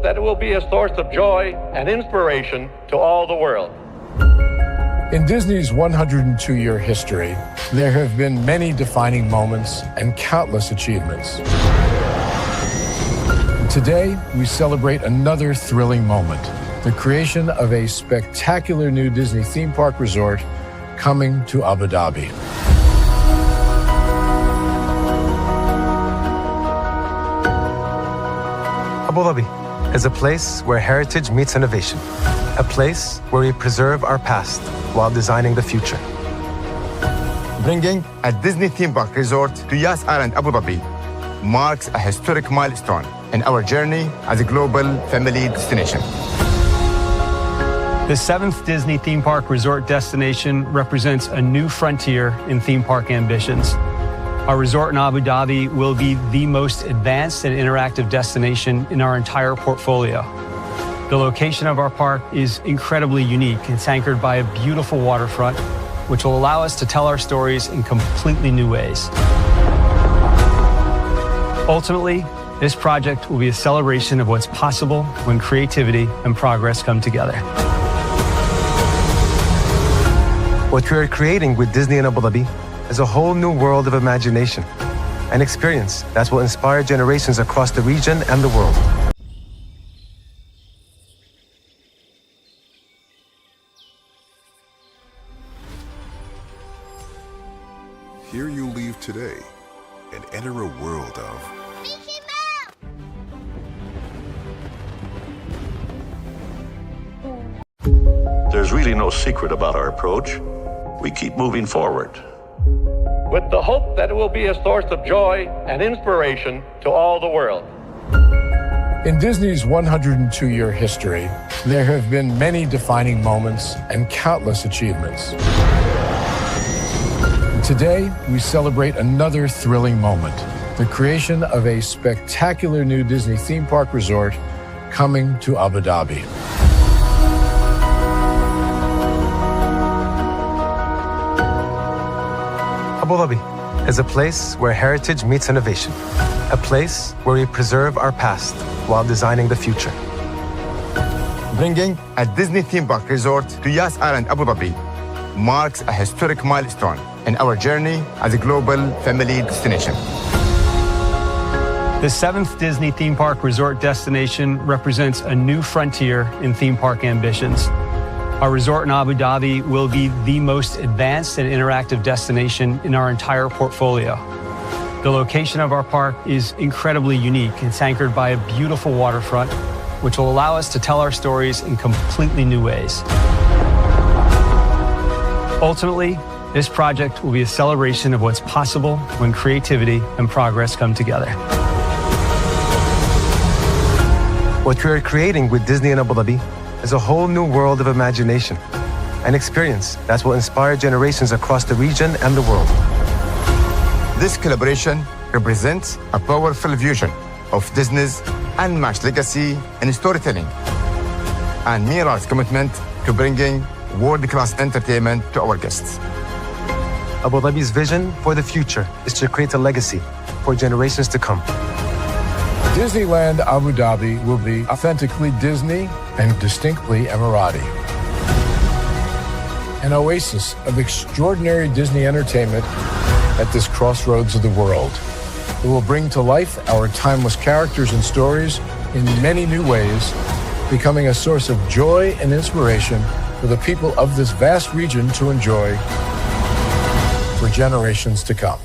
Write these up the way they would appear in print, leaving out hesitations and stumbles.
that it will be a source of joy and inspiration to all the world. In Disney's 102-year history, there have been many defining moments and countless achievements. Today, we celebrate another thrilling moment, the creation of a spectacular new Disney theme park resort coming to Abu Dhabi. Abu Dhabi is a place where heritage meets innovation, a place where we preserve our past while designing the future. Bringing a Disney theme park resort to Yas Island, Abu Dhabi marks a historic milestone in our journey as a global family destination. The 7th Disney theme park resort destination represents a new frontier in theme park ambitions. Our resort in Abu Dhabi will be the most advanced and interactive destination in our entire portfolio. The location of our park is incredibly unique. It's anchored by a beautiful waterfront, which will allow us to tell our stories in completely new ways. Ultimately, this project will be a celebration of what's possible when creativity and progress come together. What we are creating with Disney in Abu Dhabi is a whole new world of imagination, an experience that will inspire generations across the region and the world. Here you leave today and enter a world of There's really no secret about our approach. We keep moving forward, with the hope that it will be a source of joy and inspiration to all the world. In Disney's 102-year history, there have been many defining moments and countless achievements. Today, we celebrate another thrilling moment, the creation of a spectacular new Disney theme park resort coming to Abu Dhabi. Abu Dhabi is a place where heritage meets innovation, a place where we preserve our past while designing the future. Bringing a Disney theme park resort to Yas Island, Abu Dhabi marks a historic milestone in our journey as a global family destination. The 7th Disney theme park resort destination represents a new frontier in theme park ambitions. Our resort in Abu Dhabi will be the most advanced and interactive destination in our entire portfolio. The location of our park is incredibly unique. It's anchored by a beautiful waterfront, which will allow us to tell our stories in completely new ways. Ultimately, this project will be a celebration of what's possible when creativity and progress come together. What we are creating with Disney in Abu Dhabi is a whole new world of imagination, an experience that will inspire generations across the region and the world. This collaboration represents a powerful fusion of Disney's unmatched legacy in storytelling and Mira's commitment to bringing world-class entertainment to our guests. Abu Dhabi's vision for the future is to create a legacy for generations to come. Disneyland Abu Dhabi will be authentically Disney and distinctly Emirati. An oasis of extraordinary Disney entertainment at this crossroads of the world. It will bring to life our timeless characters and stories in many new ways, becoming a source of joy and inspiration for the people of this vast region to enjoy for generations to come.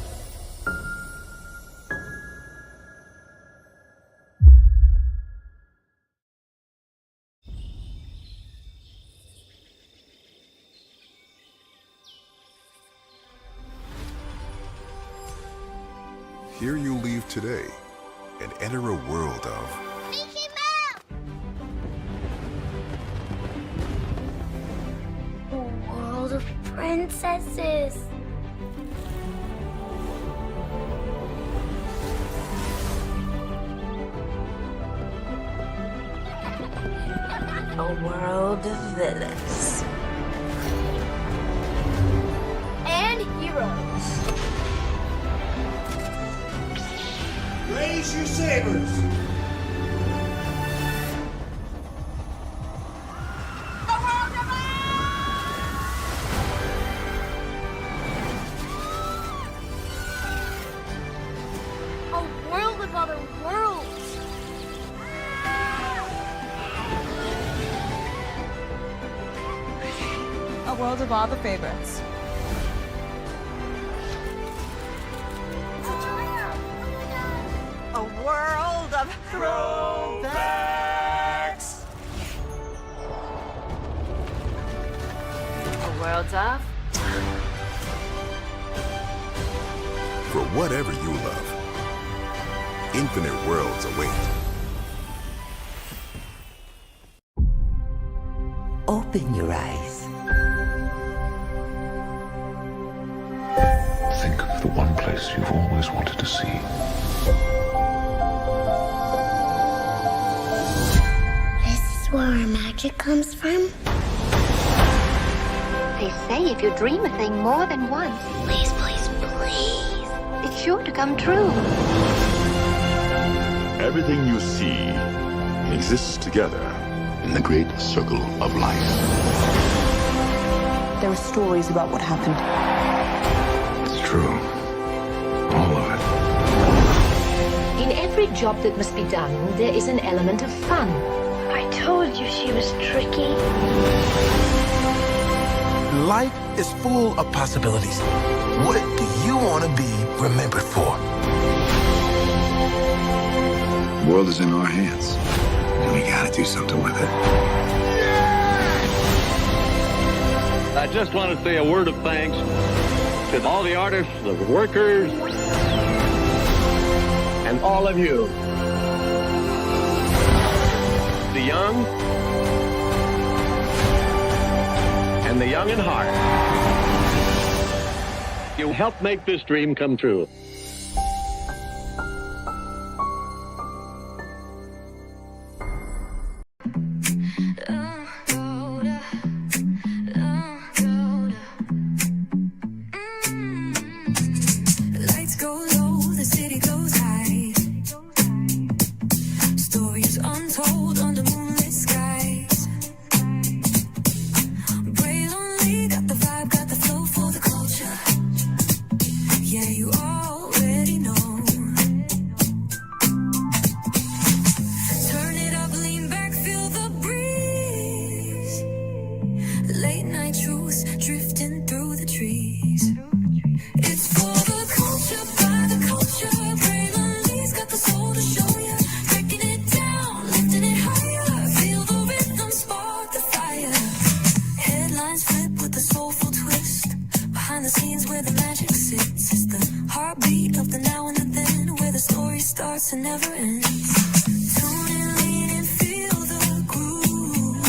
Here you leave today and enter a world of World of princesses. A world of villains. And heroes. Raise your sabers. a world of all the favorites. A world of throwbacks. A world of... For whatever you love, infinite worlds await. Open your eyes. Think of the one place you've always wanted to see. This is where our magic comes from? They say if you dream a thing more than once, Please, please, please. it's sure to come true. Everything you see exists together in the great circle of life. There are stories about what happened. It's true. All of it. In every job that must be done, there is an element of fun. I told you she was tricky. Life is full of possibilities. What do you want to be remembered for? The world is in our hands, and we gotta do something with it. I just want to say a word of thanks to all the artists, the workers, and all of you. The young and the young in heart. You helped make this dream come true. Lights go low, the city goes high. Stories untold under moonlit skies. Brave only got the vibe, got the flow for the culture. Yeah, you already know. Turn it up, lean back, feel the breeze. Late night truths drifting through the trees. It's for the culture, by the culture. Braylon got the soul to show ya. Breaking it down, lifting it higher. Feel the rhythm, spark the fire. Headlines flip with a soulful twist. Behind the scenes where the magic sits. It's the heartbeat of the now and the then. Where the story starts and never ends. Tune in, lean in, feel the groove.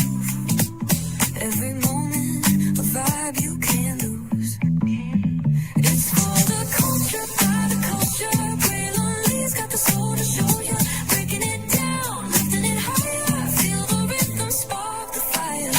Every moment, a vibe you can't lose. It's for the culture, by the culture. Braylon got the soul to show ya. Breaking it down, lifting it higher. Feel the rhythm, spark the fire.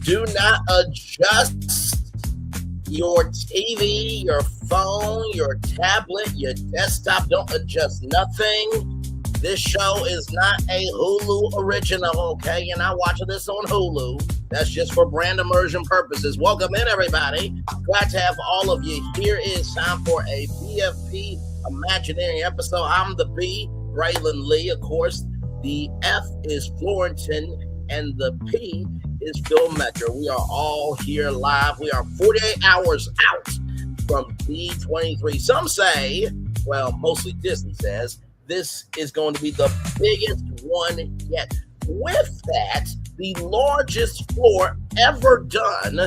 Do not adjust your TV, your phone, your tablet, your desktop. Don't adjust nothing. This show is not a Hulu original, okay? You're not watching this on Hulu. That's just for brand immersion purposes. Welcome in, everybody. Glad to have all of you. Here is time for a BFP Imagineering episode. I'm the B, Braylon Lee, of course. The F is Florentin, and the P is Phil Metro. We are all here live. We are 48 hours out from D23. Some say, well, mostly Disney says, this is going to be the biggest one yet. With that, the largest floor ever done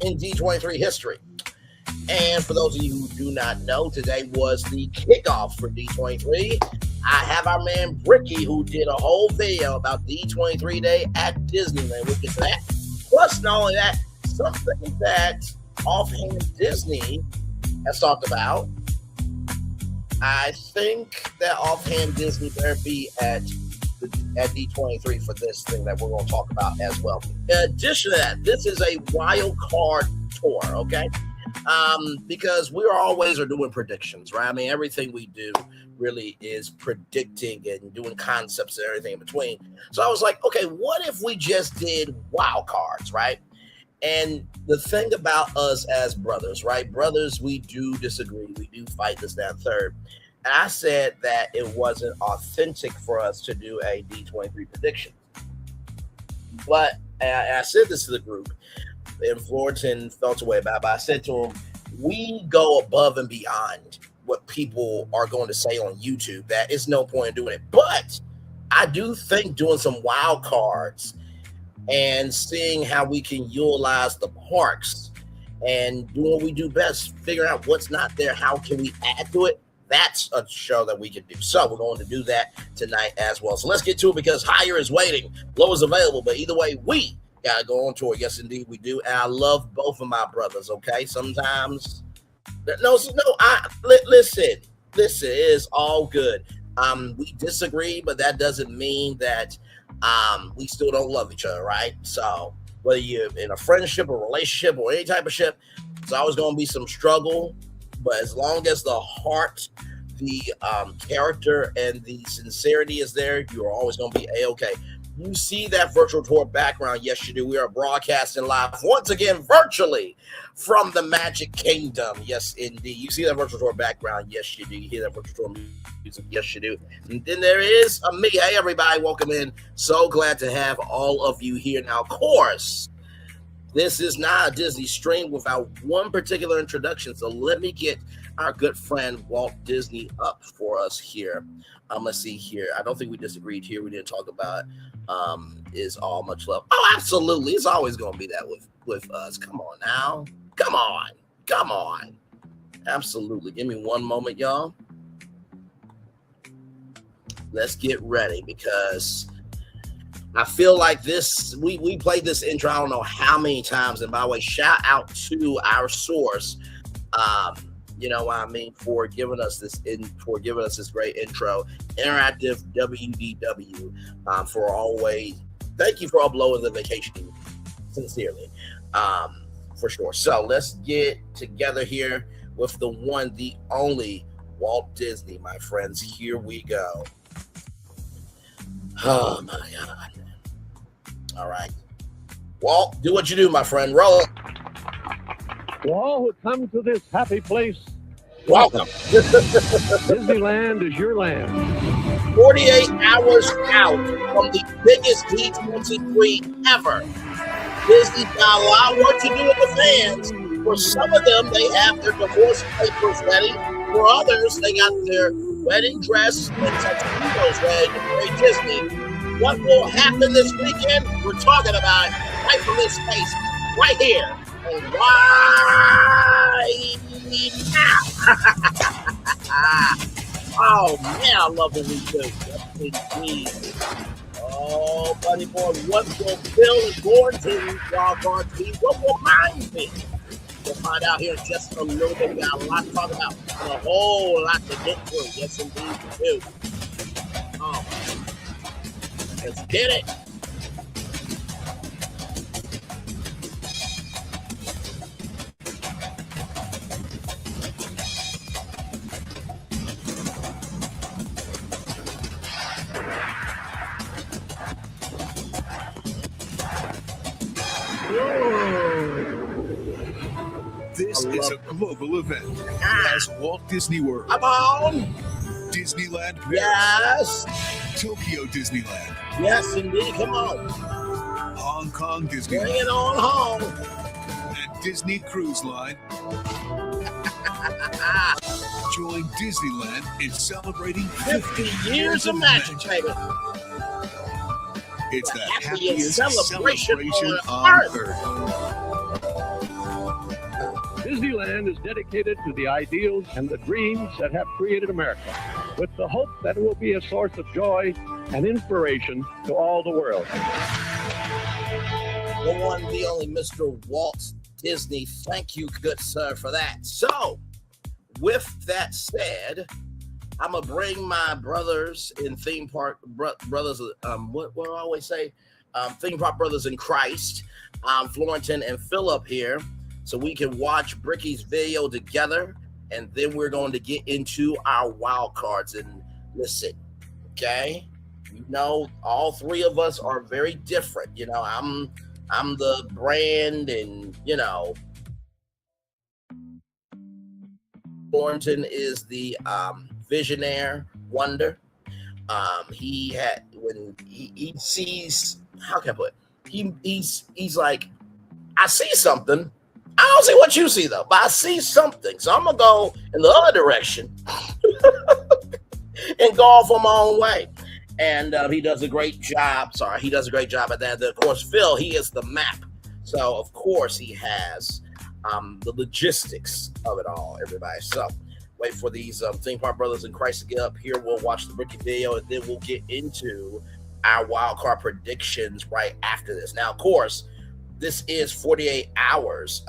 in D23 history. And for those of you who do not know, today was the kickoff for D23. I have our man Bricky, who did a whole video about D23 Day at Disneyland. We'll get to that. Plus, not only that, something that Offhand Disney has talked about. I think that Offhand Disney better be at D23 for this thing that we're going to talk about as well. In addition to that, this is a Wildcard tour, okay? because we are doing predictions, right? I mean, everything we do really is predicting and doing concepts and everything in between. So I was like, okay, what if we just did wild cards, right? And the thing about us as brothers, right? Brothers, we do disagree. We do fight this, that, and third. And I said that it wasn't authentic for us to do a D23 prediction. But I said this to the group, and Florentine felt away about it, but I said to him, we go above and beyond what people are going to say on YouTube. That is no point in doing it. But I do think doing some wild cards and seeing how we can utilize the parks and doing what we do best, figuring out what's not there, how can we add to it, that's a show that we can do. So we're going to do that tonight as well. So let's get to it, because higher is waiting, low is available, but either way, we got to go on tour. Yes, indeed we do. And I love both of my brothers, okay? Sometimes, listen, it is all good. We disagree, but that doesn't mean that we still don't love each other, right? So whether you're in a friendship or relationship or any type of ship, it's always going to be some struggle. But as long as the heart, the character, and the sincerity is there, you are always going to be A-okay. You see that virtual tour background? Yes, you do. We are broadcasting live once again virtually from the Magic Kingdom. Yes, indeed. You see that virtual tour background? Yes, you do. You hear that virtual tour music? Yes, you do. And then there is me. Hey, everybody, welcome in. So glad to have all of you here. Now, of course, this is not a Disney stream without one particular introduction. So let me get our good friend Walt Disney up for us here. Let's see here. I don't think we disagreed here. We didn't talk about is all much love. Oh, absolutely. It's always going to be that with us. Come on now. Come on. Absolutely. Give me one moment, y'all. Let's get ready, because I feel like this, we played this intro I don't know how many times. And by the way, shout out to our source, you know what I mean, for giving us this great intro, Interactive WDW, for always. Thank you for uploading the vacation, sincerely, for sure. So let's get together here with the one, the only Walt Disney, my friends. Here we go. Oh my God. All right. Walt, do what you do, my friend. Roll it. To all who come to this happy place, welcome. Disneyland is your land. 48 hours out from the biggest D23 ever. Disney's got a lot of work to do with the fans. For some of them, they have their divorce papers ready. For others, they got their wedding dress and tuxedos ready to play Disney. What will happen this weekend? We're talking about it right from this space, right here. And right now. Oh, man, I love what we do. Yes, indeed. Oh, buddy boy, what will Bill and Gordon Wildcard be? What will mine be? We'll find out here in just a little bit. We got a lot to talk about and a whole lot to get through. Yes, indeed, we do. Oh, let's get it. This is a global event as Walt Disney World. Come on. Disneyland Paris. Yes. Tokyo Disneyland. Yes, indeed. Come on. Hong Kong Disneyland. Bring it on home. And Disney Cruise Line. Join Disneyland in celebrating 50 years of magic. Baby. It's the happiest happiest celebration on Earth. Disneyland is dedicated to the ideals and the dreams that have created America, with the hope that it will be a source of joy and inspiration to all the world. The one, the only Mr. Walt Disney. Thank you, good sir, for that. So, with that said, I'm gonna bring my brothers in theme park brothers. What do I always say? Theme park brothers in Christ. Florentine and Philip here so we can watch Bricky's video together, and then we're going to get into our wild cards. And listen, okay, you know, all three of us are very different. You know, I'm the brand, and you know, Thornton is the visionaire wonder. He had, when he sees, how can I put it? He's like, I see something. I don't see what you see though, but I see something. So I'm gonna go in the other direction and go off on my own way. And he does a great job. He does a great job at that. Of course, Phil, he is the map. So of course he has the logistics of it all, everybody. So wait for these Theme Park Brothers in Christ to get up here. We'll watch the Bricky video, and then we'll get into our wild card predictions right after this. Now, of course, this is 48 hours.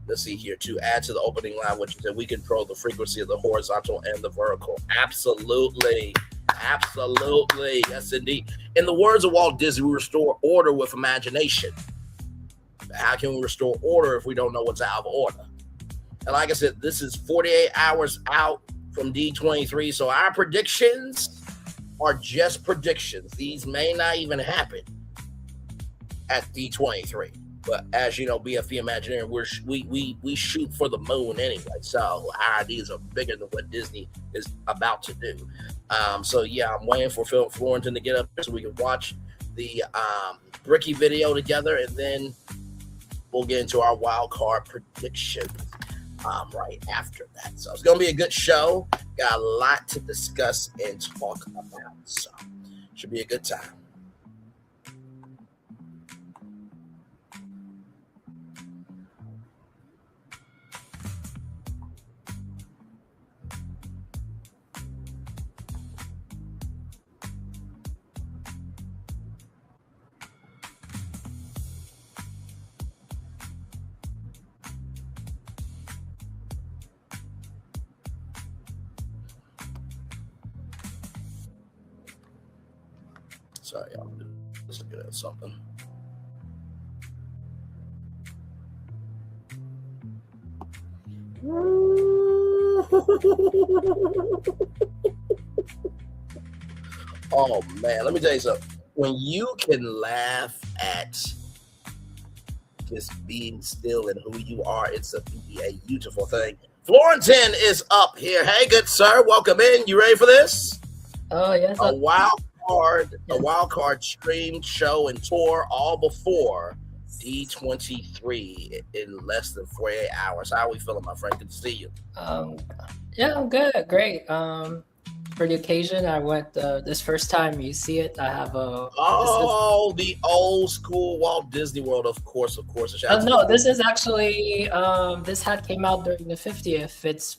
Let's see here, to add to the opening line, which is that we control the frequency of the horizontal and the vertical. Absolutely. Absolutely. Yes, indeed. In the words of Walt Disney, we restore order with imagination. How can we restore order if we don't know what's out of order? And like I said, this is 48 hours out from D23. So our predictions are just predictions. These may not even happen at D23. But as you know, BFP Imagineering, we shoot for the moon anyway. So our ideas are bigger than what Disney is about to do. So yeah, I'm waiting for Phil Florentin to get up so we can watch the Bricky video together, and then we'll get into our wild card predictions right after that. So it's gonna be a good show. Got a lot to discuss and talk about. So should be a good time. Sorry, y'all. Just looking at something. Oh man, let me tell you something. When you can laugh at just being still and who you are, it's a beautiful thing. Florentin is up here. Hey, good sir, welcome in. You ready for this? Oh yes. A wild card stream, show, and tour all before D23 in less than 48 hours. How are we feeling, my friend? Good to see you. Yeah, I'm good. Great. For the occasion, I went this first time you see it. I have a the old school Walt Disney World, of course. No, this is actually this hat came out during the 50th. It's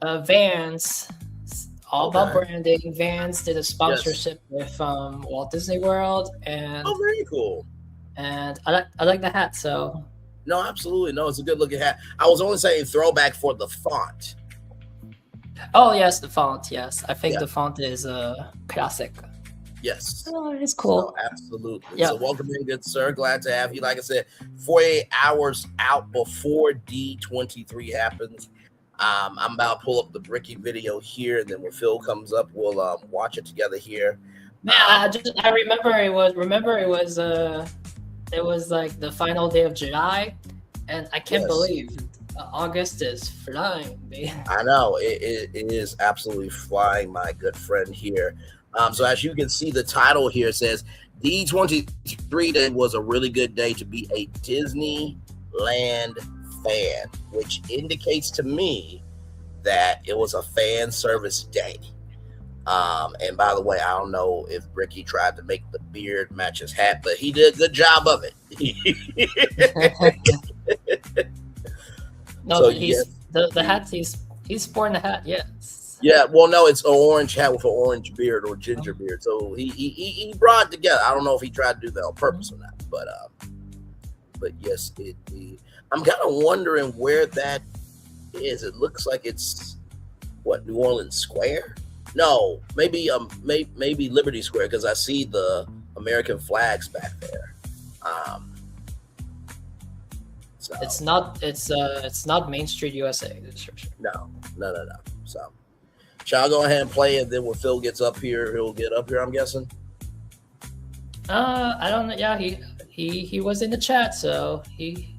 Vans. All about branding. Vans did a sponsorship with Walt Disney World, and very cool. And I like the hat. So no, absolutely no, it's a good looking hat. I was only saying throwback for the font. Oh yes, the font. Yes, I think the font is a classic. Yes, it's cool. So, absolutely. Yeah. So welcome in, good sir. Glad to have you. Like I said, 48 hours out before D23 happens. I'm about to pull up the Bricky video here, and then when Phil comes up, we'll watch it together here. Yeah, I remember it was like the final day of July, and I can't believe August is flying, man. I know it is absolutely flying, my good friend here. So as you can see, the title here says D23 Day was a really good day to be a Disneyland fan, which indicates to me that it was a fan service day. And by the way, I don't know if Bricky tried to make the beard match his hat, but he did a good job of it. No, so, the hat he's sporting the hat, yes. Yeah, well, no, it's an orange hat with an orange beard or ginger beard. So he brought it together. I don't know if he tried to do that on purpose or not, but yes, I'm kind of wondering where that is. It looks like it's New Orleans Square? No, maybe Liberty Square, because I see the American flags back there. So it's not Main Street USA. No. So shall I go ahead and play it? Then when Phil gets up here, he'll get up here, I'm guessing. I don't know. Yeah, he was in the chat, so he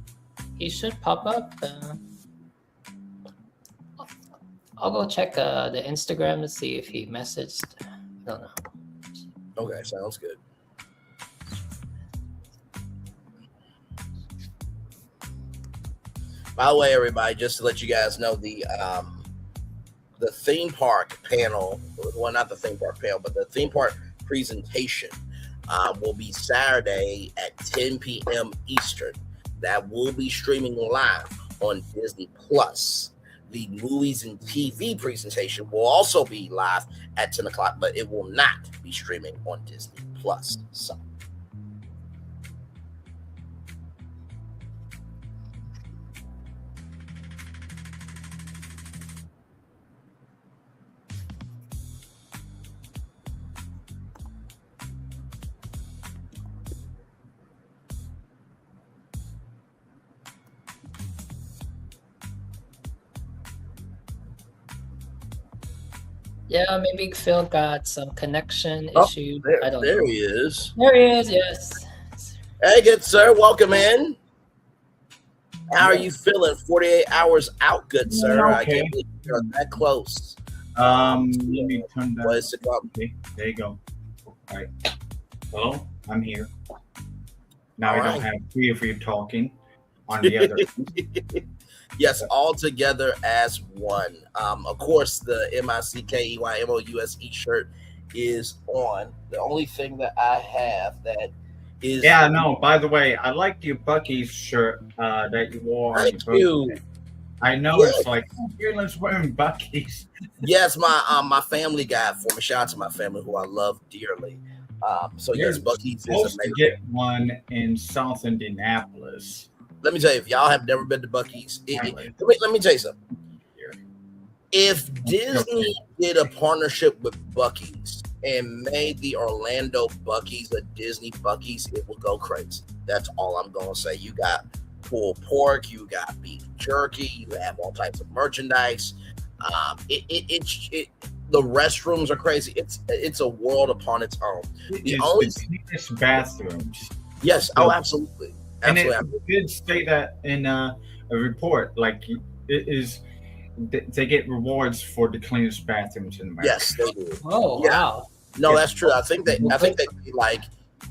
should pop up. I'll go check the Instagram to see if he messaged. I don't know. Okay, sounds good. By the way, everybody, just to let you guys know, the theme park panel, well, not the theme park panel, but the theme park presentation will be Saturday at 10 p.m. Eastern. That will be streaming live on Disney Plus. The movies and TV presentation will also be live at 10 o'clock, but it will not be streaming on Disney Plus. So. Yeah, maybe Phil got some connection issue. I don't know. There he is. There he is, yes. Hey, good sir. Welcome in. How are you feeling? 48 hours out, good sir. Okay. I can't believe you're that close. Let me turn that. What is it called? Okay, there you go. All right. Hello, I'm here. Now All I don't right. have three of you talking on the other. Yes, all together as one. Of course, the MICKEYMOUSE shirt is on. The only thing that I have that is Yeah, no. By the way, I like your Bucky's shirt that you wore. Thank you. I know it's like, oh, let's wearing Bucky's. Yes, my family got it for me. Shout out to my family who I love dearly. So You're yes, Bucky's is supposed to amazing. get one in South Indianapolis. Let me tell you, if y'all have never been to Bucky's, let me tell you something. If Disney did a partnership with Bucky's and made the Orlando Bucky's a Disney Bucky's, it would go crazy. That's all I'm going to say. You got pulled pork, you got beef jerky, you have all types of merchandise. The restrooms are crazy. It's a world upon its own. The only cleanest bathrooms. Yes, oh, absolutely. And it did say that in a report, like it is, they get rewards for the cleanest bathrooms in America. Yes, they do. Oh, wow. No, that's true. I think they pay like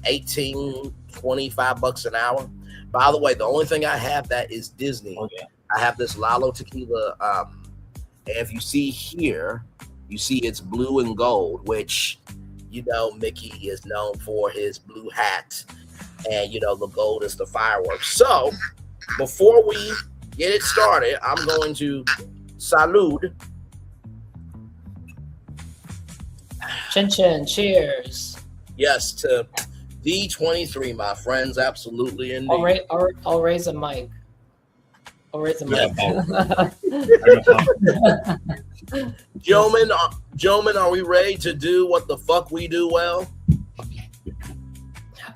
$18, $25 an hour. By the way, the only thing I have that is Disney. Oh, yeah. I have this Lalo tequila. And if you see here, you see it's blue and gold, which, you know, Mickey is known for his blue hat. And, you know, the gold is the fireworks. So, before we get it started, I'm going to salute. Chin chin, cheers. Yes, to D23, my friends. Absolutely. Indeed. I'll raise a mic. I'll raise a mic. Gentlemen, are we ready to do what the fuck we do well?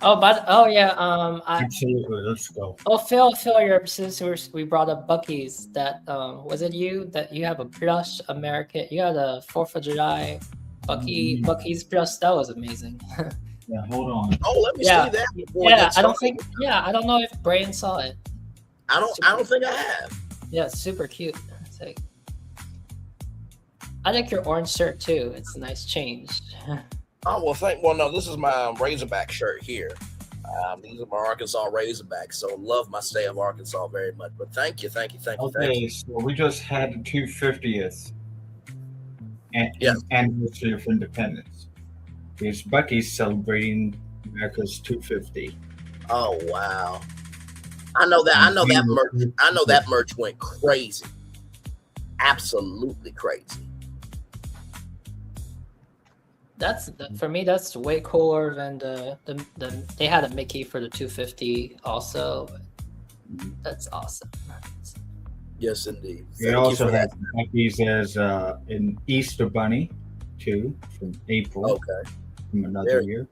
Absolutely, let's go. Oh, Phil, since we brought up Bucky's, that was it you that you have a plush American? You had a 4th of July Bucky's plush. That was amazing. Yeah, hold on. Oh, let me see that. I don't know if Brian saw it. I don't think I have. Yeah, it's super cute. It's like, I like your orange shirt too. It's a nice change. Oh, well, no, this is my Razorback shirt here. These are my Arkansas Razorbacks, so love my state of Arkansas very much. But thank you. Okay, so we just had the 250th anniversary of independence. Because Bucky's celebrating America's 250. Oh wow! I know that merch went crazy, absolutely crazy. For me. That's way cooler than they had a Mickey for the 250 also. That's awesome. Yes, indeed. We also have Bucky's as an Easter Bunny too from April. Okay. From another year.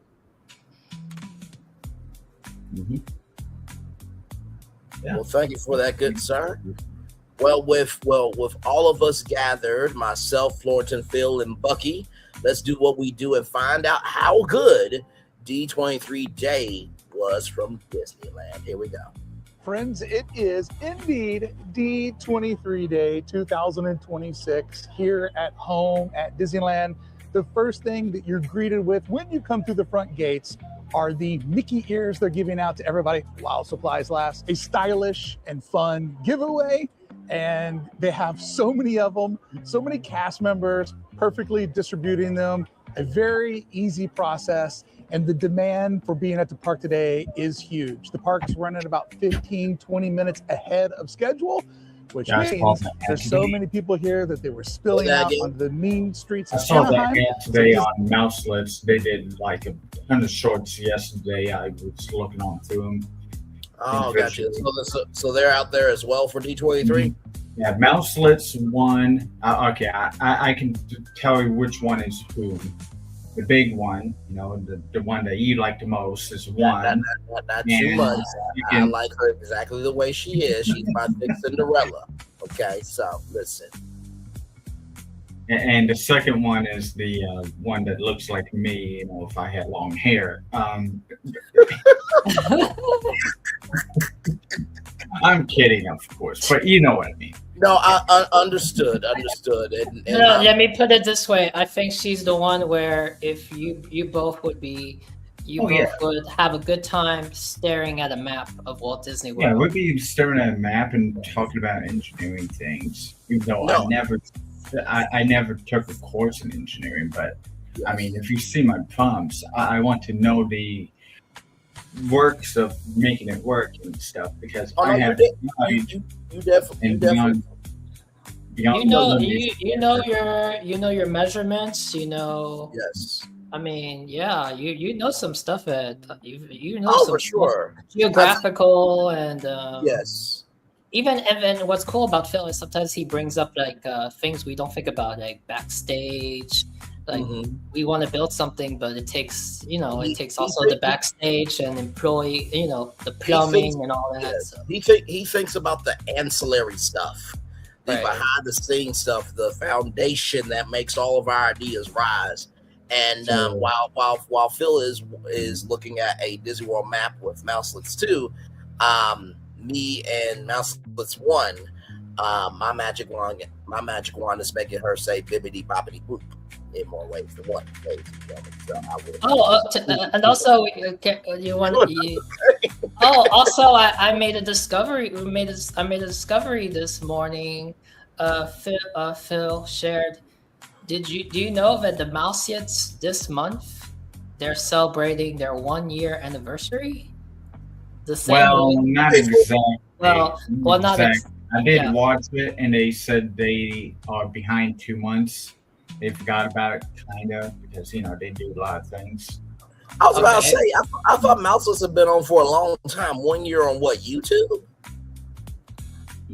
Yeah. Well, thank you for that, good sir. Well, with all of us gathered, myself, Florentine, Phil, and Bucky, let's do what we do and find out how good D23 Day was from Disneyland. Here we go. Friends, it is indeed D23 Day 2026 here at home at Disneyland. The first thing that you're greeted with when you come through the front gates are the Mickey ears they're giving out to everybody while supplies last. A stylish and fun giveaway, and they have so many of them, so many cast members perfectly distributing them. A very easy process, and the demand for being at the park today is huge. The park's running about 15-20 minutes ahead of schedule, which means there's so many people here that they were spilling out on the mean streets of Anaheim. I saw that today on Mouselets. They did like a ton of shorts yesterday. I was looking on through them. Oh, gotcha. So they're out there as well for D23? Yeah, Mouselets one. Okay, I can tell you which one is who. The big one, you know, the one that you like the most is one. Not too much. I like her exactly the way she is. She's my big Cinderella. Okay, so listen. And the second one is the one that looks like me, you know, if I had long hair. I'm kidding, of course, but you know what I mean. No, I understood. And no, let me put it this way. I think she's the one where if you both would be, would have a good time staring at a map of Walt Disney World. Yeah, we'd be staring at a map and talking about engineering things. Even though I never took a course in engineering, but I mean, if you see my pumps, I want to know the works of making it work and stuff because I have you definitely you know your measurements, you know. Yes. I mean, yeah, you know some stuff you know some for sure geographical and yes. Even what's cool about Phil is sometimes he brings up like things we don't think about, like backstage. Like we want to build something, but it takes also the backstage and employee, you know, the plumbing and all that. Yes. So. He thinks about the ancillary stuff, the behind the scenes stuff, the foundation that makes all of our ideas rise. And while Phil is looking at a Disney World map with Mouselets 2, me and Mouselets 1, my magic wand is making her say bibbidi bobbidi boop in more ways than one. So and also I made a discovery. I made a discovery this morning. Phil shared. Do you know that the Mouseites this month they're celebrating their 1-year anniversary? Not exactly. Well, not exactly. I did watch it, and they said they are behind 2 months. They forgot about it, kind of, because, you know, they do a lot of things. I was about to say, I thought Mouselets have been on for a long time. 1 year on what, YouTube?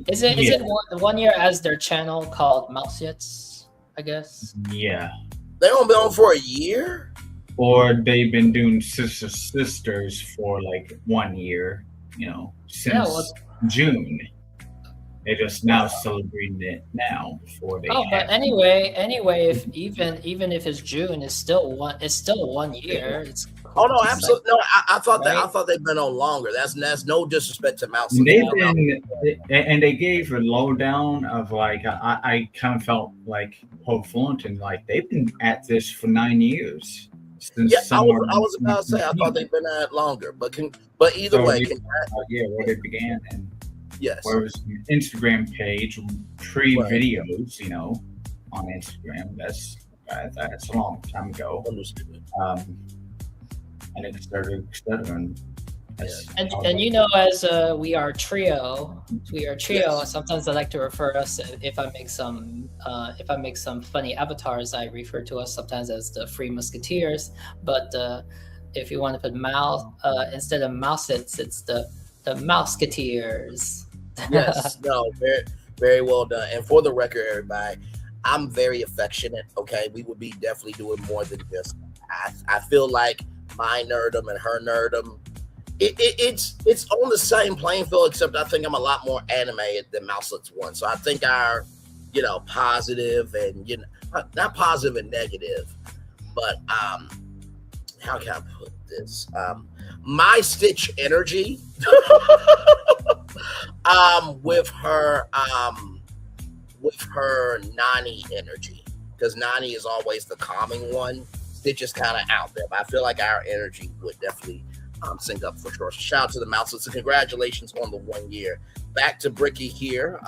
Is it 1 year as their channel called Mouseites, I guess? Yeah. They've only been on for a year? Or they've been doing Sisters for like 1 year, you know, since June. They're just now celebrating it now before they. But anyway, if even if it's June, it's still 1 year. It's no, absolutely no. I thought they've been on longer. That's no disrespect to Mouse. And they gave a lowdown of like I kind of felt like Pope Fullerton, like they've been at this for 9 years. I was about to say I thought they've been at it longer, but either way, where they began and. Yes. Where it was an Instagram page, pre-videos, you know, on Instagram. That's a long time ago. And it started stuttering. And you know, as we are trio. Yes. Sometimes I like to refer us if I make some funny avatars, I refer to us sometimes as the Free Musketeers. But if you want to put instead of Mouseites, it's the Mouseketeers. Yes, no, very, very well done. And for the record, everybody, I'm very affectionate. Okay, we would be definitely doing more than just. I feel like my nerdum and her nerdum It's on the same playing field, except I think I'm a lot more animated than Mouselet's one. So I think our, positive and not positive and negative, but how can I put this? My Stitch energy, with her Nani energy, because Nani is always the calming one. Stitch is kind of out there, but I feel like our energy would definitely sync up for sure. So shout out to the Mouselets and congratulations on the 1 year. Back to Bricky here.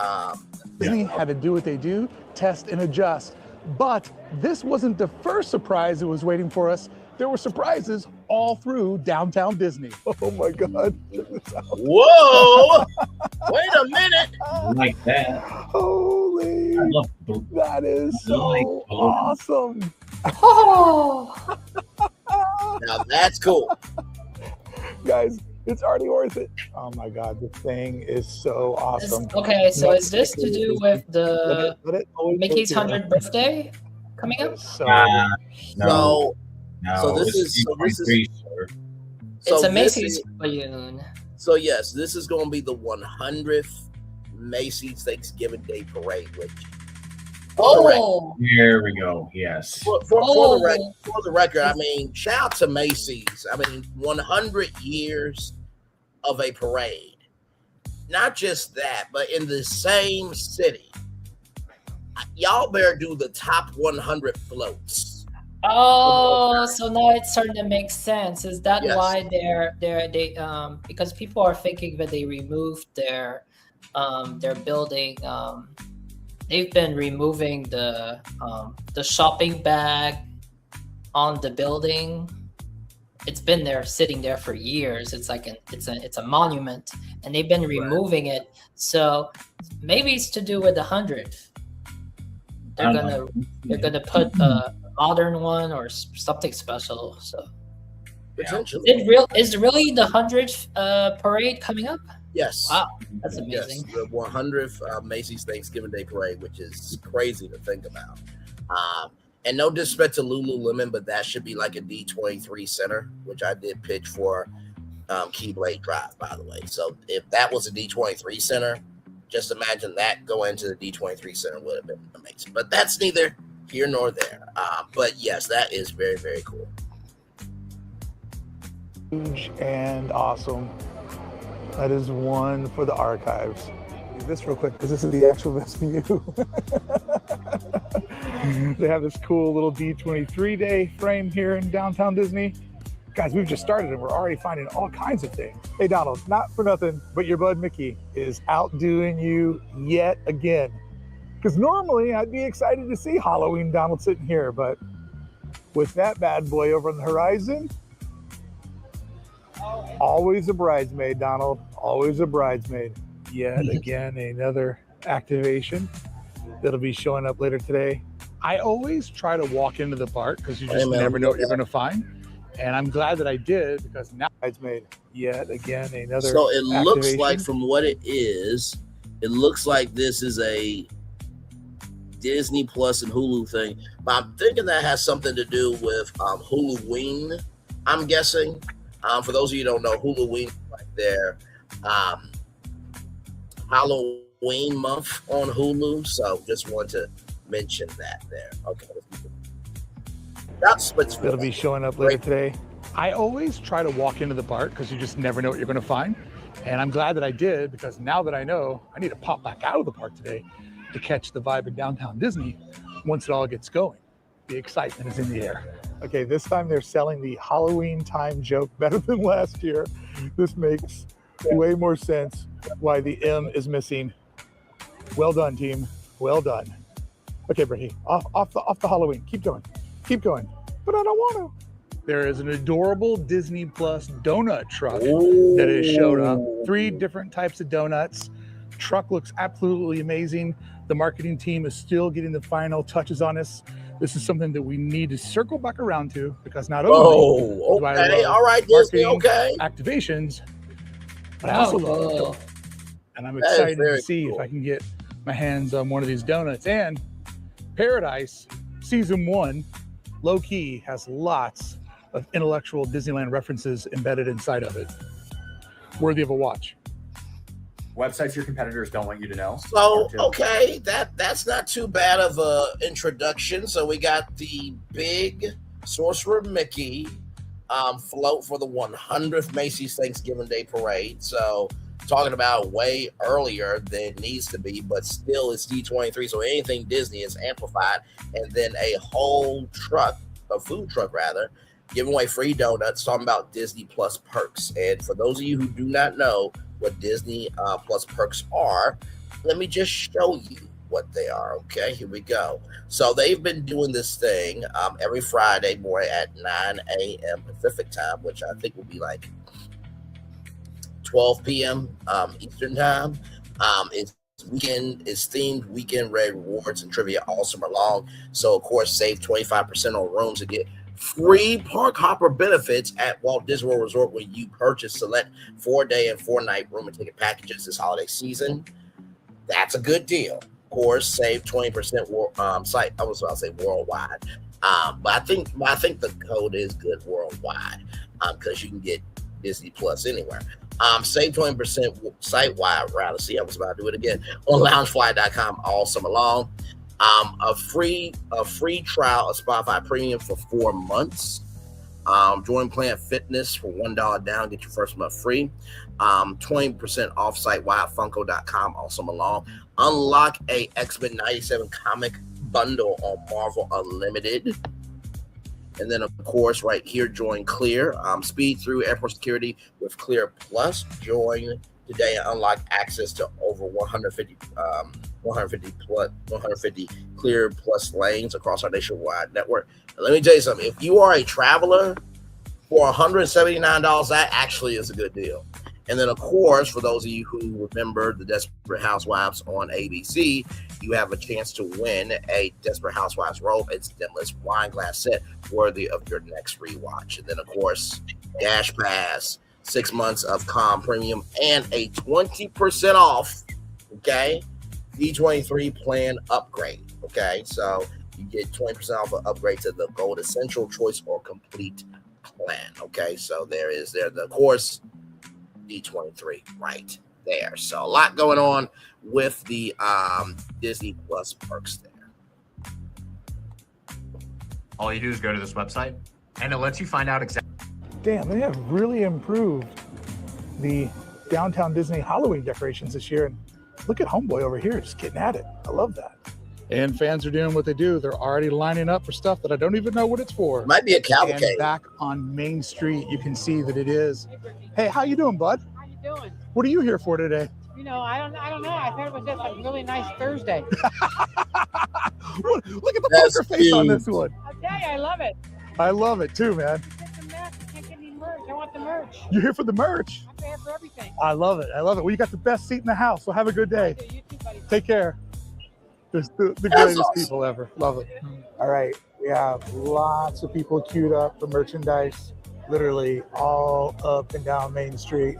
Disney had to do what they do, test and adjust. But this wasn't the first surprise that was waiting for us. There were surprises all through downtown Disney. Oh my God. Whoa! Wait a minute. Like that. Holy. That is so awesome. Oh. Now that's cool. Guys, it's already worth it. Oh my God, the thing is so awesome. Okay, so is this to do with the Mickey's 100th birthday coming up? No. So this is it's a Macy's balloon. So yes, this is going to be the 100th Macy's Thanksgiving Day Parade, which Here we go. Yes. For the record, I mean, shout out to Macy's. I mean, 100 years of a parade. Not just that, but in the same city. Y'all better do the top 100 floats. Oh, so now it's starting to make sense. Is that why they because people are thinking that they removed their building. They've been removing the shopping bag on the building. It's been there, sitting there for years. It's like it's a monument, and they've been removing it. So maybe it's to do with the 100th. They're gonna put a modern one or something special. So potentially, is really the 100th parade coming up? Yes. Wow, that's amazing. Yes, the 100th Macy's Thanksgiving Day Parade, which is crazy to think about. And no disrespect to Lululemon, but that should be like a D23 center, which I did pitch for Keyblade Drive, by the way. So if that was a D23 center, just imagine that going into the D23 center would have been amazing. But that's neither here nor there. But yes, that is very, very cool. Huge and awesome. That is one for the archives. Do this real quick because this is the actual venue. They have this cool little D23 day frame here in downtown Disney. Guys, we've just started and we're already finding all kinds of things. Hey, Donald, not for nothing, but your bud Mickey is outdoing you yet again. Because normally I'd be excited to see Halloween Donald sitting here, but with that bad boy over on the horizon, always a bridesmaid, Donald. Always a bridesmaid. Yet again, another activation that'll be showing up later today. I always try to walk into the park because you just never know what you're going to find. And I'm glad that I did because now bridesmaid. Yet again, another So it looks activation. like from what it looks like this is a Disney Plus and Hulu thing. But I'm thinking that has something to do with Huluween, I'm guessing. For those of you who don't know, Huluween is like their Halloween month on Hulu. So just want to mention that there. Okay. That's what's It'll be showing up later today. I always try to walk into the park because you just never know what you're going to find. And I'm glad that I did because now that I know, I need to pop back out of the park today to catch the vibe of downtown Disney once it all gets going. The excitement is in the air. Okay, this time they're selling the Halloween time joke better than last year. This makes way more sense why the M is missing. Well done, team. Well done. Okay, Brittany, off the Halloween. Keep going. Keep going. But I don't want to. There is an adorable Disney Plus donut truck that has showed up. 3 different types of donuts. Truck looks absolutely amazing. The marketing team is still getting the final touches on this. This is something that we need to circle back around to because not only do I love all right, Disney, marketing activations, but I also love it. And I'm excited to see if I can get my hands on one of these donuts. And Paradise Season 1, low-key, has lots of intellectual Disneyland references embedded inside of it. worthy of a watch? Websites your competitors don't want you to know. So, okay, that's not too bad of a introduction. So we got the big Sorcerer Mickey float for the 100th Macy's Thanksgiving Day Parade. So talking about way earlier than it needs to be, but still it's D23. So anything Disney is amplified. And then a whole truck, a food truck rather, giving away free donuts, talking about Disney Plus perks. And for those of you who do not know what Disney Plus perks are, let me just show you what they are. Okay, here we go. So they've been doing this thing every Friday morning at 9 a.m. Pacific time, which I think will be like 12 p.m. Eastern time. It's themed weekend red rewards and trivia all summer long. So of course, save 25% on rooms and get free park hopper benefits at Walt Disney World Resort when you purchase select 4-day and 4-night room and ticket packages this holiday season. That's a good deal. Of course, save 20% site. I was about to say worldwide, but I think the code is good worldwide because you can get Disney Plus anywhere. Save 20% site-wide rather. See, I was about to do it again on loungefly.com all summer long. A free trial of Spotify Premium for 4 months. Join Planet Fitness for $1 down. Get your first month free. 20% off site-wide Funko.com all summer long. Unlock a X-Men 97 comic bundle on Marvel Unlimited. And then, of course, right here, join Clear. Speed through airport security with Clear Plus. Join today and unlock access to over 150 Clear Plus lanes across our nationwide network. And let me tell you something. If you are a traveler, for $179, that actually is a good deal. And then, of course, for those of you who remember the Desperate Housewives on ABC, you have a chance to win a Desperate Housewives robe and stemless wine glass set worthy of your next rewatch. And then, of course, Dash Pass, 6 months of Com Premium, and a 20% off, okay, D23 plan upgrade, okay? So you get 20% off an upgrade to the Gold Essential Choice or Complete plan, okay? So of course, D23 right there. So a lot going on with the Disney Plus perks there. All you do is go to this website, and it lets you find out exactly. Damn, they have really improved the downtown Disney Halloween decorations this year. And look at Homeboy over here, just getting at it. I love that. And fans are doing what they do. They're already lining up for stuff that I don't even know what it's for. Might be a cavalcade. And back on Main Street, you can see that it is. Hey, how you doing, bud? How you doing? What are you here for today? You know, I don't know. I thought it was just a really nice Thursday. Look at the poker face on this one. I'll tell you, I love it. I love it too, man. Get the merch. I can't get any merch. I want the merch. You're here for the merch. I'm here for everything. I love it. I love it. Well, you got the best seat in the house, so have a good day. You too, buddy. Take care. There's the greatest people ever. Love it. All right. We have lots of people queued up for merchandise, literally all up and down Main Street.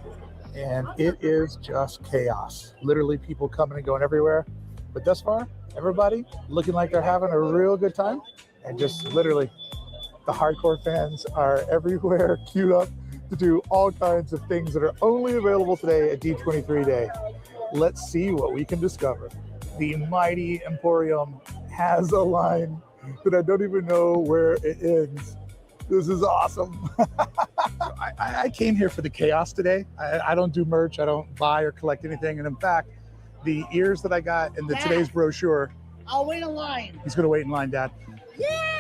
And it is just chaos. Literally people coming and going everywhere. But thus far, everybody looking like they're having a real good time. And just literally, the hardcore fans are everywhere, queued up to do all kinds of things that are only available today at D23 Day. Let's see what we can discover. The mighty Emporium has a line that I don't even know where it ends. This is awesome. I came here for the chaos today. I don't do merch. I don't buy or collect anything. And in fact, the ears that I got in today's brochure. I'll wait in line. He's going to wait in line, Dad. Yeah.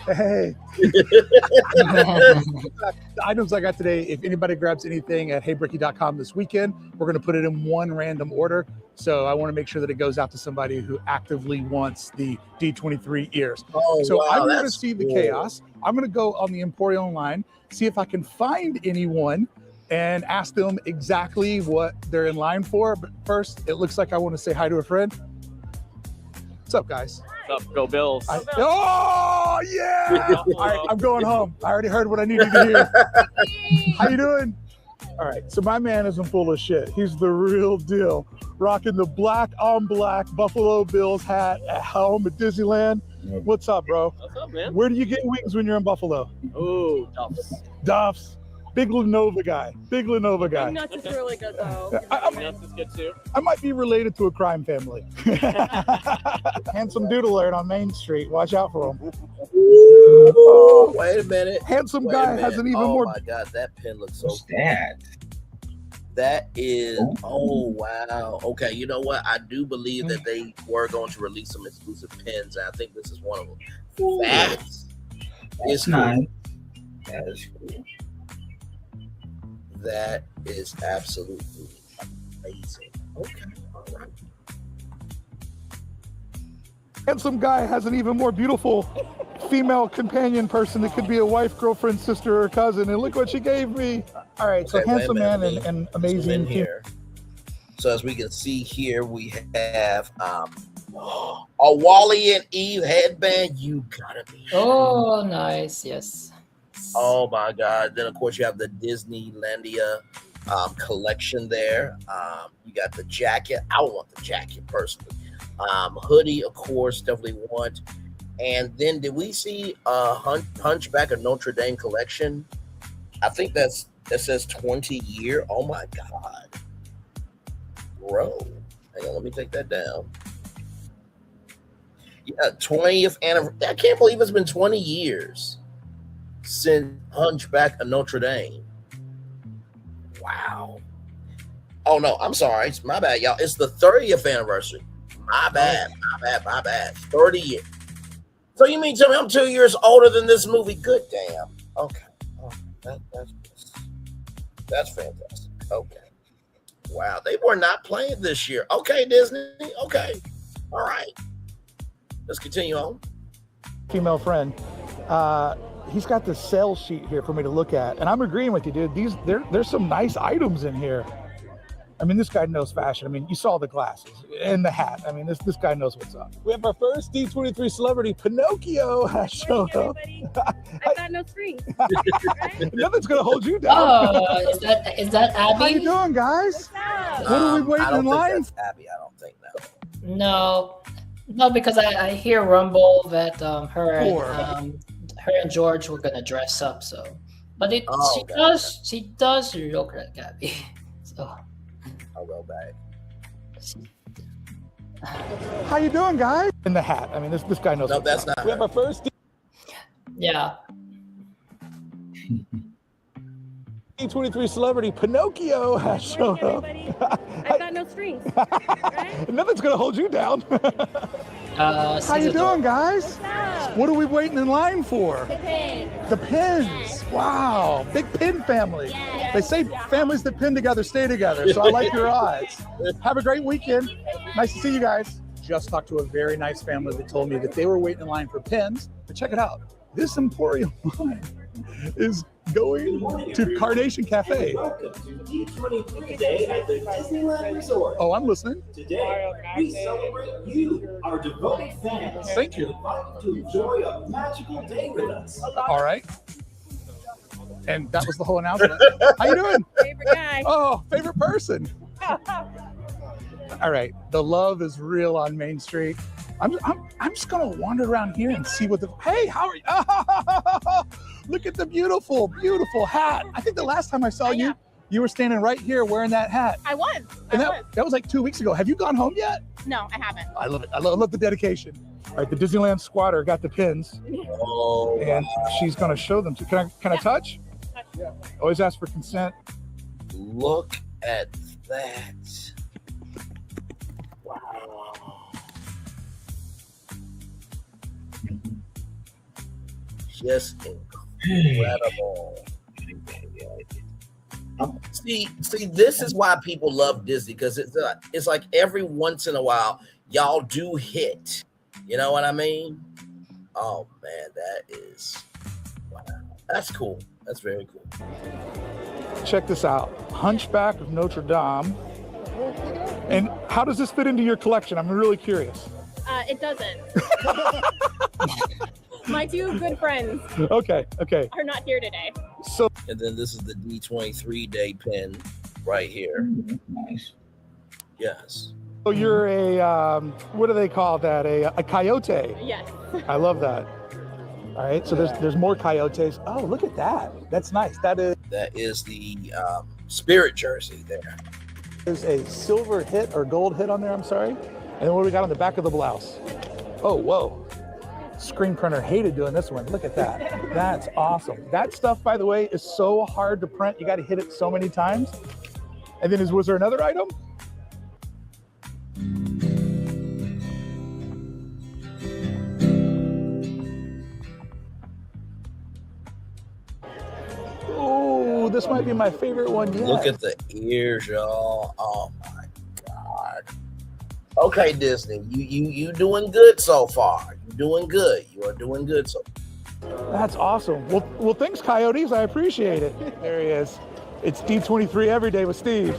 Hey. The items I got today, if anybody grabs anything at heybricky.com this weekend, we're going to put it in one random order. So I want to make sure that it goes out to somebody who actively wants the D23 ears. So wow, I'm going to see the chaos. I'm going to go on the Emporium line, see if I can find anyone and ask them exactly what they're in line for. But first, it looks like I want to say hi to a friend. What's up, guys? What's up? Go Bills. Oh, yeah! All right, I'm going home. I already heard what I needed to hear. How you doing? All right, so my man isn't full of shit. He's the real deal. Rocking the black on black Buffalo Bills hat at home at Disneyland. What's up, bro? What's up, man? Where do you get wings when you're in Buffalo? Oh, Duff's. Duff's. Big Lenovo guy. Big Nuts is really good though. Nuts is good too. I might be related to a crime family. Handsome Doodle alert on Main Street. Watch out for him. Oh, wait a minute. Handsome guy has an even more. Oh my God, that pen looks so. What's that? That is. Oh wow. Okay, you know what? I do believe that they were going to release some exclusive pens, and I think this is one of them. That's nice. Cool. That is cool. That is absolutely amazing. Okay, all right. Handsome guy has an even more beautiful female companion person that could be a wife, girlfriend, sister, or cousin. And look what she gave me. All right, so handsome man and amazing here. So as we can see here, we have a Wally and Eve headband. You gotta be. Oh, nice. Yes. Oh my God! Then of course you have the Disneylandia collection there. You got the jacket. I want the jacket personally. Hoodie, of course, definitely want. And then did we see Hunchback of Notre Dame collection? I think that says 20 year. Oh my God, bro! Hang on, let me take that down. Yeah, 20th anniversary. I can't believe it's been 20 years since Hunchback of Notre Dame. Wow. Oh no, I'm sorry. It's my bad, y'all. It's the 30th anniversary. My bad. 30 years. So you mean tell me I'm 2 years older than this movie? Good damn. Okay. Oh, that's fantastic. Okay. Wow. They were not playing this year. Okay, Disney. Okay. All right. Let's continue on. Female friend. He's got the sales sheet here for me to look at, and I'm agreeing with you, dude. There's some nice items in here. I mean, this guy knows fashion. I mean, you saw the glasses and the hat. I mean, this guy knows what's up. We have our first D23 celebrity, Pinocchio, has showed up. I got no strings. Nothing's gonna hold you down. Oh, is that Abby? How you doing, guys? What are we waiting in line? That's Abby. I don't think that. No, because I hear rumble that her and George were gonna dress up. So, but she does look like Abby. So. I'll go back. How you doing, guys? In the hat. I mean, this guy knows. No, that's not. We have our first. Yeah. D23 celebrity Pinocchio has showed up. I got no strings. Nothing's gonna hold you down. How you doing, guys? What are we waiting in line for? The pins. The pins. Wow, big pin family. Yes. They say families that pin together stay together, so I like your odds. Have a great weekend. Nice to see you guys. Just talked to a very nice family that told me that they were waiting in line for pins. But check it out. This Emporium line is going to Carnation Cafe. Welcome to D23 Day at the Disneyland Resort. Oh, I'm listening. Today, we celebrate you, our devoted fans. Thank you. And invite you to enjoy a magical day with us. All right. And that was the whole announcement. How you doing? Favorite guy. Oh, favorite person. All right. The love is real on Main Street. I'm just gonna wander around here and see what the. Hey, how are you? Oh, look at the beautiful, beautiful hat. I think the last time I saw you, you were standing right here wearing that hat. I was. And that was like 2 weeks ago. Have you gone home yet? No, I haven't. I love it. I love the dedication. All right, the Disneyland squatter got the pins, and she's gonna show them to. Can I touch? Yeah. Always ask for consent. Look at that. Wow. Just incredible. See, this is why people love Disney, because it's like every once in a while y'all do hit. You know what I mean? Oh man, that is wow. That's cool. That's very cool. Check this out. Hunchback of Notre Dame. And how does this fit into your collection? I'm really curious. It doesn't. My two good friends. Okay. Are not here today. So. And then this is the D23 Day pin right here. Nice. Yes. So you're a what do they call that? A coyote. Yes. I love that. All right, so there's more coyotes. Oh, look at that. That's nice. That is the Spirit jersey there. There's a silver hit or gold hit on there, I'm sorry. And then what do we got on the back of the blouse? Oh, whoa. Screen printer hated doing this one. Look at that. That's awesome. That stuff, by the way, is so hard to print. You got to hit it so many times. And then was there another item? Oh, this might be my favorite one yet. Look at the ears, y'all. Oh my God. Okay, Disney, you doing good so far. You're doing good. You are doing good so far. That's awesome. Well, thanks, Coyotes. I appreciate it. There he is. It's D23 every day with Steve.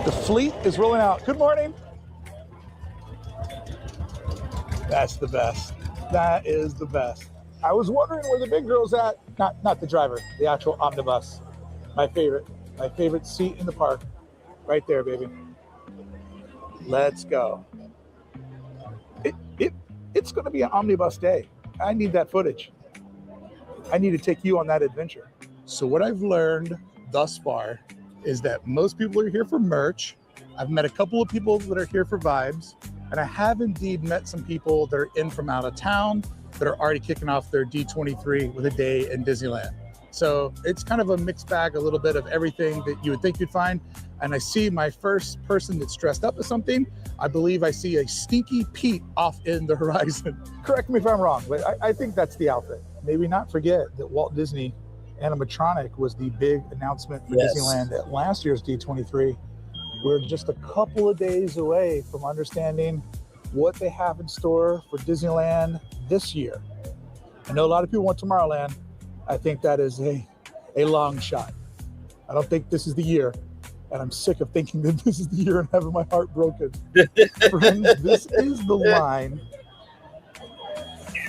The fleet is rolling out. Good morning. That's the best. That is the best. I was wondering where the big girl's at. Not the driver, the actual omnibus. My favorite seat in the park. Right there, baby. Let's go. It's going to be an omnibus day. I need that footage. I need to take you on that adventure. So what I've learned thus far is that most people are here for merch. I've met a couple of people that are here for vibes, and I have indeed met some people that are in from out of town that are already kicking off their D23 with a day in Disneyland. So it's kind of a mixed bag, a little bit of everything that you would think you'd find. And I see my first person that's dressed up as something. I believe I see a Stinky Pete off in the horizon. Correct me if I'm wrong, but I think that's the outfit. Maybe not forget that Walt Disney animatronic was the big announcement for Disneyland at last year's D23. We're just a couple of days away from understanding what they have in store for Disneyland this year. I know a lot of people want Tomorrowland. I think that is a long shot. I don't think this is the year, and I'm sick of thinking that this is the year and having my heart broken. Friends, this is the line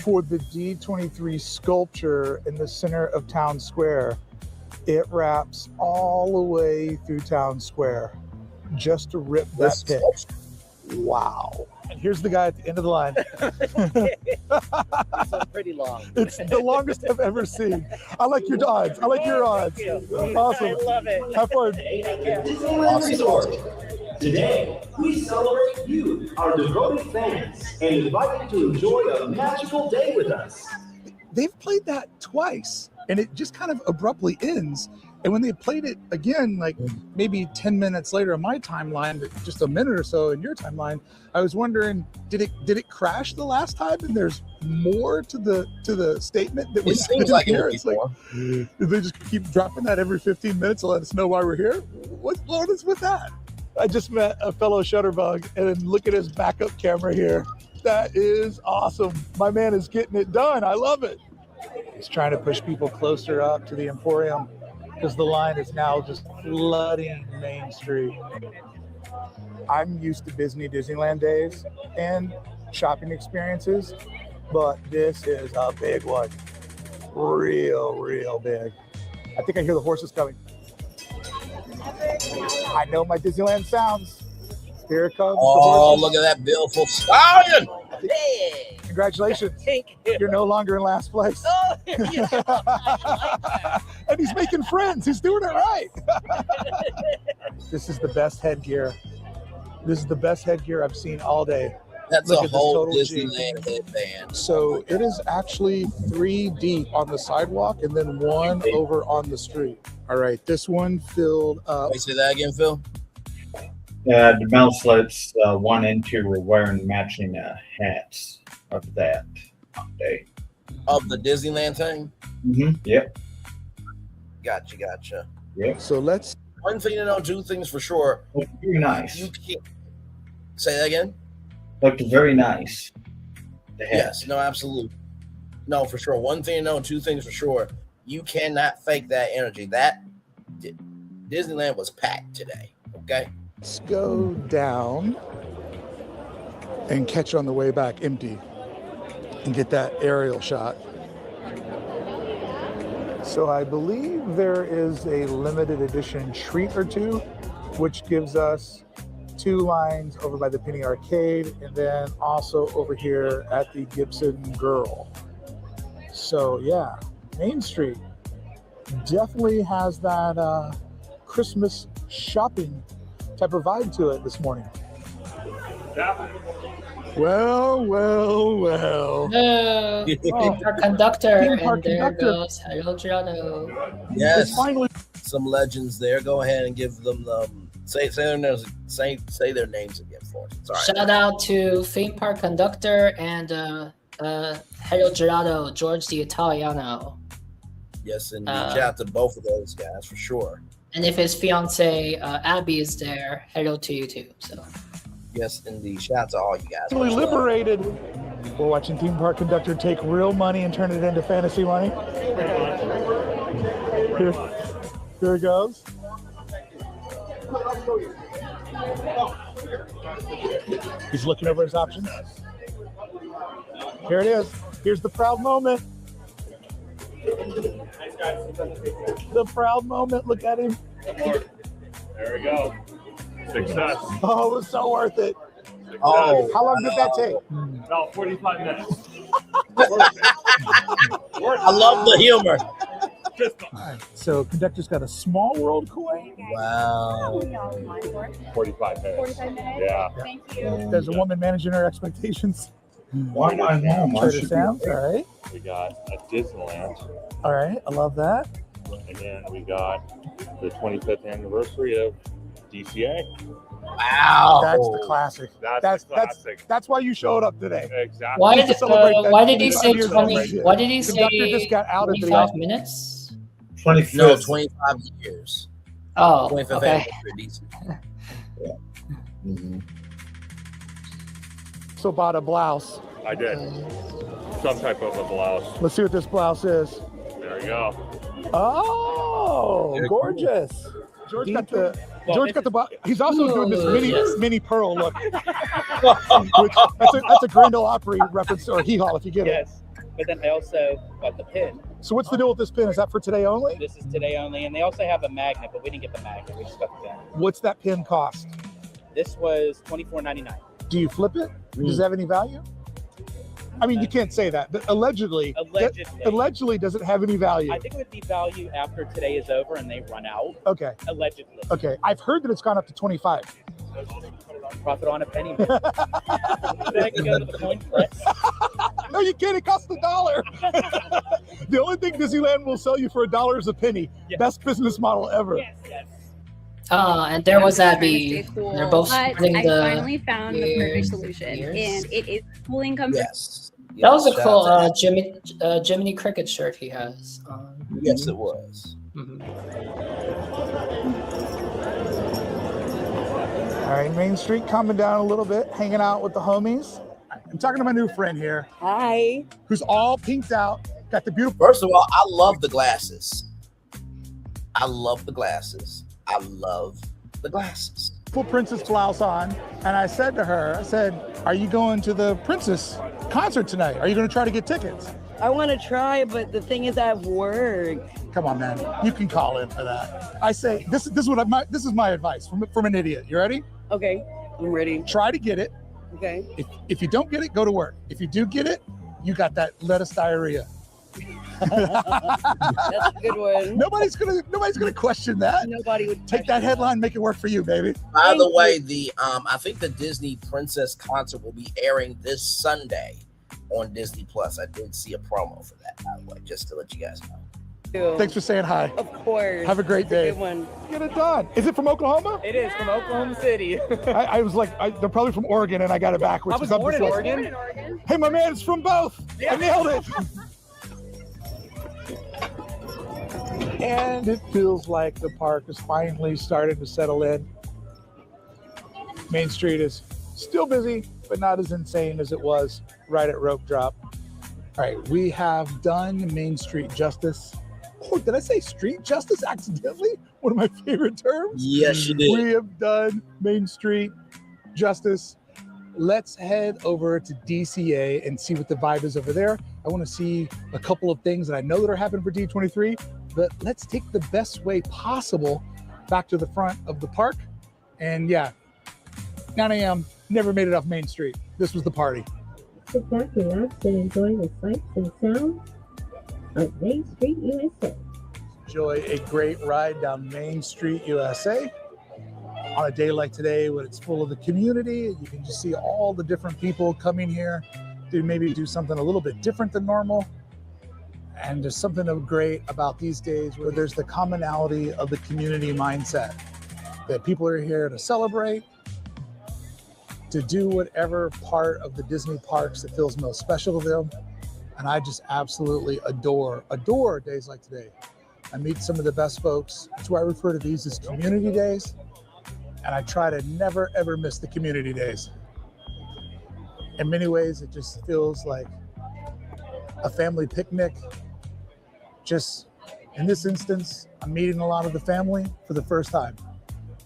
for the D23 sculpture in the center of Town Square. It wraps all the way through Town Square just to rip that pic. Wow. And here's the guy at the end of the line. It's pretty long. It's the longest I've ever seen. I like your odds. I like your odds. Awesome. I love it. Have fun. Disneyland Resort. Today, we celebrate you, our devoted fans, and invite you to enjoy a magical day with us. They've played that twice, and it just kind of abruptly ends. And when they played it again, like maybe 10 minutes later in my timeline, but just a minute or so in your timeline, I was wondering, did it crash the last time? And there's more to the statement that we seems like here. It's like, did they just keep dropping that every 15 minutes to let us know why we're here? What is with that? I just met a fellow Shutterbug, and look at his backup camera here. That is awesome. My man is getting it done. I love it. He's trying to push people closer up to the Emporium, because the line is now just flooding Main Street. I'm used to Disneyland days and shopping experiences, but this is a big one. Real big. I think I hear the horses coming. I know my Disneyland sounds. Here it comes. Oh, look at that beautiful stallion. Hey. Congratulations. Thank you. You're no longer in last place. Oh, yeah. I like that. And he's making friends. He's doing it right. This is the best headgear. This is the best headgear I've seen all day. That's Look a at this whole total Disneyland headband. So it is actually 3 deep on the sidewalk and then 1 over on the street. All right, this one filled up. Wait, say that again, Phil? The Mel Slits 1 and 2 were wearing matching hats of that day. Of the Disneyland thing? Mm-hmm. Yep. Gotcha. Yep. So let's. One thing to know, 2 things for sure. Looked very nice. You can't say that again. Looked very nice. Yes. No, absolutely. No, for sure. 1 thing to know, 2 things for sure. You cannot fake that energy. That Disneyland was packed today. Okay. Let's go down and catch on the way back empty and get that aerial shot. So I believe there is a limited edition treat or 2, which gives us 2 lines over by the Penny Arcade, and then also over here at the Gibson Girl. So yeah, Main Street definitely has that Christmas shopping type of vibe to it this morning. Well. Our conductor, Theme park and there conductor. goes Hello Giano. Yes. Finally, some legends there. Go ahead and give them say their names again for us. Sorry. Shout out to theme park conductor and Hello Gelato, George the Italiano. Yes, and shout out to both of those guys for sure. And if his fiance Abby is there, hello to you too. So yes, indeed. Shout out to all you guys. finally liberated. We're watching theme park conductor take real money and turn it into fantasy money. Here it goes. He's looking over his options. Here it is. Here's the proud moment. The proud moment. Look at him. There we go. Success. Oh, it was so worth it. Oh, how long did that take? About 45 minutes. I love the humor. So conductor's got a small world coin. Wow. 45 minutes. 45 minutes. Yeah. Thank you. There's a woman managing her expectations. Why not now? Trader Sam's. All right. We got a Disneyland. All right. I love that. And then we got the 25th anniversary of DCA. Wow. That's the classic. That's the classic. That's why you showed up today. Exactly. why To celebrate that why did he 25 say years 20? celebration. Why did he Conductor say just got out of the 25 minutes? 25th. No, 25 years. Oh, 25th okay. anniversary of DC. Yeah. Mm-hmm. So bought a blouse. I did. Some type of a blouse. Let's see what this blouse is. There you go. Oh, gorgeous. George got the blouse. He's also doing this mini pearl look. Which, that's a Grand Ole Opry reference or hee haw if you get it. Yes, but then I also got the pin. So what's the deal with this pin? Is that for today only? This is today only, and they also have a magnet, but we didn't get the magnet. We just got the pin. What's that pin cost? This was $24.99. Do you flip it? Does it have any value? I mean, you can't say that. But allegedly, does it have any value? I think it would be value after today is over and they run out. Okay. Allegedly. Okay. I've heard that it's gone up to 25. Profit on a penny. Then I can go to the coin press. No, you can't. It costs $1. The only thing Disneyland will sell you for $1 is a penny. Yes. Best business model ever. Yes. And there was Abby. Cool. They're both But splitting I the finally found the perfect solution, and it is cooling comfort. Yes. That was a cool Jiminy Cricket shirt he has. Yes, it was. All right, Main Street coming down a little bit, hanging out with the homies. I'm talking to my new friend here. Hi. Who's all pinked out, got the beautiful. First of all, I love the glasses. I love the glasses. Full princess blouse on, and I said to her, are you going to the princess concert tonight? Are you going to try to get tickets? I want to try, but the thing is I have work. Come on, man. You can call in for that. I say, this is my advice from an idiot. You ready? Okay, I'm ready. Try to get it. Okay. If you don't get it, go to work. If you do get it, you got that lettuce diarrhea. That's a good one. Nobody's gonna question that. Nobody would take that headline, make it work for you, baby. By the way, I think the Disney Princess concert will be airing this Sunday on Disney Plus. I did see a promo for that, by the way, just to let you guys know. Thanks for saying hi. Of course. Have a great day. Good one. Get it done. Is it from Oklahoma? It is from Oklahoma City. I was like, they're probably from Oregon, and I got it backwards. I was born in Oregon. Hey, my man, it's from both. Yeah. I nailed it. And it feels like the park is finally starting to settle in. Main Street is still busy, but not as insane as it was right at rope drop. All right, we have done Main Street justice. Oh, did I say street justice accidentally? One of my favorite terms. Yes, you did. We have done Main Street justice. Let's head over to DCA and see what the vibe is over there. I want to see a couple of things that I know that are happening for D23, but let's take the best way possible back to the front of the park. And yeah, 9 a.m., never made it off Main Street. This was the party. Sit back, relax, and enjoy the sights and sounds of Main Street, USA. Enjoy a great ride down Main Street, USA. On a day like today, when it's full of the community, you can just see all the different people coming here to maybe do something a little bit different than normal. And there's something great about these days where there's the commonality of the community mindset, that people are here to celebrate, to do whatever part of the Disney parks that feels most special to them. And I just absolutely adore days like today. I meet some of the best folks. That's why I refer to these as community days. And I try to never, ever miss the community days. In many ways, it just feels like a family picnic. Just in this instance, I'm meeting a lot of the family for the first time,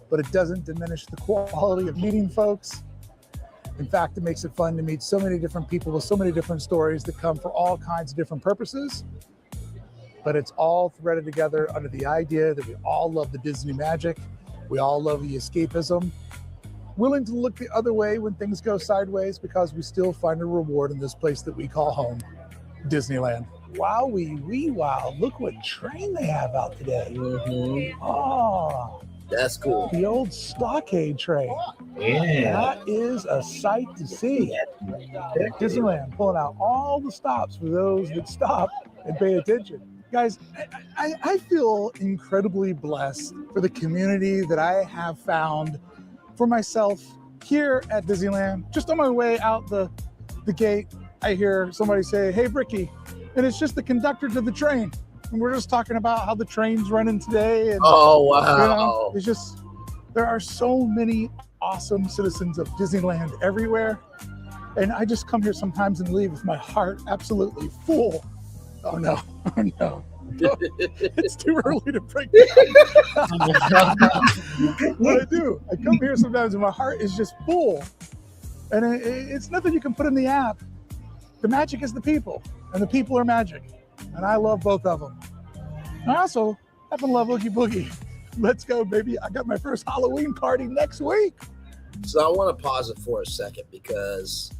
but it doesn't diminish the quality of meeting folks. In fact, it makes it fun to meet so many different people with so many different stories that come for all kinds of different purposes. But it's all threaded together under the idea that we all love the Disney magic. We all love the escapism. Willing to look the other way when things go sideways because we still find a reward in this place that we call home, Disneyland. Wowee wee wow, look what train they have out today. Oh, that's cool. The old stockade train. Yeah. That is a sight to see. Disneyland pulling out all the stops for those that stop and pay attention. Guys, I feel incredibly blessed for the community that I have found for myself here at Disneyland. Just on my way out the gate, I hear somebody say, "Hey, Bricky," and it's just the conductor to the train. And we're just talking about how the train's running today. And, oh, wow. You know, it's just, there are so many awesome citizens of Disneyland everywhere. And I just come here sometimes and leave with my heart absolutely full. Oh no, oh no. It's too early to break that. What I do, I come here sometimes and my heart is just full. And it's nothing you can put in the app. The magic is the people, and the people are magic. And I love both of them. And I also happen to love Oogie Boogie. Let's go, baby. I got my first Halloween party next week. So I want to pause it for a second because,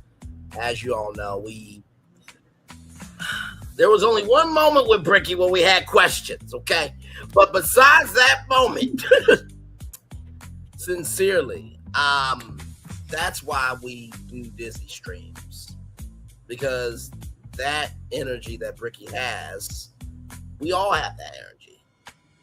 as you all know, there was only one moment with Bricky where we had questions, okay? But besides that moment, sincerely, that's why we do Disney streams. Because that energy that Bricky has, we all have that energy.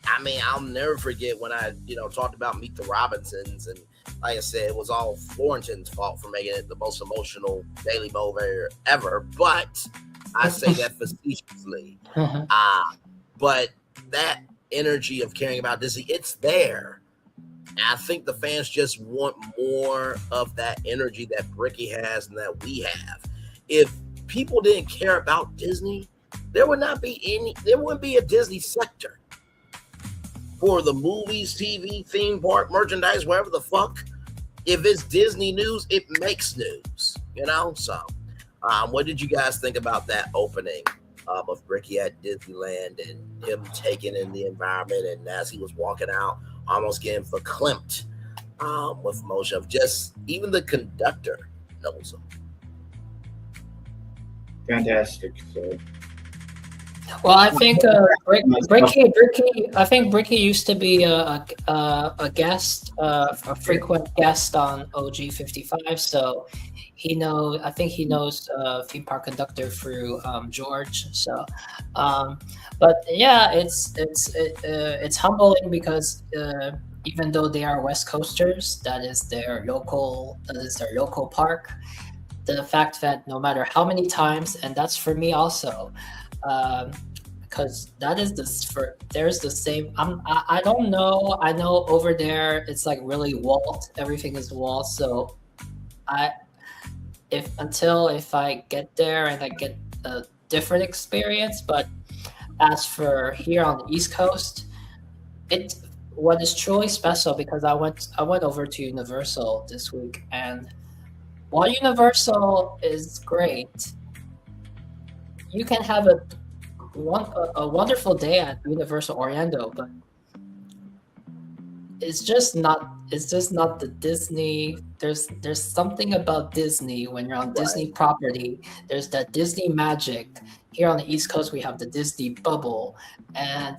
I mean, I'll never forget when I, talked about Meet the Robinsons, and like I said, it was all Florentin's fault for making it the most emotional Daily Mover ever, but I say that facetiously. But that energy of caring about Disney, it's there. And I think the fans just want more of that energy that Bricky has and that we have. If people didn't care about Disney, there wouldn't be a Disney sector for the movies, TV, theme park, merchandise, whatever the fuck. If it's Disney news, it makes news, So, what did you guys think about that opening of Bricky at Disneyland and him taking in the environment, and as he was walking out, almost getting verklempt with emotion of just even the conductor knows him. Fantastic. So, well, I think Bricky used to be a guest, a frequent guest on OG55. So I think he knows theme park conductor through George. So, but yeah, it's humbling because even though they are West Coasters, that is their local park. The fact that no matter how many times, and that's for me also, because that is there's the same. I don't know. I know over there it's like really Walt. Everything is Walt. So if I get there and I get a different experience, but as for here on the East Coast, what is truly special, because I went over to Universal this week, and while Universal is great, you can have a wonderful day at Universal Orlando, but it's just not the Disney. There's something about Disney when you're on Disney property. There's that Disney magic. Here on the East Coast, we have the Disney bubble, and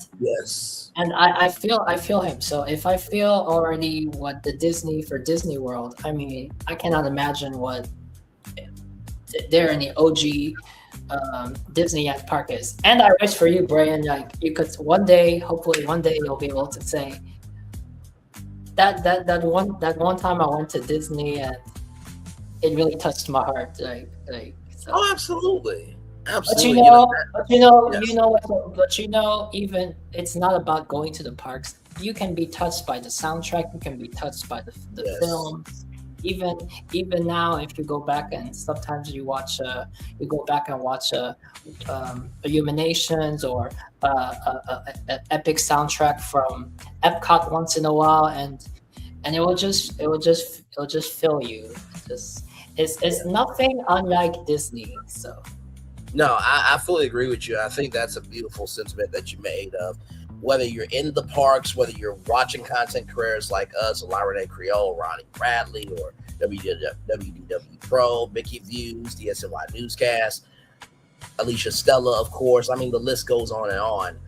and I feel him. So if I feel already what the Disney for Disney World, I mean, I cannot imagine what there in the OG Disney at park is. And I wish for you, Brian, like you could hopefully one day you'll be able to say that one time I went to Disney and it really touched my heart. Like so. Oh, absolutely. Absolutely. But even it's not about going to the parks. You can be touched by the soundtrack. You can be touched by the films. Even now, if you go back and sometimes you go back and watch Illuminations or an epic soundtrack from Epcot once in a while, and it will just fill you. It's nothing unlike Disney. So. No, I fully agree with you. I think that's a beautiful sentiment that you made of whether you're in the parks, whether you're watching content creators like us, Lara Renee Creole, Ronnie Bradley, or WDW Pro, Mickey Views, DSNY Newscast, Alicia Stella, of course. I mean, the list goes on and on.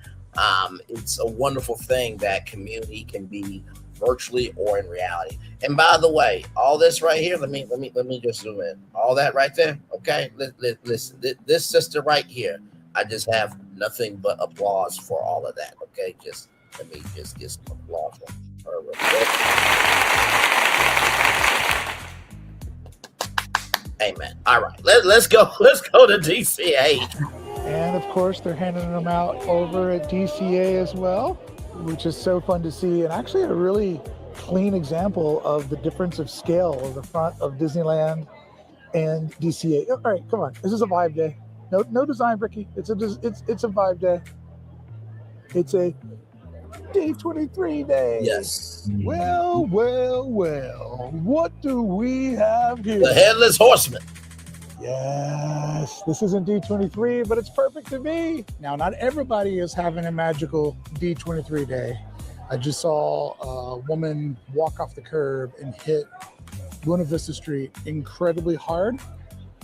It's a wonderful thing that community can be virtually or in reality. And by the way, all this right here, let me just zoom in. All that right there, okay? Listen, this sister right here, I just have nothing but applause for all of that, okay? Let me just get some applause for her real quick. Amen. All right, let's go to DCA. And of course, they're handing them out over at DCA as well, which is so fun to see, and actually a really clean example of the difference of scale of the front of Disneyland and DCA. All right, come on, this is a vibe day. No design, Ricky. It's a vibe day. It's a D23 day. Yes. Well. What do we have here? The Headless Horseman. Yes, this isn't D23, but it's perfect to me. Now, not everybody is having a magical D23 day. I just saw a woman walk off the curb and hit Buena Vista Street incredibly hard.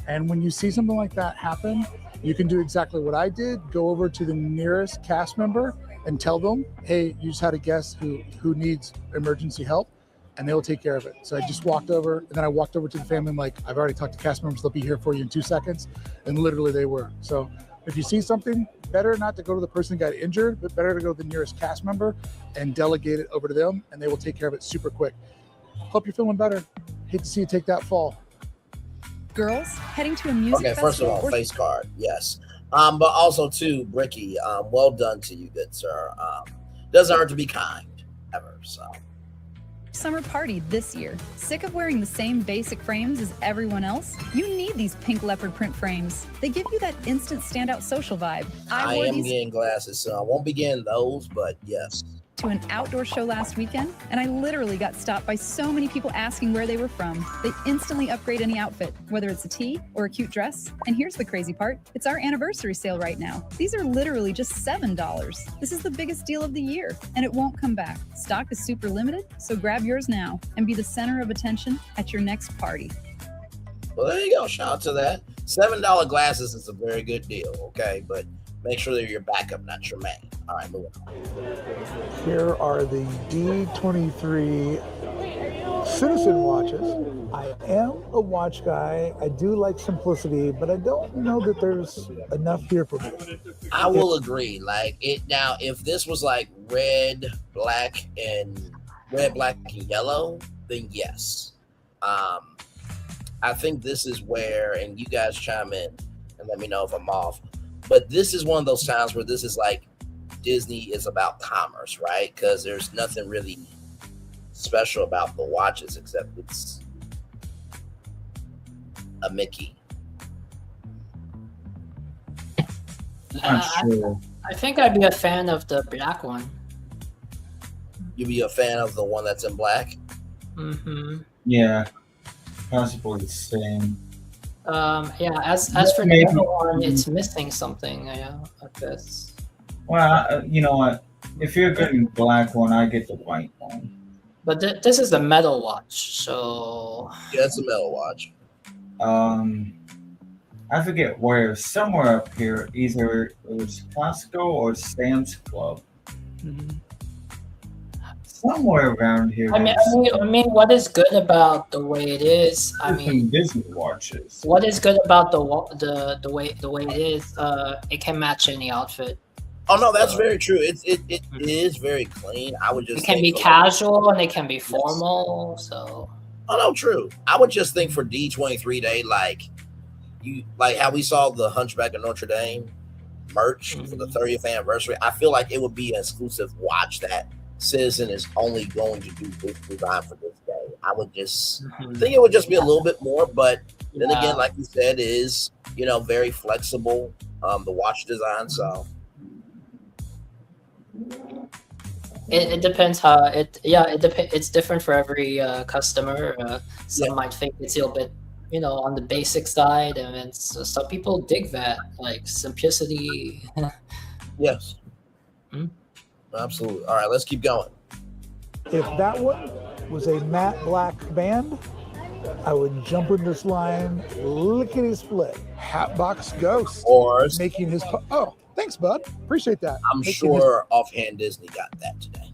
And when you see something like that happen, you can do exactly what I did. Go over to the nearest cast member and tell them, hey, you just had a guest who needs emergency help, and they'll take care of it. So I just walked over, and then I walked over to the family. I'm like, I've already talked to cast members. They'll be here for you in 2 seconds. And literally they were. So if you see something, better not to go to the person who got injured, but better to go to the nearest cast member and delegate it over to them, and they will take care of it super quick. Hope you're feeling better. Hate to see you take that fall. Girls heading to a music festival. Okay, first of all, face card, yes. But also too, Bricky, well done to you, good sir. Doesn't hurt to be kind, ever, so. Summer party this year. Sick of wearing the same basic frames as everyone else? You need these pink leopard print frames. They give you that instant standout social vibe. I am getting glasses, so I won't be getting those, but yes. To an outdoor show last weekend, and I literally got stopped by so many people asking where they were from. They instantly upgrade any outfit, whether it's a tee or a cute dress. And here's the crazy part. It's our anniversary sale right now. These are literally just $7. This is the biggest deal of the year, and it won't come back. Stock is super limited, so grab yours now and be the center of attention at your next party. Well, there you go. Shout out to that. $7 glasses is a very good deal, okay? But make sure they're your backup, not your main. All right, moving on. Here are the D23 Citizen watches. I am a watch guy. I do like simplicity, but I don't know that there's enough here for me. I will agree. Like it now, if this was like red, black, and yellow, then yes. I think this is where, and you guys chime in and let me know if I'm off. But this is one of those times where this is like Disney is about commerce, right? Because there's nothing really special about the watches except it's a Mickey. I think I'd be a fan of the black one. You'd be a fan of the one that's in black? Mm-hmm. Yeah, possibly the same. Yeah, as for the other one, it's missing something, yeah, I guess. Well, you know what? If you're getting the black one, I get the white one. But this is a metal watch, so Yeah, it's a metal watch. I forget where. Somewhere up here, either it was Costco or Sam's Club. Somewhere around here. I mean, what is good about the way it is? I mean, Disney watches. What is good about the way it is? It can match any outfit. Oh no, that's very true. It is very clean. I would just. It can be casual and it can be formal. So. Oh no, true. I would just think for D23 Day, like how we saw the Hunchback of Notre Dame merch for the 30th anniversary. I feel like it would be an exclusive watch that Citizen is only going to do this design for this day. I would just think it would just be a little bit more, but then again, like you said, it is very flexible. The watch design, so. It depends how it. Yeah, it depends. It's different for every customer. Some might think it's a little bit, on the basic side, and then some people dig that, like simplicity. Yes. Absolutely. All right, let's keep going. If that one was a matte black band, I would jump in this line, lickety split. Hatbox Ghost. Or making his. Oh, thanks, bud. Appreciate that. I'm sure offhand Disney got that today.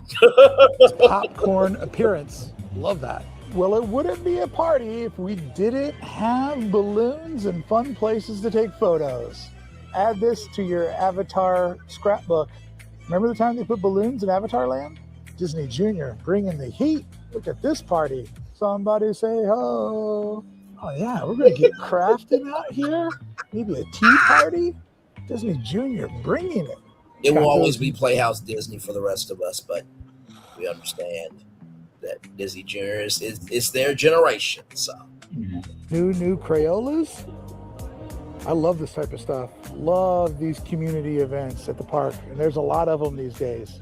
Popcorn appearance. Love that. Well, it wouldn't be a party if we didn't have balloons and fun places to take photos. Add this to your Avatar scrapbook. Remember the time they put balloons in Avatar Land? Disney Junior bringing the heat. Look at this party. Somebody say ho. Oh yeah, we're going to get crafting out here. Maybe a tea party. Disney Junior bringing it. It will always be Playhouse Disney for the rest of us, but we understand that Disney Junior is their generation. So New Crayolas. I love this type of stuff. Love these community events at the park, and there's a lot of them these days.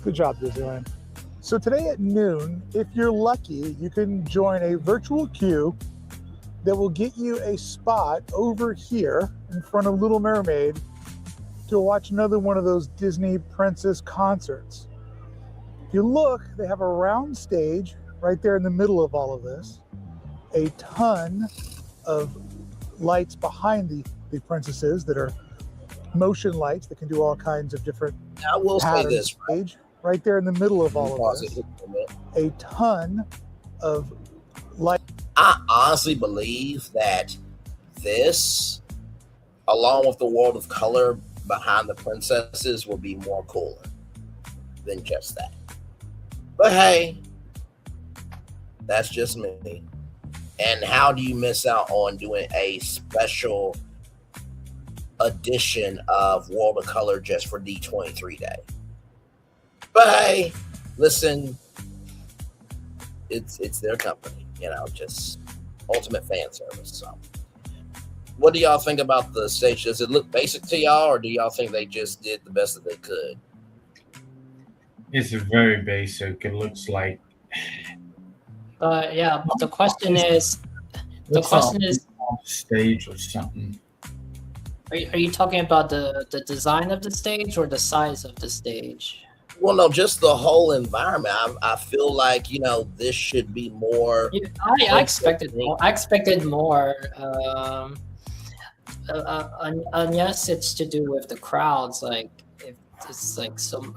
Good job, Disneyland. So today at noon, if you're lucky, you can join a virtual queue that will get you a spot over here in front of Little Mermaid to watch another one of those Disney Princess concerts. If you look, they have a round stage right there in the middle of all of this. A ton of lights behind the princesses that are motion lights that can do all kinds of different I will say this, right there in the middle of all of this. A ton of light. I honestly believe that this, along with the world of color behind the princesses, will be more cooler than just that. But hey, that's just me. And how do you miss out on doing a special edition of World of Color just for D23 Day? But hey, listen, it's their company, just ultimate fan service. So, what do y'all think about the stage? Does it look basic to y'all, or do y'all think they just did the best that they could? It's very basic. It looks like. Yeah, but the question is, stage or something. Are you talking about the design of the stage or the size of the stage? Well, no, just the whole environment. I feel like this should be more. I expected more. I expected more. Unless it's to do with the crowds, like if it's like some.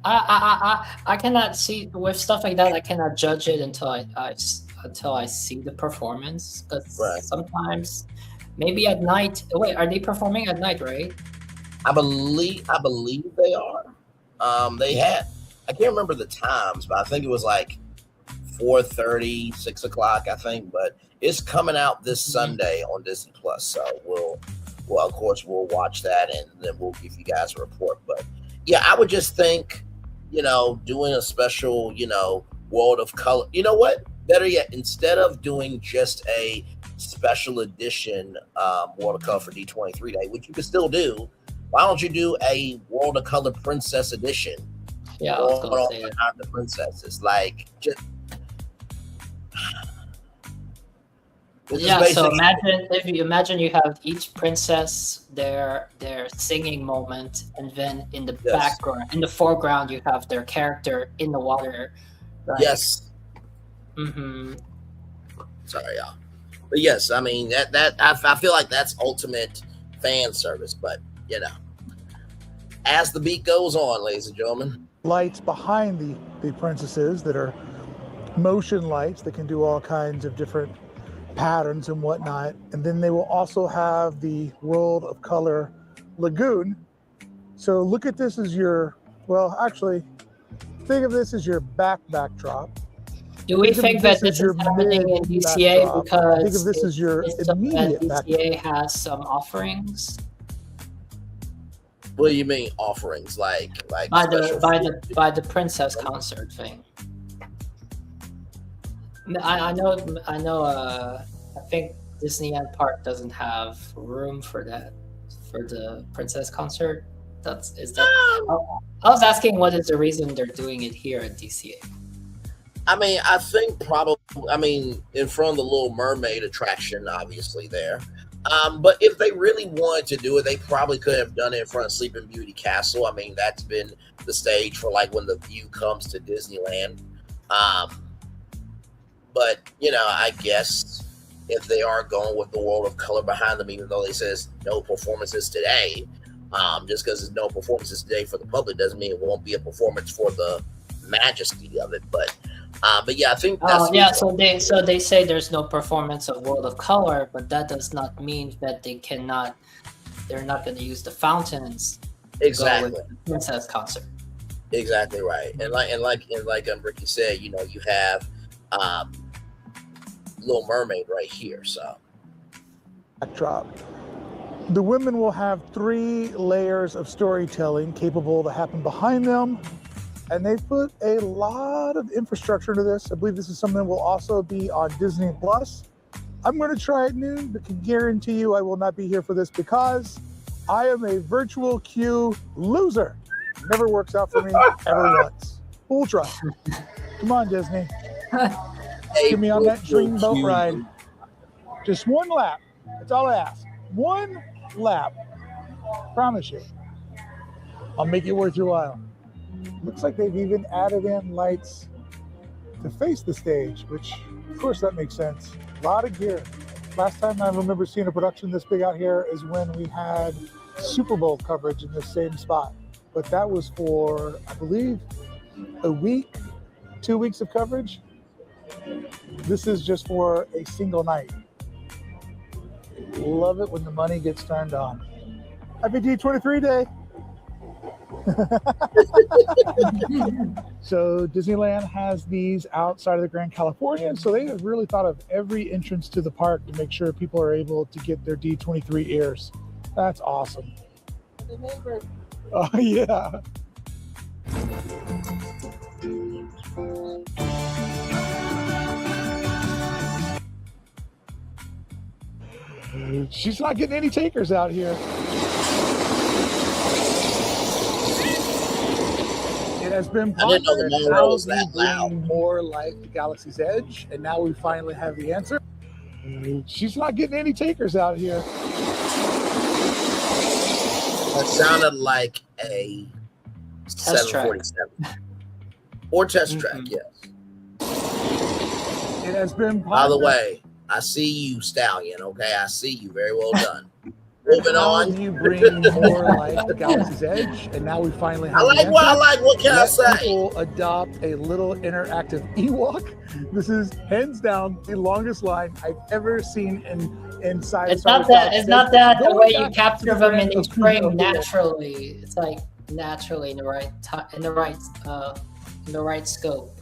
I cannot see with stuff like that. I cannot judge it until I see the performance. Because sometimes, maybe at night. Wait, are they performing at night? Right? I believe they are. They had. I can't remember the times, but I think it was like 4:30, 6 o'clock. I think, but it's coming out this Sunday on Disney Plus. So we'll of course we'll watch that and then we'll give you guys a report. But yeah, I would just think. Doing a special, World of Color. You know what? Better yet, instead of doing just a special edition World of Color for D23 Day, which you can still do, why don't you do a World of Color Princess Edition? Yeah, I was gonna say the princesses, like just. Yeah, so imagine you have each princess their singing moment, and then in the background, in the foreground, you have their character in the water Yes. Mm-hmm. Sorry, y'all. But yes, I mean that I feel like that's ultimate fan service. But you know, as the beat goes on, ladies and gentlemen, lights behind the princesses that are motion lights that can do all kinds of different patterns and whatnot. And then they will also have the World of Color Lagoon. So look at this as your, well, actually, think of this as your backdrop. Do we think that this is happening in DCA because think of this as your immediate DCA has some offerings? What do you mean offerings? Like by the princess concert thing? I know. I think Disneyland Park doesn't have room for that for the princess concert. I was asking what is the reason they're doing it here at DCA. I mean, I think probably, I mean, in front of the Little Mermaid attraction, obviously there. But if they really wanted to do it, they probably could have done it in front of Sleeping Beauty Castle. I mean, that's been the stage for like when the view comes to Disneyland. But, you know, I guess if they are going with the World of Color behind them, even though they says no performances today, just because there's no performances today for the public doesn't mean it won't be a performance for the majesty of it. But yeah, I think that's so they say there's no performance of World of Color, but that does not mean that they're not going to use the fountains. Exactly. To go with the princess concert. Exactly right. And like Ricky said, you know, you have Little Mermaid right here. So backdrop. The women will have 3 layers of storytelling capable to happen behind them. And they put a lot of infrastructure into this. I believe this is something that will also be on Disney Plus. I'm going to try at noon, but can guarantee you I will not be here for this because I am a virtual queue loser. Never works out for me ever once. Full trust. Come on, Disney. Get me on that dream boat ride. Just 1 lap. That's all I ask. 1 lap. Promise you. I'll make it worth your while. Looks like they've even added in lights to face the stage, which of course that makes sense. A lot of gear. Last time I remember seeing a production this big out here is when we had Super Bowl coverage in this same spot. But that was for, I believe, a week, 2 weeks of coverage. This is just for a single night. Love it when the money gets turned on. Happy D23 day. So Disneyland has these outside of the Grand Californian, so they have really thought of every entrance to the park to make sure people are able to get their D23 ears. That's awesome. Oh yeah. She's not getting any takers out here. It has been I didn't know the monorail was that loud. More like the Galaxy's Edge, and now we finally have the answer. She's not getting any takers out here. That sounded like a Test 747 or test track. Yes. It has been. By the way, I see you, Stallion. Okay, I see you. Very well done. Moving on. You bring more like the Galaxy's Edge, and now we finally have. I like what can I say? People adopt a little interactive Ewok. This is hands down the longest line I've ever seen inside. It's not that. It's not that the way you capture them in each frame naturally. It's like naturally in the right time, in the right scope.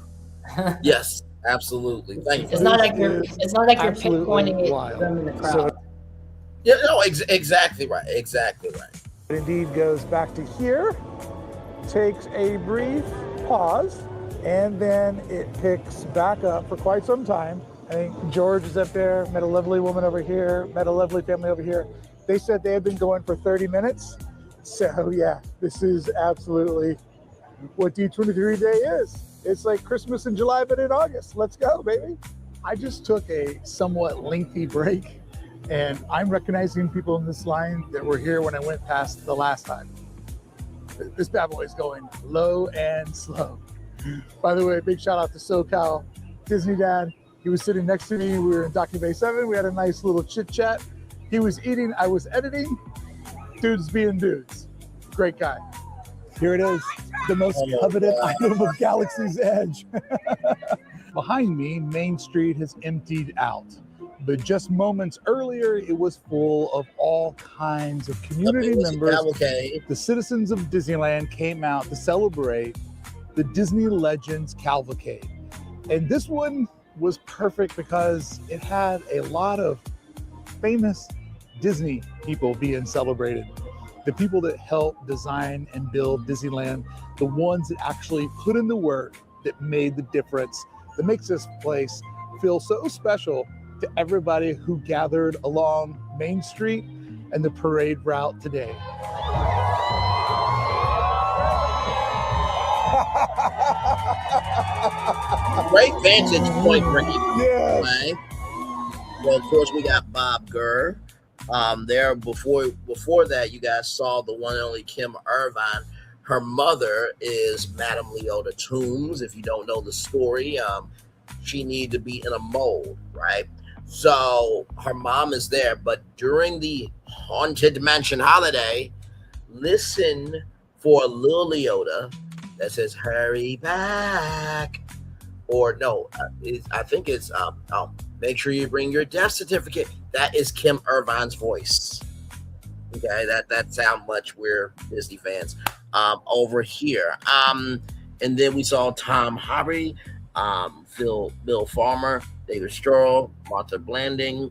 Yes, absolutely. Thank you. It's not like you're pinpointing them in the crowd. Yeah, no, exactly right. Exactly right. It indeed goes back to here, takes a brief pause, and then it picks back up for quite some time. I think George is up there, met a lovely woman over here, met a lovely family over here. They said they had been going for 30 minutes. So yeah, this is absolutely what D23 Day is. It's like Christmas in July, but in August. Let's go, baby. I just took a somewhat lengthy break. And I'm recognizing people in this line that were here when I went past the last time. This bad boy is going low and slow. By the way, big shout out to SoCal Disney Dad. He was sitting next to me. We were in Docking Bay 7. We had a nice little chit chat. He was eating, I was editing. Dudes being dudes. Great guy. Here it is, the most coveted item of Galaxy's Edge. Behind me, Main Street has emptied out. But just moments earlier, it was full of all kinds of community members. The citizens of Disneyland came out to celebrate the Disney Legends Cavalcade. And this one was perfect because it had a lot of famous Disney people being celebrated. The people that helped design and build Disneyland, the ones that actually put in the work that made the difference, that makes this place feel so special to everybody who gathered along Main Street and the parade route today. Great vantage point, Ricky. Yes. Right? Well, of course, we got Bob Gurr. There before that, you guys saw the one and only Kim Irvine. Her mother is Madame Leota Toombs. If you don't know the story, she needed to be in a mold, right? So her mom is there, but during the Haunted Mansion holiday, listen for Lil Leota that says, "Hurry back," or no, I think it's make sure you bring your death certificate. That is Kim Irvine's voice. Okay, that's how much we're Disney fans over here. And then we saw Tom Harvey, Bill Farmer, David Stroll, Martha Blanding,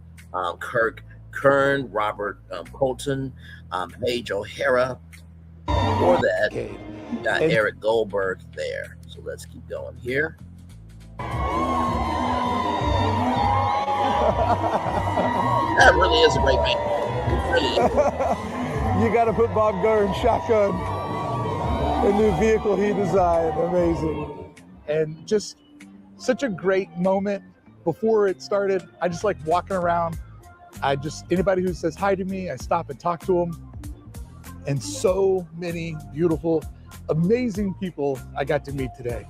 Kirk Kern, Robert Colton, Paige O'Hara. Before that, we got Eric Goldberg there. So let's keep going here. That really is a great band. It really is. You got to put Bob Gurr in shotgun. The new vehicle he designed, amazing. And just such a great moment. Before it started, I just like walking around. Anybody who says hi to me, I stop and talk to them. And so many beautiful, amazing people I got to meet today.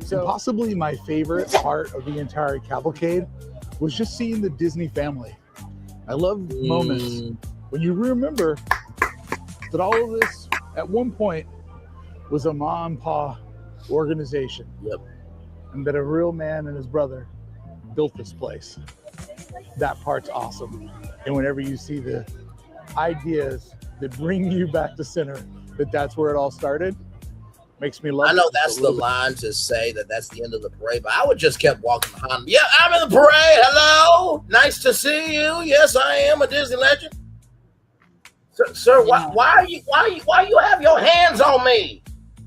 So possibly my favorite part of the entire cavalcade was just seeing the Disney family. I love moments when you remember that all of this at one point was a mom and pa organization. Yep. And that a real man and his brother built this place. That part's awesome. And whenever you see the ideas that bring you back to center, that's where it all started, makes me love it. I know that's the line to say that's the end of the parade, but I would just kept walking behind me. Yeah, I'm in the parade. Hello. Nice to see you. Yes, I am a Disney legend. Sir, why you have your hands on me?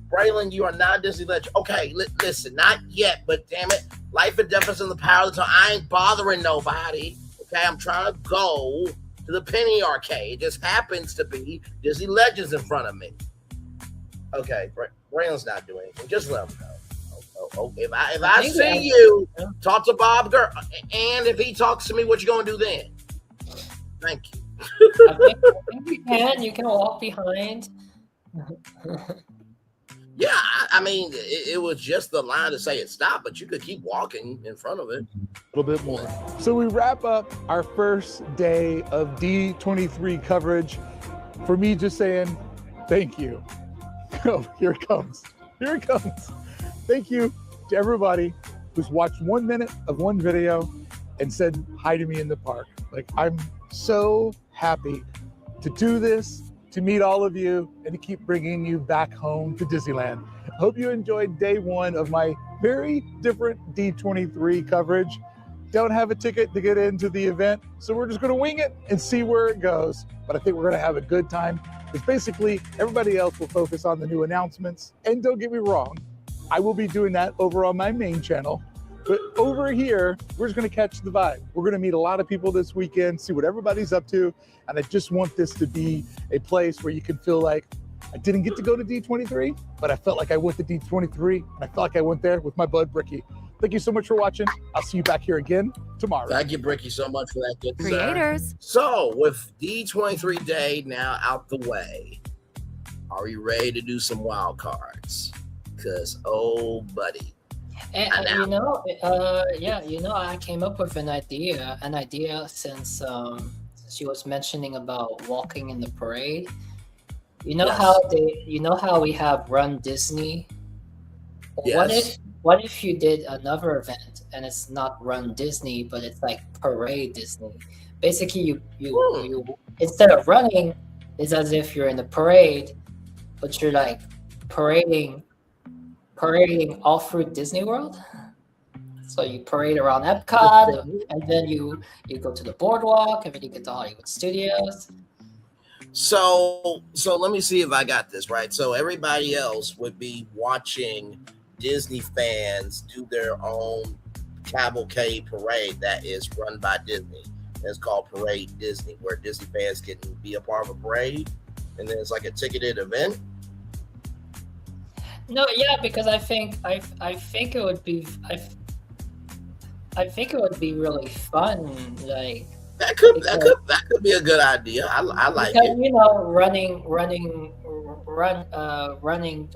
Braylon, you are not a Disney legend. Okay, listen, not yet, but damn it, life and death is in the power of the tongue. I ain't bothering nobody. Okay, I'm trying to go to the Penny Arcade. It just happens to be Disney Legends in front of me. Okay, Braylon's not doing anything. Just let him go. If I see you, talk to Bob Gurr, and if he talks to me, what you gonna do then? Thank you. I think you can walk behind. Yeah, I mean, it was just the line to say it stopped, but you could keep walking in front of it. A little bit more. So we wrap up our first day of D23 coverage. For me, just saying thank you. Oh, here it comes. Here it comes. Thank you to everybody who's watched 1 minute of one video and said hi to me in the park. Like, I'm so happy to do this, to meet all of you, and to keep bringing you back home to Disneyland. I hope you enjoyed day one of my very different D23 coverage. Don't have a ticket to get into the event, so we're just gonna wing it and see where it goes. But I think we're gonna have a good time, because basically everybody else will focus on the new announcements. And don't get me wrong, I will be doing that over on my main channel. But over here, we're just gonna catch the vibe. We're gonna meet a lot of people this weekend, see what everybody's up to. And I just want this to be a place where you can feel like, I didn't get to go to D23, but I felt like I went to D23, and I felt like I went there with my bud, Bricky. Thank you so much for watching. I'll see you back here again tomorrow. Thank you, Bricky, so much for that. Good Creators. Sir. So with D23 day now out the way, are you ready to do some wild cards? because, oh, buddy. And I came up with an idea since she was mentioning about walking in the parade. You know how we have Run Disney? Yes. What if you did another event and it's not Run Disney, but it's like Parade Disney? Basically, you instead of running, it's as if you're in the parade, but you're like parading all through Disney World. So you parade around Epcot, and then you go to the boardwalk, and then you get to Hollywood Studios. So let me see if I got this right. So everybody else would be watching Disney fans do their own cavalcade parade that is run by Disney. It's called Parade Disney, where Disney fans can be a part of a parade, and then it's like a ticketed event. No, yeah, because I think it would be really fun. Like that could be a good idea. I like it. You know, running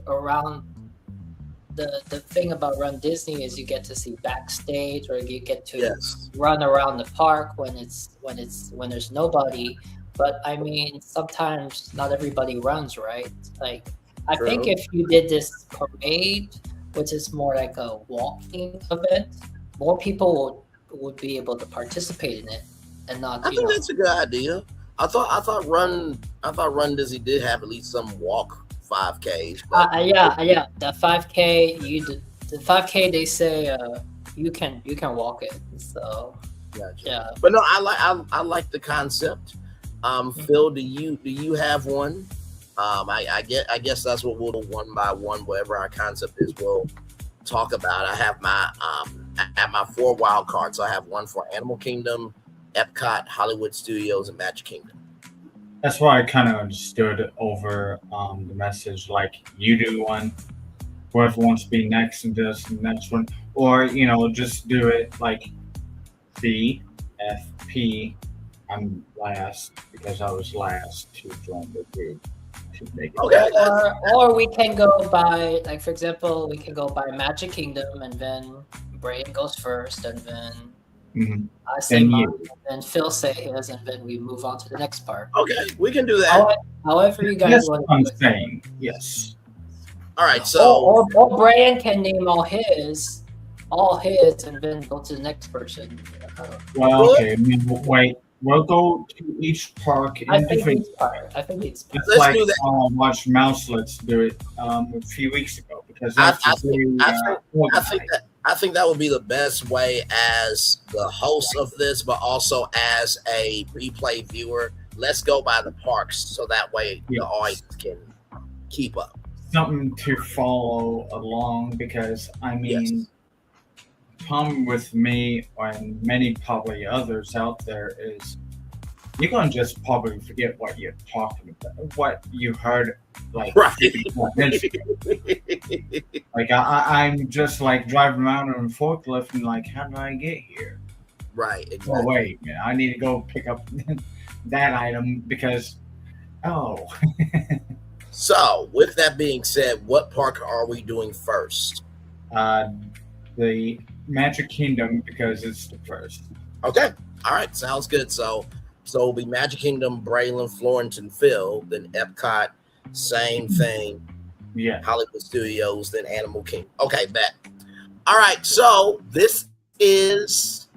around. The thing about Run Disney is you get to see backstage, or you get to run around the park when there's nobody. But I mean, sometimes not everybody runs, right? Like, I think if you did this parade, which is more like a walking event, more people would be able to participate in it, and not. I think that's a good idea. I thought Run Disney did have at least some walk 5Ks. Yeah. The 5K, the 5K, they say you can walk it. So yeah. But no, I like the concept. Phil, do you have one? I guess that's what we'll do one by one. Whatever our concept is, we'll talk about. I have my 4 wild cards. I have one for Animal Kingdom, Epcot, Hollywood Studios, and Magic Kingdom. That's why I kind of understood over the message, like you do one, whoever wants to be next and does the next one, or just do it like BFP. I'm last because I was last to join the group to make it. Okay. Or we can go by, like, for example, we can go by Magic Kingdom, and then Brian goes first, and then I say mine, and Phil say his, and then we move on to the next part. Okay, we can do that. However you guys That's want what I'm to do it. saying. Yes. All right, so or Brian can name all his, and then go to the next person. Well, okay. I mean, wait. We'll go to each park in different. I think it's part. It's like watch Mouselets do it a few weeks ago, because that's I think that would be the best way as the host of this, but also as a replay viewer. Let's go by the parks, so that way the audience can keep up. Something to follow along, because I mean, problem with me and many probably others out there is you're gonna just probably forget what you're talking about, what you heard, like like I'm just like driving around on a forklift and like, how did I get here? Right. Exactly. Oh wait, man, I need to go pick up that item because So with that being said, what park are we doing first? The Magic Kingdom, because it's the first. Okay. All right. Sounds good. So it'll be Magic Kingdom, Braylon, Florenton, Phil, then Epcot, same thing. Yeah. Hollywood Studios, then Animal Kingdom. Okay, bet. All right. So this is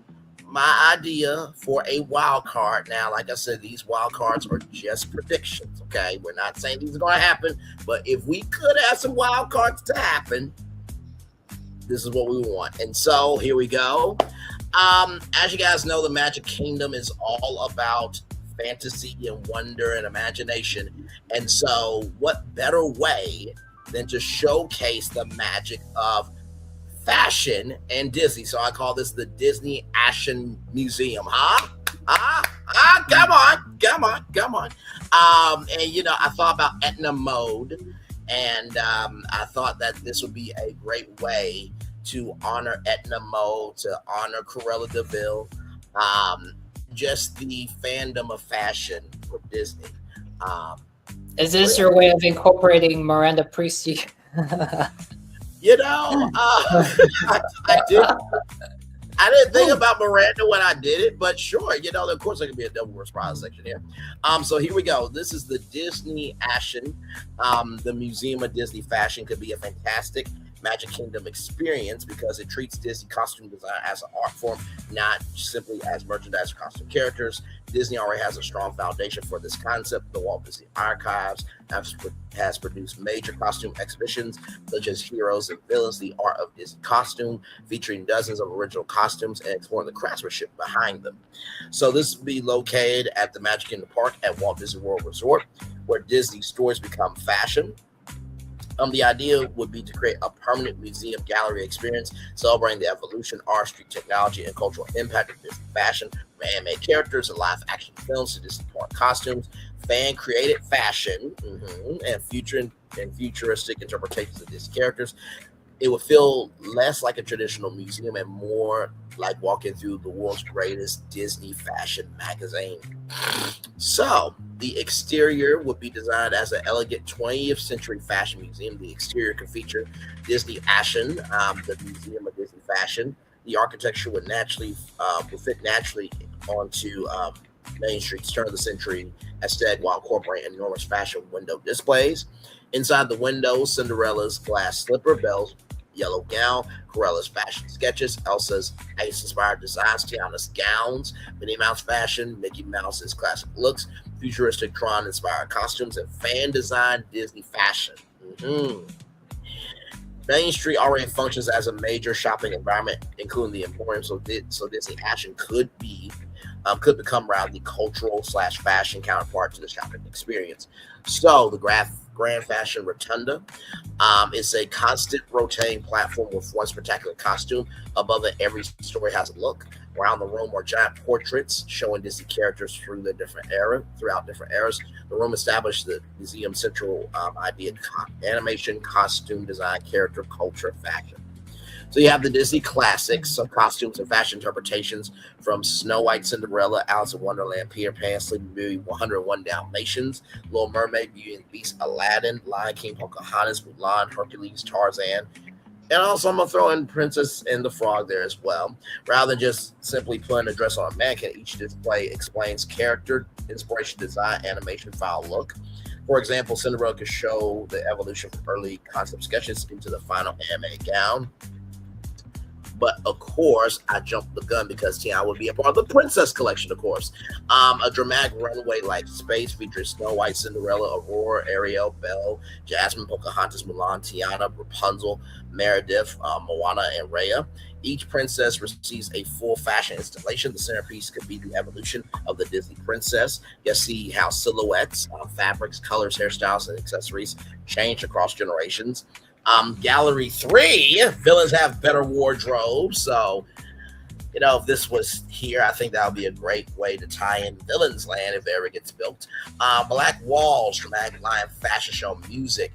my idea for a wild card. Now, like I said, these wild cards are just predictions. Okay. We're not saying these are going to happen, but if we could have some wild cards to happen, this is what we want. And so here we go. As you guys know, the Magic Kingdom is all about fantasy and wonder and imagination. And so what better way than to showcase the magic of fashion and Disney? So I call this the Disney Ashen Museum. Come on. And I thought about Etna Mode, and I thought that this would be a great way to honor Etna Mode, to honor Cruella de Vil, just the fandom of fashion for Disney. Is this your way of incorporating Miranda Priestly? You know, I didn't think about Miranda when I did it, but sure, you know, of course there could be a double response section here. So here we go. This is the Disney Ashen. The Museum of Disney Fashion could be a fantastic Magic Kingdom experience because it treats Disney costume design as an art form, not simply as merchandise or costume characters. Disney already has a strong foundation for this concept. The Walt Disney Archives has produced major costume exhibitions such as Heroes and Villains, the Art of Disney Costume, featuring dozens of original costumes and exploring the craftsmanship behind them. So this will be located at the Magic Kingdom Park at Walt Disney World Resort, where Disney stores become fashion. The idea would be to create a permanent museum gallery experience celebrating the evolution, art, street technology, and cultural impact of Disney fashion, from animated characters and live action films to Disney park costumes, fan created fashion, and futuristic interpretations of Disney characters. It would feel less like a traditional museum and more like walking through the world's greatest Disney fashion magazine. So the exterior would be designed as an elegant 20th century fashion museum. The exterior could feature Disney Ashen, the Museum of Disney Fashion. The architecture would fit naturally onto Main Street's turn of the century aesthetic while incorporating enormous fashion window displays. Inside the windows, Cinderella's glass slipper, Belle's yellow gown, Corella's fashion sketches, Elsa's ice-inspired designs, Tiana's gowns, Minnie Mouse fashion, Mickey Mouse's classic looks, futuristic Tron-inspired costumes, and fan-designed Disney fashion. Main Street already functions as a major shopping environment, including the Emporium, so Disney Ashen could become rather the cultural/fashion counterpart to the shopping experience. So the Grand Fashion Rotunda is a constant rotating platform with one spectacular costume. Above it, every story has a look. Around the room are giant portraits showing Disney characters throughout different eras. The room established the museum's central idea: animation, costume design, character, culture, fashion. So you have the Disney classics, some costumes and fashion interpretations from Snow White, Cinderella, Alice in Wonderland, Peter Pan, Sleeping Beauty, 101 Dalmatians, Little Mermaid, Beauty and the Beast, Aladdin, Lion King, Pocahontas, Mulan, Hercules, Tarzan. And also I'm going to throw in Princess and the Frog there as well. Rather than just simply putting a dress on a mannequin, each display explains character, inspiration, design, animation, file, look. For example, Cinderella could show the evolution from early concept sketches into the final animated gown. But of course, I jumped the gun because Tiana would be a part of the Princess Collection, of course. A dramatic runway-like space featuring Snow White, Cinderella, Aurora, Ariel, Belle, Jasmine, Pocahontas, Mulan, Tiana, Rapunzel, Meredith, Moana, and Raya. Each princess receives a full fashion installation. The centerpiece could be the evolution of the Disney princess. You'll see how silhouettes, fabrics, colors, hairstyles, and accessories change across generations. Gallery 3, villains have better wardrobes. So, you know, if this was here, I think that would be a great way to tie in Villains Land if it ever gets built. Black Walls, dramatic lion fashion show, music.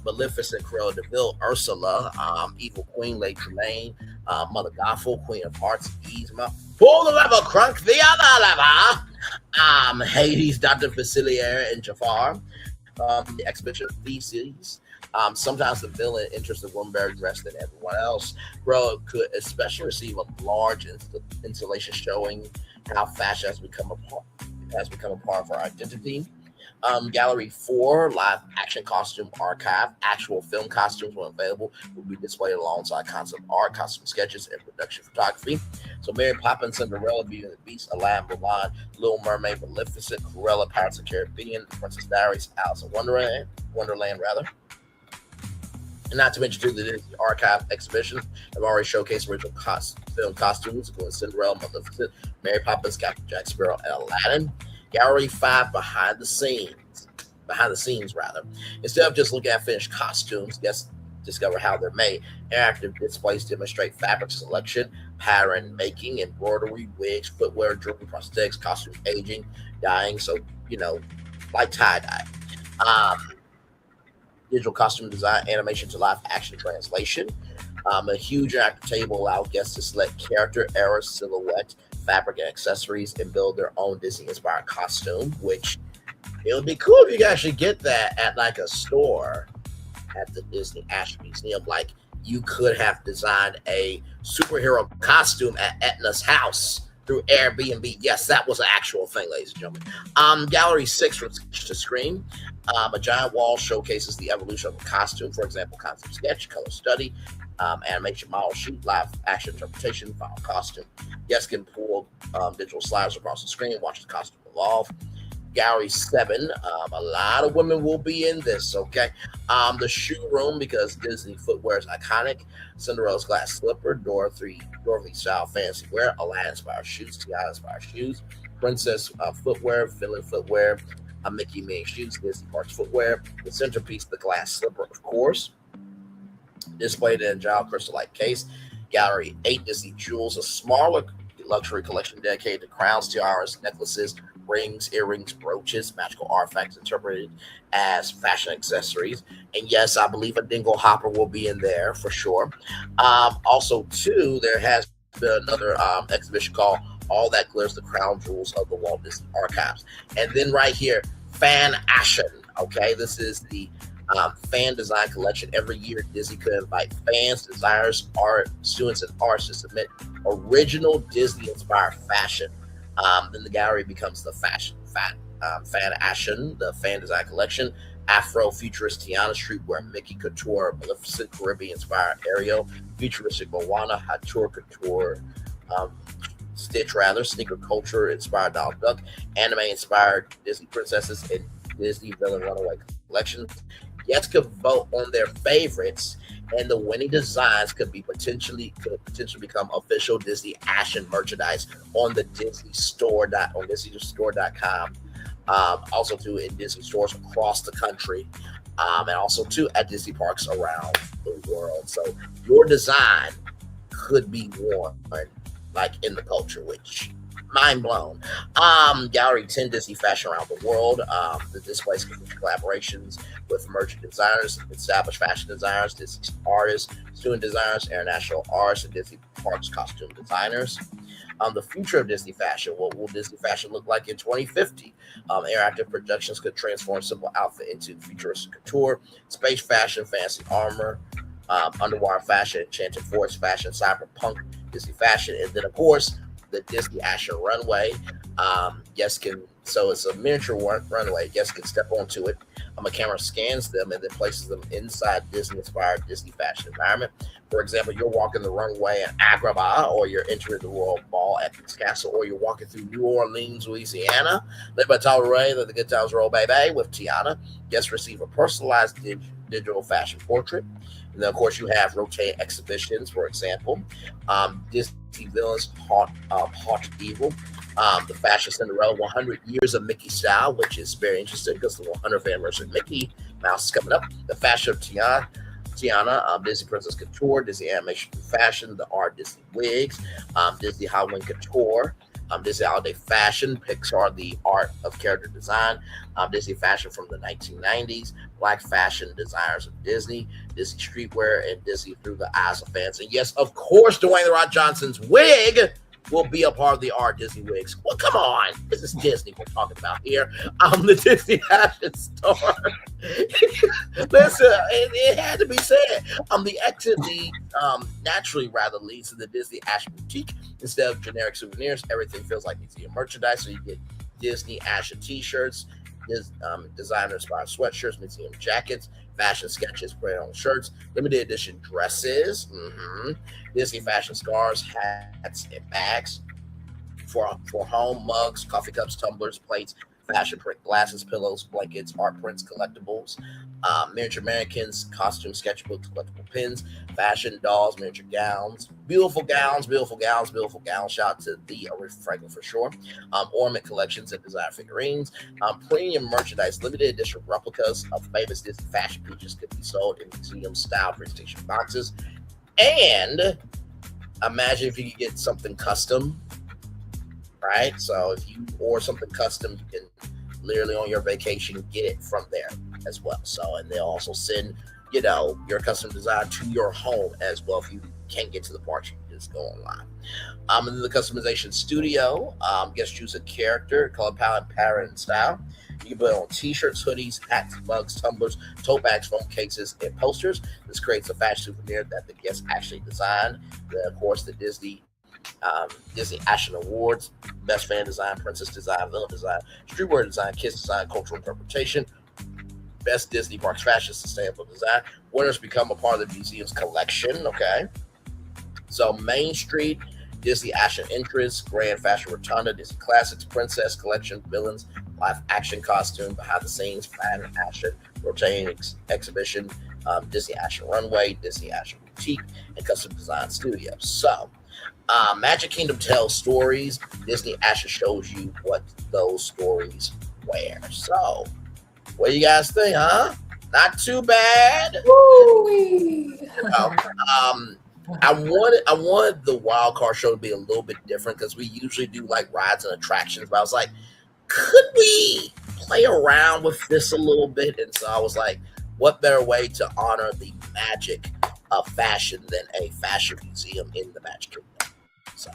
Maleficent, Cruella de Vil, Ursula, Evil Queen, Lady Tremaine, Mother Gothel, Queen of Hearts, Yzma, Pull the lever, Crunk, the other lever. Hades, Dr. Facilier, and Jafar. The exhibition of Theses. Sometimes the villain enters the room better dressed than everyone else. Cruella could especially receive a large installation showing how fashion has become a part of our identity. Gallery 4, live action costume archive. Actual film costumes, when available, will be displayed alongside concept art, costume sketches, and production photography. So Mary Poppins, Cinderella, Beauty and the Beast, Aladdin, Mulan, Little Mermaid, Maleficent, Cruella, Pirates of the Caribbean, Princess Diaries, Alice in Wonderland, and not to mention the Disney Archive exhibition. I've already showcased original film costumes, including Cinderella, Maleficent, Mary Poppins, Captain Jack Sparrow, and Aladdin. Gallery 5, behind the scenes. Instead of just looking at finished costumes, guests discover how they're made. Interactive displays demonstrate fabric selection, pattern making, embroidery, wigs, footwear, jewelry, prosthetics, costume aging, dyeing. So, you know, like tie-dye. Digital costume design, animation to live action translation. A huge interactive table allows guests to select character, era, silhouette, fabric, and accessories, and build their own Disney-inspired costume, which it would be cool if you guys should get that at like a store at the Disney Action Museum. Like, you could have designed a superhero costume at Etna's house through Airbnb. Yes, that was an actual thing, ladies and gentlemen. Gallery 6 from sketch to screen. A giant wall showcases the evolution of a costume. For example, concept sketch, color study, animation, model, shoot, live action interpretation, final costume. Guests can pull digital slides across the screen, watch the costume evolve. Gallery 7, a lot of women will be in this, okay? The shoe room, because Disney footwear is iconic. Cinderella's glass slipper, Dorothy style fancy wear, Aladdin-inspired shoes, Tiana-inspired shoes, Princess footwear, villain footwear, Mickey Minnie shoes, Disney Parks footwear. The centerpiece, the glass slipper, of course, displayed in a giant crystal-like case. Gallery 8, Disney jewels, a smaller luxury collection dedicated to crowns, tiaras, necklaces, rings, earrings, brooches, magical artifacts interpreted as fashion accessories. And yes, I believe a dingle hopper will be in there for sure. Also, too, there has been another exhibition called All That Glitters, the Crown Jewels of the Walt Disney Archives. And then right here, Fan Action. Okay, this is the fan design collection. Every year, Disney could invite fans, designers, art students, and artists to submit original Disney-inspired fashion. Then the gallery becomes the Fan Action, the fan design collection. Afro-futurist Tiana streetwear, Mickey Couture, Maleficent Caribbean-inspired Ariel, futuristic Moana, Hatur Couture, Stitch rather, sneaker culture inspired Donald Duck, anime-inspired Disney princesses, and Disney villain runaway collections. Guests could vote on their favorites, and the winning designs could potentially become official Disney Action merchandise on the Disney Store on DisneyStore.com. Also too in Disney stores across the country, and also too at Disney parks around the world. So your design could be worn like in the culture, which mind blown. Gallery 10, Disney fashion around the world. The displays collaborations with emerging designers, established fashion designers, Disney artists, student designers, international artists, and Disney parks costume designers. The future of Disney fashion. What will Disney fashion look like in 2050? Interactive projections could transform simple outfit into futuristic couture, space fashion, fancy armor, underwater fashion, enchanted forest fashion, cyberpunk, Disney fashion, and then of course the Disney Action runway. So it's a miniature runway. Guests can step onto it. A camera scans them and then places them inside Disney-inspired Disney fashion environment. For example, you're walking the runway in Agrabah, or you're entering the Royal Ball at Pixie Castle, or you're walking through New Orleans, Louisiana. Led by Tyler Ray, let the good times roll, baby, with Tiana. Guests receive a personalized digital fashion portrait. And then, of course, you have rotating exhibitions, for example. Disney villains Haunt Evil. The Fashion Cinderella 100 Years of Mickey Style, which is very interesting because the 100th anniversary of Mickey Mouse is coming up. The Fashion of Tiana, Disney Princess Couture, Disney Animation Fashion, the Art Disney Wigs, Disney Halloween Couture, Disney Holiday Fashion, Pixar, the Art of Character Design, Disney Fashion from the 1990s, Black Fashion Designers of Disney, Disney Streetwear, and Disney Through the Eyes of Fans. And yes, of course, Dwayne The Rock Johnson's wig will be a part of the Art Disney Wigs. Well, come on. This is Disney we're talking about here. The Disney Fashion Store. Listen, it had to be said. The activity naturally rather leads to the Disney Action Boutique. Instead of generic souvenirs, everything feels like museum merchandise. So you get Disney Action t-shirts, designer-inspired sweatshirts, museum jackets, fashion sketches printed on shirts, limited edition dresses, Disney fashion scarves, hats, and bags for home, mugs, coffee cups, tumblers, plates, fashion print glasses, pillows, blankets, art prints, collectibles, miniature mannequins, costume sketchbooks, collectible pins, fashion dolls, miniature gowns, beautiful gowns. Shout out to the Aretha Franklin for sure. Ornament collections and designer figurines, premium merchandise, limited edition replicas of famous Disney fashion pieces could be sold in museum-style presentation boxes. And imagine if you could get something custom, right? So if you order something custom, you can literally on your vacation get it from there as well. So, and they'll also send, your custom design to your home as well. If you can't get to the park, you can is going live. And then the customization studio, guests choose a character, color palette, pattern, and style. You can put it on t-shirts, hoodies, hats, mugs, tumblers, tote bags, phone cases, and posters. This creates a fashion souvenir that the guests actually designed. Then, of course, the Disney Action Awards, Best Fan Design, Princess Design, Villain Design, Streetwear Design, Kids Design, Cultural Interpretation, Best Disney Parks Fashion, Sustainable Design. Winners become a part of the museum's collection, okay? So Main Street, Disney Action Entrance, Grand Fashion Rotunda, Disney Classics, Princess Collection, Villains, Live Action Costume, Behind the Scenes, Fan Action, Rotating Exhibition, Disney Action Runway, Disney Action Boutique, and Custom Design Studio. So, Magic Kingdom tells stories. Disney Action shows you what those stories wear. So, what do you guys think, huh? Not too bad. I wanted the Wildcard show to be a little bit different because we usually do like rides and attractions, but I was like, could we play around with this a little bit? And so I was like, what better way to honor the magic of fashion than a fashion museum in the Magic Kingdom? So.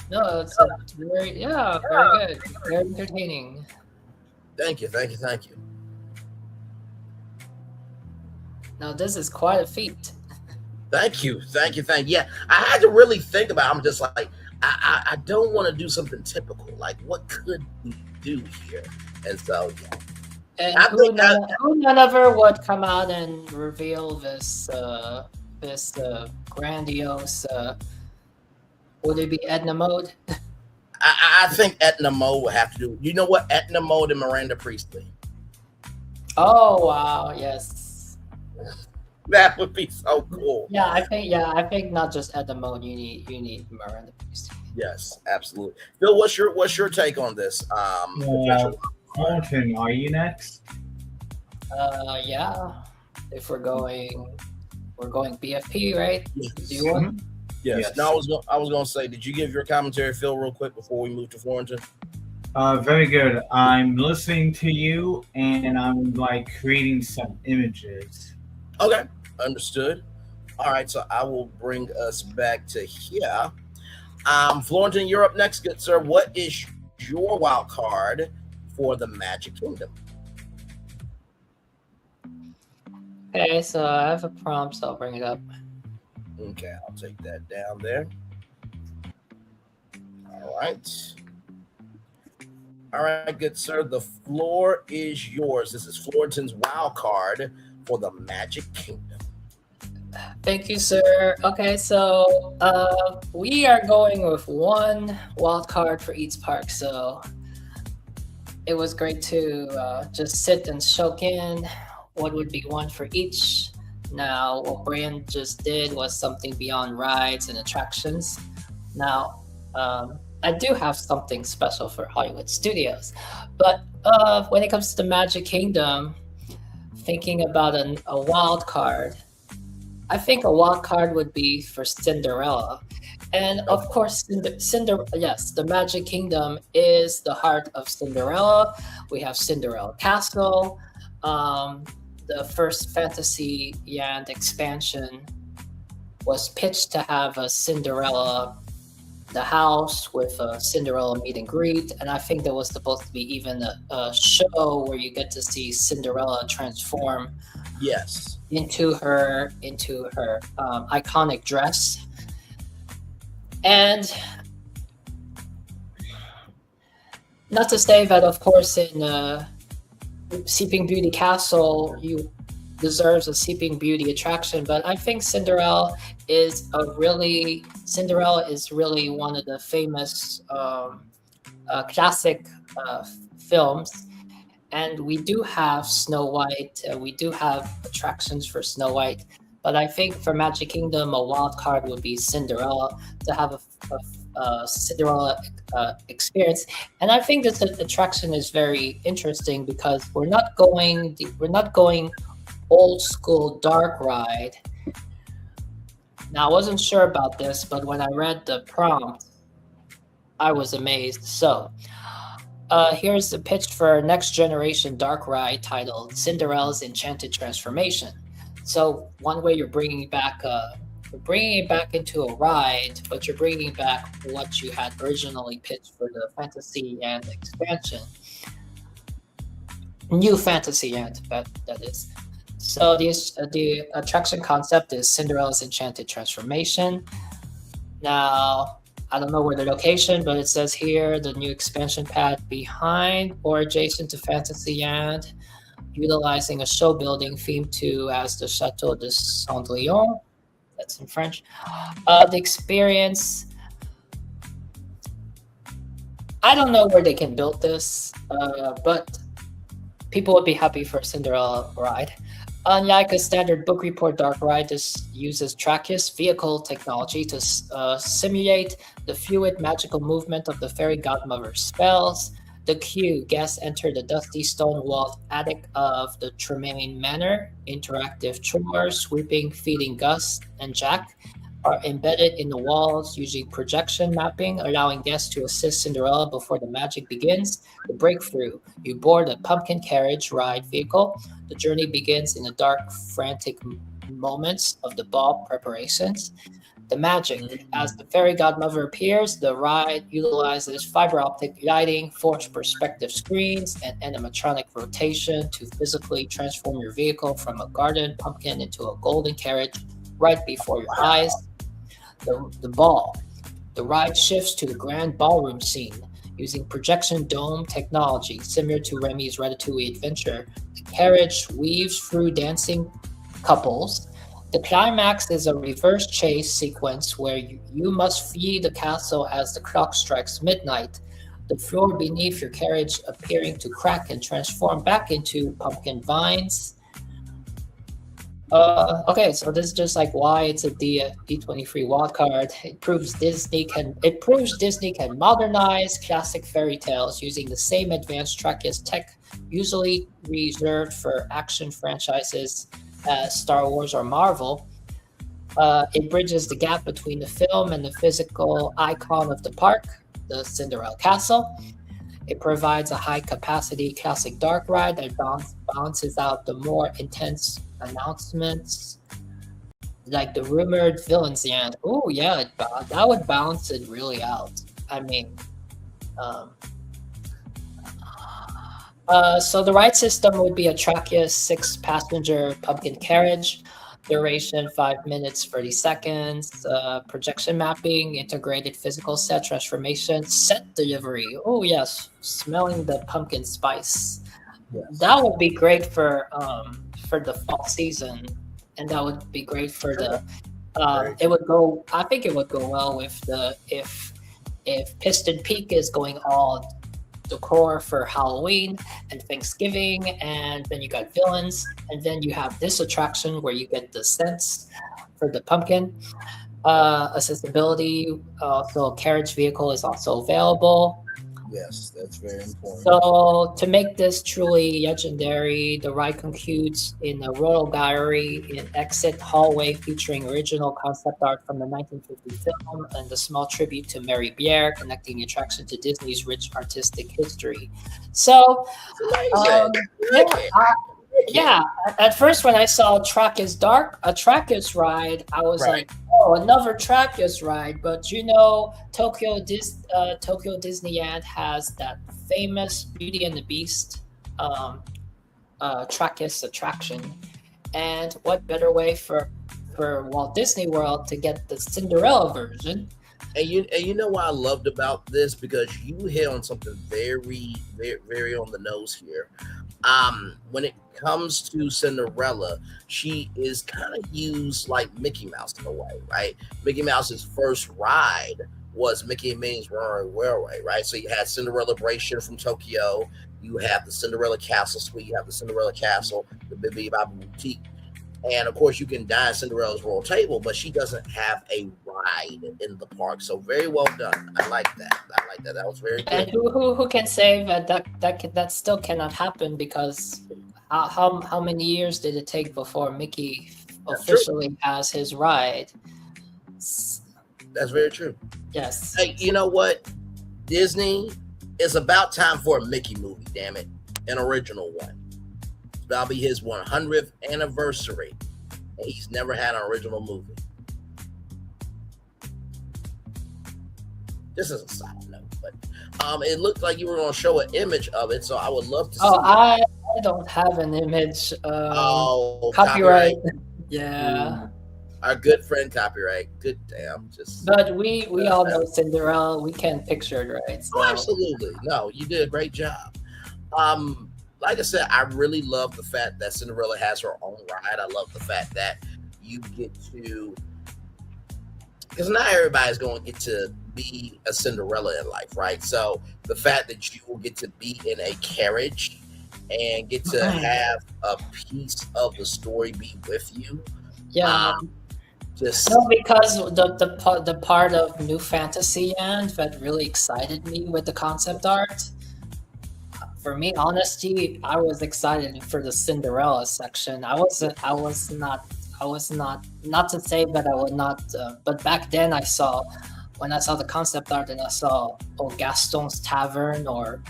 No, it's very good. Very entertaining. Thank you. Now this is quite a feat. Thank you. Yeah, I had to really think about it. I'm just like, I don't want to do something typical. Like, what could we do here? And so, yeah. And who none of her would come out and reveal this grandiose. Would it be Edna Mode? I think Edna Mode would have to do. You know what? Edna Mode and Miranda Priestley. Oh wow! Yes. That would be so cool. Yeah, I think not just Edna Mode. You need Miranda Priestley. Yes, absolutely. Phil, what's your take on this? Thornton, are you next? Yeah. If we're going BFP, right? Yes. Do you want? Yes. No, I was gonna say, did you give your commentary, Phil, real quick before we move to Florentine? Very good. I'm listening to you, and I'm like creating some images. Okay, understood. All right, so I will bring us back to here. Florentine, you're up next, good sir. What is your wild card for the Magic Kingdom? Okay, so I have a prompt, so I'll bring it up. Okay, I'll take that down there. All right, good sir. The floor is yours. This is Florentine's wild card for the Magic Kingdom. Thank you, sir. Okay, so we are going with one wild card for each park. So it was great to just sit and soak in what would be one for each. Now, what Brian just did was something beyond rides and attractions. Now, I do have something special for Hollywood Studios, but when it comes to the Magic Kingdom, thinking about a wild card, I think a wild card would be for Cinderella. And of course, the Magic Kingdom is the heart of Cinderella. We have Cinderella Castle. The first Fantasyland expansion was pitched to have a Cinderella, the house with a Cinderella meet and greet, and I think there was supposed to be even a show where you get to see Cinderella transform, yes, into her iconic dress. And not to say that, of course, in Sleeping Beauty Castle, you deserves a Sleeping Beauty attraction, but I think Cinderella is really one of the famous classic films, and we do have Snow White. We do have attractions for Snow White, but I think for Magic Kingdom, a wild card would be Cinderella, to have a Cinderella experience. And I think this attraction is very interesting because we're not going old school dark ride. Now, I wasn't sure about this, but when I read the prompt, I was amazed. So here's the pitch for next generation dark ride titled Cinderella's Enchanted Transformation. So one way you're bringing it back into a ride, but you're bringing back what you had originally pitched for the fantasy and expansion. New fantasy and that is. So the attraction concept is Cinderella's Enchanted Transformation. Now, I don't know where the location, but it says here the new expansion pad behind or adjacent to Fantasyland, utilizing a show building themed to as the Chateau de Saint-Léon. That's in French. The experience, I don't know where they can build this, but people would be happy for a Cinderella ride. Unlike a standard book report dark ride, this uses Trachis vehicle technology to simulate the fluid magical movement of the fairy godmother's spells. The queue, guests enter the dusty stone-walled attic of the Tremaine Manor. Interactive chores, sweeping, feeding Gus and Jack are embedded in the walls using projection mapping, allowing guests to assist Cinderella before the magic begins. The breakthrough, you board a pumpkin carriage ride vehicle. The journey begins in the dark, frantic moments of the ball preparations. The magic, as the fairy godmother appears, the ride utilizes fiber optic lighting, forced perspective screens, and animatronic rotation to physically transform your vehicle from a garden pumpkin into a golden carriage right before your eyes. The ball. The ride shifts to the grand ballroom scene using projection dome technology similar to Remy's Ratatouille adventure. The carriage weaves through dancing couples. The climax is a reverse chase sequence where you must flee the castle as the clock strikes midnight. The floor beneath your carriage appearing to crack and transform back into pumpkin vines. Okay, so this is just like why it's a D23 wildcard. It proves Disney can modernize classic fairy tales using the same advanced Trachis tech usually reserved for action franchises as Star Wars or Marvel. It bridges the gap between the film and the physical icon of the park, the Cinderella Castle. It provides a high-capacity classic dark ride that balances out the more intense announcements, like the rumored villains end. Oh yeah, that would balance it really out. I mean, so the ride system would be a Trachis 6-passenger pumpkin carriage, duration 5 minutes 30 seconds, projection mapping, integrated physical set transformation, set delivery. Oh yes, smelling the pumpkin spice. Yes. That would be great for the fall season, and that would be great for the. It would go. I think it would go well with the if Piston Peak is going all decor for Halloween and Thanksgiving, and then you got villains, and then you have this attraction where you get the scents for the pumpkin. Accessibility, so a carriage vehicle is also available. Yes, that's very important. So to make this truly legendary, the ride concludes in a royal gallery in exit hallway featuring original concept art from the 1950 film and a small tribute to Mary Biere, connecting the attraction to Disney's rich artistic history. So, yeah, at first when I saw Trachis ride, I was like, oh, another Trachis ride. But you know, Tokyo Disneyland has that famous Beauty and the Beast Trachis attraction. And what better way for Walt Disney World to get the Cinderella version? And you know what I loved about this, because you hit on something very, very, very on the nose here. When it comes to Cinderella, she is kind of used like Mickey Mouse in a way, right? Mickey Mouse's first ride was Mickey and Minnie's Runaway Railway, right? So you had Cinderella from Tokyo, you have the Cinderella Castle Suite, you have the Cinderella Castle, the Bibi Bobby Boutique, and of course you can dine Cinderella's royal table, but she doesn't have a ride in the park. So very well done. I like that. That was very good. And who can say that still cannot happen, because how many years did it take before Mickey officially has his ride? That's very true. Yes. Hey, you know what? Disney, it's about time for a Mickey movie, damn it. An original one. That'll be his 100th anniversary. And he's never had an original movie. This is a side note, but it looked like you were going to show an image of it, so I would love to see it. I don't have an image. Copyright. Yeah. Our good friend Copyright. Good damn. But we all know Cinderella. We can picture it, right? So. Oh, absolutely. No, you did a great job. Like I said, I really love the fact that Cinderella has her own ride. I love the fact that you get to, because not everybody's going to get to be a Cinderella in life, right? So the fact that you will get to be in a carriage and get to have a piece of the story be with you. Yeah. Because the part of New Fantasyland that really excited me with the concept art. For me, honestly, I was excited for the Cinderella section. I was not to say that I would not, but back then when I saw the concept art and I saw Gaston's Tavern or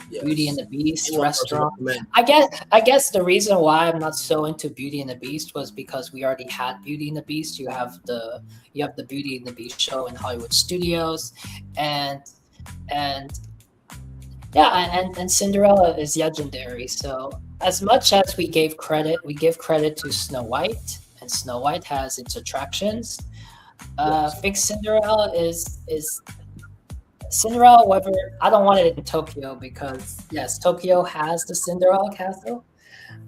Beauty and the Beast restaurant. I guess the reason why I'm not so into Beauty and the Beast was because we already had Beauty and the Beast. You have the Beauty and the Beast show in Hollywood Studios, and Cinderella is legendary. So as much as we give credit to Snow White, and Snow White has its attractions. I think Cinderella is Cinderella. However, I don't want it in Tokyo because yes, Tokyo has the Cinderella castle,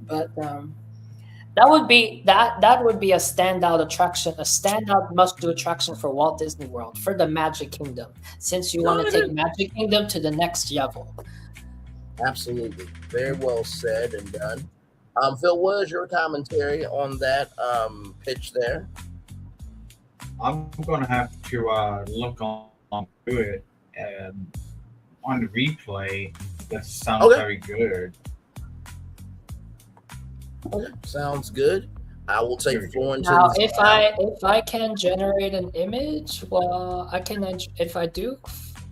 but that would be a standout attraction, a standout must-do attraction for Walt Disney World, for the Magic Kingdom, since you want to take Magic Kingdom to the next level. Absolutely. Very well said and done. Phil, what is your commentary on that pitch there? I'm going to have to look on to it on the replay. That sounds very good. Okay, sounds good. I will take floor into now. If I can generate an image, well, I can. If I do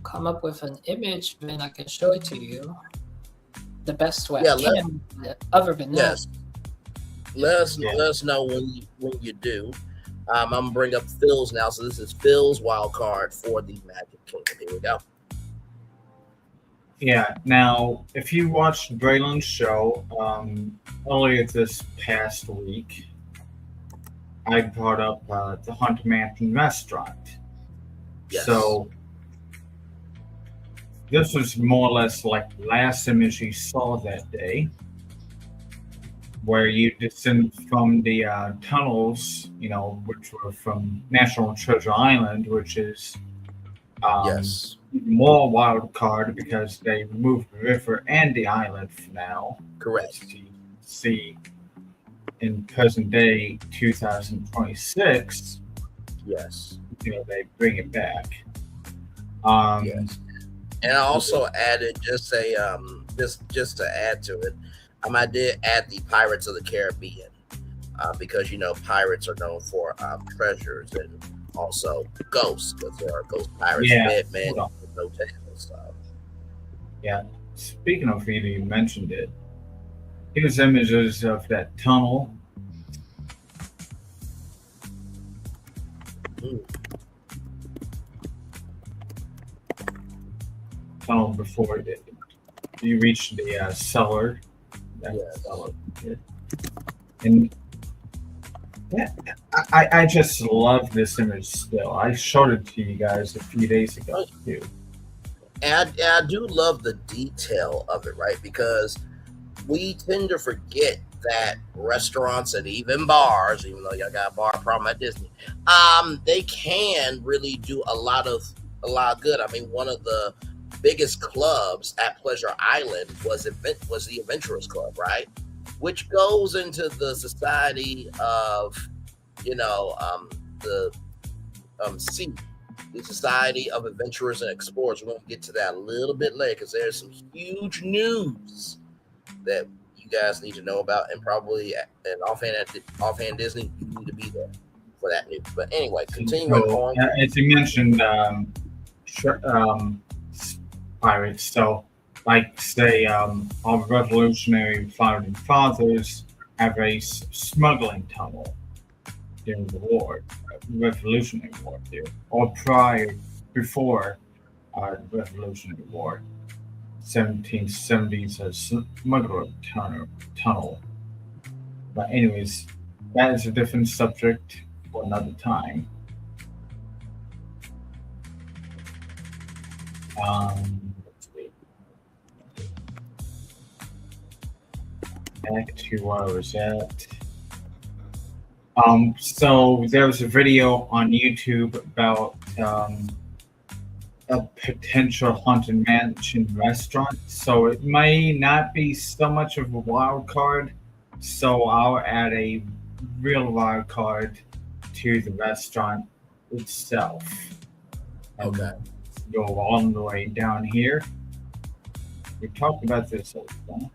come up with an image, then I can show it to you the best way I can. Other than that, let us know when you do. I'm gonna bring up Phil's now. So this is Phil's wild card for the Magic Kingdom. Here we go. Yeah. Now, if you watched Braylon's show earlier this past week, I brought up the Haunted Mansion restaurant. Yes. So this was more or less like the last image you saw that day, where you descend from the tunnels, which were from National Treasure Island, which is more Wildcard because they removed the river and the island for now. Correct. As you see in present day 2026. Yes. They bring it back. Yes. And I also added just to add to it, I did add the Pirates of the Caribbean because pirates are known for treasures and also ghosts, because there are ghost pirates, dead men, no tail stuff. Yeah. Speaking of it, you mentioned it. Here's images of that tunnel. Tunnel before you reach the cellar. Cellar. And I just love this image still. I showed it to you guys a few days ago too. And I do love the detail of it, right? Because we tend to forget that restaurants and even bars, even though y'all got a bar problem at Disney, they can really do a lot of good. I mean, one of the biggest clubs at Pleasure Island was the Adventurers Club, right? Which goes into the society of, the Society of Adventurers and Explorers. We're going to get to that a little bit later because there's some huge news that you guys need to know about, and probably an offhand Disney, you need to be there for that news. But anyway, continuing on. As you mentioned, pirates. So, like say, our revolutionary founding fathers have a smuggling tunnel during the war, Revolutionary War, here, or before our Revolutionary War, 1770s, a smuggler tunnel. But anyways, that is a different subject for another time. Let's see. Back to where I was at. So there was a video on YouTube about a potential haunted mansion restaurant. So it may not be so much of a wild card. So I'll add a real wild card to the restaurant itself. Okay. Go all the way down here. We talked about this a lot.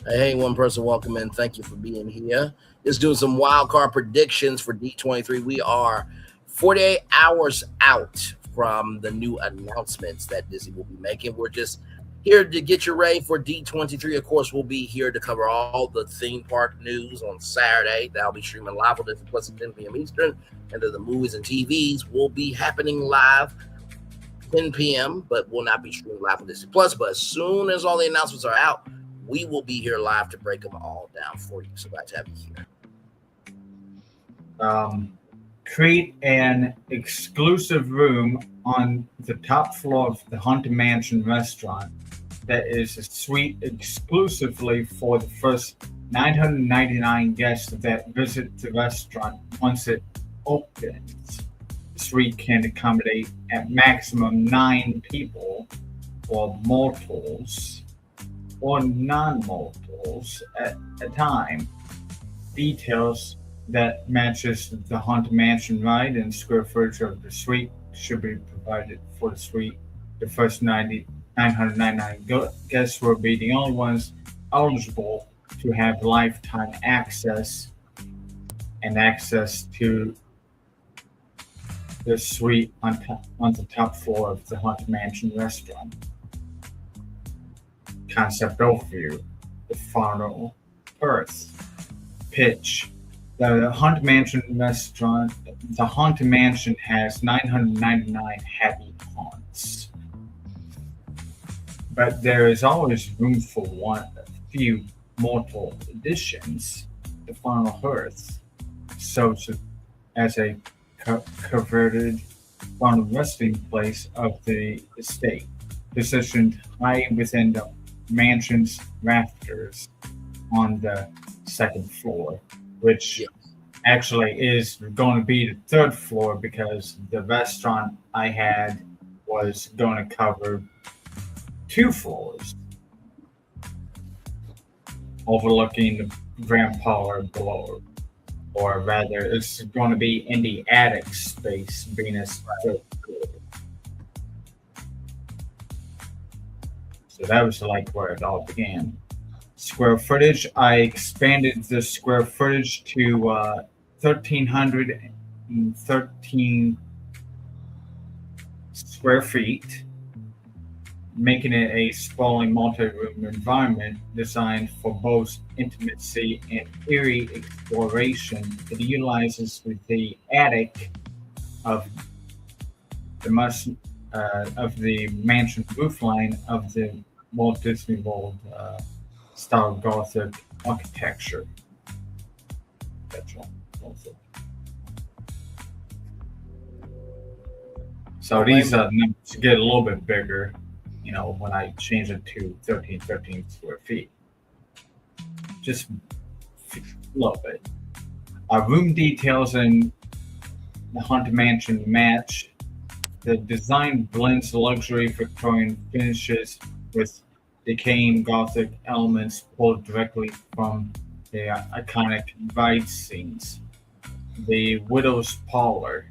Hey, one person, welcome in. Thank you for being here. Just doing some wild card predictions for D23. We are 48 hours out from the new announcements that Disney will be making. We're just here to get you ready for D23. Of course, we'll be here to cover all the theme park news on Saturday. That'll be streaming live on Disney Plus at 10 p.m. Eastern. And then the movies and TVs will be happening live 10 p.m., but will not be streamed live on Disney Plus. But as soon as all the announcements are out, we will be here live to break them all down for you. So glad to have you here. Create an exclusive room on the top floor of the Haunted Mansion restaurant that is a suite exclusively for the first 999 guests that visit the restaurant once it opens. The suite can accommodate at maximum 9 people or multiples or non-multiples at a time. Details that matches the Haunted Mansion ride and square footage of the suite should be provided for the suite. The first 999 guests will be the only ones eligible to have lifetime access and access to the suite on the top floor of the Haunted Mansion restaurant. Concept overview: the final Earth. Pitch: the Haunted Mansion restaurant. The Haunted Mansion has 999 happy haunts, but there is always room for a few mortal additions. The final Earth serves as a converted final resting place of the estate, positioned high within the mansion's rafters on the second floor, which actually is going to be the third floor because the restaurant I had was going to cover 2 floors overlooking the grand parlor below, or rather it's going to be in the attic space being a third floor. So that was like where it all began. Square footage: I expanded the square footage to 1,313 square feet, making it a sprawling multi-room environment designed for both intimacy and eerie exploration. It utilizes the attic of the mansion roofline of the Walt Disney World style Gothic architecture. So these numbers get a little bit bigger, when I change it to 1313 square feet. Just a little bit. Room details in the Haunted Mansion match. The design blends luxury Victorian finishes with decaying Gothic elements pulled directly from the iconic ride scenes. The Widow's Parlor,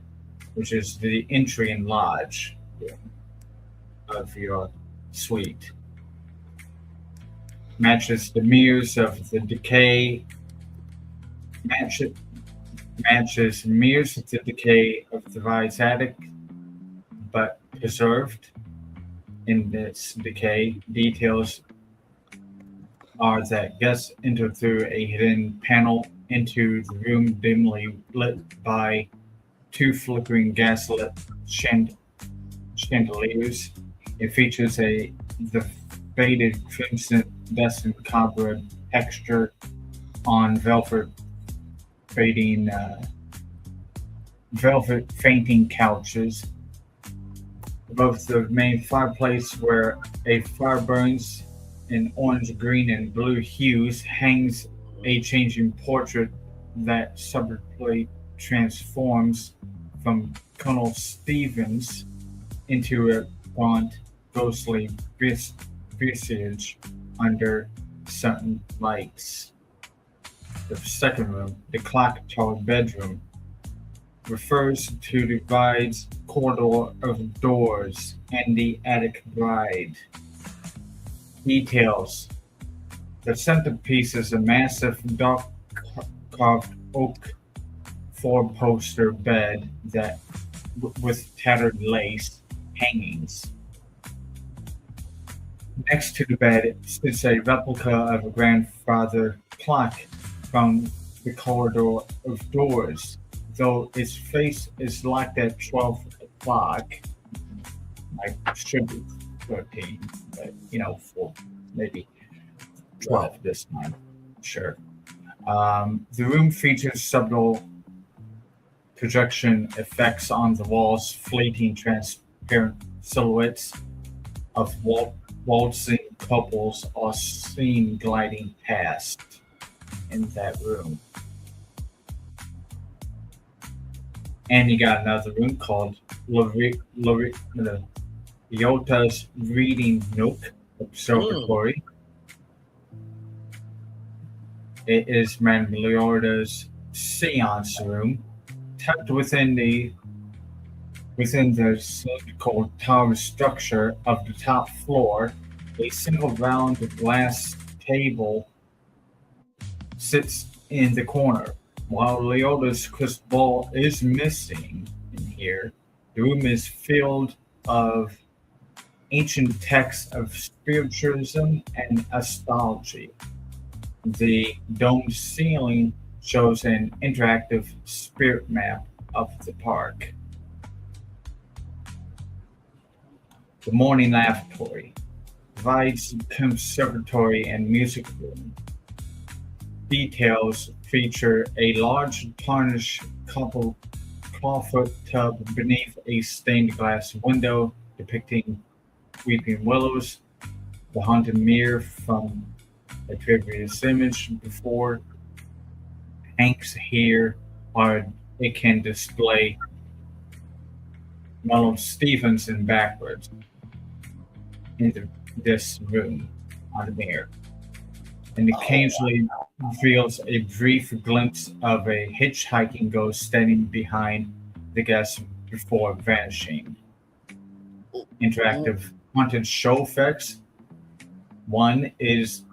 which is the entry and lodge of your suite, matches the mirrors of the decay. Matches mirrors of the decay of the ride's attic, but preserved in its decay. Details are that guests enter through a hidden panel into the room dimly lit by two flickering gaslit chandeliers. It features the faded crimson descent cobweb texture on velvet fainting couches. Above the main fireplace, where a fire burns in orange, green, and blue hues, hangs a changing portrait that subtly transforms from Colonel Stevens into a gaunt, ghostly visage under certain lights. The second room, the clock tower bedroom, refers to the bride's corridor of doors and the attic bride. Details. The centerpiece is a massive dark carved oak four-poster bed that with tattered lace hangings. Next to the bed sits a replica of a grandfather clock from the corridor of doors. Though its face is locked at 12 o'clock, I should be 13, but for maybe 12 this time. Sure. The room features subtle projection effects on the walls, fleeting transparent silhouettes of waltzing couples are seen gliding past in that room. And you got another room called Leota's Reading Nook Observatory. It is Madame Leota's seance room, tucked within the cylindrical tower structure of the top floor. A single round glass table sits in the corner. While Leota's crystal ball is missing in here, the room is filled of ancient texts of spiritualism and astrology. The domed ceiling shows an interactive spirit map of the park. The morning lavatory provides conservatory and music room. Details feature a large tarnished clawfoot tub beneath a stained glass window depicting weeping willows, the haunted mirror from a previous image before hangs here, or it can display Ronald Stevenson backwards in this room on the mirror, and occasionally reveals a brief glimpse of a hitchhiking ghost standing behind the guest before vanishing. Interactive haunted show effects. One is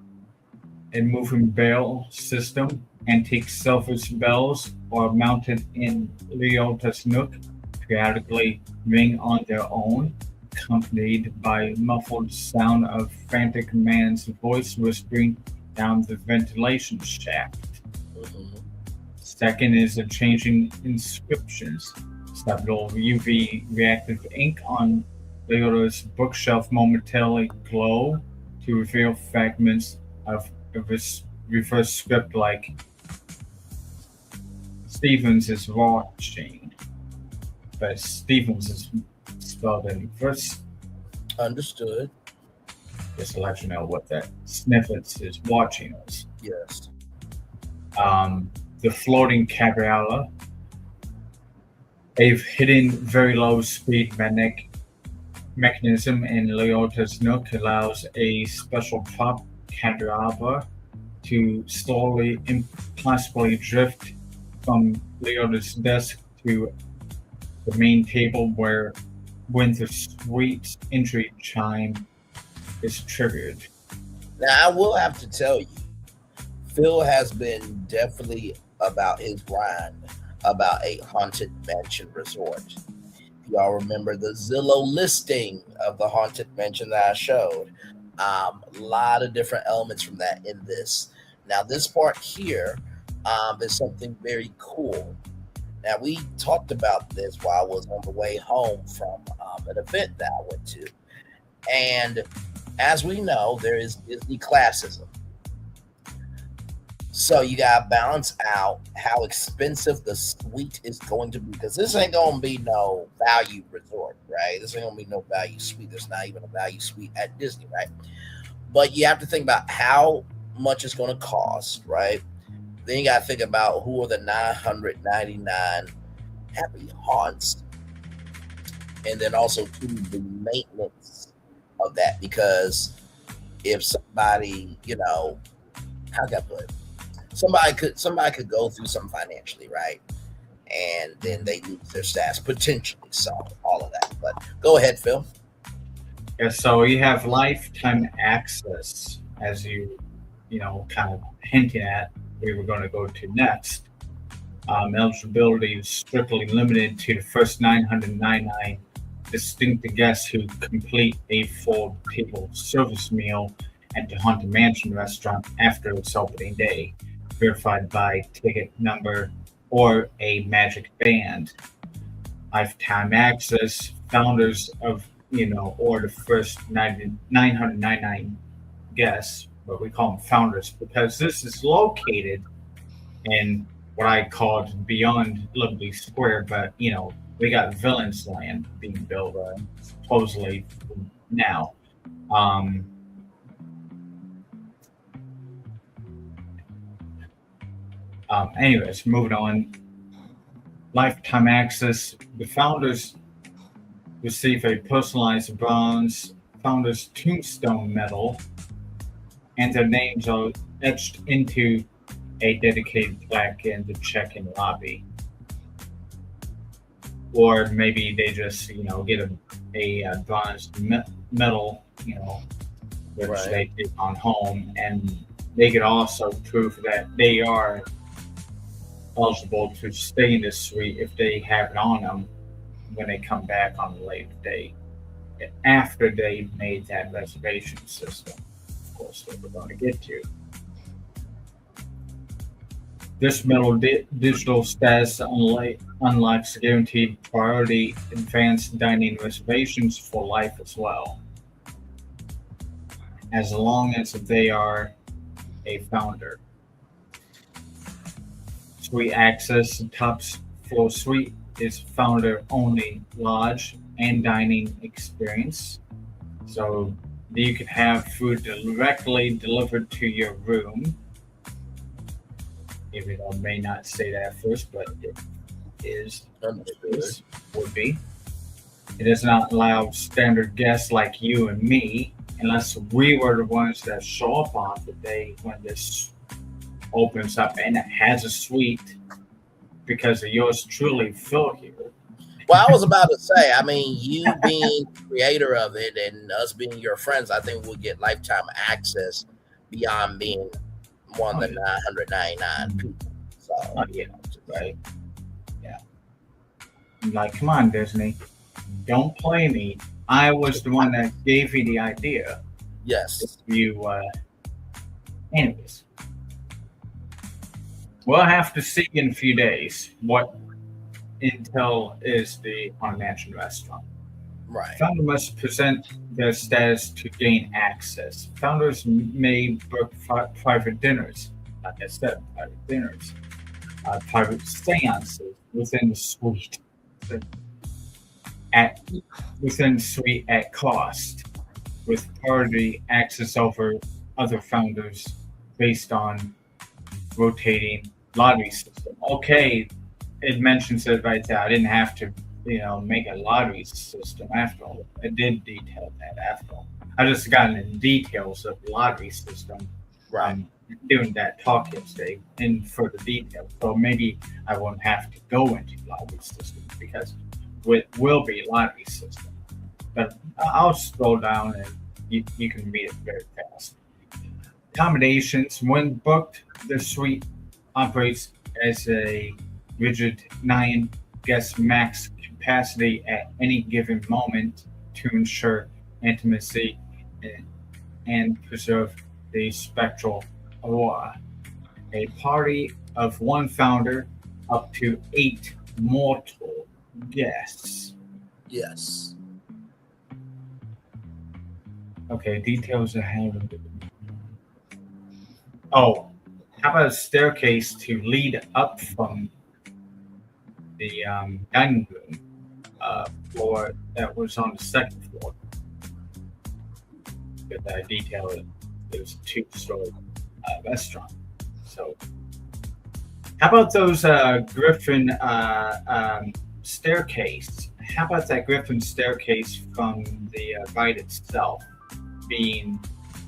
a moving bell system. Antique selfish bells are mounted in Leota's nook, periodically ring on their own, accompanied by muffled sound of frantic man's voice whispering down the ventilation shaft. Second is a changing inscriptions. Subtle UV reactive ink on Leota's bookshelf momentarily glow to reveal fragments of a reverse script like Stevens is watching, but Stevens is spelled in reverse. Understood. Just to let you know what that snippets is watching us. Yes. The floating cabriolet, a hidden very low speed magnetic mechanism in Leota's nook, allows a special prop candelabra to slowly and possibly drift from Leota's desk to the main table when the suite's entry chime is triggered. Now, I will have to tell you, Phil has been definitely about his grind about a haunted mansion resort. y'all remember the Zillow listing of the Haunted Mansion that I showed. A lot of different elements from that in this. Now, this part here is something very cool. Now, we talked about this while I was on the way home from an event that I went to. And as we know, there is Disney classism. So you got to balance out how expensive the suite is going to be, because this ain't going to be no value resort, right? This ain't going to be no value suite. There's not even a value suite at Disney, right? But you have to think about how much it's going to cost, right? Then you got to think about who are the 999 happy haunts, and then also to the maintenance of that, because if somebody, how can I put it? Somebody could go through something financially, right? And then they lose their status potentially. So all of that. But go ahead, Phil. Yeah, so you have lifetime access, as you kind of hinting at. We were going to go to next. Eligibility is strictly limited to the first 999 distinct guests who complete a full table service meal at the Haunted Mansion restaurant after its opening day, verified by ticket number or a magic band. Lifetime access, founders of, or the first 999 guests, but we call them founders because this is located in what I called beyond Liberty Square, but, we got Villains Land being built supposedly now. Anyways, moving on. Lifetime access. The founders receive a personalized bronze founders tombstone medal, and their names are etched into a dedicated plaque in the check-in lobby. Or maybe they just, get a bronze medal, which they take on home, and they could also prove that they are eligible to stay in this suite if they have it on them when they come back on a later date, after they made that reservation system, of course, that we're going to get to. This medal digital status unlocks guaranteed priority advanced dining reservations for life as well, as long as they are a founder. Suite access, top floor suite is founder only lodge and dining experience. So you can have food directly delivered to your room. Even though I may not say that at first, but it would be. It does not allow standard guests like you and me, unless we were the ones that show up on the day when this opens up and it has a suite, because of yours truly, Phil, here. Well, I was about to say, you being the creator of it and us being your friends, I think we'll get lifetime access beyond being one of the 999 people. So, right? Yeah. Like, come on, Disney. Don't play me. I was the one that gave you the idea. Yes. Anyways. We'll have to see in a few days what intel is the Haunted Mansion restaurant. Right. Founder must present their status to gain access. Founders may book private dinners, like I said, private dinners, private seances within the suite, at cost, with priority access over other founders based on rotating lottery system. Okay, it mentions it right there. I didn't have to, make a lottery system after all. It did detail that after all. I just got into the details of the lottery system. Right. Doing that talk yesterday in further detail. So maybe I won't have to go into lottery system, because it will be a lottery system. But I'll scroll down and you can read it very fast. Accommodations. When booked, the suite operates as a rigid 9 guest max capacity at any given moment to ensure intimacy and preserve the spectral aura. A party of one founder, up to 8 mortal guests. Yes. Okay, details ahead. Oh, how about a staircase to lead up from the dining room floor that was on the second floor? But I detailed it. It was a 2-story restaurant. So, how about those Griffin staircase? How about that Griffin staircase from the ride itself being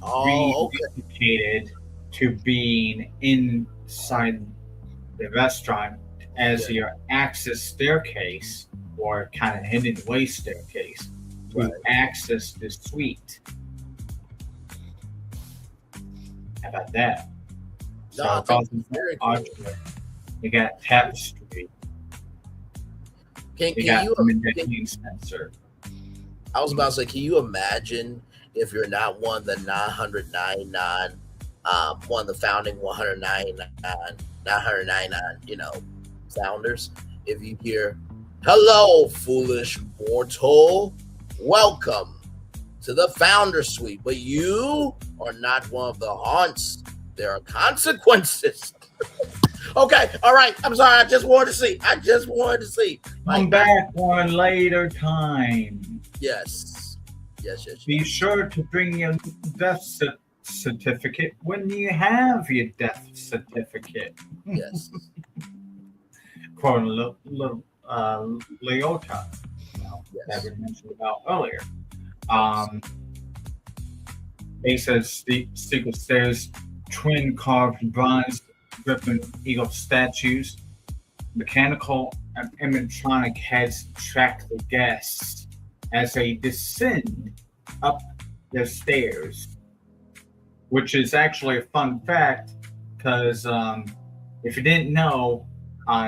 reduplicated to being inside the restaurant as your access staircase, or kind of hidden away staircase to access the suite? How about that? No, very cool. You got tapestry. Can you Spencer. I was about to say, can you imagine if you're not one of the 999, one of the founding 999, founders? If you hear, "Hello, foolish mortal, welcome to the founder suite," but you are not one of the haunts, there are consequences. Okay, all right. I'm sorry. I just wanted to see. Come back one later time. Yes. Be sure to bring your death certificate when you have your death certificate. Yes. Quote Leota, that we mentioned about earlier. He says the secret stairs, twin carved bronze Griffin Eagle statues, mechanical and animatronic heads track the guests as they descend up the stairs, which is actually a fun fact because if you didn't know,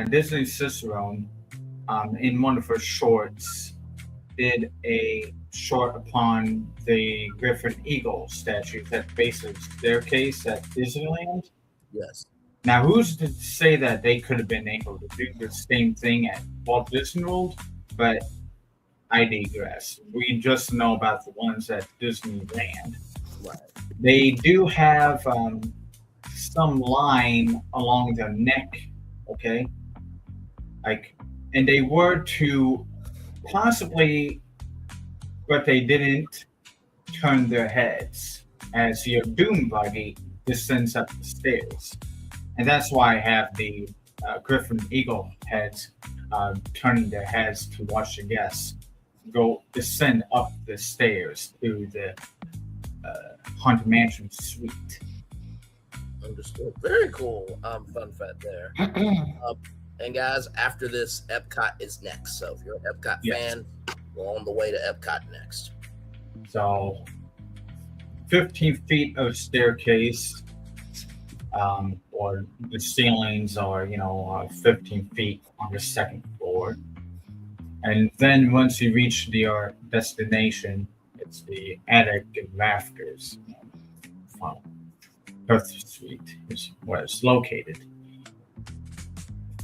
Disney Cicerone, in one of her shorts, did a short upon the Griffin Eagle statue at the base of the staircase at Disneyland. Yes. Now, who's to say that they could have been able to do the same thing at Walt Disney World? But I digress. We just know about the ones at Disneyland. Right. They do have some line along their neck, okay? And they were to possibly, but they didn't turn their heads as your Doom buggy descends up the stairs. And that's why I have the Griffin Eagle heads turning their heads to watch the guests descend up the stairs to the Haunted Mansion suite. Understood. Very cool. Fun fact there. And guys, after this, Epcot is next. So if you're an Epcot fan, we're on the way to Epcot next. So 15 feet of staircase, or the ceilings are, 15 feet on the second floor. And then once you reach your destination, it's the attic and rafters. Earth Suite is where it's located.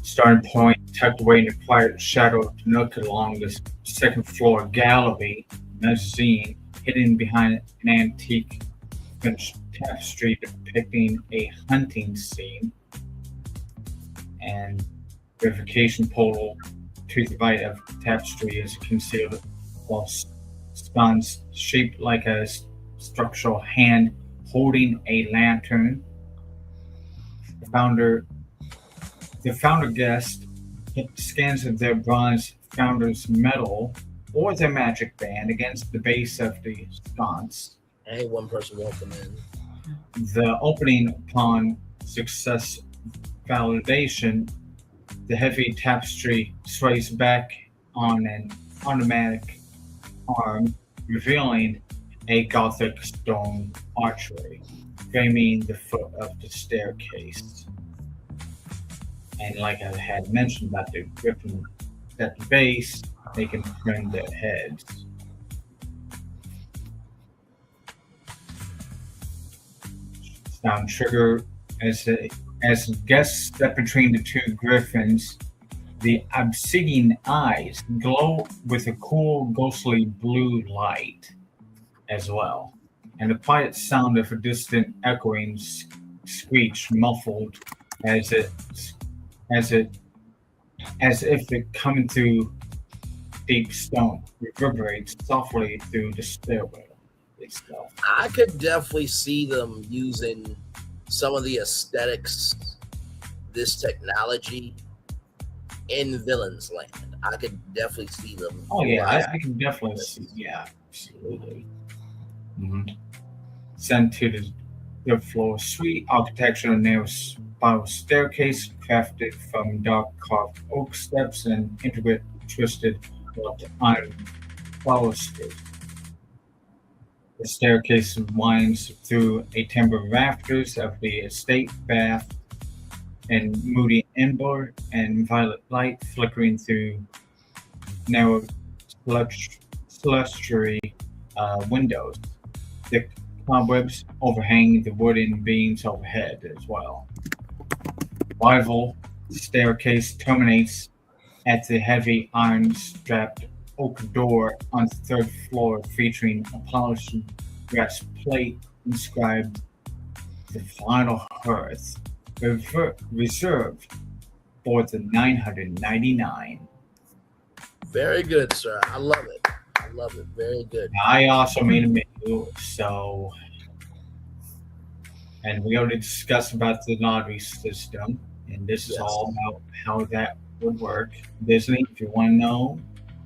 Starting point tucked away in the quiet shadow nook along the second floor gallery mezzanine, hidden behind an antique French tapestry depicting a hunting scene, and the vacation pole to the right of the tapestry is concealed, while sconce shaped like a structural hand holding a lantern. The founder guest scans of their bronze founder's medal or their magic band against the base of the sconce. Hey, one person won't come in. The opening upon success validation, the heavy tapestry sways back on an automatic arm, revealing a Gothic stone archway, framing the foot of the staircase. And like I had mentioned about the Griffin at the base, they can turn their heads. Sound trigger as guests step between the two griffins. The obsidian eyes glow with a cool, ghostly blue light as well, and the quiet sound of a distant echoing screech muffled as if it coming through deep stone reverberates softly through the stairwell itself. I could definitely see them using some of the aesthetics, this technology in Villains Land. I could definitely see them. Oh yeah, I can definitely see. Yeah, absolutely. Mm-hmm. Sent to the third floor suite, architectural narrow spiral staircase crafted from dark carved oak steps and intricate twisted iron balusters. The staircase winds through a timber rafters of the estate bath and moody ember and violet light flickering through narrow celestial windows. The cobwebs overhang the wooden beams overhead as well. Rival staircase terminates at the heavy iron-strapped oak door on the third floor, featuring a polished brass plate inscribed "The Final Hearth," reserved for the 999. Very good, sir. I love it. I love it. Very good. I also made a menu, and we already discussed about the lottery system, and this is all about how that would work. Disney, if you want to know,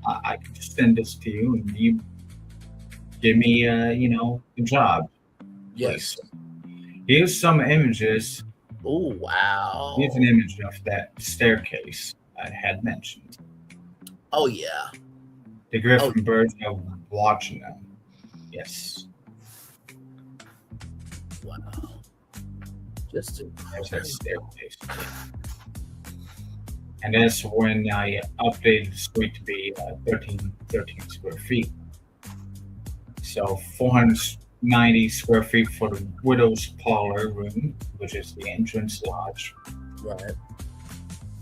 I can just send this to you, and you give me, the job. Yes. Here's some images. Oh, wow. Here's an image of that staircase I had mentioned. Oh, yeah. The griffin birds are watching them. Yes. Wow. Just there's that staircase. And that's when I updated the suite to be 13 square feet. So 490 square feet for the widow's parlor room, which is the entrance lodge. Right.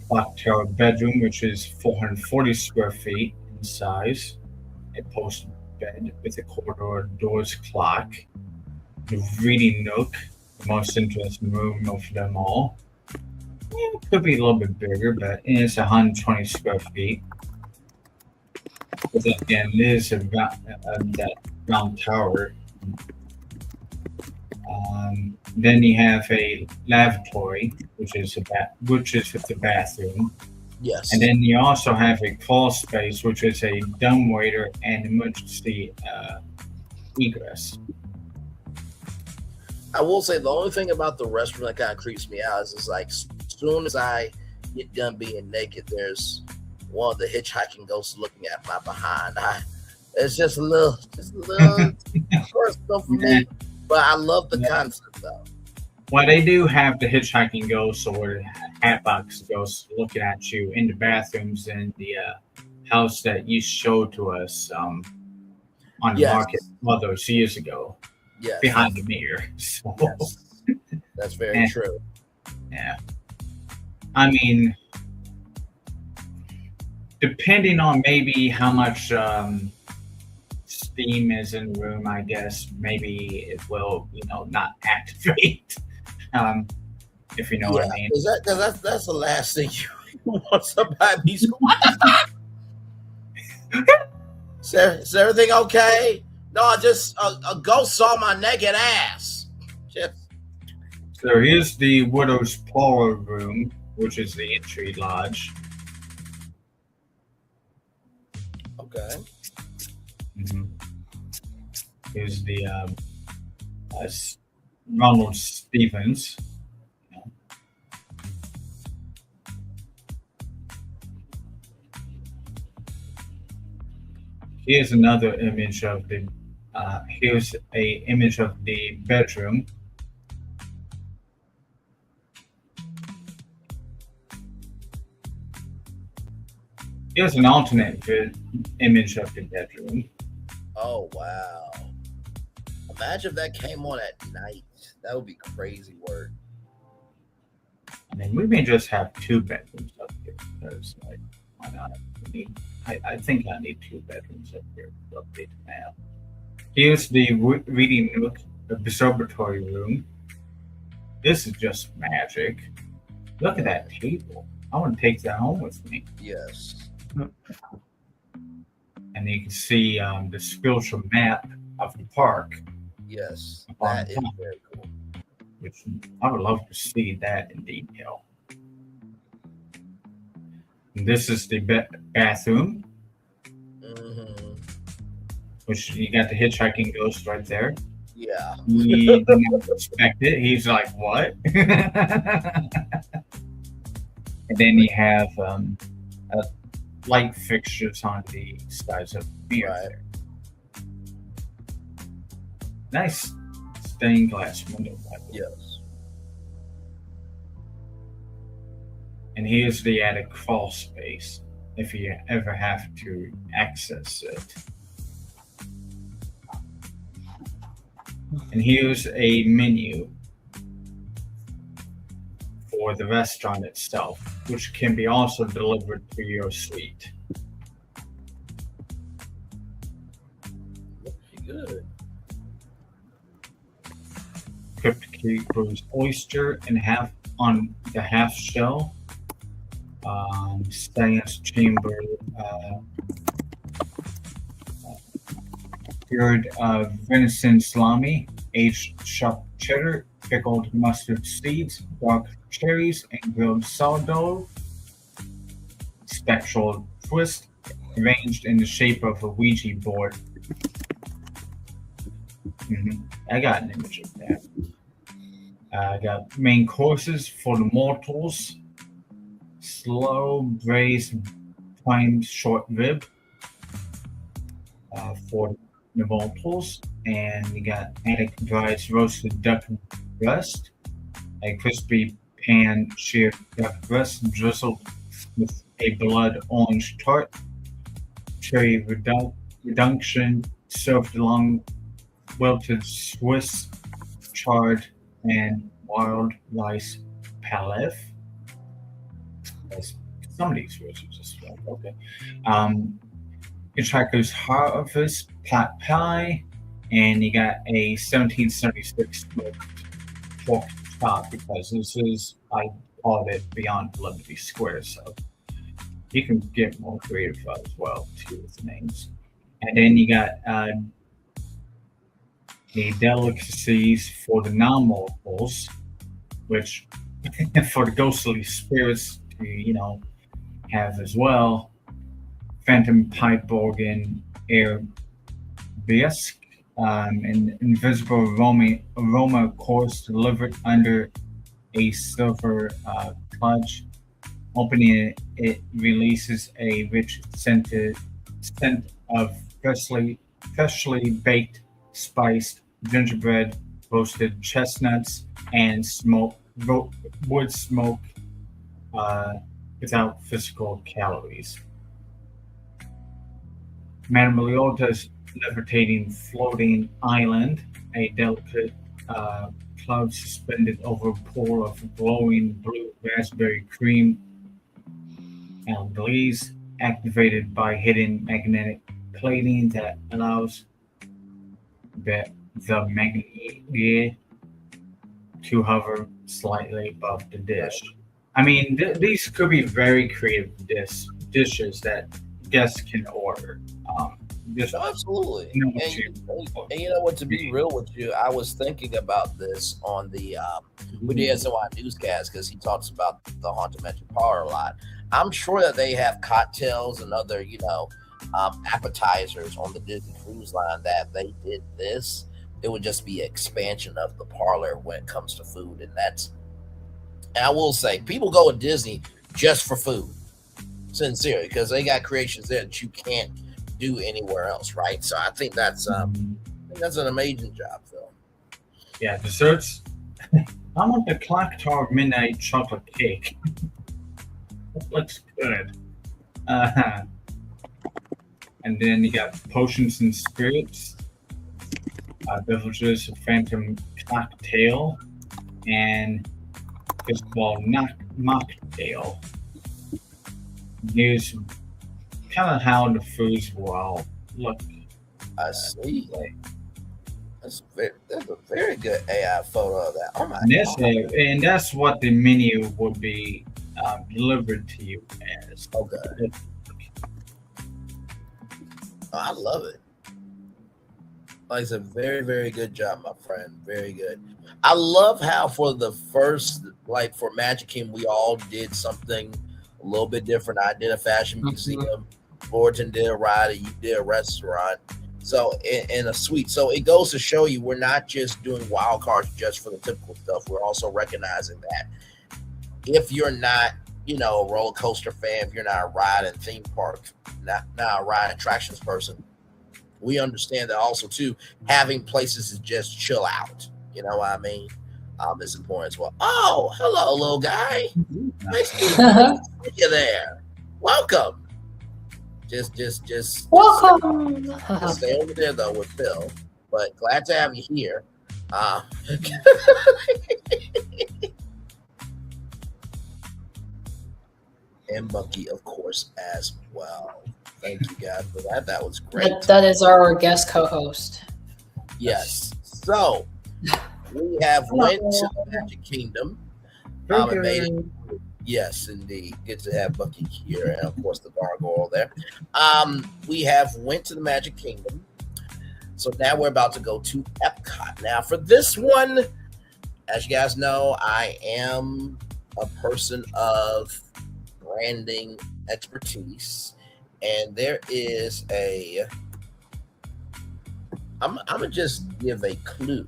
Clock tower bedroom, which is 440 square feet in size. A post bed with a corridor doors clock. The reading nook, the most interesting room of them all. It could be a little bit bigger, but it's 120 square feet. But again, it is that round tower. Then you have a lavatory, which is with the bathroom. Yes. And then you also have a crawl space, which is a dumbwaiter and emergency egress. I will say the only thing about the restroom that kind of creeps me out is like as soon as I get done being naked, there's one of the hitchhiking ghosts looking at my behind. It's just a little personal for me, but I love the concept though. Well, they do have the hitchhiking ghosts or hatbox ghosts looking at you in the bathrooms in the house that you showed to us on the market all those years ago. Yes. Behind the mirror. So. Yes. That's very true. Yeah. I mean, depending on maybe how much steam is in the room, I guess maybe it will, not activate. If you know what I mean. That's the last thing you want somebody to be squatting. Is everything okay? No, just a ghost saw my naked ass. So here's the widow's parlor room, which is the entry lodge. Okay. Mm-hmm. Here's the Ronald Stevens. Here's another image of the. Here's a image of the bedroom. Here's an alternate image of the bedroom. Oh wow! Imagine if that came on at night. That would be crazy work. I mean, we may just have 2 bedrooms up here because, like, why not? I think I need 2 bedrooms up here to update the map. Here's the reading nook, observatory room. This is just magic. Look at that table. I want to take that home with me. Yes. And you can see the spiritual map of the park. Yes, that is very cool. Which I would love to see that in detail. And this is the bathroom. Mm-hmm. Which you got the hitchhiking ghost right there. Yeah. He didn't expect it. He's like, what? And then you have light fixtures on the sides of the mirror. Right. Nice stained glass window. Yes. And here's the attic crawl space if you ever have to access it. And here's a menu for the restaurant itself, which can be also delivered to your suite. Good. Cryptic bruised oyster and half on the half shell. Seance chamber. Cured venison salami, aged chopped cheddar, pickled mustard seeds, dark cherries, and grilled sourdough. Spectral twist, arranged in the shape of a Ouija board. I got an image of that. I got main courses for the mortals. Slow braised prime short rib for the mortals. And we got attic dried roasted duck breast, a crispy pan seared duck breast drizzled with a blood orange tart, cherry reduction served along wilted Swiss chard and wild rice pilaf. Some of these words are just like, okay. Hitchhiker's Harvest pot pie, and you got a 1776 smoked pork chop because this is, I called it Beyond Liberty Square, so you can get more creative as well too with the names. And then you got the delicacies for the non-mortals, which for the ghostly spirits to, you know, have as well. Phantom pipe organ, air bisque, an invisible aroma course delivered under a silver clutch. Opening it releases a rich scent of freshly baked, spiced gingerbread, roasted chestnuts, and wood smoke without physical calories. Madame Leota's levitating floating island, a delicate cloud suspended over a pool of glowing blue raspberry cream and glaze, activated by hidden magnetic plating that allows the magnet to hover slightly above the dish. I mean, these could be very creative dishes that guests can order. Absolutely. And you know what, to be real with you, I was thinking about this on the WDSOI newscast because he talks about the Haunted Mansion Parlor a lot. I'm sure that they have cocktails and other, you know, appetizers on the Disney Cruise Line that they did this. It would just be expansion of the parlor when it comes to food. And I will say, people go to Disney just for food. Sincerely, because they got creations there that you can't do anywhere else, right? So I think that's an amazing job, Phil. Yeah, desserts. I want the Clock Tower Midnight Chocolate Cake. That looks good. And then you got potions and spirits, beverages, phantom cocktail, and fistball mocktail. Here's kind of how the foods will all look. I see. That's a very good AI photo of that. Oh my God. And that's what the menu will be delivered to you as. Okay. Oh, I love it. Like I said, very, very good job, my friend. Very good. I love how for the first, like for Magic Kingdom, we all did something a little bit different. I did a fashion museum. Borton did a ride, and you did a restaurant. So in a suite. So it goes to show you we're not just doing wild cards just for the typical stuff. We're also recognizing that if you're not, a roller coaster fan, if you're not a ride and theme park, not a ride attractions person, we understand that also too, having places to just chill out. You know what I mean? Is important as well. Oh, hello, little guy. Nice to see you there. Welcome. Just welcome. Just stay over there though with Phil. But glad to have you here. And Bucky, of course, as well. Thank you guys for that. That was great. That is our guest co-host. Yes. So we have went to the Magic Kingdom. And made it. Yes, indeed. Good to have Bucky here, and of course the gargoyle there. We have went to the Magic Kingdom. So now we're about to go to Epcot. Now for this one, as you guys know, I am a person of branding expertise, and there is I'm gonna just give a clue.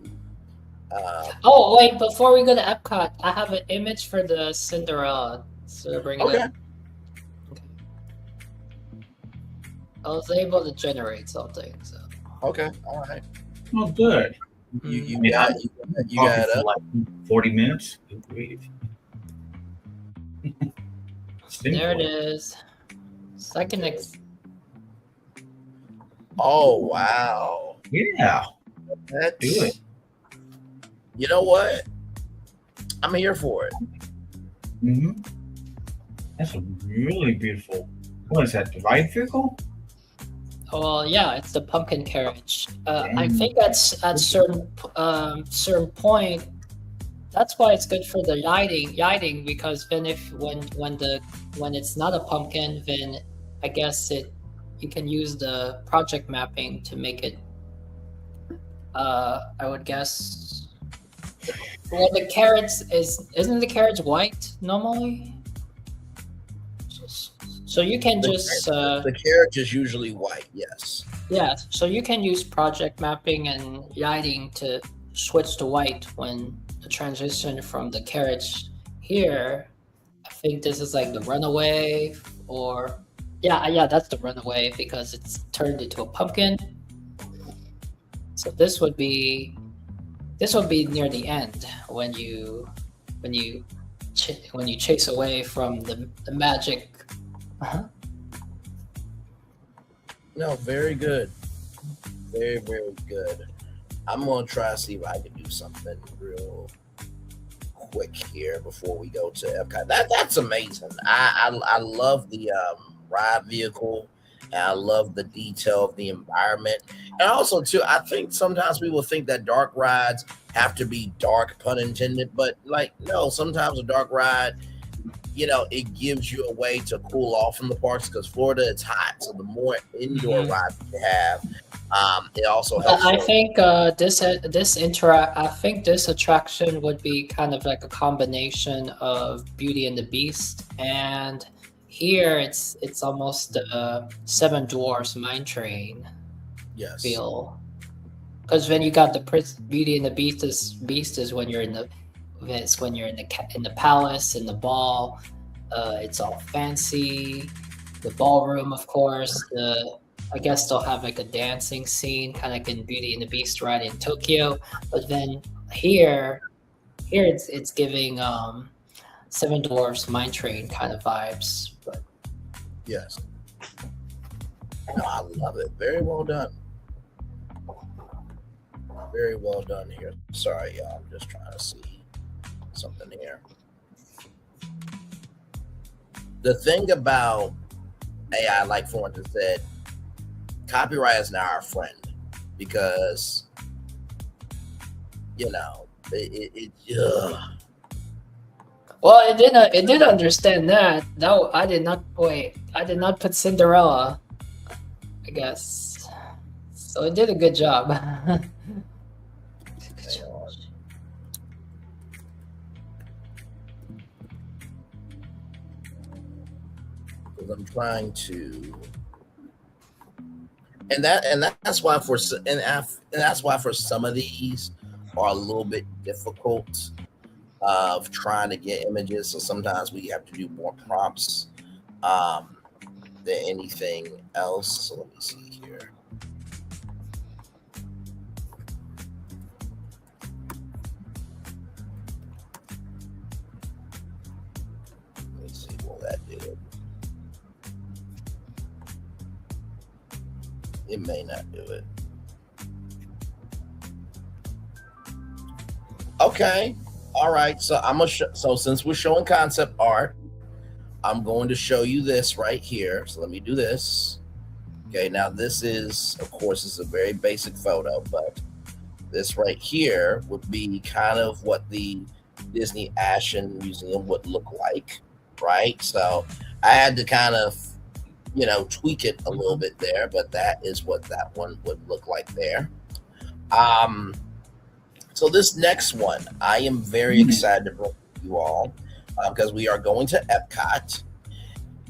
Oh wait! Before we go to Epcot, I have an image for the Cinderella. So bring it up. Okay. I was able to generate something. So. Okay. All right. Oh, good. You got it up. Like 40 minutes. There it is. Second. Oh wow. Yeah. That's do it. You know what? I'm here for it. Mm-hmm. That's a really beautiful. What is that? The ride vehicle? Well, yeah, it's the pumpkin carriage. I think that's at certain point. That's why it's good for the lighting because then when it's not a pumpkin, then I guess you can use the project mapping to make it. I would guess. Well, the carriage isn't the carriage white normally? So you can the carriage is usually white, yes. Yeah, so you can use project mapping and lighting to switch to white when the transition from the carriage here. I think this is like the runaway, or yeah, that's the runaway because it's turned into a pumpkin. So this would be near the end when you chase away from the magic. No, very good. Very, very good. I'm going to try to see if I can do something real quick here before we go to Epcot. That's amazing. I love the ride vehicle, and I love the detail of the environment. And also, too, I think sometimes people think that dark rides have to be dark, pun intended, but no, sometimes a dark ride, it gives you a way to cool off from the parks because Florida is hot. So the more indoor rides you have, it also helps. I think this attraction would be kind of like a combination of Beauty and the Beast, and here it's almost Seven Dwarfs Mine Train. Yes. Feel, because when you got the Beauty and the Beast is when you're in the palace, in the ball. It's all fancy. The ballroom, of course. I guess they'll have like a dancing scene, kind of like in Beauty and the Beast ride in Tokyo. But then here it's giving Seven Dwarfs Mine Train kind of vibes. But Yes. No, I love it. Very well done. Very well done here. Sorry, y'all. I'm just trying to see something here. The thing about AI, like Thornton said, copyright is now our friend because, you know, Well, it did understand that. No, I did not. Wait, I did not put Cinderella, I guess. So it did a good job. I'm trying to, and that's why for some of these are a little bit difficult of trying to get images. So sometimes we have to do more prompts than anything else. So let me see here. Let me see what that did. It may not do it. Okay. All right. So so since we're showing concept art, I'm going to show you this right here. So let me do this. Okay. Now this is, of course, is a very basic photo, but this right here would be kind of what the Disney Ashen Museum would look like, right? So I had to kind of, you know, tweak it a little bit there, but that is what that one would look like there. So this next one, I am very excited to bring you all because we are going to Epcot,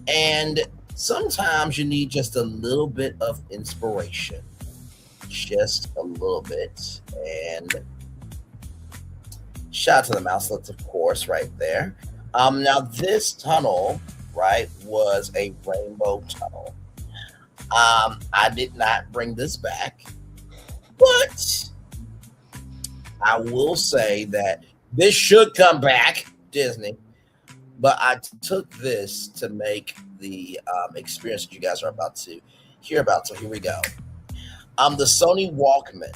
and sometimes you need just a little bit of inspiration, just a little bit. And shout out to the Mouselets, of course, right there. Now this tunnel, right, was a rainbow tunnel. I did not bring this back, but I will say that this should come back, Disney. But I took this to make the experience that you guys are about to hear about. So here we go. The Sony Walkman.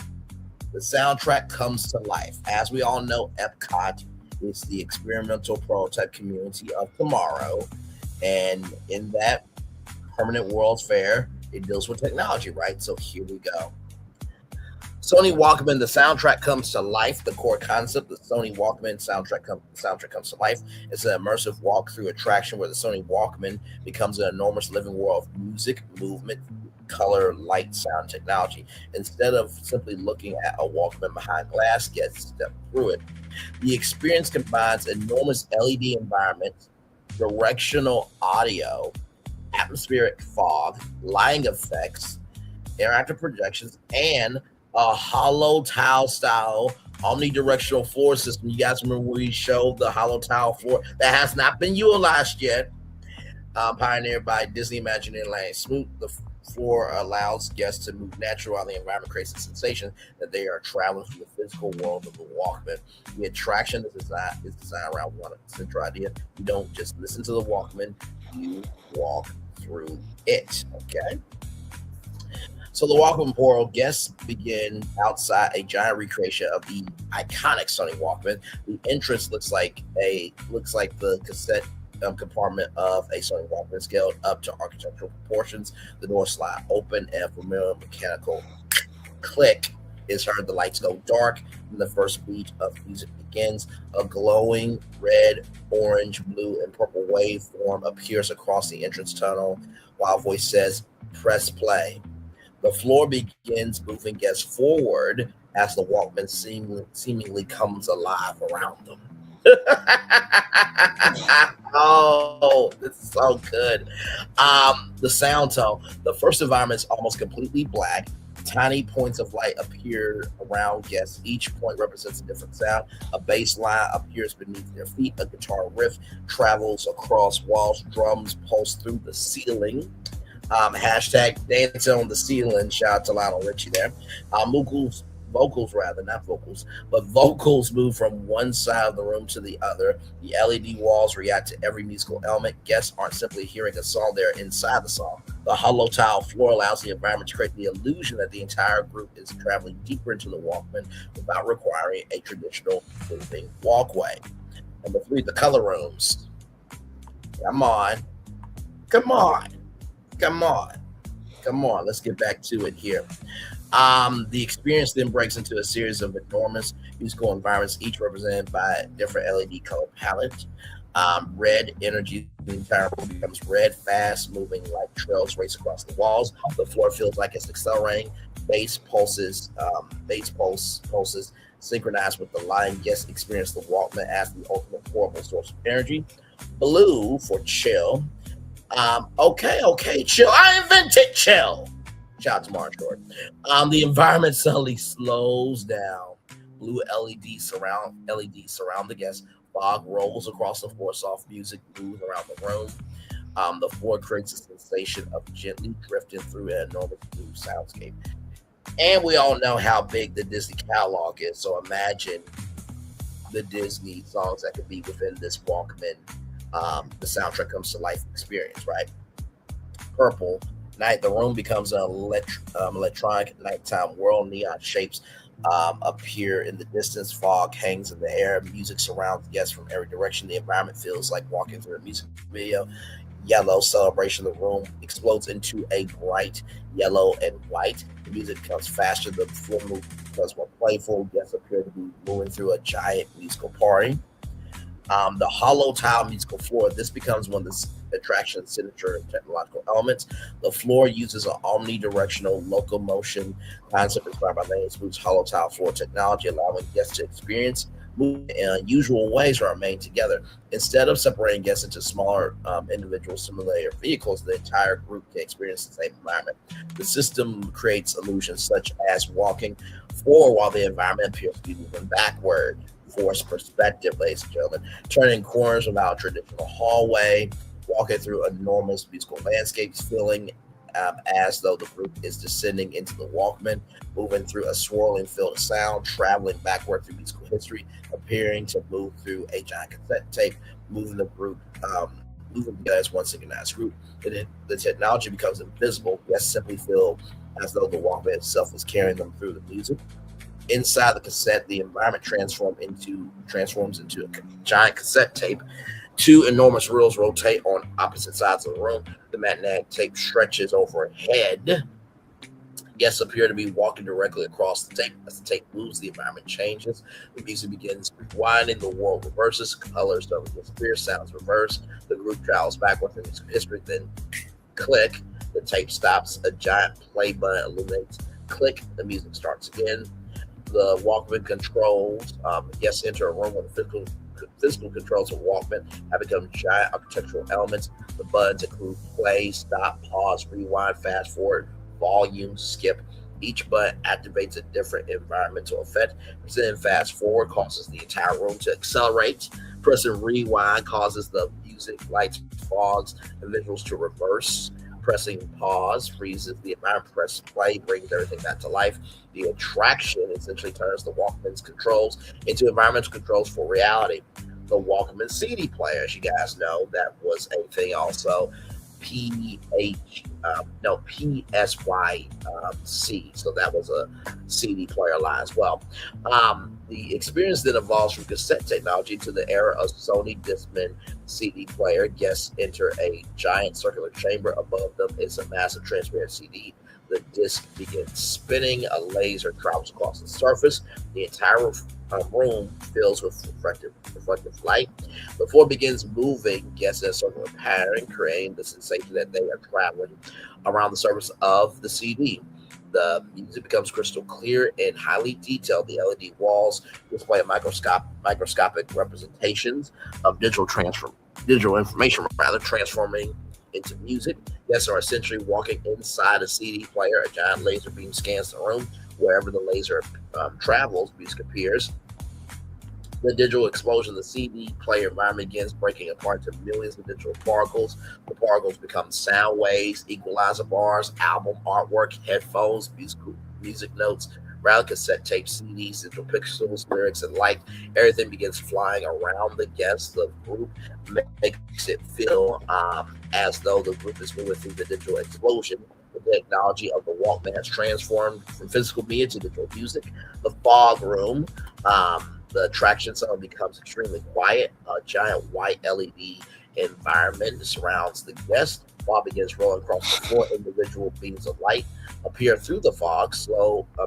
The soundtrack comes to life. As we all know, Epcot is the experimental prototype community of tomorrow. And in that permanent World's Fair, it deals with technology, right? So here we go. Sony Walkman, the soundtrack comes to life. The core concept, the Sony Walkman soundtrack comes to life. It's an immersive walkthrough attraction where the Sony Walkman becomes an enormous living world of music, movement, color, light, sound, technology. Instead of simply looking at a Walkman behind glass, get step through it. The experience combines enormous LED environments, directional audio, atmospheric fog, lighting effects, interactive projections, and a hollow tile style omnidirectional floor system. You guys remember we showed the hollow tile floor that has not been utilized yet, pioneered by Disney Imagineering. Smooth, the floor allows guests to move naturally while the environment creates a sensation that they are traveling through the physical world of the Walkman. The attraction is designed around one central idea. You don't just listen to the Walkman, you walk through it, okay? So the Walkman portal, guests begin outside a giant recreation of the iconic Sony Walkman. The entrance looks like the cassette compartment of a Sony Walkman scaled up to architectural proportions. The doors slide open and a familiar mechanical click is heard. The lights go dark and the first beat of music begins. A glowing red, orange, blue, and purple waveform appears across the entrance tunnel while a voice says, "Press play." The floor begins moving guests forward as the Walkman seemingly comes alive around them. Oh, this is so good. The sound tone. The first environment is almost completely black. Tiny points of light appear around guests. Each point represents a different sound. A bass line appears beneath their feet. A guitar riff travels across walls. Drums pulse through the ceiling. Hashtag dancing on the ceiling. Shout out to Lionel Richie there. vocals rather, not vocals, but vocals move from one side of the room to the other. The LED walls react to every musical element. Guests aren't simply hearing a song, they're inside the song. The hollow tile floor allows the environment to create the illusion that the entire group is traveling deeper into the Walkman without requiring a traditional moving walkway. Number 3, the color rooms. Come on. Let's get back to it here. The experience then breaks into a series of enormous musical environments, each represented by a different LED color palette. Red energy, the entire room becomes red, fast moving like trails race across the walls. The floor feels like it's accelerating. Bass pulses synchronized with the line. Guests experience the Walkman as the ultimate portable source of energy. Blue for chill. Okay, chill. I invented chill. Shout out to Martin Short. The environment suddenly slows down. Blue LEDs surround the guests. Fog rolls across the floor. Soft music moves around the room. The floor creates a sensation of gently drifting through an enormous blue soundscape. And we all know how big the Disney catalog is. So imagine the Disney songs that could be within this Walkman. The soundtrack comes to life experience, right? Purple night. The room becomes an electronic nighttime world. Neon shapes appear in the distance. Fog hangs in the air. Music surrounds guests from every direction. The environment feels like walking through a music video. Yellow celebration. The room explodes into a bright yellow and white. The music becomes faster. The floor becomes more playful. Guests appear to be moving through a giant musical party. The hollow tile musical floor. This becomes one of the attraction's signature technological elements. The floor uses an omnidirectional locomotion concept inspired by Lane Smoot's hollow tile floor technology, allowing guests to experience movement in unusual ways or remain together. Instead of separating guests into smaller individual simulator vehicles, the entire group can experience the same environment. The system creates illusions such as walking forward while the environment appears to be moving backward. Forced perspective, ladies and gentlemen. Turning corners without a traditional hallway, walking through enormous musical landscapes, feeling as though the group is descending into the Walkman, moving through a swirling field of sound, traveling backward through musical history, appearing to move through a giant cassette tape, moving the group, moving together as one synchronized group. The technology becomes invisible. Guests simply feel as though the Walkman itself is carrying them through the music. Inside the cassette, the environment transforms into a giant cassette tape. Two enormous reels rotate on opposite sides of the room. The magnetic tape stretches overhead. Guests appear to be walking directly across the tape. As the tape moves, the environment changes. The music begins rewinding. The world reverses. Colors don't disappear. Sounds reverse. The group travels backwards in history. Then click. The tape stops. A giant play button illuminates. Click. The music starts again. The Walkman controls. Guests enter a room with physical controls of Walkman have become giant architectural elements. The buttons include play, stop, pause, rewind, fast forward, volume, skip. Each button activates a different environmental effect. Pressing fast forward causes the entire room to accelerate. Pressing rewind causes the music, lights, fogs, and visuals to reverse. Pressing pause freezes the environment. Press play brings everything back to life. The attraction essentially turns the Walkman's controls into environmental controls for reality. The Walkman CD player, as you guys know, that was a thing also. PSYC. So that was a CD player line as well. The experience then evolves from cassette technology to the era of Sony Discman CD player. Guests enter a giant circular chamber. Above them is a massive transparent CD. The disc begins spinning. A laser travels across the surface. The entire room fills with reflective light. Before it begins moving, guests in a circular pattern, creating the sensation that they are traveling around the surface of the CD. The music becomes crystal clear and highly detailed. The LED walls display microscopic representations of digital information, transforming into music. Guests are essentially walking inside a CD player. A giant laser beam scans the room. Wherever the laser travels, music appears. The digital explosion of the CD player environment begins breaking apart into millions of digital particles. The particles become sound waves, equalizer bars, album artwork, headphones, music notes, rather cassette tapes, CDs, digital pixels, lyrics, and light. Everything begins flying around the guest. The group makes it feel as though the group is moving through the digital explosion. The technology of the Walkman has transformed from physical media to digital music. The fog room, the attraction zone becomes extremely quiet. A giant white LED environment surrounds the guest. Fog begins rolling across the floor. Individual beams of light appear through the fog.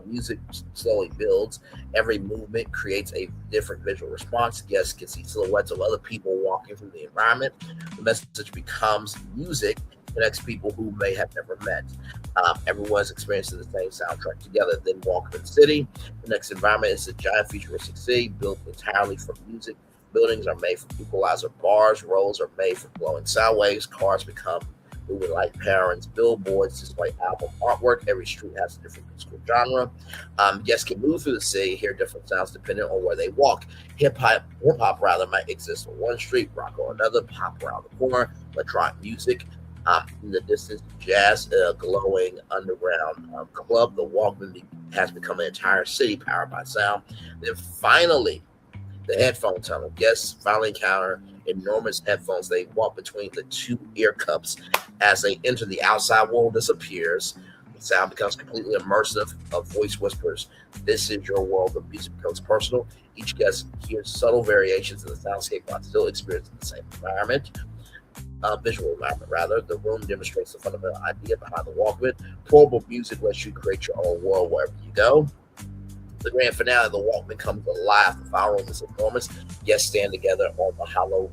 Music slowly builds. Every movement creates a different visual response. Guests can see silhouettes of other people walking through the environment. The message becomes music connects people who may have never met. Everyone's experiencing the same soundtrack together. Then Walkman City. The next environment is a giant futuristic city built entirely from music. Buildings are made from equalizer bars. Roads are made from glowing sound waves. Cars become moving light patterns. Billboards display album artwork. Every street has a different musical genre. Guests can move through the city, hear different sounds depending on where they walk. Hip hop might exist on one street, rock on another, pop around the corner, electronic music. In the distance, jazz, glowing underground club. The Walkman has become an entire city powered by sound. Then finally, the headphone tunnel. Guests finally encounter enormous headphones. They walk between the two ear cups. As they enter, the outside world disappears. The sound becomes completely immersive. A voice whispers, "This is your world." The music becomes personal. Each guest hears subtle variations in the soundscape while still experiencing the same environment. Visual environment, rather. The room demonstrates the fundamental idea behind the Walkman. Portable music lets you create your own world wherever you go. The grand finale of the Walkman comes alive. The file room is enormous. Guests stand together on the hollow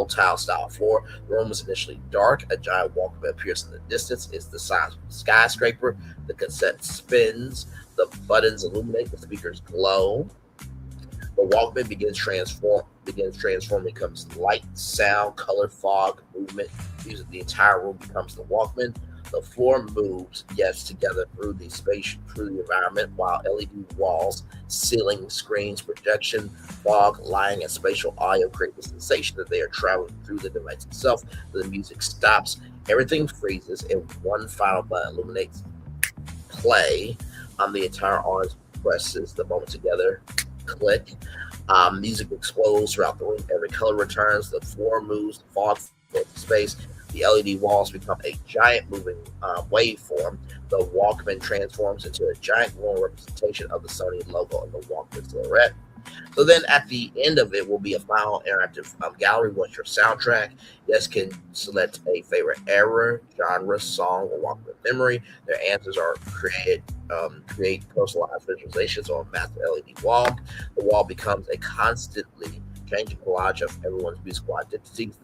tile style floor. The room is initially dark. A giant Walkman appears in the distance. It's the size of a skyscraper. The cassette spins. The buttons illuminate. The speakers glow. The Walkman begins transforming, becomes light, sound, color, fog, movement, music. The entire room becomes the Walkman. The floor moves, yes, together through the space, through the environment, while LED walls, ceiling, screens, projection, fog, lighting, and spatial audio create the sensation that they are traveling through the device itself. The music stops, everything freezes, and one final button illuminates play. The entire audience presses the moment together. Click. Music explodes throughout the room. Every color returns. The floor moves. The fog fills the space. The LED walls become a giant moving waveform. The Walkman transforms into a giant glowing representation of the Sony logo and the Walkman silhouette. So then at the end of it will be a final interactive gallery. What's your soundtrack? Guests can select a favorite era, genre, song, or Walkman memory. Their answers are create personalized visualizations on a massive LED wall. The wall becomes a constantly changing collage of everyone's musical identities.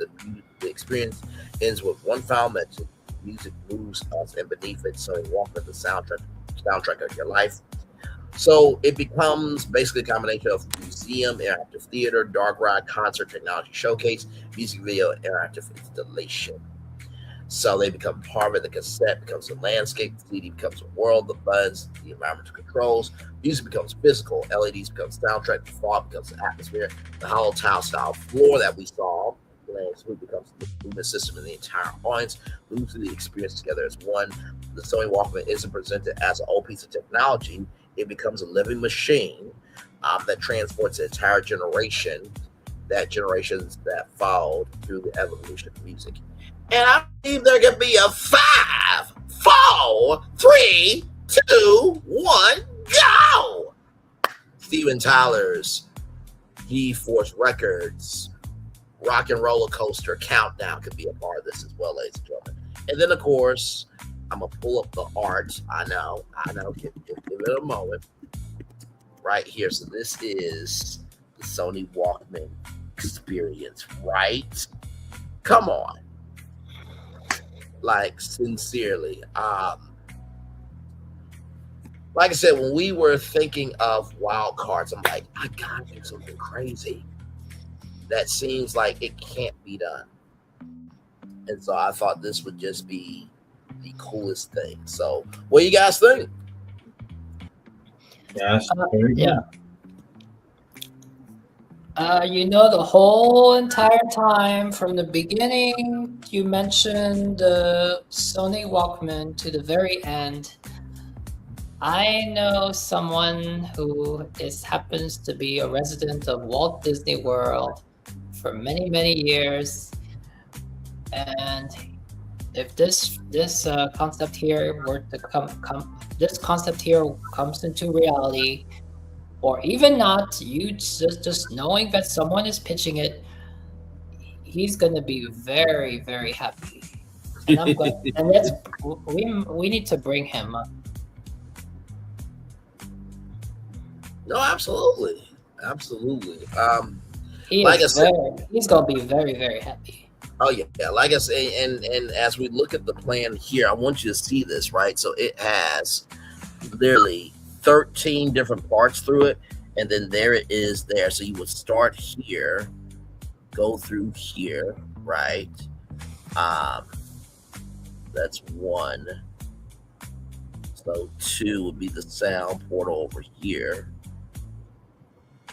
The experience ends with one final message. Music moves us, and beneath it, Sony Walkman, the soundtrack of your life. So it becomes basically a combination of museum, interactive theater, dark ride, concert, technology showcase, music video, and interactive installation. So they become part of it. The cassette becomes a landscape, the CD becomes a world, the buttons, the environmental controls, music becomes physical, LEDs becomes soundtrack, the fog becomes the atmosphere, the hollow tile style floor that we saw, the landscape becomes the movement system, and the entire audience moves through the experience together as one. The Sony Walkman isn't presented as an old piece of technology. It becomes a living machine that transports an entire generation, generations that followed through the evolution of music. And I believe there can be a 5, 4, 3, 2, 1, go! Steven Tyler's G-Force Records Rock and Roller Coaster Countdown could be a part of this as well, ladies and gentlemen. And then, of course, I'm going to pull up the art. I know. Give it a moment. Right here. So this is the Sony Walkman experience, right? Come on. Like, sincerely. Like I said, when we were thinking of Wildcards, I'm like, I got to do something crazy that seems like it can't be done. And so I thought this would just be the coolest thing. So what do you guys think? Yes. The whole entire time from the beginning, you mentioned the Sony Walkman to the very end. I know someone who happens to be a resident of Walt Disney World for many, many years, and if this concept here were to this concept here comes into reality, or even not, you just knowing that someone is pitching it, he's gonna be very, very happy. And I'm going, and we need to bring him up. No, absolutely. He's gonna be very, very happy. Oh yeah. Like I say, and as we look at the plan here, I want you to see this, right? So it has literally 13 different parts through it, and then there it is there. So you would start here, go through here, right? That's 1. So 2 would be the sound portal over here.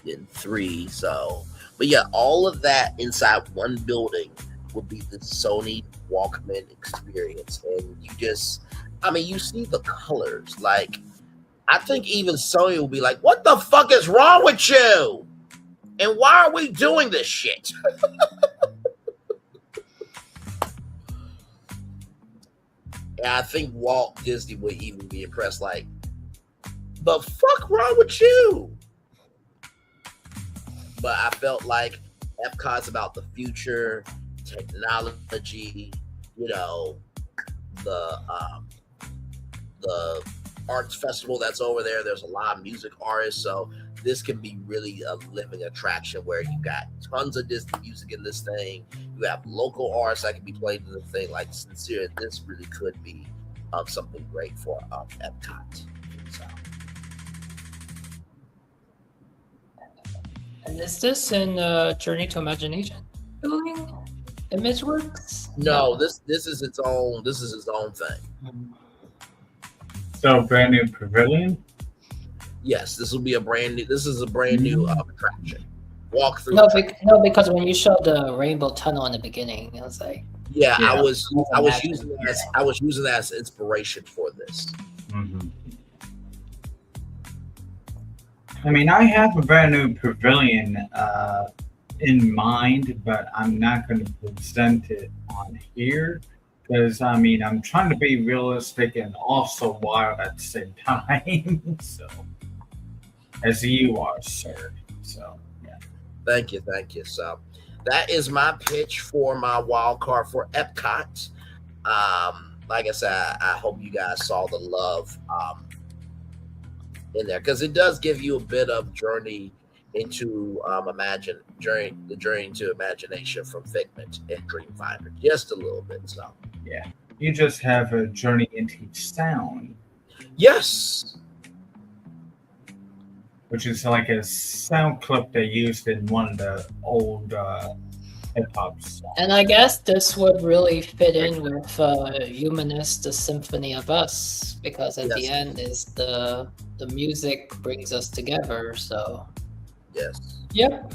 Then 3. So, but yeah, all of that inside one building would be the Sony Walkman experience. And you see the colors. Like, I think even Sony will be like, what the fuck is wrong with you? And why are we doing this shit? And I think Walt Disney would even be impressed, like, the fuck wrong with you? But I felt like Epcot's about the future, technology, the arts festival that's over there. There's a lot of music artists, so this can be really a living attraction where you got tons of Disney music in this thing. You have local artists that can be played in the thing. Like, sincerely, this really could be something great for Epcot. So. And is this in Journey to Imagination building? ImageWorks? No, this is its own. This is its own thing. So brand new pavilion. Yes, this will be a brand new. This is a brand new attraction. Walk through. No, because when you showed the rainbow tunnel in the beginning, I was like, yeah. I was using that as inspiration for this. Mm-hmm. I mean, I have a brand new pavilion in mind, but I'm not going to present it on here because, I mean, I'm trying to be realistic and also wild at the same time. So, as you are, sir. So, yeah. Thank you. So, that is my pitch for my wild card for Epcot. Like I said, I hope you guys saw the love in there, because it does give you a bit of journey into journey to imagination from Figment and Dreamfinder, just a little bit. So yeah, you just have a journey into sound. Yes, which is like a sound clip they used in one of the old hip hop songs. And I guess this would really fit in with Humanist, the Symphony of Us, because at the end is the music brings us together. So yes, yep.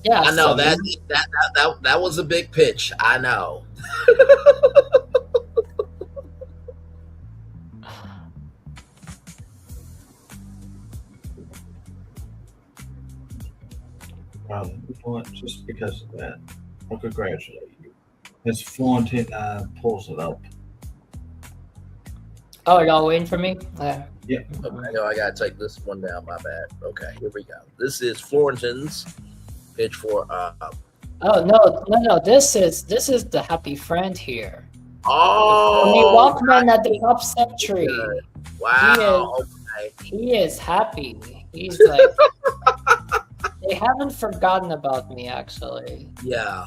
Yeah, I know that was a big pitch. I know. Well, just because of that, I'll congratulate you. As Florentine pulls it up. Oh, y'all waiting for me? Yeah. I know I gotta take this one down. My bad. Okay, here we go. This is Florentine's pitch for. Oh no! This is the happy friend here. Oh, the Walkman at the top century. Wow. He is happy. He's like. They haven't forgotten about me, actually. Yeah.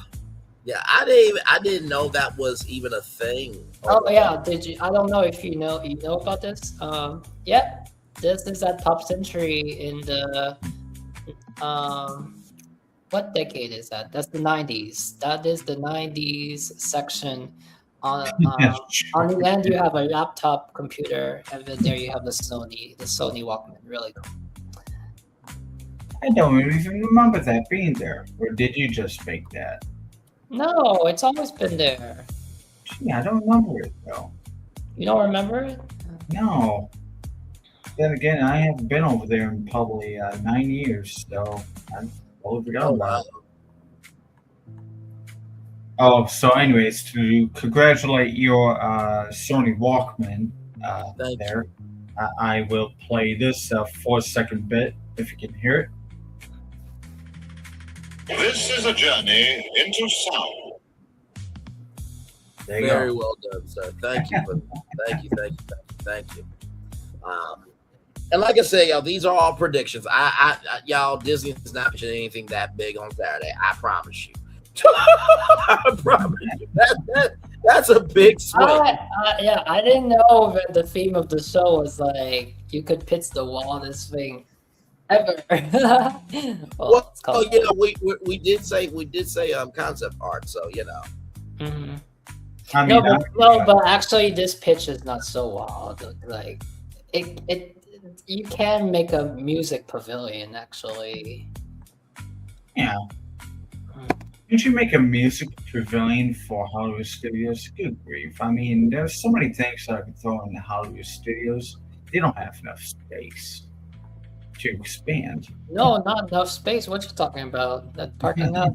I didn't know that was even a thing. Oh yeah, did you? I don't know if you know about this. Yeah, this is at Top Century in the what decade is that? That's the 90s. That is the 90s section. On the end, you have a laptop computer, and then there you have the Sony Walkman. Really cool. I don't even remember that being there. Or did you just make that? No, it's always been there. Yeah, I don't remember it though. You don't remember it? No. Then again, I haven't been over there in probably 9 years, so I totally forgot about it. Oh, so anyways, to congratulate your Sony Walkman there, I will play this 4-second bit if you can hear it. This is a journey into sound. There you Very go. well done, sir. Thank you. Thank you. And like I said, y'all, these are all predictions. Y'all, Disney is not pushing anything that big on Saturday. I promise you. I promise you. That's a big swing. I didn't know that the theme of the show was like you could pitch the wildest thing ever. Well, you know, we did say concept art, so you know. Mm-hmm. I mean, but actually, this pitch is not so wild. Like it you can make a music pavilion actually. Yeah. Didn't you make a music pavilion for Hollywood Studios? Good grief. I mean, there's so many things that I could throw in the Hollywood Studios. They don't have enough space to expand. No, not enough space. What you talking about? That parking lot?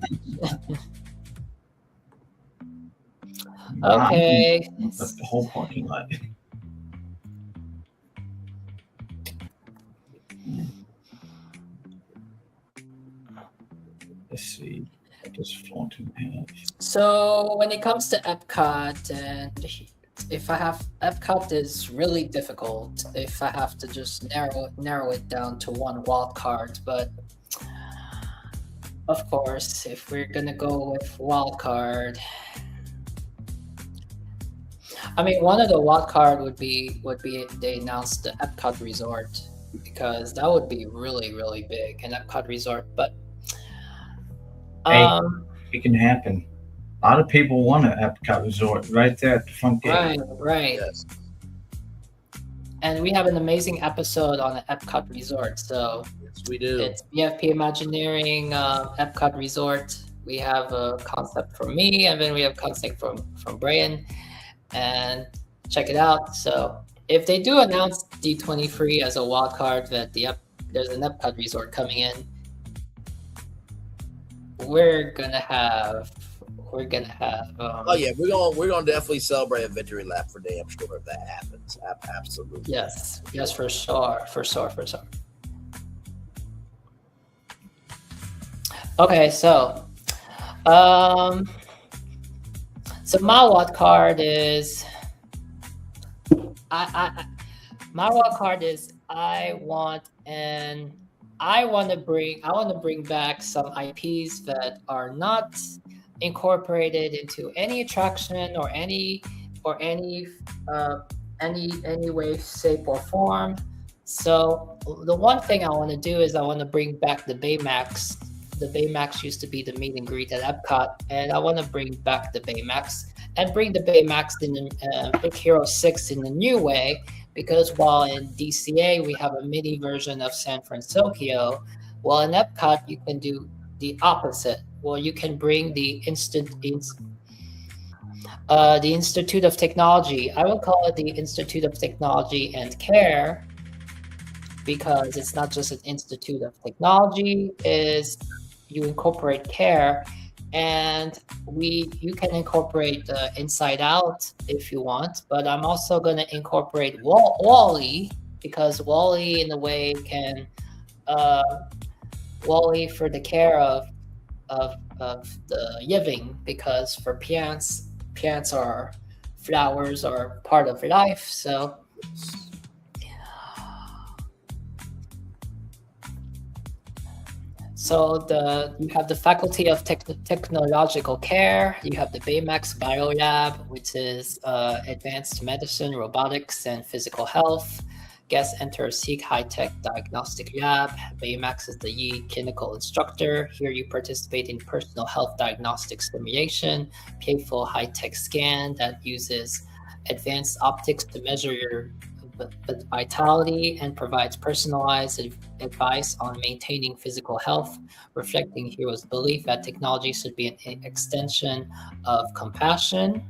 Okay. That's the whole parking lot. Let's see. Just Fountain have. So when it comes to Epcot, and if I have Epcot is really difficult if I have to just narrow it down to one wild card, but of course, if we're gonna go with wild card, I mean, one of the wild card would be they announced the Epcot Resort, because that would be really, really big, an Epcot Resort. But it can happen. A lot of people want an Epcot Resort right there at the front gate. Right. Yes. And we have an amazing episode on the Epcot Resort. So yes, we do. It's BFP Imagineering Epcot Resort. We have a concept from me, and then we have concept from Brian. And check it out. So if they do announce D23 as a wild card that there's an Epcot Resort coming in, we're gonna have oh yeah, we're gonna definitely celebrate a victory lap for damn sure if that happens. Absolutely. Yes, for sure. Okay, so my wild card is I want to bring back some IPs that are not incorporated into any attraction or any way, shape, or form. So the one thing I want to do is I want to bring back the Baymax. The Baymax used to be the meet and greet at Epcot, and I want to bring back the Baymax and bring the Baymax in Big Hero 6 in a new way, because while in DCA we have a mini version of San Francisco, while in Epcot you can do the opposite. Well, you can bring the Institute of Technology. I will call it the Institute of Technology and Care, because it's not just an Institute of Technology, you incorporate care, and you can incorporate Inside Out if you want, but I'm also going to incorporate Wall-E, because Wall-E in a way can Wall-E for the care of the living, because for plants are flowers are part of life. So you have the Faculty of Technological Care, you have the Baymax Biolab, which is advanced medicine, robotics, and physical health. Guests enter Seek High-Tech Diagnostic Lab. Baymax is the lead clinical instructor. Here you participate in personal health diagnostic simulation, playful high-tech scan that uses advanced optics to measure your vitality and provides personalized advice on maintaining physical health, reflecting Hero's belief that technology should be an extension of compassion.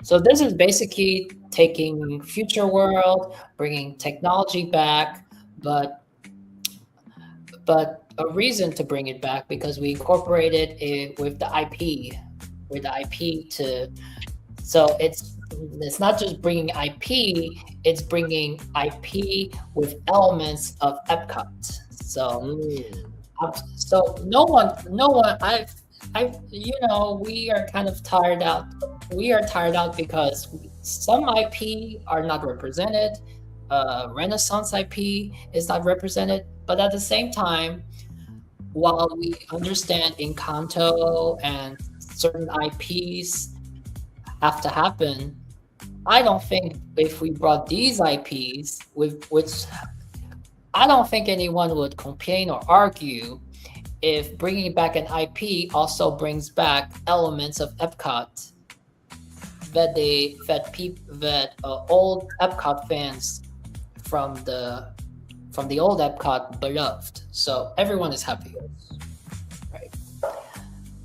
So this is basically taking future world, bringing technology back, but a reason to bring it back because we incorporated it with the IP, so it's not just bringing IP, it's bringing IP with elements of Epcot. So no one, we are kind of tired out. We are tired out because some IP are not represented. Renaissance IP is not represented, but at the same time, while we understand Encanto and certain IPs have to happen, I don't think if we brought these IPs, which I don't think anyone would complain or argue if bringing back an IP also brings back elements of Epcot that old Epcot fans from the old Epcot beloved. So everyone is happy. Right.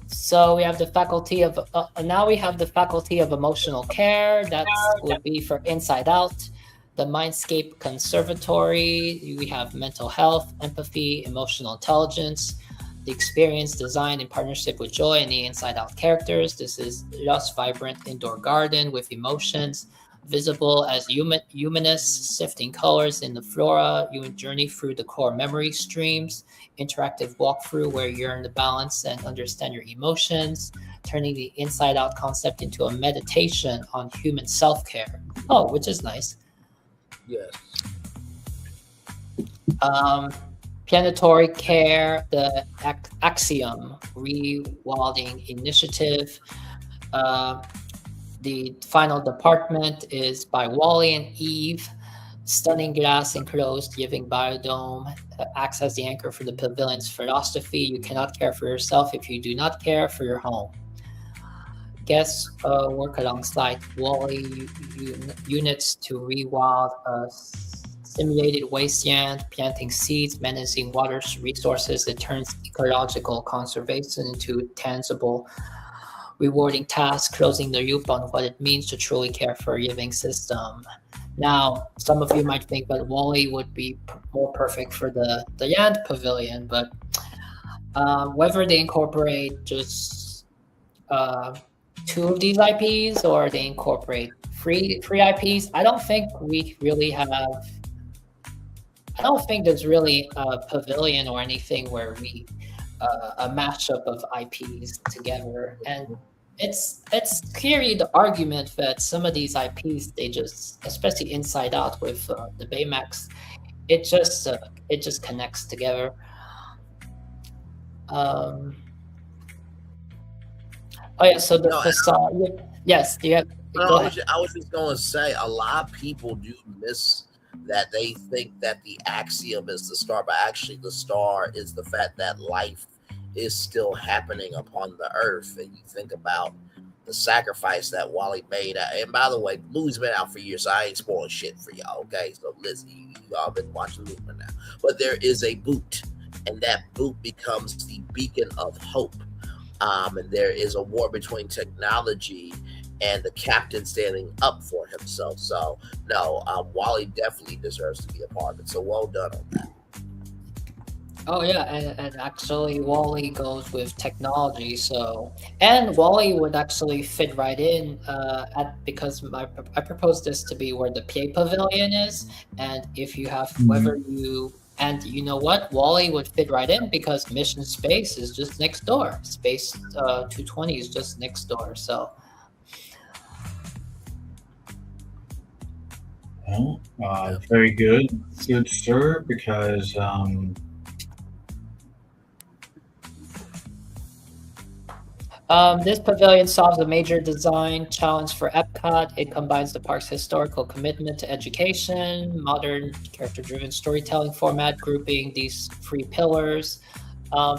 So we have the faculty of now we have the faculty of emotional care. That would be for Inside Out. The Mindscape Conservatory. We have mental health, empathy, emotional intelligence. The experience designed in partnership with Joy and the Inside Out characters. This is lush, vibrant indoor garden with emotions visible as luminous, sifting colors in the flora. You journey through the core memory streams. Interactive walkthrough where you learn to balance and understand your emotions, turning the Inside Out concept into a meditation on human self-care. Oh, which is nice. Yes. Planetary Care, the Axiom Rewilding Initiative. The final department is by Wally and Eve. Stunning glass enclosed living biodome acts as the anchor for the pavilion's philosophy. You cannot care for yourself if you do not care for your home. Guests work alongside Wally units to rewild simulated wasteland, planting seeds, managing water resources. It turns ecological conservation into tangible, rewarding task, closing the loop on what it means to truly care for a living system. Now, some of you might think that Wally would be more perfect for the Land Pavilion, but whether they incorporate just 2 of these IPs or they incorporate three IPs, I don't think there's really a pavilion or anything where we a mashup of IPs together. And it's clearly the argument that some of these IPs, they just, especially Inside Out with the Baymax, it just connects together. Oh yeah, so the facade. Yes, do you have? I was just going to say, a lot of people do miss that. They think that the axiom is the star, but actually the star is the fact that life is still happening upon the earth. And you think about the sacrifice that Wally made. And by the way, the movie's been out for years, so I ain't spoiling shit for y'all, okay? So listen, y'all been watching the movie now. But there is a boot, and that boot becomes the beacon of hope. And there is a war between technology and the captain standing up for himself. So no, Wally definitely deserves to be a part of it. So well done on that. Oh yeah, and actually Wally goes with technology. So, and Wally would actually fit right in because I proposed this to be where the PA Pavilion is, and if you have whether you. And you know what? Wally would fit right in because Mission Space is just next door. Space 220 is just next door. So. Well, very good. Good, sir, because this pavilion solves a major design challenge for Epcot. It combines the park's historical commitment to education, modern character-driven storytelling format, grouping these 3 pillars,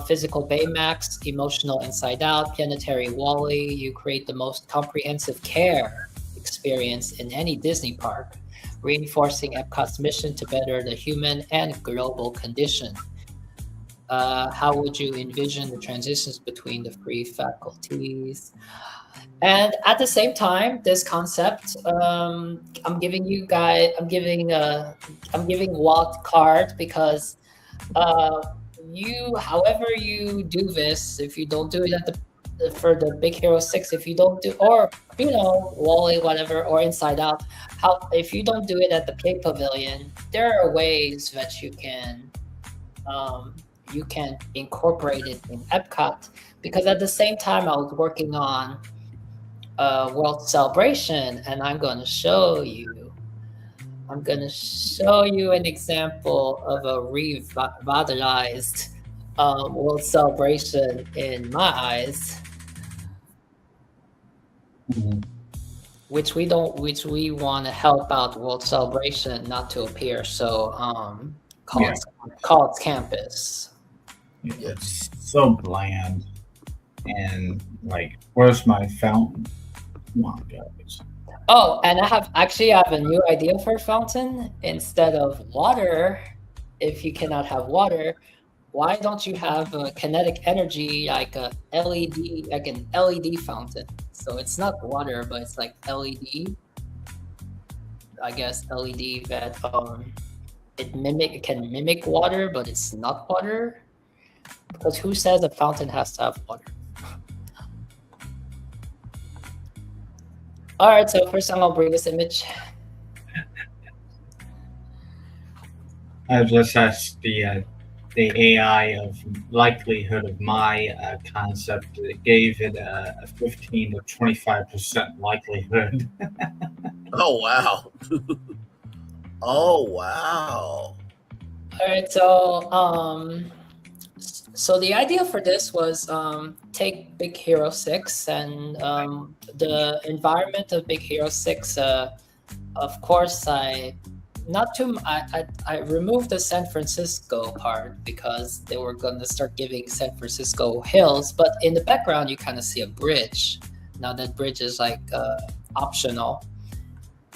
physical Baymax, emotional Inside Out, planetary Wally. You create the most comprehensive care experience in any Disney park, reinforcing Epcot's mission to better the human and global condition. How would you envision the transitions between the three faculties? And at the same time, this concept, I'm giving Wildcard because however you do this, if you don't do it for the Big Hero 6, if you don't do, or Wally, whatever, or Inside Out, if you don't do it at the Play Pavilion, there are ways that you can incorporate it in Epcot. Because at the same time, I was working on World Celebration, and I'm going to show you an example of a revitalized World Celebration in my eyes, which we want to help out World Celebration not to appear so called Campus. It's so bland, and like, where's my fountain? Come on, guys. Oh, and I have a new idea for a fountain. Instead of water, if you cannot have water, why don't you have a kinetic energy like an LED fountain? So it's not water, but it's like LED. I guess LED that it can mimic water, but it's not water. Because who says a fountain has to have water? All right, so first I'm gonna bring this image. I just asked the AI of likelihood of my concept. It gave it a 15 to 25% likelihood. Oh wow! Oh wow! All right, so the idea for this was take Big Hero 6 and the environment of Big Hero 6. Of course, I removed the San Francisco part because they were going to start giving San Francisco hills, but in the background you kind of see a bridge. Now that bridge is like optional,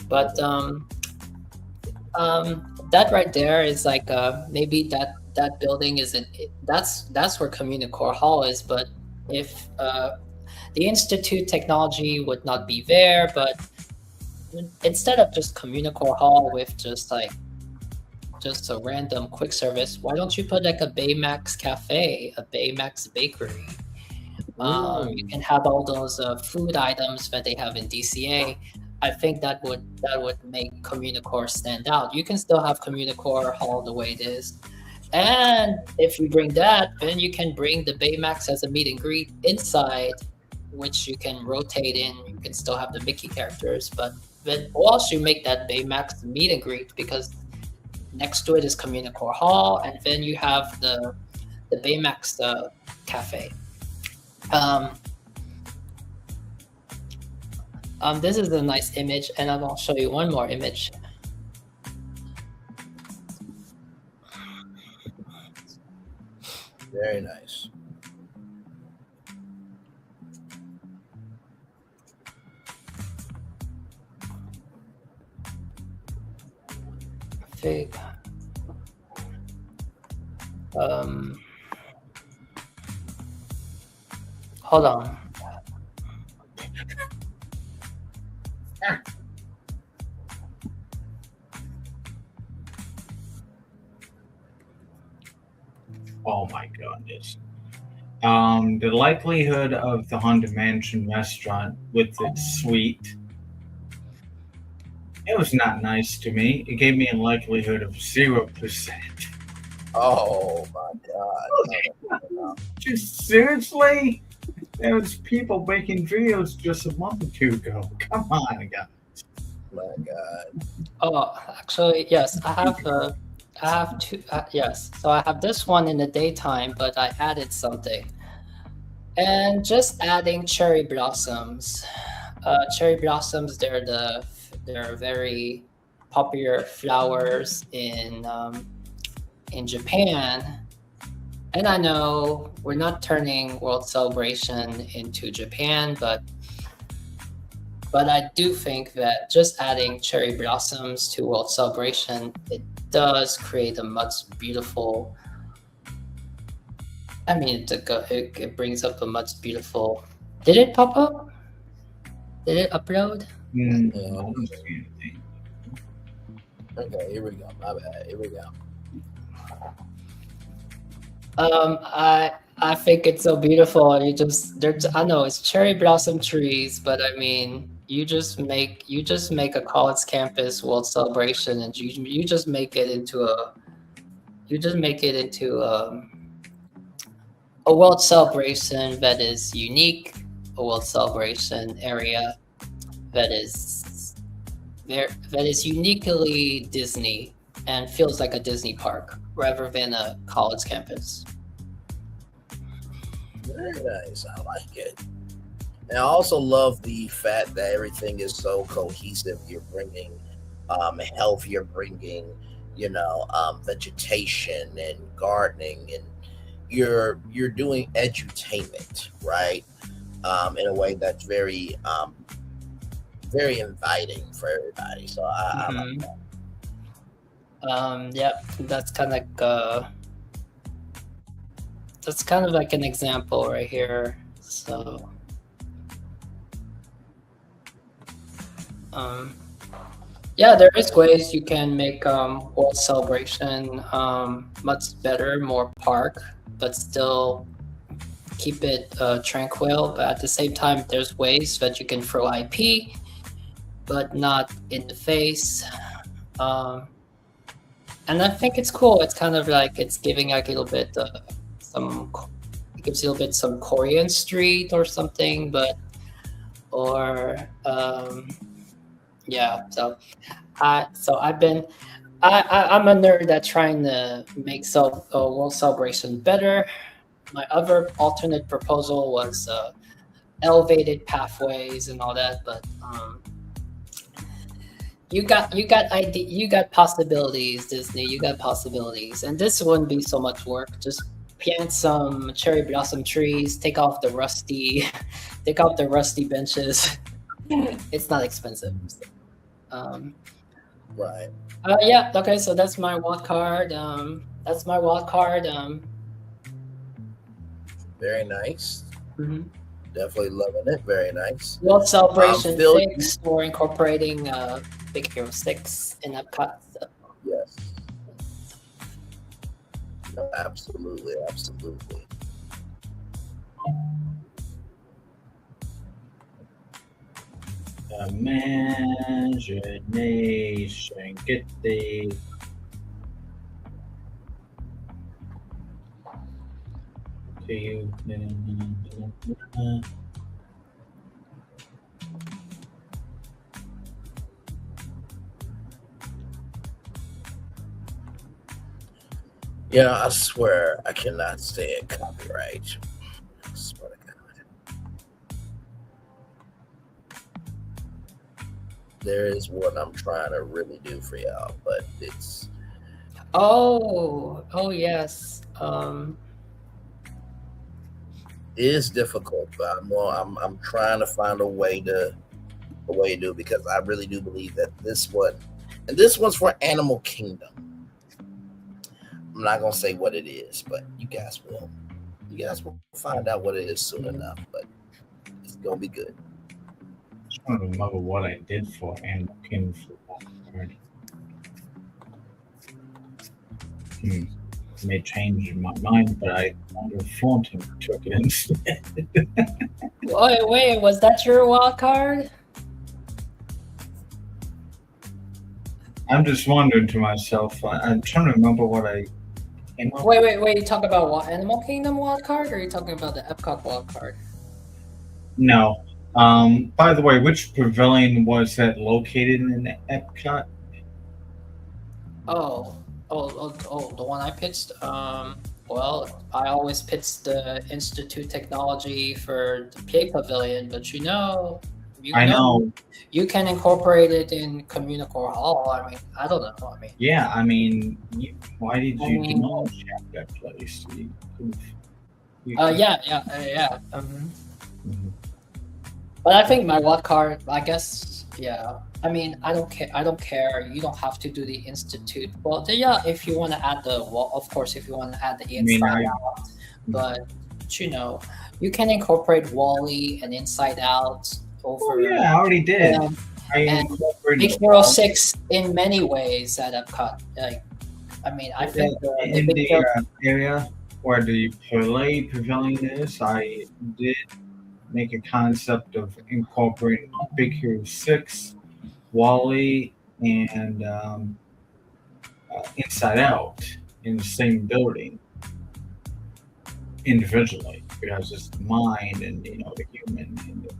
but that right there is like maybe that building isn't. That's where Communicore Hall is, but if the Institute technology would not be there, but instead of just Communicore Hall with just a random quick service, why don't you put like a Baymax cafe, a Baymax bakery? You can have all those food items that they have in DCA. I think that would make Communicore stand out. You can still have Communicore Hall the way it is. And if you bring that, then you can bring the Baymax as a meet and greet inside, which you can rotate in. You can still have the Mickey characters, but then also you make that Baymax meet and greet because next to it is Communicore Hall, and then you have the Baymax cafe. This is a nice image, and I'll show you one more image. Very nice. Fig. Hold on. Oh my goodness. The likelihood of the Haunted Mansion restaurant with its suite, it was not nice to me. It gave me a likelihood of 0%. Oh my god. Just seriously? There was people making videos just a month or two ago. Come on, guys. My god. Oh, actually, yes. I have two. Yes. So I have this one in the daytime, but I added something. And just adding cherry blossoms. Cherry blossoms, they're very popular flowers in Japan. And I know we're not turning World Celebration into Japan, but I do think that just adding cherry blossoms to World Celebration, it does create a much beautiful I mean, it brings up a much beautiful. Did it pop up? Did it upload? Okay, here we go. My bad. Here we go. I think it's so beautiful. I know it's cherry blossom trees, but I mean, you just make a college campus world celebration, and you just make it into a world celebration that is unique, a world celebration area that is uniquely Disney and feels like a Disney park rather than a college campus. Very nice. I like it. And I also love the fact that everything is so cohesive. You're bringing health, you're bringing, vegetation and gardening, and you're doing edutainment, right? In a way that's very very inviting for everybody. So I like that. Yep, that's kind of like an example right here. So yeah, there is ways you can make world celebration much better, more park, but still keep it tranquil. But at the same time, there's ways that you can throw IP, but not in the face. And I think it's cool. It's kind of like it's giving like a little bit it gives you a little bit some Korean street or something, yeah. So I'm a nerd at trying to make world celebration better. My other alternate proposal was elevated pathways and all that, but you got possibilities, Disney. You got possibilities, and this wouldn't be so much work. Just plant some cherry blossom trees, take off the rusty benches. It's not expensive. Right. Yeah. Okay. So that's my wild card. Very nice. Mm-hmm. Definitely loving it. Very nice. World Celebration 6, or incorporating Big Hero 6 in Epcot. Yes. No, absolutely. Imagination, get the to you. Yeah, I swear I cannot stand copyright. I swear to God. There is what I'm trying to really do for y'all, but it's yes. It is difficult, but I'm trying to find a way to do it, because I really do believe that this one's for Animal Kingdom. I'm not gonna say what it is, but you guys will find out what it is soon enough. But it's gonna be good. I'm trying to remember what I did for Animal Kingdom for Wildcard. May change my mind, but I informed him and took it instead. Wait, was that your wild card? I'm just wondering to myself. I'm trying to remember what I. Wait! You talk about what, Animal Kingdom wild card, or are you talking about the Epcot wild card? No. By the way, which pavilion was that located in Epcot? Oh, the one I pitched. Well, I always pitch the Institute Technology for the PA Pavilion, but you know, you can incorporate it in Communicore Hall. I mean, I don't know. Yeah, I mean, why did you demolish that place? Yeah. But I think my wild card, I guess, yeah. I mean, I don't care. You don't have to do the Institute. Well, yeah, if you want to add the wall, of course, if you want to add the inside out. but you know, you can incorporate Wall-E and Inside Out over. Oh, yeah, I already did. I and incorporated Big Hero 6 in many ways at Epcot. Like, I mean, I think in the area where the Play Pavilion is, I did make a concept of incorporating Big Hero 6, Wall-E, and Inside Out in the same building individually, because it's the mind and the human and the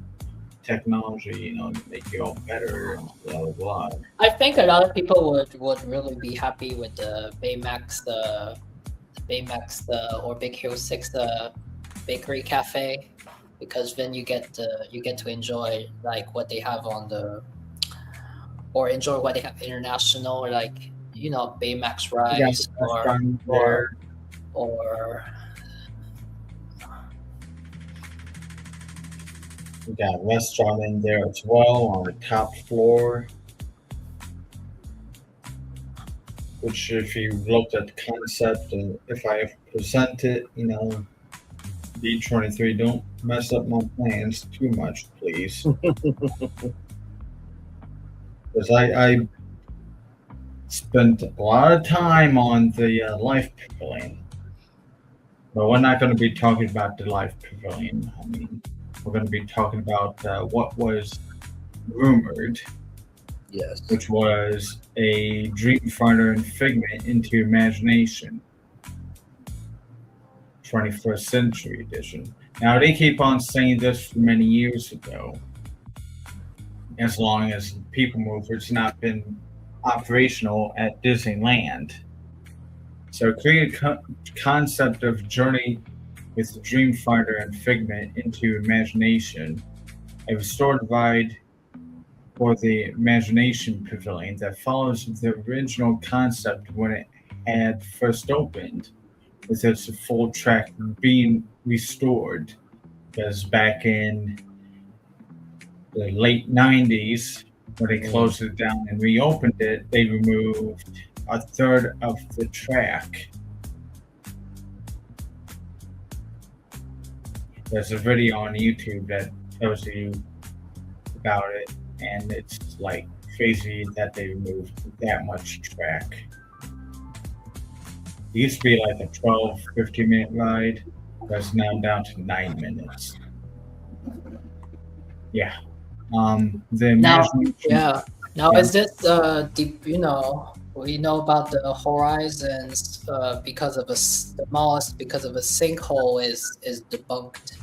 technology, to make you all better and blah blah blah. I think a lot of people would really be happy with the Baymax, or Big Hero 6, the bakery cafe, because then you get to enjoy like what they have enjoy what they have international, like Baymax rice or we got a restaurant in there as well on the top floor, which if you looked at the concept and if I present it, D23, don't mess up my plans too much, please. Because I spent a lot of time on the Life Pavilion. But we're not going to be talking about the Life Pavilion. I mean, we're going to be talking about what was rumored. Yes. Which was a Dreamfinder and Figment into Imagination. 21st Century Edition. Now, they keep on saying this for many years ago. As long as People Mover's not been operational at Disneyland. So create a concept of journey with the Dreamfinder and Figment into Imagination, a restored ride for the Imagination Pavilion that follows the original concept when it had first opened, with its full track being restored. Because back in the late 90s, when they closed it down and reopened it, they removed a third of the track. There's a video on YouTube that tells you about it, and it's like crazy that they removed that much track. It used to be like a 12-15 minute ride, but it's now down to 9 minutes. Yeah. Now is this deep? We know about the horizons because of the mollusk, because of a sinkhole is debunked.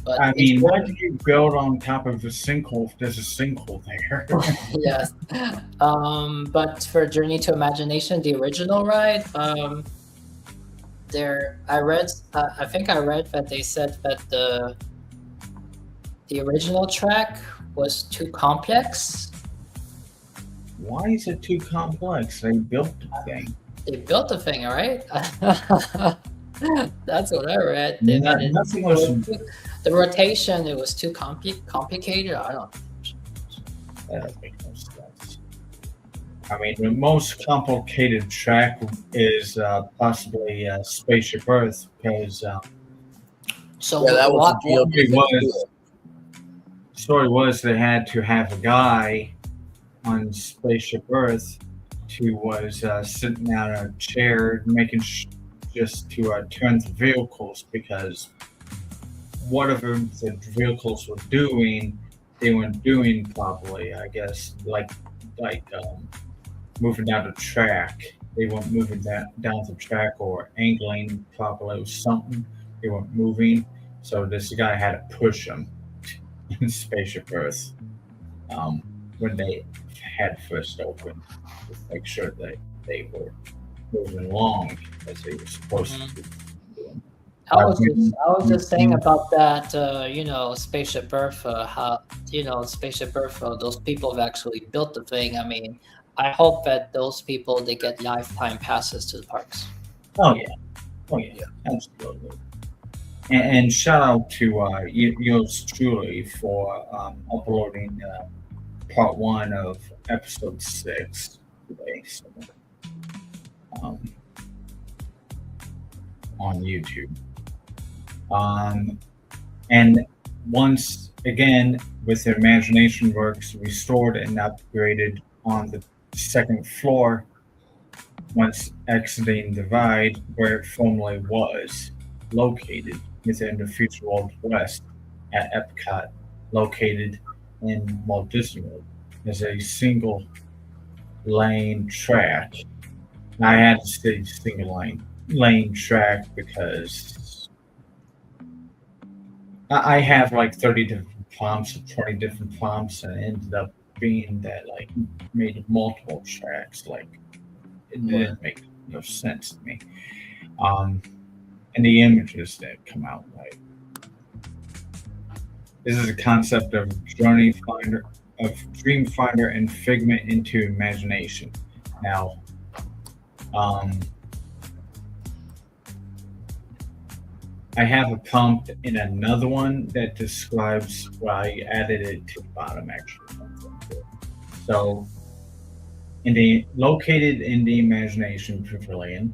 But I mean, why did you build on top of a sinkhole if there's a sinkhole there? Yes. But for Journey to Imagination, the original ride, I think I read that they said that the original track was too complex. Why is it too complex? They built the thing. They built the thing, all right? That's what I read. Nothing was. The rotation, it was too complicated. I don't know. That doesn't make no sense. I mean, the most complicated track is possibly Spaceship Earth, because that was story was they had to have a guy on Spaceship Earth who was sitting on a chair making just to turn the vehicles, because whatever the vehicles were doing, they weren't doing properly. I guess like moving down the track, they weren't moving down the track or angling properly. It was something they weren't moving, so this guy had to push them in Spaceship Earth when they had first opened, to make sure that they were moving along as they were supposed to be. I was just saying about that, Spaceship Earth, how, Spaceship Earth, those people have actually built the thing. I mean, I hope that those people, they get lifetime passes to the parks. Oh yeah, absolutely. And shout out to yours truly for uploading part 1 of episode 6 today, so, on YouTube. And once again, with the Imagination Works restored and upgraded on the second floor, once exiting the Divide, where it formerly was located within the Future World West at Epcot, located in Walt Disney World, as a single lane track. And I had to say single lane track because I have like 30 different prompts or 20 different prompts, and it ended up being that like made multiple tracks. Like it didn't make no sense to me. And the images that come out, like this is a concept of Dream Finder and Figment into Imagination. Now, I have a prompt in another one that describes why I added it to the bottom, actually. So, located in the Imagination Pavilion,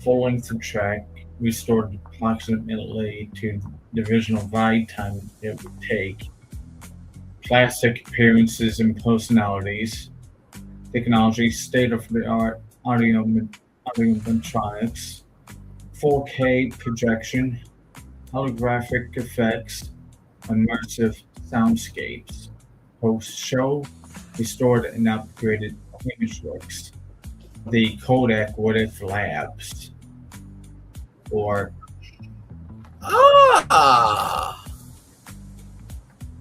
full-length track restored approximately to the original ride time it would take. Classic appearances and personalities, technology, state-of-the-art audio electronics, 4K projection, holographic effects, immersive soundscapes. Post-show, restored and upgraded Imageworks, the Kodak What If Labs, or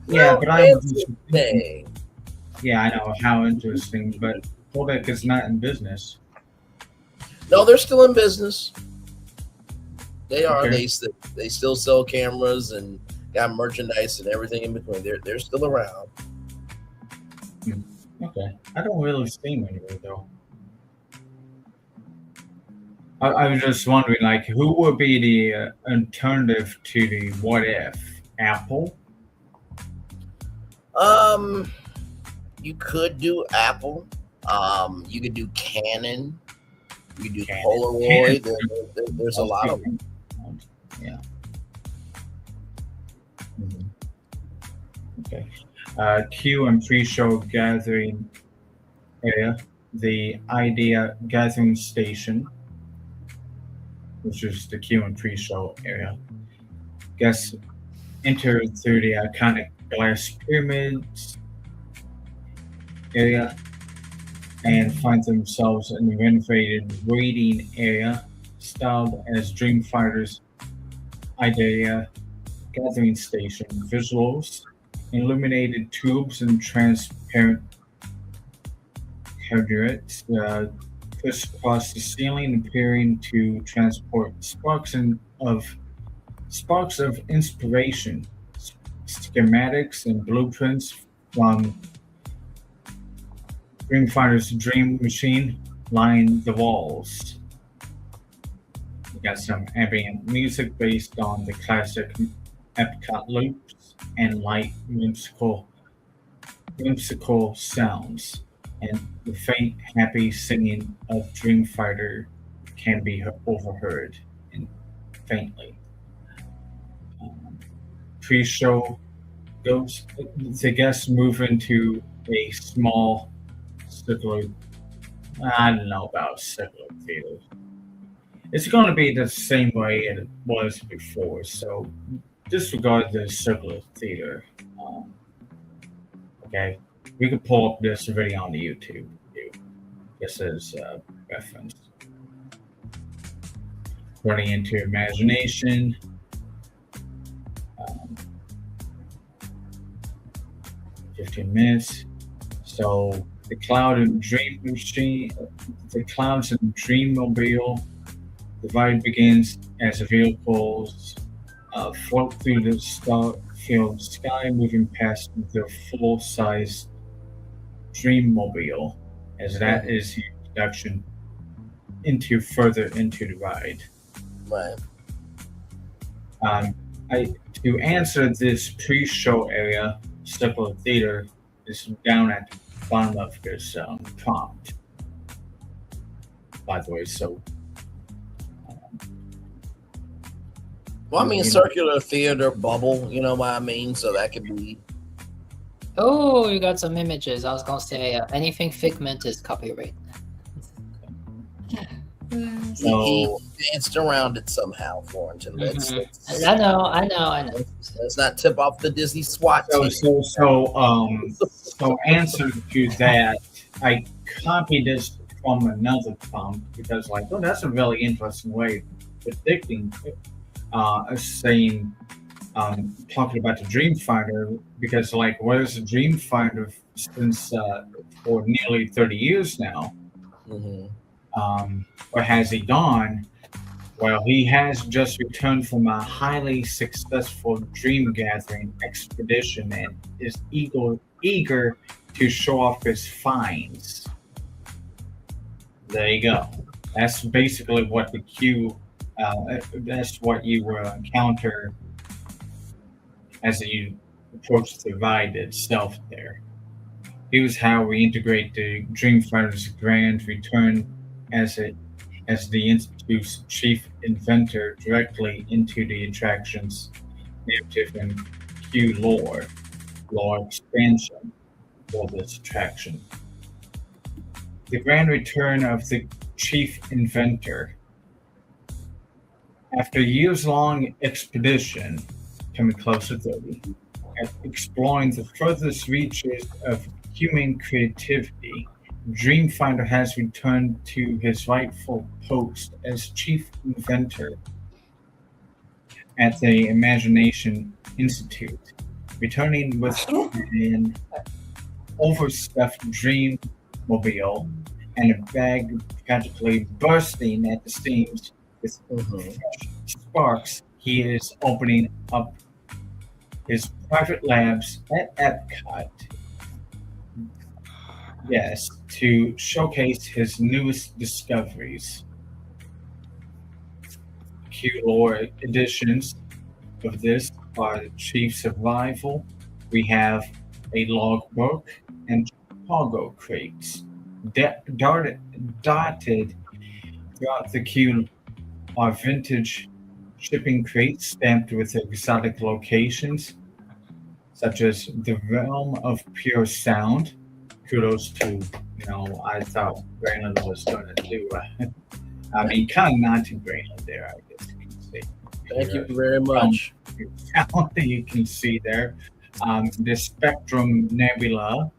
yeah, but I yeah, I know how interesting, but Kodak is not in business. No, they're still in business. They are. Okay. They still sell cameras and got merchandise and everything in between. They're still around. Okay, I don't really see them anywhere though. I was just wondering, like, who would be the alternative to the What If? Apple? You could do Apple. You could do Canon. You could do Polaroid. There's a lot of them. Yeah. Okay. Q and pre-show gathering area, the Idea Gathering Station, which is the Q and pre-show area. Guests enter through the iconic glass pyramids area and find themselves in the renovated waiting area styled as Dreamfighter's Idea Gathering Station. Visuals, illuminated tubes and transparent conduits crisscross the ceiling, appearing to transport sparks of inspiration. Schematics and blueprints from Dreamfighter's Dream Machine line the walls. We got some ambient music based on the classic Epcot loops and light whimsical sounds, and the faint, happy singing of Dreamfighter can be overheard faintly. Pre-show goes. The guests move into a small circular. I don't know about circular theater. It's going to be the same way it was before, so disregard the circular theater. Okay, we could pull up this video on the YouTube. This is reference. Running into Imagination. 15 minutes. So the cloud and dream machine, the clouds and Dreammobile. The ride begins as the vehicles float through the star-filled sky, moving past the full-size Dreammobile, as that is the introduction further into the ride. Right. To answer this pre-show area, circular theater is down at the bottom of this prompt. By the way, so Well, I mean, circular theater bubble, you know what I mean? So that could be. Oh, you got some images. I was gonna say anything Figment is copyright. He danced around it somehow, Thornton. I know. Let's not tip off the Disney SWAT team. So answer to that, I copied this from another prompt because, like, oh, that's a really interesting way of predicting, talking about the Dreamfinder, because, like, where's the Dreamfinder since for nearly 30 years now? Or has he gone? Well, he has just returned from a highly successful dream gathering expedition and is eager to show off his finds. There you go. That's basically what the Q. That's what you will encounter as you approach the ride itself. There, here's how we integrate the Dreamfinder's grand return as the Institute's chief inventor directly into the attraction's narrative and Q lore expansion for this attraction. The grand return of the chief inventor. After a years-long expedition, coming close to 30, exploring the furthest reaches of human creativity, Dreamfinder has returned to his rightful post as chief inventor at the Imagination Institute, returning with an overstuffed dream mobile and a bag practically bursting at the seams with fresh sparks. He is opening up his private labs at Epcot. Yes, to showcase his newest discoveries. Q lore editions of this are the Chief's Arrival. We have a logbook and cargo crates. Dotted throughout the Q are vintage shipping crates stamped with exotic locations, such as the realm of pure sound. Kudos to, I thought Braylon was going to do, kind of not to Braylon there, I guess you can see. Thank you very much. You can see there. The Spectrum Nebula.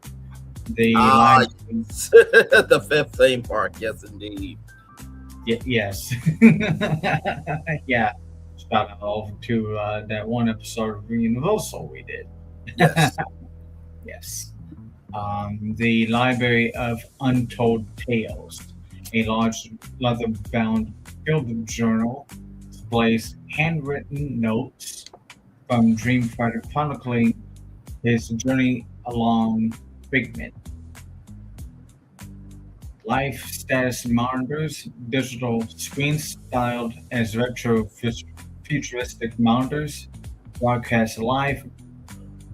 The the fifth theme park, yes, indeed. Yes. Yeah. Starting over to that one episode of Universal we did. Yes. Yes. The Library of Untold Tales, a large leather-bound field journal, displays handwritten notes from Dreamfinder chronicling his journey along Figment. Life status monitors, digital screens styled as retro futuristic monitors, broadcast live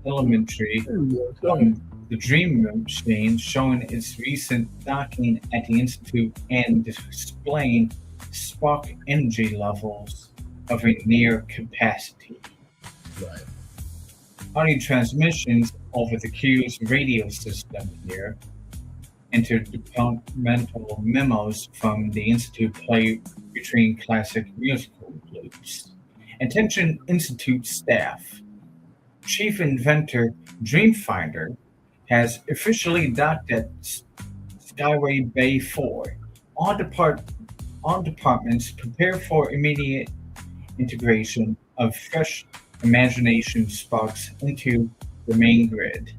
telemetry from the Dream Machine, showing its recent docking at the Institute and displaying spark energy levels of a near capacity. Right. Audio transmissions over the Q's radio system here. Interdepartmental memos from the Institute play between classic musical loops. Attention Institute staff. Chief Inventor Dreamfinder has officially docked at Skyway Bay 4. All departments prepare for immediate integration of fresh imagination sparks into the main grid.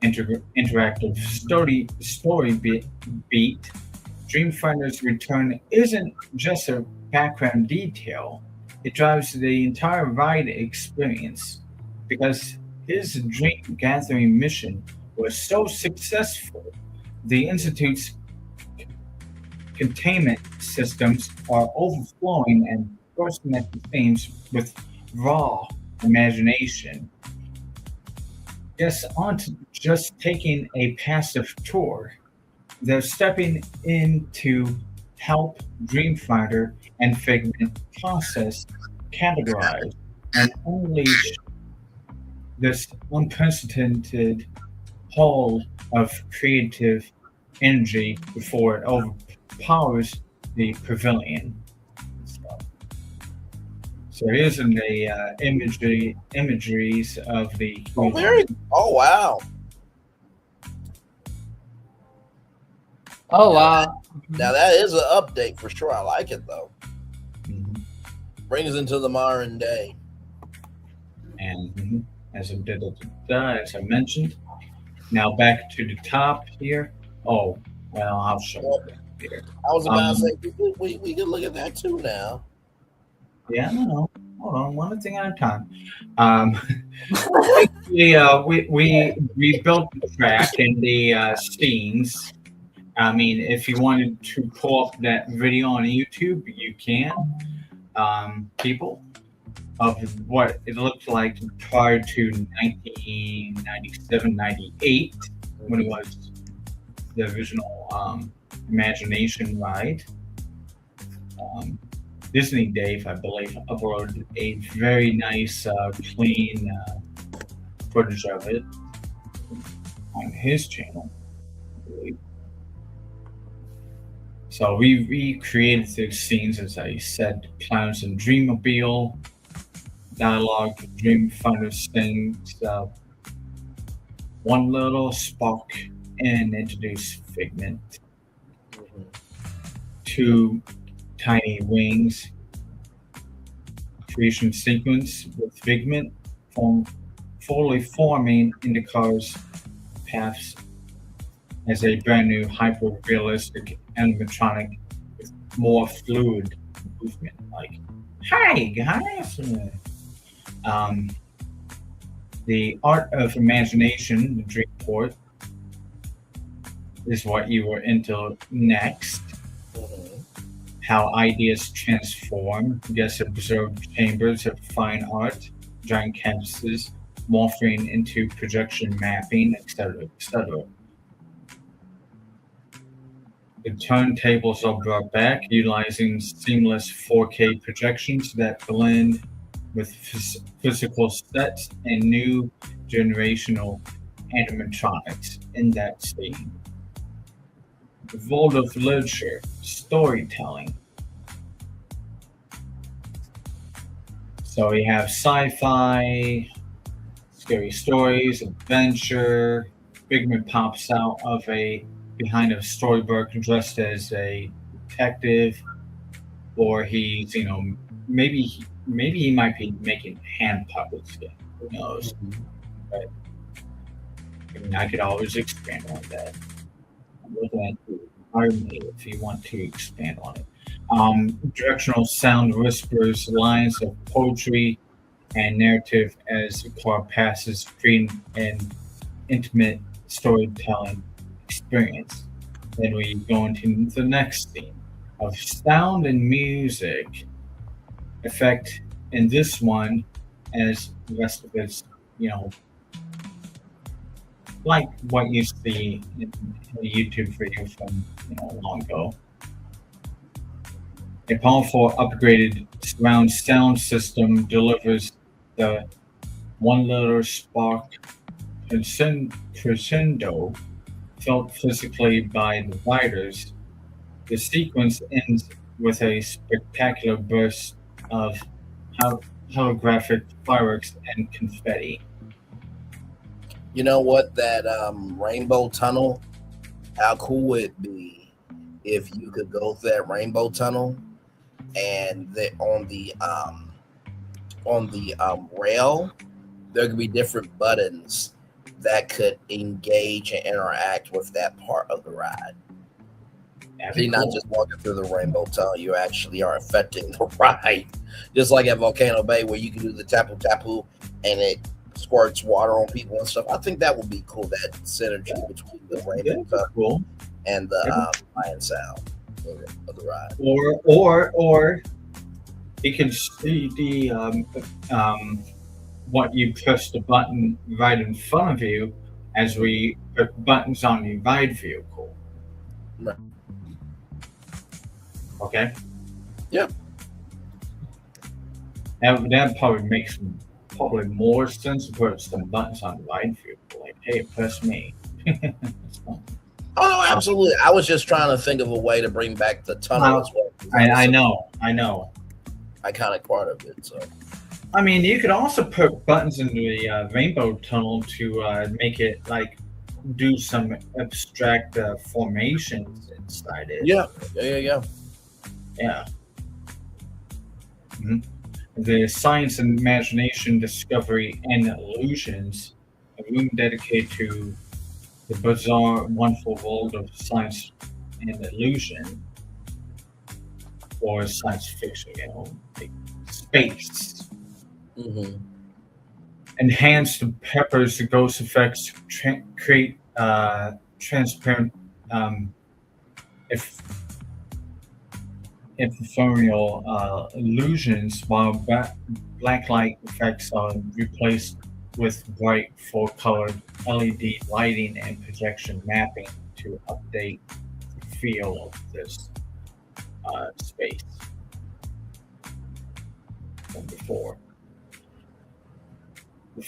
Interactive story beat. Dreamfinder's return isn't just a background detail. It drives the entire ride experience because his dream gathering mission was so successful. The Institute's containment systems are overflowing and bursting at the seams with raw imagination. Guests aren't just taking a passive tour. They're stepping in to help Dreamfinder and figment processed, categorized, and unleash this unprecedented haul of creative energy before it overpowers the pavilion. So here's in the imageries of the. Oh wow! Oh wow! Now that is an update for sure. I like it though. Brings into the modern day. And as I mentioned, now back to the top here. Oh well, I'll show you here. I was about to say we can look at that too now. Yeah, no. Hold on, one thing at a time. We built the track and the scenes. I mean, if you wanted to pull up that video on YouTube, you can. People of what it looked like prior to 1997, 98, when it was the original Imagination ride. Disney Dave, I believe, uploaded a very nice, clean footage of it on his channel, I believe. So we recreated those scenes, as I said, Clowns and Dreamobile, dialogue, Dreamfinder sings, One Little Spark, and introduce Figment. 2 Tiny Wings creation sequence with Figment fully forming in the car's paths as a brand new hyper-realistic animatronic with more fluid movement. Like, hi guys! The art of imagination, the Dreamport, is what you were into next. How ideas transform, guests observe chambers of fine art, giant canvases, morphing into projection mapping, etc., etc. The turntables are brought back, utilizing seamless 4K projections that blend with physical sets and new generational animatronics in that scene. The world of literature, storytelling. So we have sci-fi, scary stories, adventure. Figment pops out of behind a storybook dressed as a detective, or he's, maybe he might be making hand puppets. Who knows? But I could always expand on that. I'm looking at Iron Man if you want to expand on it. Directional sound whispers lines of poetry and narrative as the car passes, creating an intimate storytelling experience. Then we go into the next theme of sound and music effect in this one, as the rest of it's, like what you see in a YouTube video from long ago. A powerful upgraded surround sound system delivers the One Little Spark crescendo felt physically by the riders. The sequence ends with a spectacular burst of holographic fireworks and confetti. You know what? That rainbow tunnel, how cool would it be if you could go through that rainbow tunnel and on the rail, there could be different buttons that could engage and interact with that part of the ride. So you're not just walking through the rainbow tunnel, you actually are affecting the ride. Just like at Volcano Bay where you can do the tapu-tapu and it squirts water on people and stuff. I think that would be cool, that synergy between the rainbow tunnel and the lion sound of the ride. Or you can see the what you press the button right in front of you as we put buttons on the ride vehicle. Right. Okay. Yep. That probably makes more sense to put some buttons on the right vehicle, like, hey, press me. Oh no, absolutely. I was just trying to think of a way to bring back the tunnel as well. I know. Iconic part of it. So, I mean, you could also put buttons in the rainbow tunnel to make it like do some abstract formations inside it. Yeah. Mm-hmm. The Science and Imagination, Discovery, and Illusions, a room dedicated to the bizarre, wonderful world of science and illusion, or science fiction, like space. Mm-hmm. Enhanced peppers, the ghost effects, create transparent, ephemeral illusions, while black light effects are replaced with bright, full-colored LED lighting and projection mapping to update the feel of this space from before. The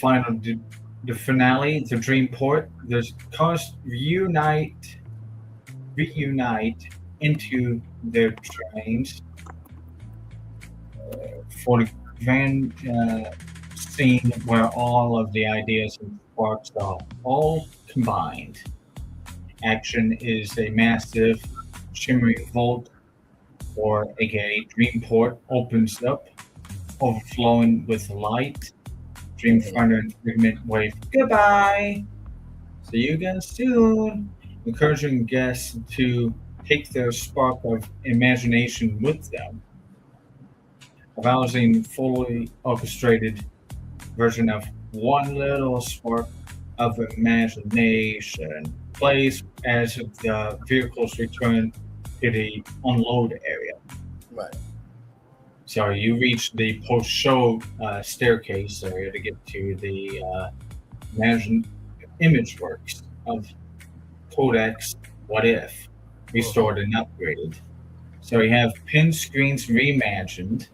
finale, the Dreamport. The cars reunite into their trains for the grand scene where all of the ideas and sparks are all combined. Action is a massive shimmering vault, or aka Dreamport, opens up, overflowing with light. Dreamfinder and Figment wave goodbye. See you again soon. Encouraging guests to take their spark of imagination with them. A rousing, fully orchestrated version of One Little Spark of Imagination plays as the vehicles return to the unload area. Right. So you reach the post-show staircase area to get to the image works of Kodak's What If, restored and upgraded. So you have pin screens reimagined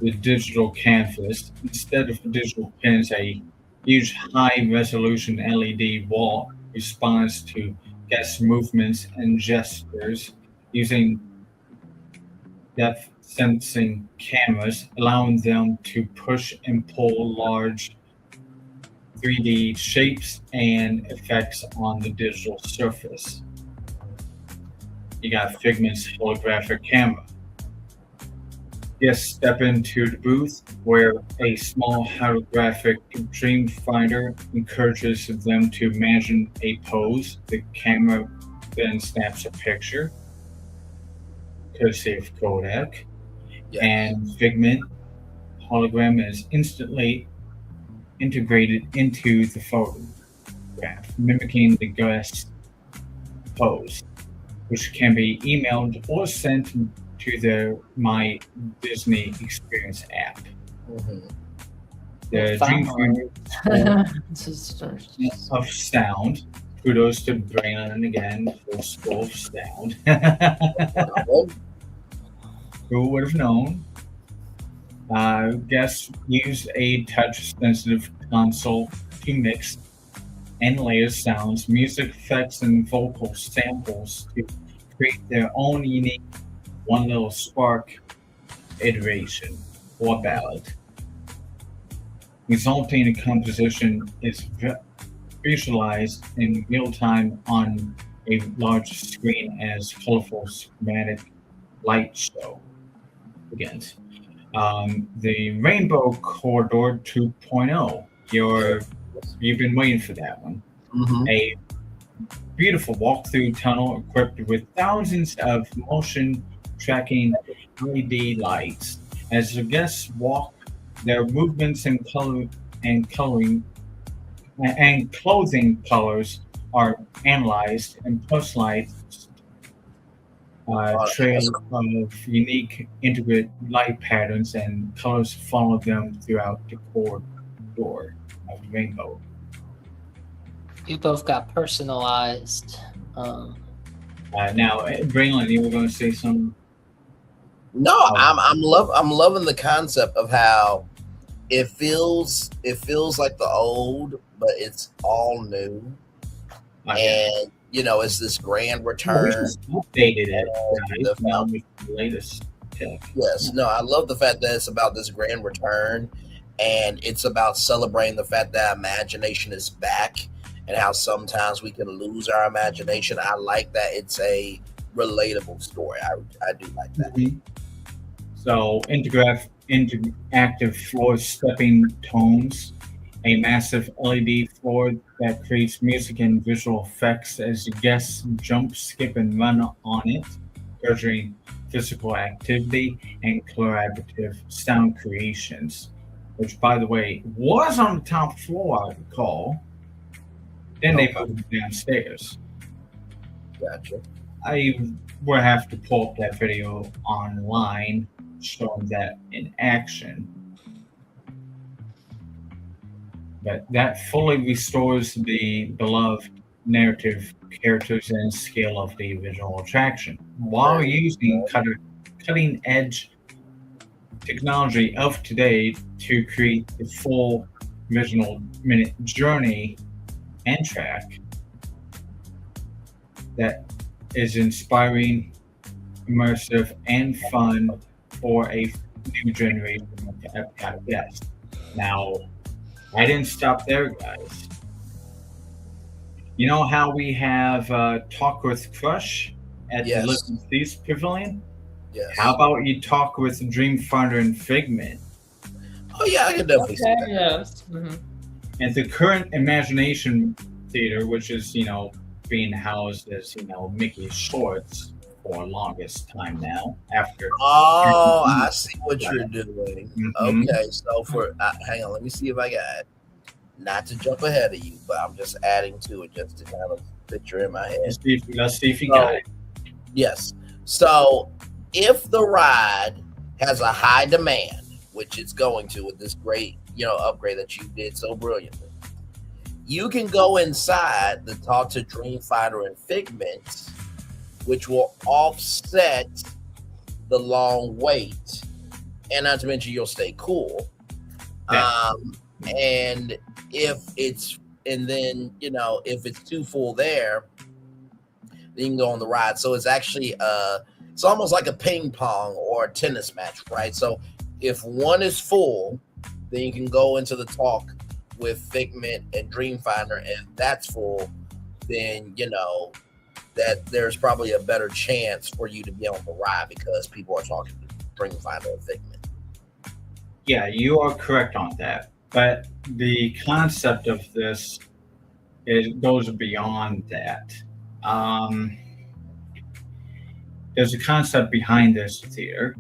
with digital canvas. Instead of digital pins, a huge high-resolution LED wall responds to guest movements and gestures using depth sensing cameras, allowing them to push and pull large 3D shapes and effects on the digital surface. You got Figment's holographic camera. Guests step into the booth where a small holographic Dreamfinder encourages them to imagine a pose. The camera then snaps a picture, courtesy of Kodak, and Figment hologram is instantly integrated into the photograph, mimicking the guest pose, which can be emailed or sent to the My Disney Experience app. Mm-hmm. The Dreamfinder of sound. Kudos to Brandon again for school of sound. Who would have known? Guests use a touch-sensitive console to mix and layer sounds, music effects, and vocal samples to create their own unique One Little Spark iteration or ballad. Resulting composition is visualized in real time on a large screen as colorful schematic light show begins. The Rainbow Corridor 2.0. You've been waiting for that one. Mm-hmm. A beautiful walk-through tunnel equipped with thousands of motion tracking LED lights. As the guests walk, their movements and clothing colors are analyzed and personalized. Trail of unique integrated light patterns and colors follow them throughout the corridor of the rainbow. You both got personalized. Now, Braylon, you were going to say something? No, I'm loving the concept of how it feels like the old, but it's all new. And it's this grand return. We just updated it. With the latest tech. Yes, no, I love the fact that it's about this grand return, and it's about celebrating the fact that imagination is back, and how sometimes we can lose our imagination. I like that it's a relatable story. I do like that. Mm-hmm. So interactive floor stepping tones, a massive LED floor that creates music and visual effects as guests jump, skip, and run on it, encouraging physical activity and collaborative sound creations, which, by the way, was on the top floor, I recall. Then they moved downstairs. Gotcha. I will have to pull up that video online showing that in action. But that fully restores the beloved narrative, characters, and scale of the original attraction, while using cutting-edge technology of today to create the full original minute journey and track that is inspiring, immersive, and fun for a new generation of Epcot guests. Now, I didn't stop there, guys. You know how we have Talk with Crush at the Living Seas Pavilion? Yes. How about you talk with Dreamfinder and Figment? Oh yeah, I can definitely see that. Yes. Mm-hmm. And the current Imagination Theater, which is, being housed as, Mickey's Shorts for the longest time now. Oh, I see what you're doing. Mm-hmm. Okay, so hang on, let me see if I got it. Not to jump ahead of you, but I'm just adding to it just to kind of picture in my head. Let's see if you got it. Yes. So if the ride has a high demand, which it's going to with this great, upgrade that you did so brilliantly, you can go inside the Talk to Dreamfinder and Figment, which will offset the long wait, and not to mention you'll stay cool. Yeah. And if it's too full there, then you can go on the ride. So it's actually it's almost like a ping pong or a tennis match, right? So if one is full, then you can go into the Talk with Figment and Dreamfinder, and if that's full, then that there's probably a better chance for you to be on the ride because people are talking to Dreamfinder and Figment. Yeah, you are correct on that. But the concept of this goes beyond that. There's a concept behind this theater,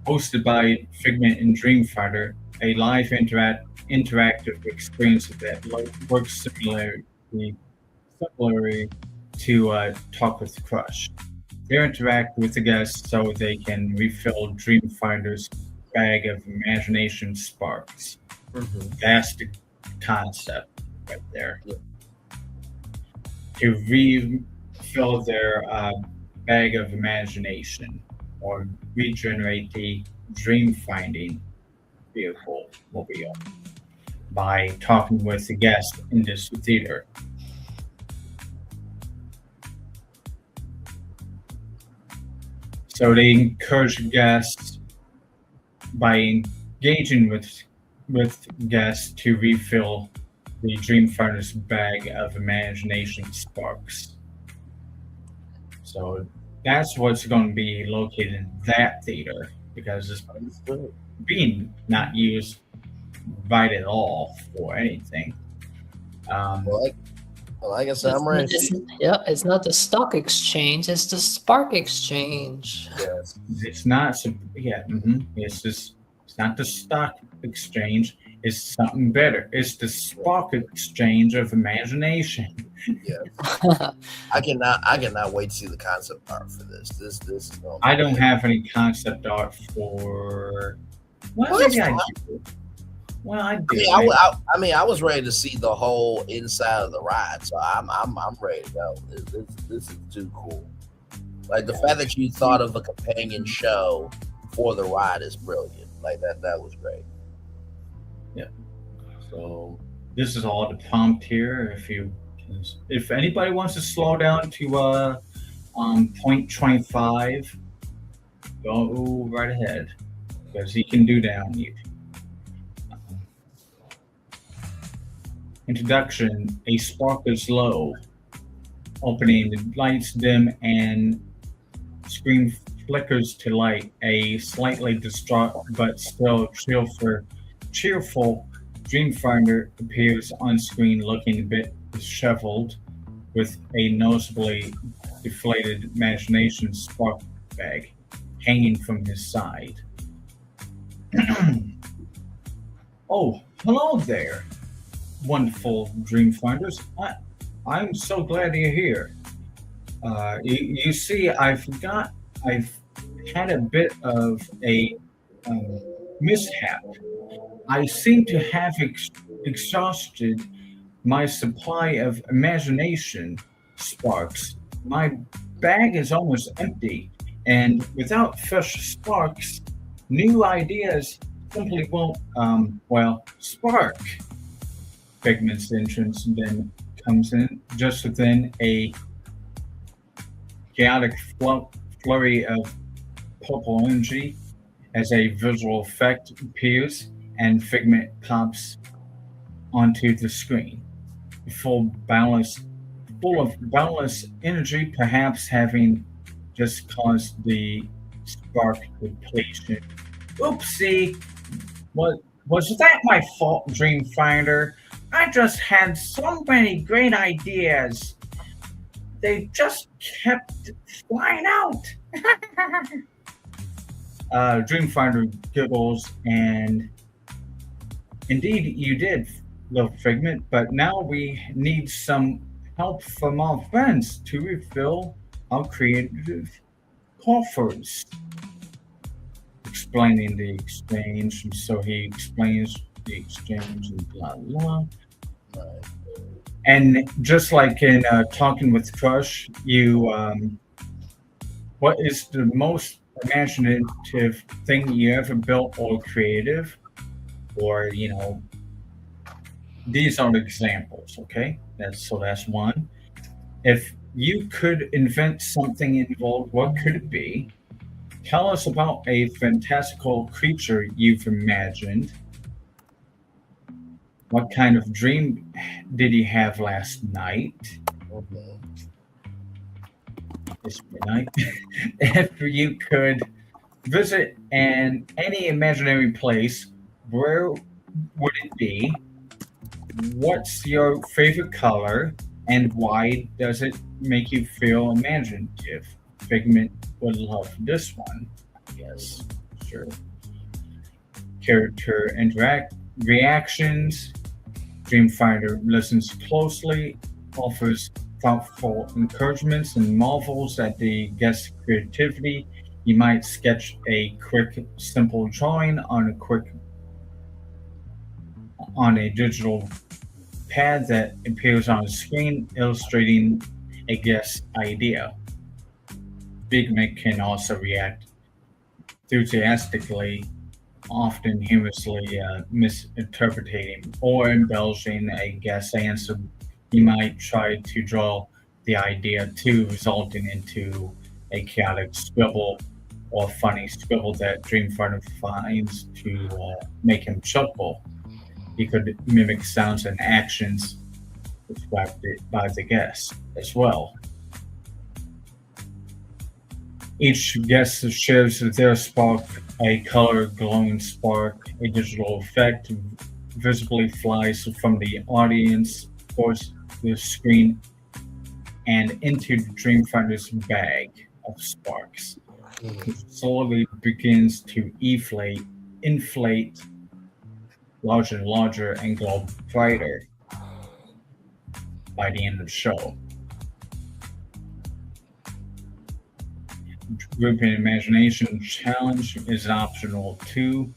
hosted by Figment and Dreamfinder, a live interactive experience that works similarly to Talk with Crush. They interact with the guests so they can refill Dreamfinder's bag of imagination sparks. Mm-hmm. That's the concept right there. Yeah. To refill their bag of imagination or regenerate the dream-finding vehicle mobile by talking with the guests in this theater. So they encourage guests by engaging with guests to refill the Dreamfinder's bag of imagination sparks. So that's what's going to be located in that theater, because it's being not used right at all for anything. Like I said, I'm ready. It's not the stock exchange; it's the spark exchange. Yes, it's not. Yeah, mm-hmm. It's not the stock exchange. It's something better. It's the spark exchange of imagination. Yeah, I cannot wait to see the concept art for this. This is going. I don't have any concept art for. Well, I do. I was ready to see the whole inside of the ride, so I'm ready to go. This is too cool. Like the fact that you thought of a companion show for the ride is brilliant. Like that was great. Yeah. So this is all the prompt here. If anybody wants to slow down to 0.25, go right ahead, because he can do that on YouTube. Introduction: a spark is low. Opening: the lights dim and screen flickers to light. A slightly distraught but still cheerful Dreamfinder appears on screen, looking a bit disheveled, with a noticeably deflated imagination spark bag hanging from his side. Oh, hello there, wonderful Dreamfinders. I'm so glad you're here. You see, I've had a bit of a mishap. I seem to have exhausted my supply of imagination sparks. My bag is almost empty, and without fresh sparks, new ideas simply won't, spark. Figment's entrance then comes in just within a chaotic flurry of purple energy as a visual effect appears and Figment pops onto the screen. Full of boundless energy, perhaps having just caused the spark depletion. Oopsie! Was that my fault, Dreamfinder? I just had so many great ideas. They just kept flying out. Dreamfinder giggles, and indeed you did, little Figment, but now we need some help from our friends to refill our creative coffers. Explaining the exchange, and so he explains the exchange and blah blah. And just like in Talking with Crush, what is the most imaginative thing you ever built or creative? Or, these are the examples, okay? That's one. If you could invent something involved, what could it be? Tell us about a fantastical creature you've imagined. What kind of dream did you have last night? This midnight. If you could visit any imaginary place, where would it be? What's your favorite color, and why does it make you feel imaginative? Figment would love this one. Yes, sure. Character reactions. Dreamfinder listens closely, offers thoughtful encouragements, and marvels at the guest's creativity. You might sketch a quick, simple drawing on a digital pad that appears on the screen, illustrating a guest's idea. Figment can also react enthusiastically, often humorously misinterpreting or embellishing a guest's answer. You might try to draw the idea too, resulting into a chaotic scribble or funny scribble that Dreamfinder finds to make him chuckle. He could mimic sounds and actions described by the guest as well. Each guest shares their spark, a color glowing spark, a digital effect visibly flies from the audience towards the screen and into the Dreamfinder's bag of sparks. It slowly begins to inflate larger and larger and glow brighter by the end of the show. Group and imagination challenge is optional too.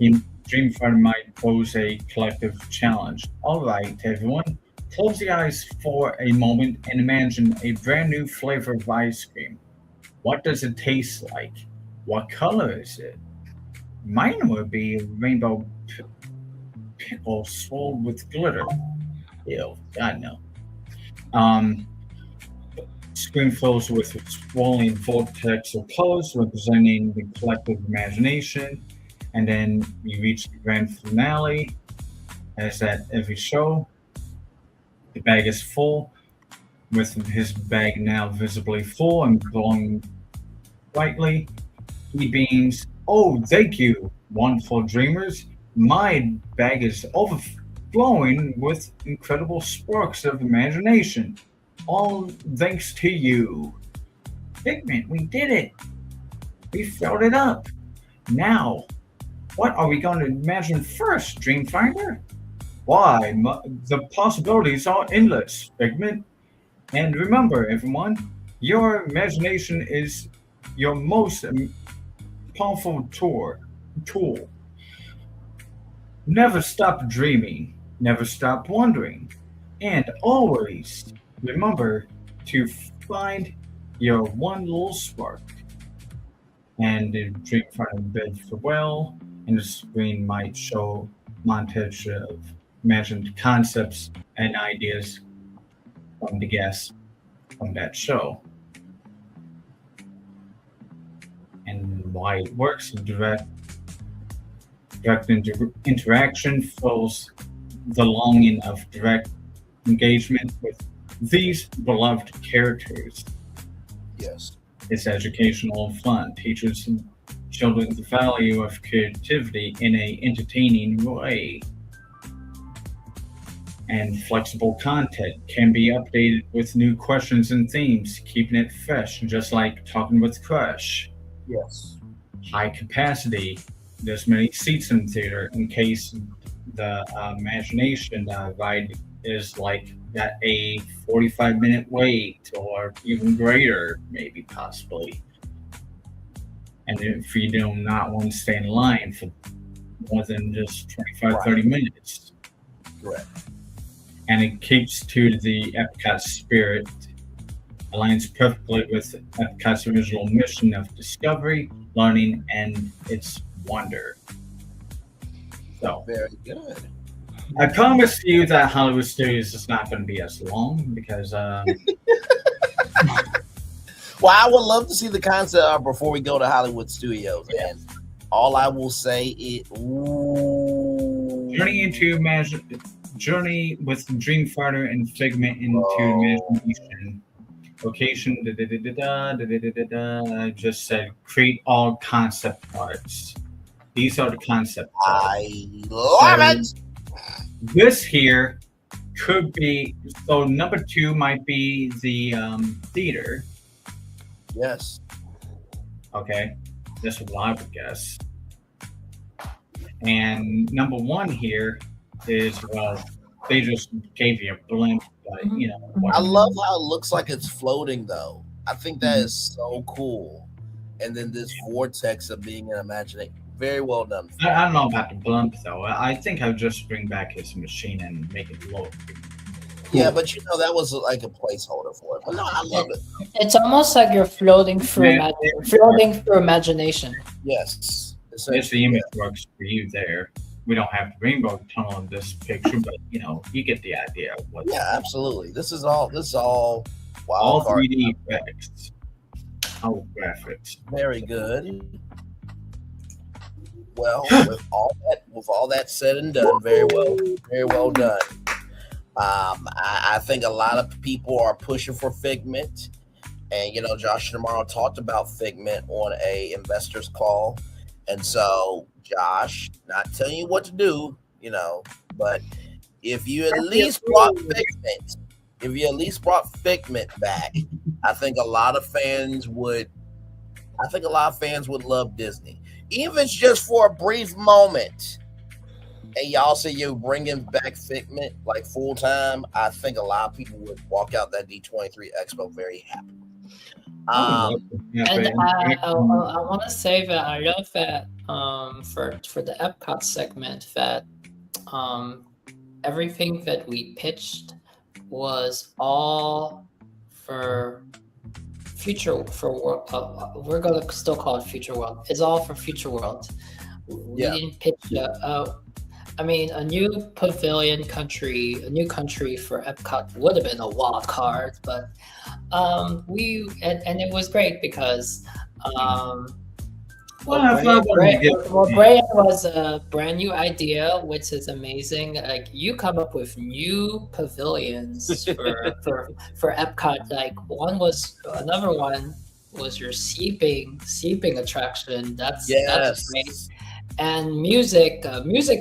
Dreamfinder might pose a collective challenge. All right, everyone, close the eyes for a moment and imagine a brand new flavor of ice cream. What does it taste like? What color is it? Mine would be rainbow pickle swirled with glitter. Ew, God no. Screen fills with a swirling vortex of colors representing the collective imagination. And then you reach the grand finale. As at every show, the bag is full, with his bag now visibly full and glowing brightly. He beams, "Oh, thank you, wonderful dreamers. My bag is overflowing with incredible sparks of imagination. All thanks to you. Figment, we did it. We filled it up. Now, what are we going to imagine first, Dreamfinder? Why, the possibilities are endless, Figment. And remember, everyone, your imagination is your most powerful tool. Never stop dreaming, never stop wondering, and always remember to find your one little spark." And the Dreamfinder bids farewell, and the screen might show montage of imagined concepts and ideas from the guests from that show. And why it works, direct interaction fills the longing of direct engagement with these beloved characters. Yes. It's educational and fun, teaches children the value of creativity in a entertaining way. And flexible content can be updated with new questions and themes, keeping it fresh, just like Talking with Crush. Yes. High capacity. There's many seats in the theater in case the imagination ride is like got a 45-minute wait or even greater, maybe possibly. And if you do not want to stay in line for more than just 25, 30 minutes. Correct. And it keeps to the Epcot spirit, aligns perfectly with Epcot's original mission of discovery, learning, and its wonder. So, very good. I promise you that Hollywood Studios is not going to be as long because. Well, I would love to see the concept art before we go to Hollywood Studios, and all I will say is, Journey with Dreamfinder and Figment into imagination. Location, I just said create all concept arts. These are the concept arts. I love it. This here could be, so number 2 might be the theater. Yes. Okay. That's what I would guess. And number 1 here is, well, they just gave you a blimp, but you know. I love how it looks like it's floating, though. I think that is so cool. And then this vortex of being an imagination. Very well done. I don't know about the blimp, though. I think I would just bring back his machine and make it look. Yeah, but you know, that was like a placeholder for it. But no, I love it. It's almost like you're floating through imagination. Yes. If the image works for you there. We don't have the rainbow tunnel in this picture, but you know, you get the idea of what. Yeah, absolutely. This is all all Wildcard. 3D effects. Holographics. Very good. Well, with all that said and done, very well done. I think a lot of people are pushing for Figment, and you know, Josh and tomorrow talked about Figment on a investors call, and so Josh, not telling you what to do, you know, but if you at least brought Figment back, I think a lot of fans would love Disney. Even if it's just for a brief moment. And y'all say you're bringing back Figment like full time, I think a lot of people would walk out that D23 Expo very happy. And I want to say that I love that for the Epcot segment that everything that we pitched was all for Future for we're gonna still call it Future World. It's all for Future World. We didn't pitch a new pavilion country, a new country for Epcot would have been a wild card, but and it was great because Brian was a brand new idea, which is amazing. Like you come up with new pavilions for Epcot. Like another one was your seeping attraction. That's great. And music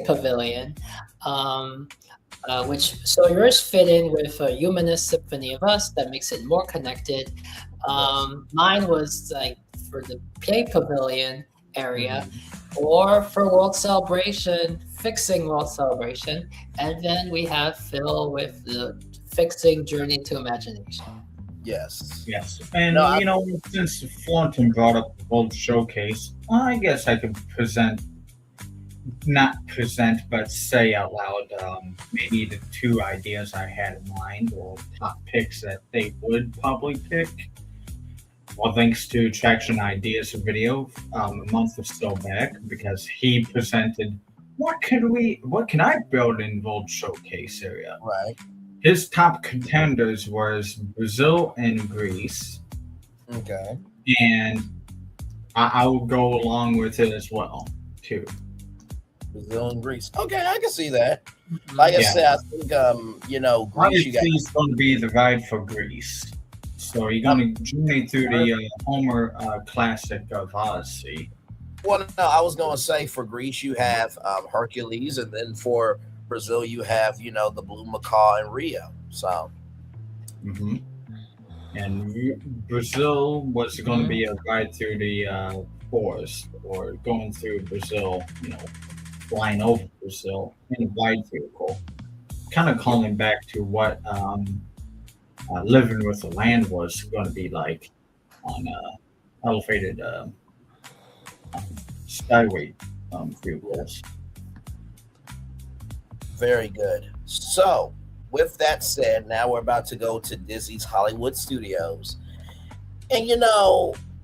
pavilion, so yours fit in with a Humanist Symphony of Us that makes it more connected. Mine was like for the play pavilion area, or for World Celebration, fixing World Celebration, and then we have Phil with the fixing Journey to Imagination. Yes. And since Thornton brought up the World Showcase, I guess I could but say out loud maybe the two ideas I had in mind, or top picks that they would probably pick. Well, thanks to Traction Ideas video a month or so back, because he presented what can I build in World Showcase area? Right. His top contenders was Brazil and Greece. Okay. And I will go along with it as well, too. Brazil and Greece. Okay, I can see that. Like I said, I think Greece. It's going to be the ride for Greece. So you're going to journey through the Homer classic of Odyssey. Well, no, I was going to say for Greece you have Hercules, and then for Brazil you have the Blue Macaw in Rio. So. Mm-hmm. And Brazil was going to be a ride through the forest, or going through Brazil, flying over Brazil in a ride vehicle, kind of calling back to what Living with the Land was going to be like on elevated skyway vehicles. Very good. So, with that said, now we're about to go to Disney's Hollywood Studios. And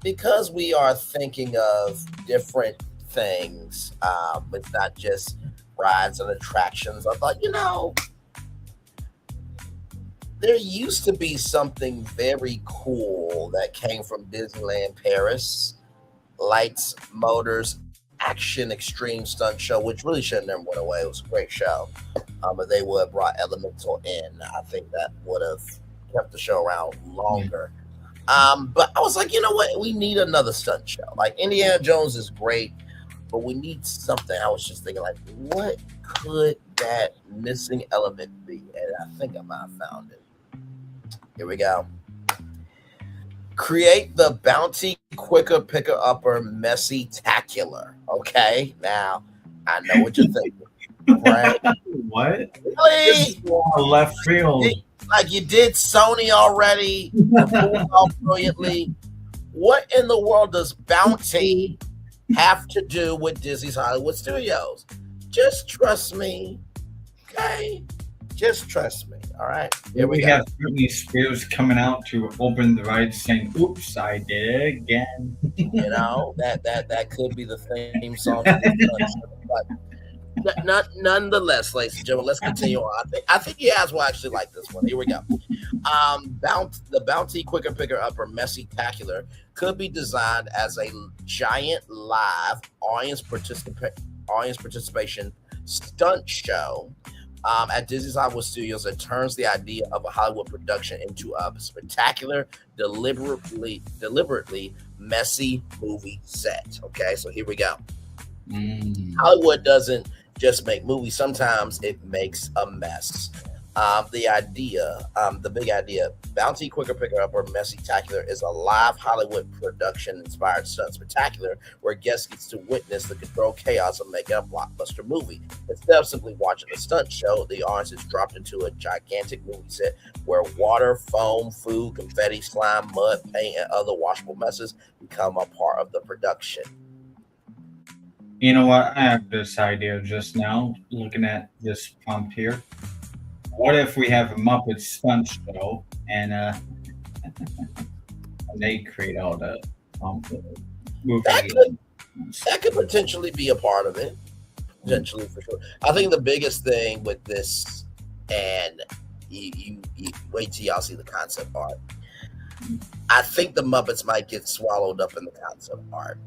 because we are thinking of different things, it's not just rides and attractions, I thought, there used to be something very cool that came from Disneyland Paris, Lights, Motors, Action Extreme Stunt Show, which really should have never went away. It was a great show. But they would have brought Elemental in. I think that would have kept the show around longer. But I was like, you know what? We need another stunt show. Like Indiana Jones is great, but we need something. I was just thinking, like, what could that missing element be? And I think I might have found it. Here we go. Create the Bounty Quicker Picker Upper Messy-tacular. Okay, now I know what you're thinking, right? What? Really? Left field. Like you did Sony already. Brilliantly. What in the world does Bounty have to do with Disney's Hollywood Studios? Just trust me, okay? Just trust me. All right. Here we have Britney Spears coming out to open the ride, saying, "Oops, I did it again." That could be the theme song. But nonetheless, ladies and gentlemen, let's continue on. I think you guys will actually like this one. Here we go. The Bounty Quicker Picker Upper Messy-tacular could be designed as a giant live audience participation stunt show at Disney's Hollywood Studios that turns the idea of a Hollywood production into a spectacular, deliberately messy movie set. Okay, so here we go. Hollywood doesn't just make movies. Sometimes it makes a mess. The big idea, Bounty Quicker Picker Upper Messy-tacular is a live Hollywood production-inspired stunt spectacular where guests get to witness the controlled chaos of making a blockbuster movie. Instead of simply watching a stunt show, the audience is dropped into a gigantic movie set where water, foam, food, confetti, slime, mud, paint, and other washable messes become a part of the production. You know what? I have this idea just now, looking at this prompt here. What if we have a Muppet stunt show and and they create all the movie. That could potentially be a part of it. Potentially, for sure. I think the biggest thing with this, and you wait till y'all see the concept art. I think the Muppets might get swallowed up in the concept art,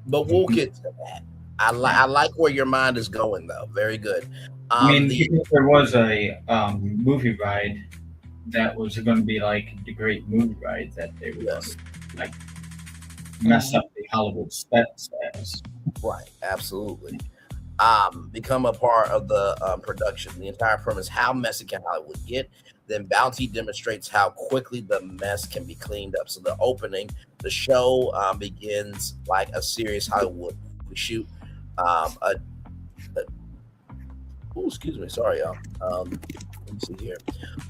but we'll get to that. I like where your mind is going, though. Very good. I mean, if there was a movie ride that was going to be like the great movie ride that they would like mess up the Hollywood sets. Right, absolutely. Become a part of the production. The entire premise: how messy can Hollywood get? Then Bounty demonstrates how quickly the mess can be cleaned up. So the opening, the show begins like a serious Hollywood shoot. Excuse me, sorry, y'all. Let me see here.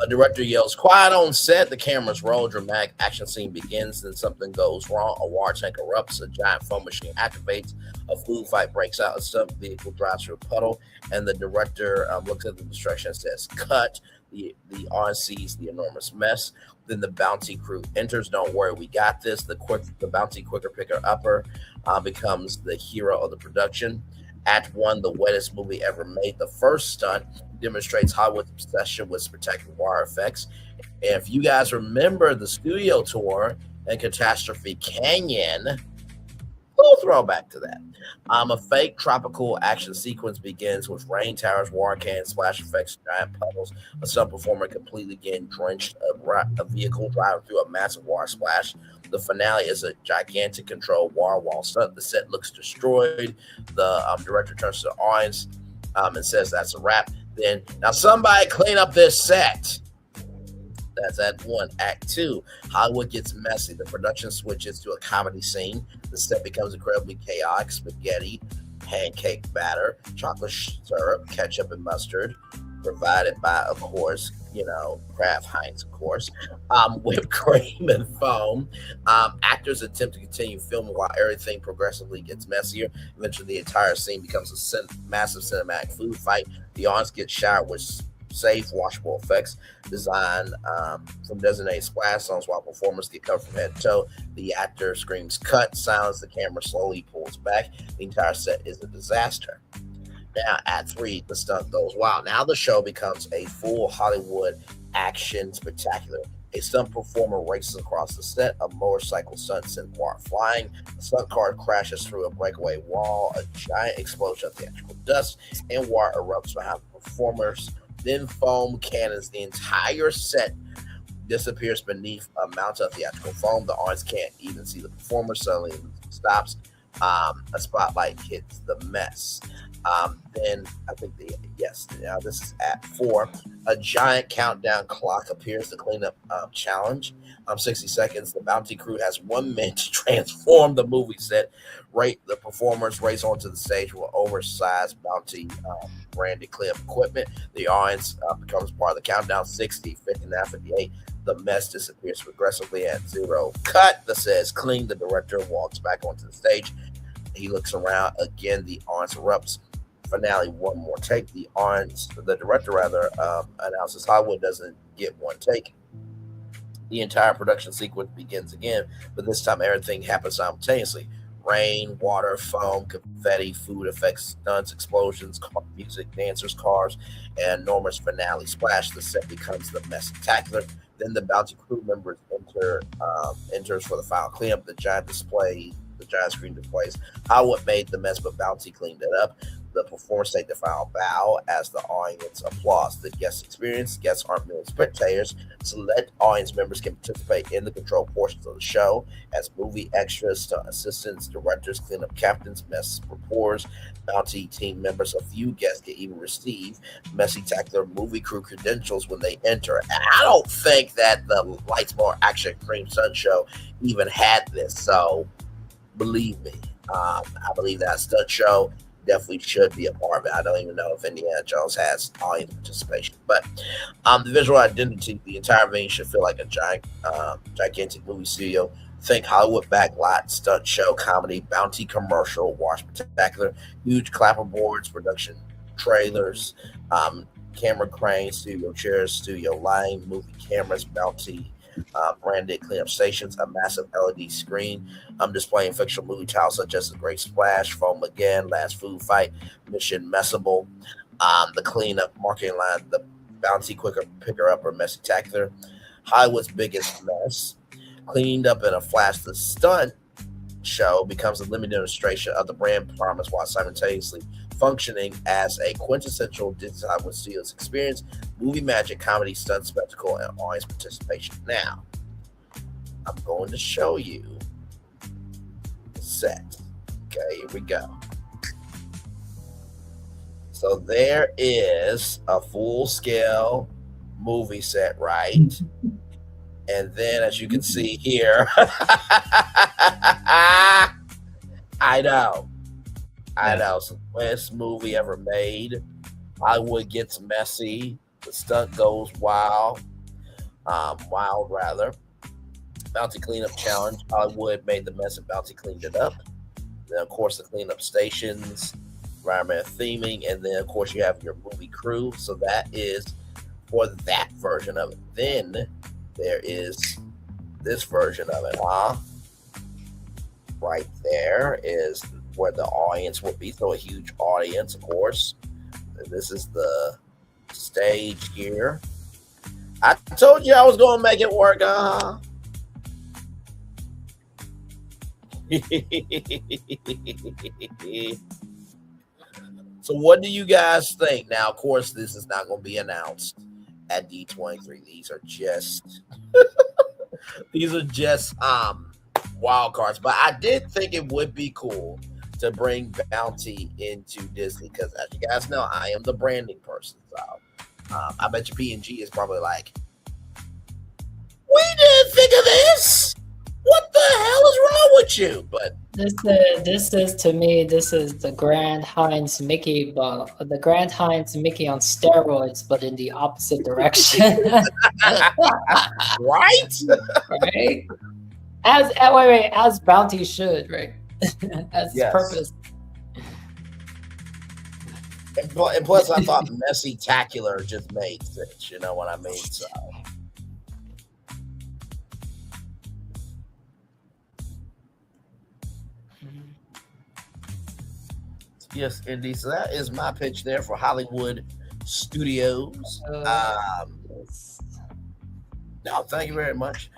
A director yells, "Quiet on set." The cameras roll. Dramatic action scene begins. Then something goes wrong. A water tank erupts. A giant foam machine activates. A food fight breaks out. A stunt vehicle drives through a puddle. And the director looks at the destruction and says, "Cut." The audience sees the enormous mess. Then the Bounty crew enters. Don't worry, we got this. The Bounty quicker picker upper becomes the hero of the production. Act 1, the wettest movie ever made. The first stunt demonstrates Hollywood's obsession with spectacular wire effects. And if you guys remember the studio tour and Catastrophe Canyon, we'll throw back to that. A fake tropical action sequence begins with rain towers, water cannons, splash effects, giant puddles, a stunt performer completely getting drenched, a vehicle driving through a massive water splash. The finale is a gigantic controlled water wall stunt. The set looks destroyed. The director turns to the audience and says, "That's a wrap." Then, "Now somebody clean up this set." That's Act 1. Act 2, Hollywood gets messy. The production switches to a comedy scene. The set becomes incredibly chaotic. Spaghetti, pancake batter, chocolate syrup, ketchup, and mustard, provided by, of course, Kraft Heinz, of course, whipped cream and foam. Actors attempt to continue filming while everything progressively gets messier. Eventually, the entire scene becomes a massive cinematic food fight. The audience gets showered with safe, washable effects designed from designated splash zones while performers get covered from head to toe. The actor screams "cut," sounds, the camera slowly pulls back. The entire set is a disaster. Now, Act 3, the stunt goes wild. Now the show becomes a full Hollywood action spectacular. A stunt performer races across the set. A motorcycle stunt sends water flying. A stunt car crashes through a breakaway wall. A giant explosion of theatrical dust and water erupts behind the performers. Then foam cannons. The entire set disappears beneath a mountain of theatrical foam. The audience can't even see the performer. Suddenly it stops. A spotlight hits the mess. Then I think now this is Act 4. A giant countdown clock appears to clean up challenge. 60 seconds. The Bounty crew has 1 minute to transform the movie set. The performers race onto the stage with oversized Bounty branded cleanup equipment. The audience becomes part of the countdown. 60, 59, 58. The mess disappears progressively at 0. Cut, that says clean. The director walks back onto the stage. He looks around. Again, the audience erupts. Finale, 1 more take. The director announces Hollywood doesn't get 1 take. The entire production sequence begins again, but this time everything happens simultaneously. Rain, water, foam, confetti, food effects, stunts, explosions, music, dancers, cars, and enormous finale splash. The set becomes the mess spectacular. Then the Bounty crew members enters for the final cleanup. The giant screen displays Hollywood made the mess, but Bounty cleaned it up. The performers take the final bow as the audience applauds. The guest experience. Guests aren't merely spectators. Select audience members can participate in the control portions of the show as movie extras, stunt assistants, directors, cleanup captains, mess reporters, Bounty team members. A few guests can even receive messy-tacular movie crew credentials when they enter. And I don't think that the Lights More Action Cream Stunt Show even had this. So believe me, I believe that stunt show definitely should be a part of it. I don't even know if Indiana Jones has audience participation, but the visual identity, the entire venue should feel like a gigantic movie studio. Think Hollywood backlot, stunt show, comedy, Bounty commercial, wash spectacular, huge clapperboards, production trailers, camera cranes, studio chairs, studio lighting, movie cameras, Bounty branded cleanup stations, a massive LED screen displaying fictional movie titles such as The Great Splash, Foam Again, Last Food Fight, Mission Messable, the cleanup marketing line, The Bounty Quicker Picker Up or Messy-tacular, Hollywood's Biggest Mess, cleaned up in a flash. The stunt show becomes a living demonstration of the brand promise while simultaneously functioning as a quintessential Disney Hollywood Studios experience, movie magic, comedy, stunt spectacle, and audience participation. Now, I'm going to show you the set. Okay, here we go. So there is a full-scale movie set, right? And then, as you can see here, I know, it's the best movie ever made. Hollywood gets messy. The stunt goes wild. Bounty Cleanup Challenge. Hollywood made the mess and Bounty cleaned it up. Then, of course, the cleanup stations, environmental theming, and then, of course, you have your movie crew. So that is for that version of it. Then there is this version of it, right there is where the audience would be. So a huge audience, of course. And this is the stage here. I told you I was going to make it work, So what do you guys think? Now, of course, this is not going to be announced at D23. These are just wild cards. But I did think it would be cool to bring Bounty into Disney because, as you guys know, I am the branding person. So I bet you P&G is probably like, we didn't think of this. What the hell is wrong with you? But this is to me, this is the Grand Heinz Mickey, but the Grand Heinz Mickey on steroids, but in the opposite direction. Right? Right? As Bounty should, right? As its purpose. And plus, I thought Messy-tacular just made sense. You know what I mean? So. Yes, indeed. So that is my pitch there for Hollywood Studios. No, thank you very much.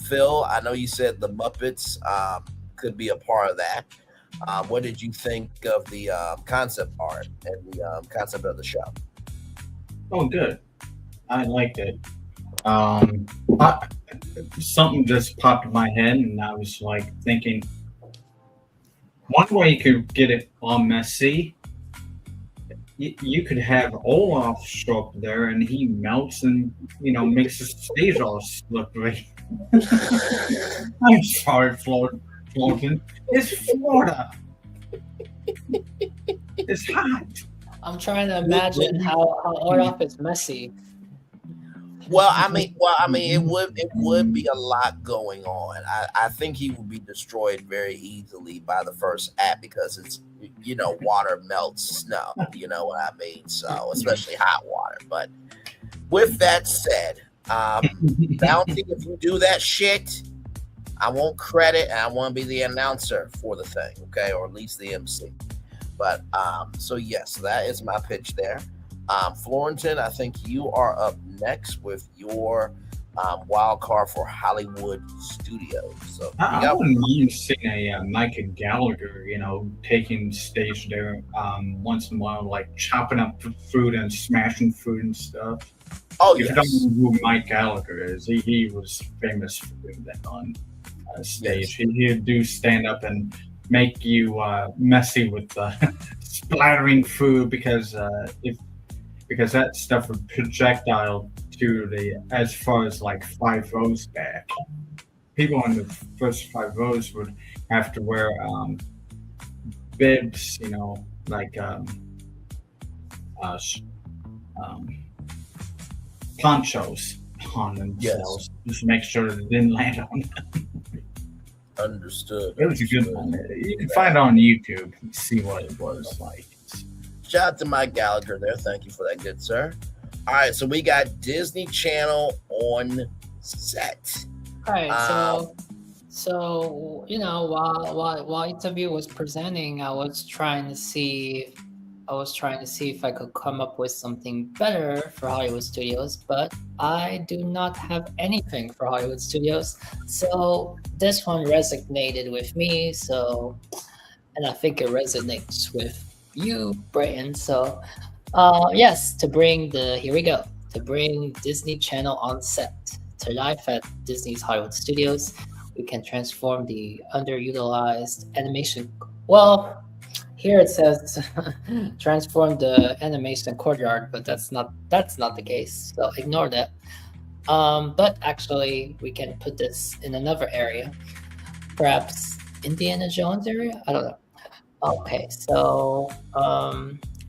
Phil, I know you said the Muppets could be a part of that. What did you think of the concept art and the concept of the show? Oh, good. I liked it. Something just popped in my head, and I was like thinking, one way you could get it all messy, you could have Olaf show up there and he melts and, makes the stage all slippery. I'm sorry, Florida. It's Florida. It's hot. I'm trying to imagine how Olaf is messy. Well, I mean, it would be a lot going on. I think he would be destroyed very easily by the first act because it's, water melts snow. You know what I mean? So, especially hot water. But with that said, Bounty, if you do that shit, I won't credit and I want to be the announcer for the thing, okay, or at least the MC. But so yes, that is my pitch there. Florentin, I think you are up next with your wild card for Hollywood Studios. So I wouldn't mind seeing a Micah Gallagher, taking stage there once in a while, like chopping up food and smashing food and stuff. Oh, if you don't know who Mike Gallagher is, he was famous for doing that on stage. Yes. He'd do stand up and make you messy with splattering food because that stuff would projectile to as far as like 5 rows back. People in the first 5 rows would have to wear bibs, like ponchos on themselves, just to make sure that it didn't land on them. Understood. It was a good one. You can find it on YouTube and see what it was like. Shout out to Mike Gallagher there. Thank you for that, good sir. All right, so we got Disney Channel on set. All right, so you know, while interview was presenting, I was trying to see if I could come up with something better for Hollywood Studios, but I do not have anything for Hollywood Studios. So this one resonated with me. And I think it resonates with you, Brayton. So, yes, to bring Disney Channel on set to life at Disney's Hollywood Studios, we can transform the underutilized animation. Well, here it says transform the animation courtyard, but that's not the case. So ignore that. But actually, we can put this in another area, perhaps Indiana Jones area. I don't know. Okay, so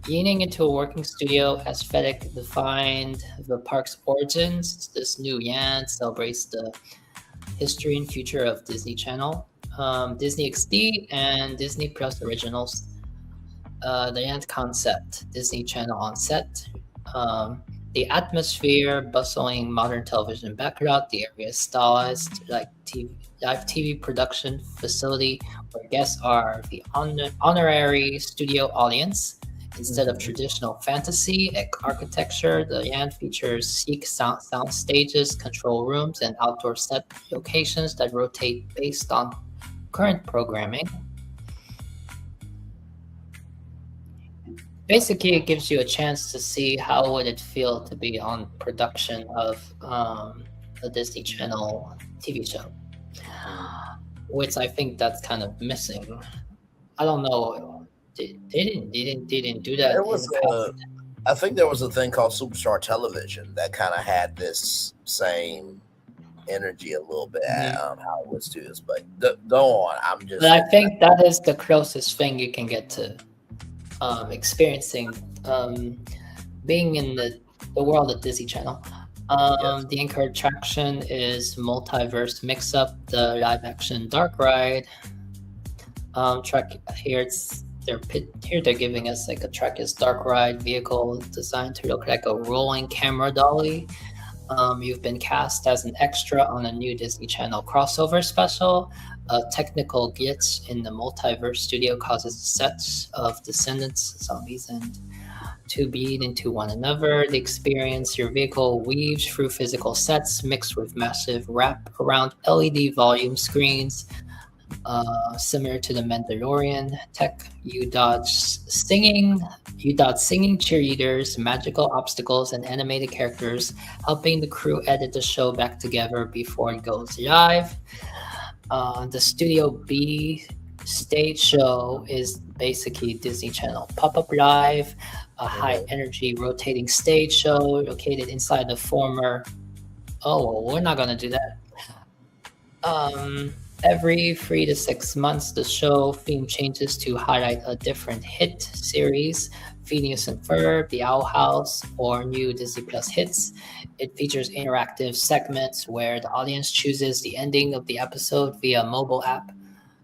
leaning into a working studio aesthetic defined the park's origins. This new Yan celebrates the history and future of Disney Channel, Disney XD, and Disney Plus originals. The Yan concept, Disney Channel on set. The atmosphere, bustling modern television backdrop. The area is stylized like live TV production facility where guests are the honorary studio audience. Instead of traditional fantasy architecture, the Yan features chic sound stages, control rooms, and outdoor set locations that rotate based on current programming. Basically, it gives you a chance to see how would it feel to be on production of a Disney Channel TV show, which I think that's kind of missing. I don't know. They didn't do that. I think there was a thing called Superstar Television that kind of had this same energy a little bit at Hollywood Studios. But go on. But I think that is the closest thing you can get to experiencing being in the world of Disney Channel. The anchor attraction is Multiverse Mix-Up, the live-action dark ride. Track here they're giving us like a Trekkies dark ride vehicle designed to look like a rolling camera dolly. You've been cast as an extra on a new Disney Channel crossover special. A technical glitch in the multiverse studio causes the sets of descendants, zombies, and to bleed into one another. The experience, your vehicle weaves through physical sets mixed with massive wrap-around LED volume screens. Similar to the Mandalorian tech, you dodge singing cheerleaders, magical obstacles, and animated characters, helping the crew edit the show back together before it goes live. The Studio B stage show is basically Disney Channel Pop-Up Live, a high-energy rotating stage show located inside the former... Oh, well, we're not going to do that. Every 3 to 6 months, the show theme changes to highlight a different hit series, Phineas and Ferb, The Owl House, or new Disney Plus hits. It features interactive segments where the audience chooses the ending of the episode via mobile app,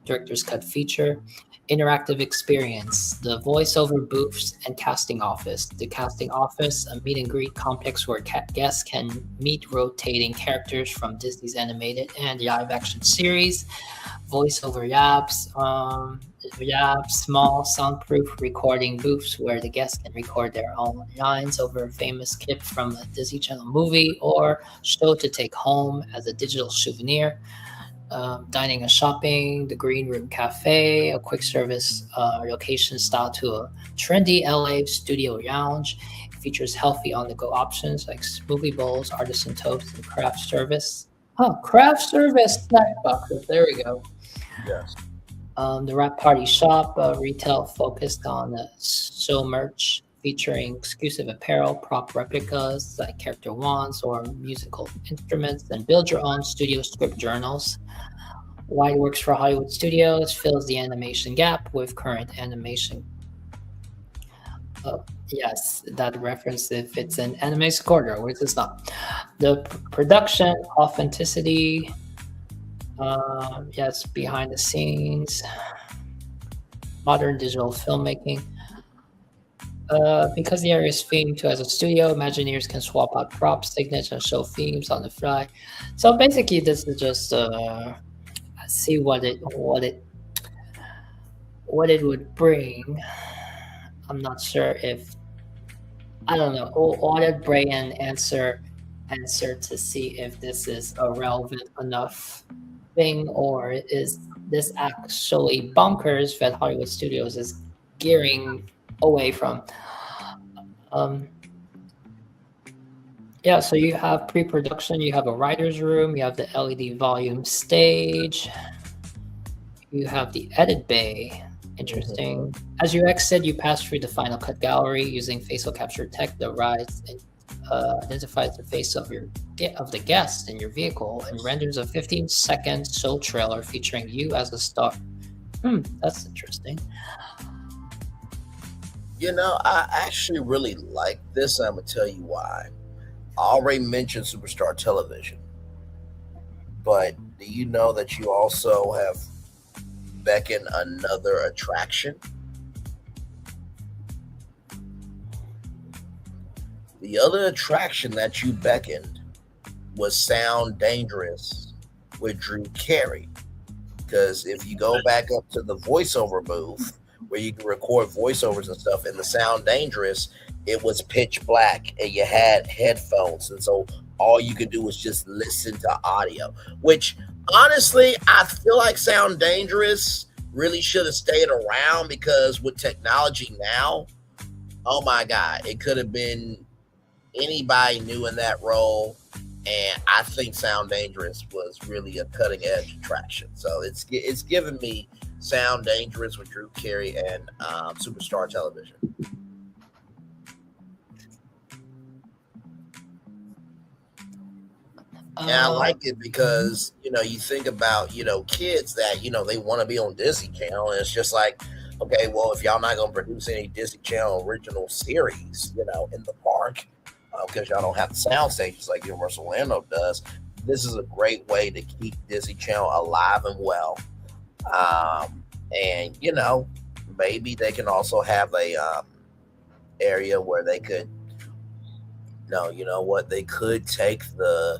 Director's Cut feature. Interactive experience, the voiceover booths and casting office. The casting office, a meet and greet complex where guests can meet rotating characters from Disney's animated and live action series. Voiceover labs, small soundproof recording booths where the guests can record their own lines over a famous clip from a Disney Channel movie or show to take home as a digital souvenir. Dining and shopping, the Green Room Cafe, a quick service location style to a trendy LA studio lounge. It features healthy on-the-go options like smoothie bowls, artisan toast, and craft service. Craft service snack boxes. There we go. Yes. The Wrap Party Shop, retail focused on show merch, featuring exclusive apparel, prop replicas like character wands or musical instruments, and build your own studio script journals. Wide Works for Hollywood Studios fills the animation gap with current animation. Yes, that reference if it's an animation corridor, which is not. The production authenticity, yes, behind the scenes, modern digital filmmaking. Because the area is themed to as a studio, Imagineers can swap out props, signatures, and show themes on the fly. So basically, this is just see what it would bring. I'm not sure if I don't know. Audit Bray and answer to see if this is a relevant enough thing, or is this actually bonkers that Hollywood Studios is gearing away from. Yeah, so you have pre-production, you have a writer's room, you have the LED volume stage, you have the edit bay. Interesting. As you exit, you pass through the Final Cut gallery using facial capture tech. The ride identifies the face of the guest in your vehicle and renders a 15-second show trailer featuring you as a star. That's interesting. You know, I actually really like this. I'm gonna tell you why. I already mentioned Superstar Television, but do you know that you also have beckoned another attraction? The other attraction that you beckoned was Sound Dangerous with Drew Carey. Because if you go back up to the voiceover booth where you can record voiceovers and stuff in the Sound Dangerous, it was pitch black and you had headphones. And so all you could do was just listen to audio, which honestly, I feel like Sound Dangerous really should have stayed around, because with technology now, oh my God, it could have been anybody new in that role. And I think Sound Dangerous was really a cutting edge attraction. So it's given me Sound Dangerous with Drew Carey and Superstar Television. And I like it because, you know, you think about, you know, kids that, you know, they want to be on Disney Channel. And it's just like, okay, well, if y'all not going to produce any Disney Channel original series, you know, in the park, because y'all don't have the sound stages like Universal Orlando does, this is a great way to keep Disney Channel alive and well. And, you know, maybe they can also have a area where they could, no, you know what, they could take the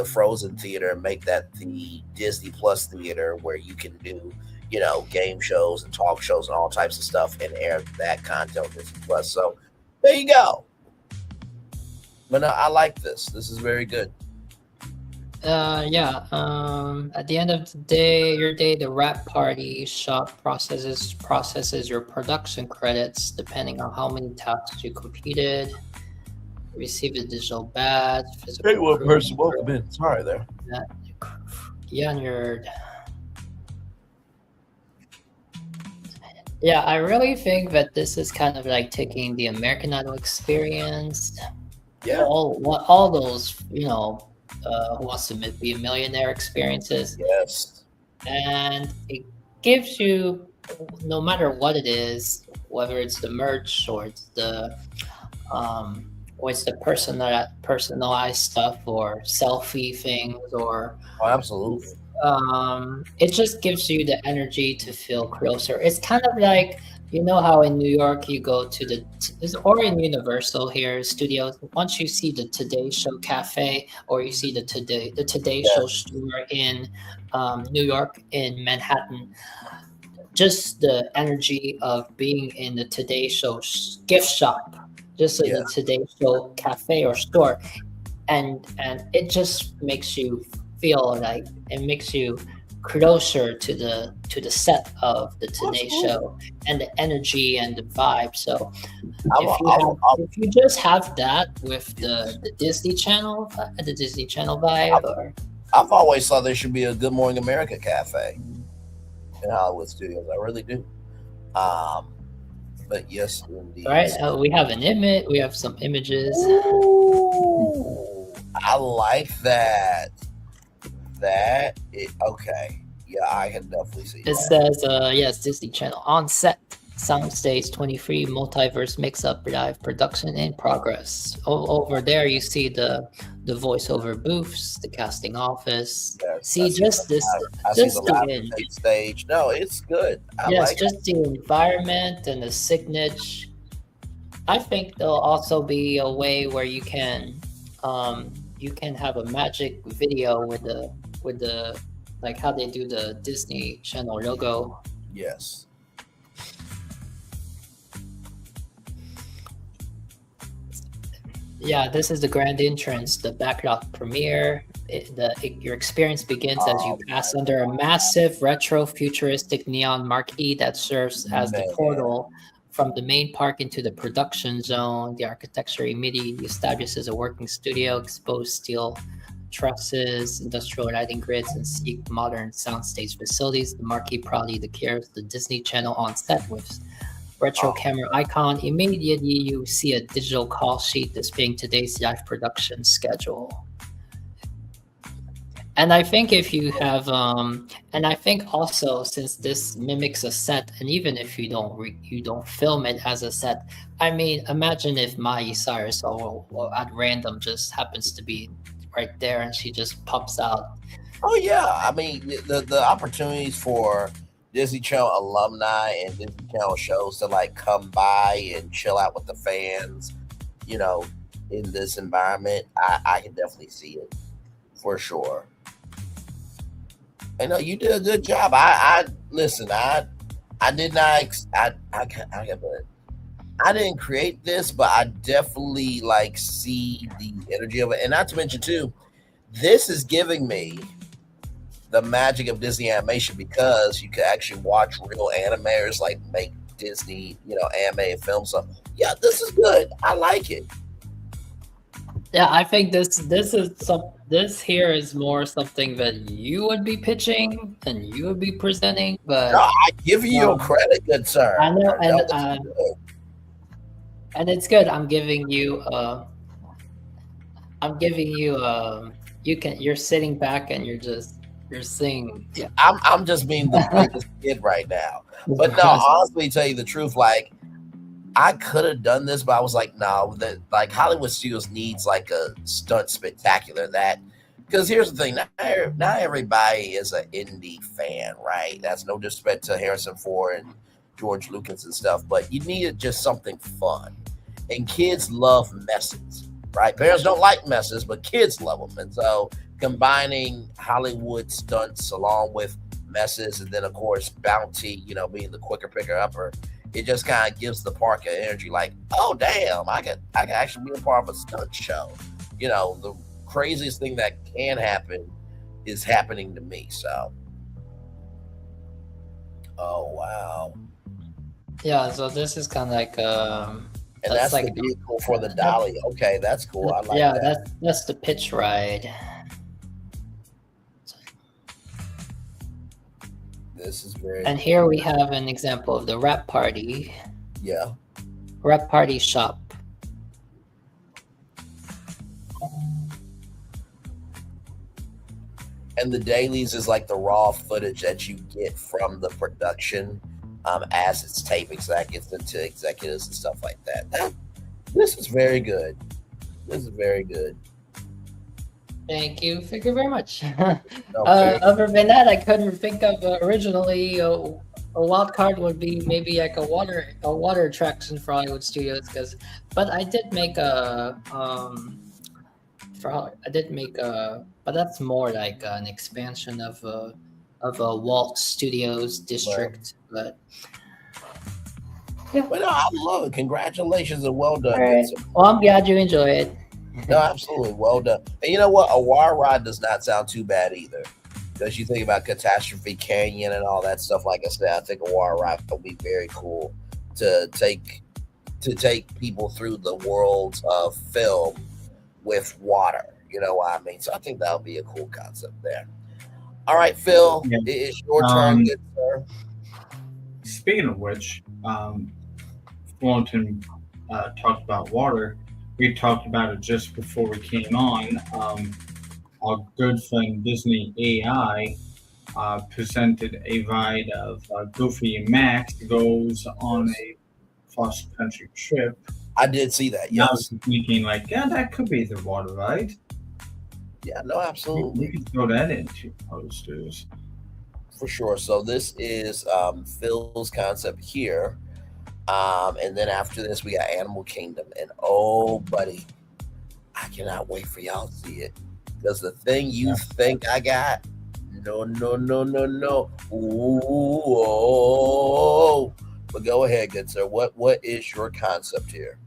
Frozen Theater and make that the Disney Plus Theater, where you can do, you know, game shows and talk shows and all types of stuff and air that content on Disney Plus. So there you go. But no, I like this. This is very good. At the end of the day, the wrap party shop processes your production credits depending on how many tasks you completed. Receive a digital badge. Hey, one person, welcome in. Sorry there. Yeah, nerd. Yeah, I really think that this is kind of like taking the American Idol experience. Yeah. All those, you know, Who Wants to Be a Millionaire experiences. Yes. And it gives you, no matter what it is, whether it's the merch or it's the personalized stuff or selfie things or absolutely. It just gives you the energy to feel closer. It's kind of like, you know how in New York you go to or in Universal here studios, once you see the Today Show Cafe or you see the Today Show store in New York, in Manhattan, just the energy of being in the Today Show gift shop, just in the Today Show Cafe or store, and it just makes you feel like it makes you closer to the set of the Today Show and the energy and the vibe. So if you just have that with the Disney Channel vibe, I've always thought there should be a Good Morning America cafe in Hollywood Studios. I really do. But yes, indeed. All right, we have an image. We have some images. Ooh, I like that. Okay. Yeah, I can definitely see it. Says, yes, Disney Channel on set. Soundstage 23 multiverse mix-up live production in progress. Over there, you see the voiceover booths, the casting office. See, just this, just the stage. No, it's good. Yes, just the environment and the signage. I think there'll also be a way where you can have a magic video with the like how they do the Disney Channel logo. Yes. Yeah, this is the grand entrance, the backlot premiere. Your experience begins as you pass under a massive retro futuristic neon marquee that serves as the portal from the main park into the production zone. The architecture immediately establishes a working studio, exposed steel trusses, industrial lighting grids, and sleek modern soundstage facilities. The marquee proudly declares the Disney Channel on set with retro camera icon. Immediately you see a digital call sheet displaying today's live production schedule. And I think if you have and I think also, since this mimics a set, and even if you don't film it as a set, I mean, imagine if Miley Cyrus or at random just happens to be right there and she just pops out. Oh yeah, I mean the opportunities for Disney Channel alumni and Disney Channel shows to like come by and chill out with the fans, you know, in this environment, I can definitely see it for sure. I know you did a good job. I listen. I did not. I didn't create this, but I definitely like see the energy of it, and not to mention too, this is giving me the magic of Disney animation, because you can actually watch real animators like make Disney, you know, animated films. So yeah, this is good. I like it. Yeah, I think this here is more something that you would be pitching and you would be presenting. But no, I give you your credit, good sir. I know, and it's good. I'm giving you. You're sitting back and you're singing. Yeah, I'm just being the biggest kid right now. But no, honestly, tell you the truth, like I could have done this, but I was like, no, that like Hollywood Studios needs like a stunt spectacular that, because here's the thing, not everybody is an indie fan, right? That's no disrespect to Harrison Ford and George Lucas and stuff, but you needed just something fun. And kids love messes, right? Parents don't like messes, but kids love them. And so combining Hollywood stunts along with messes, and then of course Bounty, you know, being the quicker picker upper, it just kind of gives the park an energy like, oh damn, I can actually be a part of a stunt show. You know, the craziest thing that can happen is happening to me. So, oh wow. Yeah, so this is kind of like and that's like the vehicle for the dolly. Okay, that's cool. I like that. Yeah, that's the pitch ride. This is very and here we have an example of the wrap party. Yeah. Wrap party shop. And the dailies is like the raw footage that you get from the production as it's taping, so that gets into executives and stuff like that. This is very good. This is very good. Thank you very much. Other than that, I couldn't think of originally a wild card would be maybe like a water attraction for Hollywood Studios, but I did make but that's more like an expansion of a Walt Studios district. Right. But yeah, no, I love it. Congratulations and well done. Right. Well, I'm glad you enjoy it. No, absolutely. Well done. And you know what? A wire ride does not sound too bad either. Because you think about Catastrophe Canyon and all that stuff. Like I said, I think a wire ride would be very cool to take people through the worlds of film with water. You know what I mean? So I think that would be a cool concept there. All right, Phil, it's your turn, good sir. Speaking of which, Fullerton talked about water. We talked about it just before we came on. Our good friend Disney AI presented a ride of Goofy and Max goes on a cross-country trip. I did see that, And I yes. was thinking, like, yeah, that could be the water ride. Yeah, no, absolutely. We could throw that into posters. For sure. So this is Phil's concept here. And then after this, we got Animal Kingdom. And oh, buddy, I cannot wait for y'all to see it. Because the thing you think I got, no. Ooh, oh. But go ahead, good sir. What is your concept here?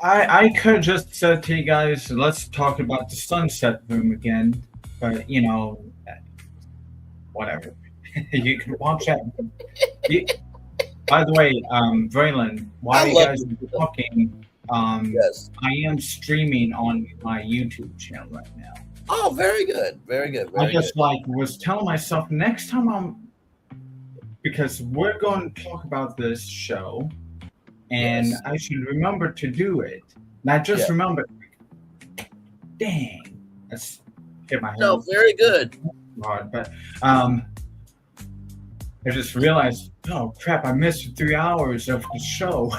I could have just said to you guys, let's talk about the Sunset Room again. But, you know, whatever. You can watch that. By the way, Braylon, while you guys are talking, yes. I am streaming on my YouTube channel right now. Oh, very good. Very good. I just was telling myself next time because we're going to talk about this show, and Yes. I should remember to do it. Not just remember. Dang, that's hit my head. No, very good. Hard, but I just realized, oh crap, I missed 3 hours of the show.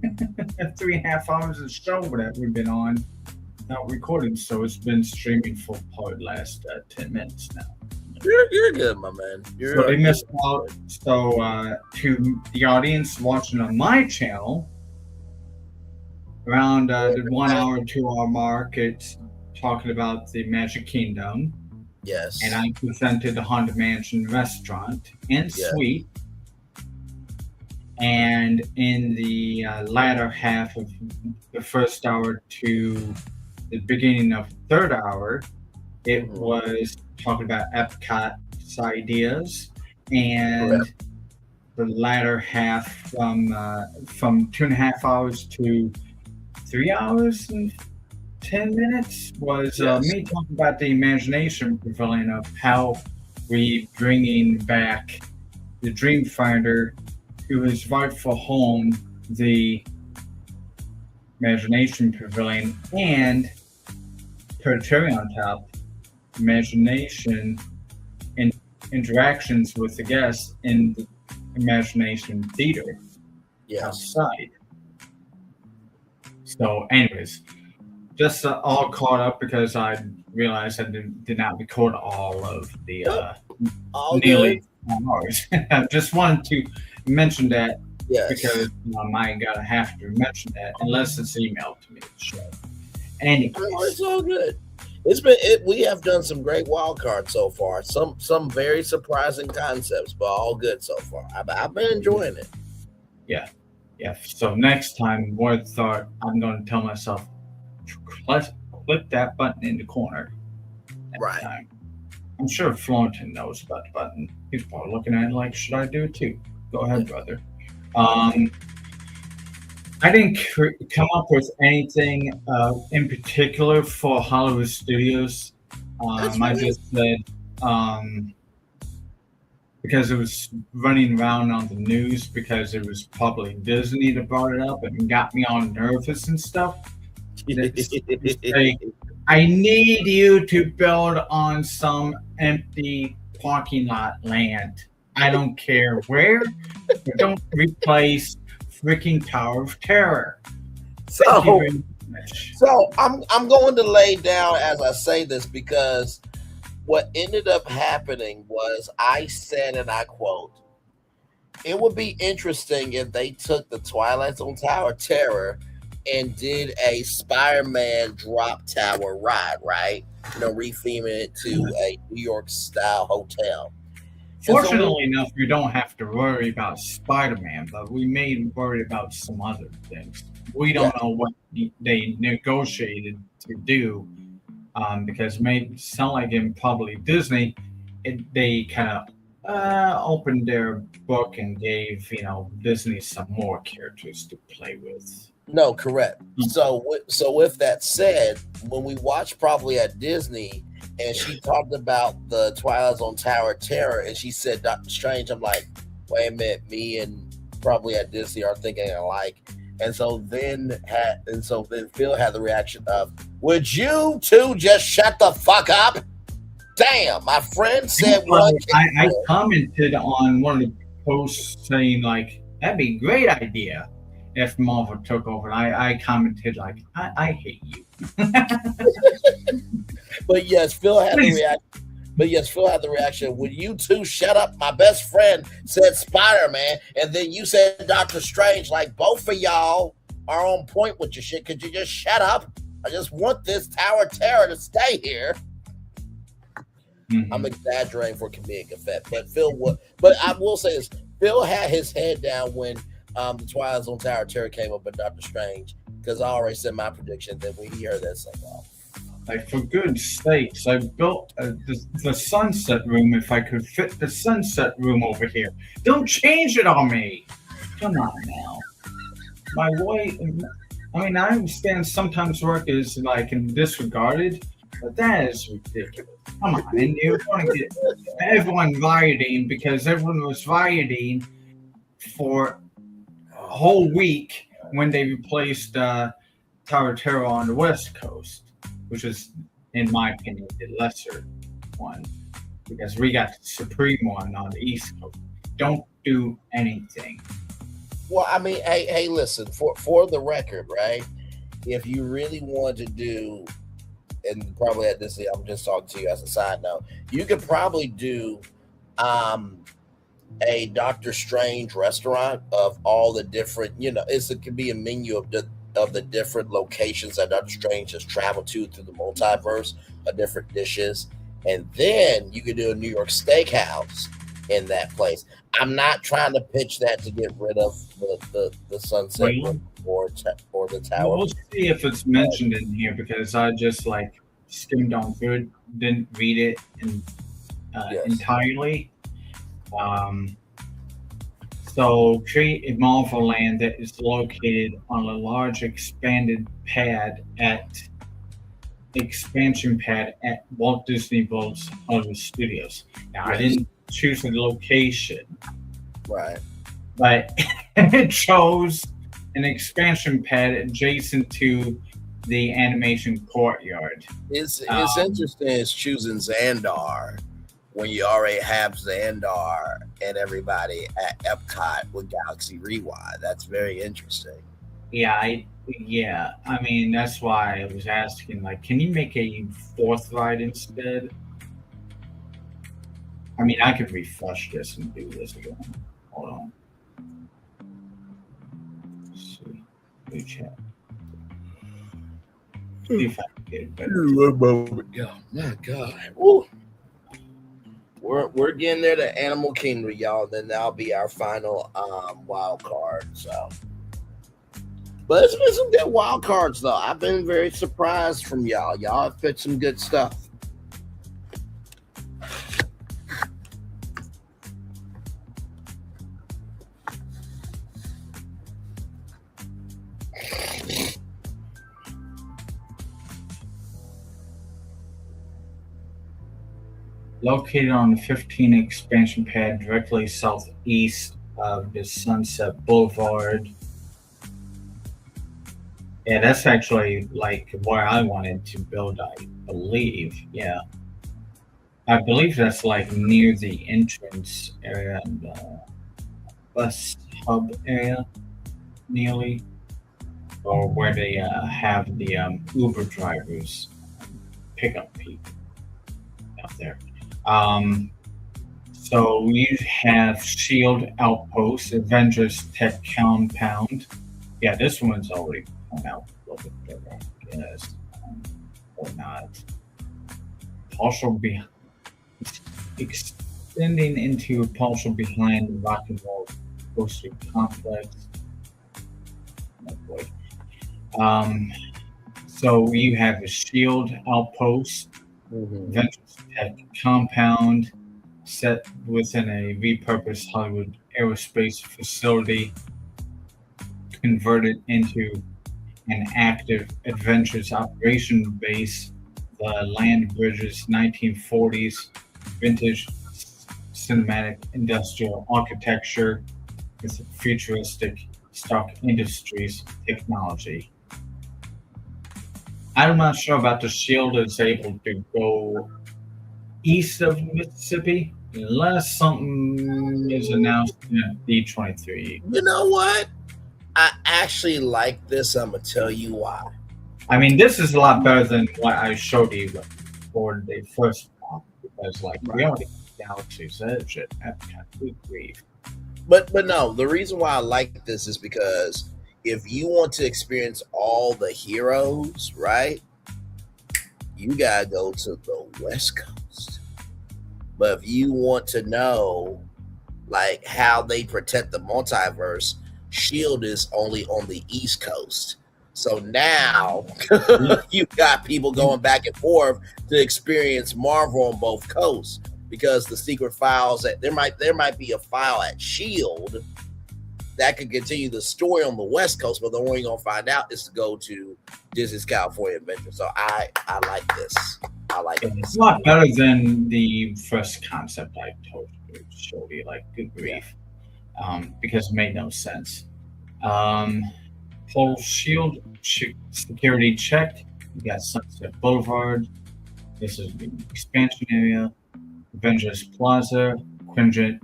3.5 hours of the show that we've been on, not recording, so it's been streaming for probably the last 10 minutes now. You're good, my man. So they missed out. So to the audience watching on my channel, around the 1 hour, 2 hour mark, it's talking about the Magic Kingdom. Yes. And I presented the Haunted Mansion restaurant and suite. And in the latter half of the first hour to the beginning of the third hour, it was talking about Epcot's ideas, and the latter half from 2.5 hours to 3 hours and 10 minutes was me talking about the Imagination Pavilion of how we bringing back the Dreamfinder to his rightful home, the Imagination Pavilion, and put a cherry on top, Imagination and interactions with the guests in the Imagination Theater outside. So anyways, just all caught up because I realized I did not record all of the nearly 4 hours. I just wanted to mention that because I gotta have to mention that unless it's emailed to me. Anyways, it's all good. We have done some great wild cards so far. Some very surprising concepts, but all good so far. I've been enjoying it. Yeah. So next time, what thought I'm going to tell myself, let's click that button in the corner. Right. Time. I'm sure Florentine knows about the button. He's probably looking at it like, should I do it too? Go ahead, brother. I didn't come up with anything in particular for Hollywood Studios. I just said because it was running around on the news because it was probably Disney that brought it up and got me all nervous and stuff. I need you to build on some empty parking lot land. I don't care where, but don't replace freaking Tower of Terror. So I'm going to lay down as I say this because what ended up happening was I said, and I quote, it would be interesting if they took the Twilight Zone Tower of Terror and did a Spider-Man drop tower ride, right? Retheming it to a New York style hotel. Fortunately enough, we don't have to worry about Spider-Man, but we may worry about some other things. We don't know what they negotiated to do because it may sound like in probably Disney, they kind of opened their book and gave Disney some more characters to play with. No, correct. So with that said, when we watched probably at Disney, and she talked about the Twilight Zone Tower of Terror, and she said Doctor Strange, I'm like, wait a minute, me and probably at Disney are thinking alike. And so then Phil had the reaction of, would you two just shut the fuck up? Damn, my friend said Well, one. I commented on one of the posts saying like that'd be a great idea if Marvel took over. I commented like I hate you. But yes, Phil had the reaction. Would you two shut up? My best friend said Spider-Man, and then you said Doctor Strange. Like, both of y'all are on point with your shit. Could you just shut up? I just want this Tower of Terror to stay here. Mm-hmm. I'm exaggerating for comedic effect, but But I will say this: Phil had his head down when the Twilight Zone Tower of Terror came up with Doctor Strange, because I already said my prediction that when he heard that, it's like, oh. Like, for goodness sakes, I built the sunset room if I could fit the sunset room over here. Don't change it on me. Come on now. My wife, I mean, I understand sometimes work is like disregarded, but that is ridiculous. Come on, and you're going to get everyone rioting because everyone was rioting for a whole week when they replaced Tower of Terror on the West Coast, which is, in my opinion, the lesser one, because we got the supreme one on the East Coast. Don't do anything. Well, I mean, hey, listen, for the record, right? If you really want to do, and probably at this, I'm just talking to you as a side note, you could probably do a Doctor Strange restaurant of all the different, it could be a menu of the different locations that Doctor Strange has traveled to through the multiverse of different dishes. And then you could do a New York steakhouse in that place. I'm not trying to pitch that to get rid of the Sunset Room or the Tower. We'll see if it's mentioned in here, because I just skimmed on through it, didn't read it entirely. So create a Marvel land that is located on a large expansion pad at Walt Disney World's Hollywood Studios. Now, I didn't choose a location, right? But it chose an expansion pad adjacent to the animation courtyard. It's interesting. It's choosing Xandar when you already have Xandar and everybody at Epcot with Galaxy Rewind. That's very interesting. Yeah, I mean, that's why I was asking, can you make a fourth ride instead? I mean, I could refresh this and do this again. Hold on. Let's see. New chat. See if I can get it better. Oh my God. Ooh. We're getting there to Animal Kingdom, y'all. Then that'll be our final wild card. So, but it's been some good wild cards, though. I've been very surprised from y'all. Y'all have picked some good stuff. Located on the 15 expansion pad directly southeast of the Sunset Boulevard. Yeah, that's actually where I wanted to build, I believe. Yeah. I believe that's near the entrance area and bus hub area, nearly, or where they have the Uber drivers pick up people out there. So you have Shield Outpost, Avengers Tech Compound. Yeah, this one's already come out a little bit better, I guess, or not. Partial extending into a partial behind the Rock and Roll Coaster Complex. Oh boy. So you have a Shield Outpost, Avengers Tech Compound, set within a repurposed Hollywood aerospace facility, converted into an active adventures operation base. The land bridges 1940s vintage cinematic industrial architecture with futuristic Stark Industries technology. I'm not sure about the Shield is able to go east of Mississippi, unless something is announced at D23. You know what? I actually like this. I'm gonna tell you why. I mean, this is a lot better than what I showed you for the first one, because we only Galaxy's Edge at Epcot. Good grief. But no, the reason why I like this is because if you want to experience all the heroes, right, you gotta go to the West Coast. But if you want to know how they protect the multiverse, S.H.I.E.L.D. is only on the East Coast. So now you've got people going back and forth to experience Marvel on both coasts, because the secret files that there might be a file at S.H.I.E.L.D. that could continue the story on the West Coast, but the only you're gonna find out is to go to Disney's California Adventure. So I like this. I like it. It's a lot better than the first concept I told you, showed you, good grief, because it made no sense. Full S.H.I.E.L.D. security checked. We got Sunset Boulevard. This is the expansion area. Avengers Plaza, Quinjet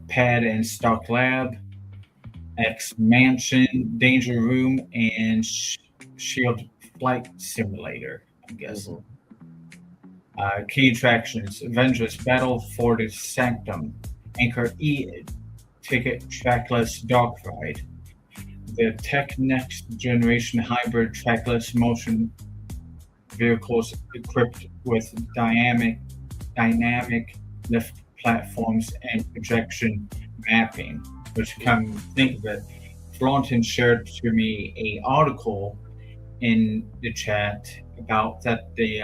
Pad and Stock Lab, X Mansion, Danger Room, and S.H.I.E.L.D. Flight Simulator, I'm guessing. Key attractions: Avengers Battle for the Sanctum, Anchor E Ticket Trackless Dogfight, the Tech Next Generation Hybrid Trackless Motion Vehicles equipped with dynamic lift platforms and projection mapping. Which, come to think of it, Flaunton shared to me an article in the chat about that they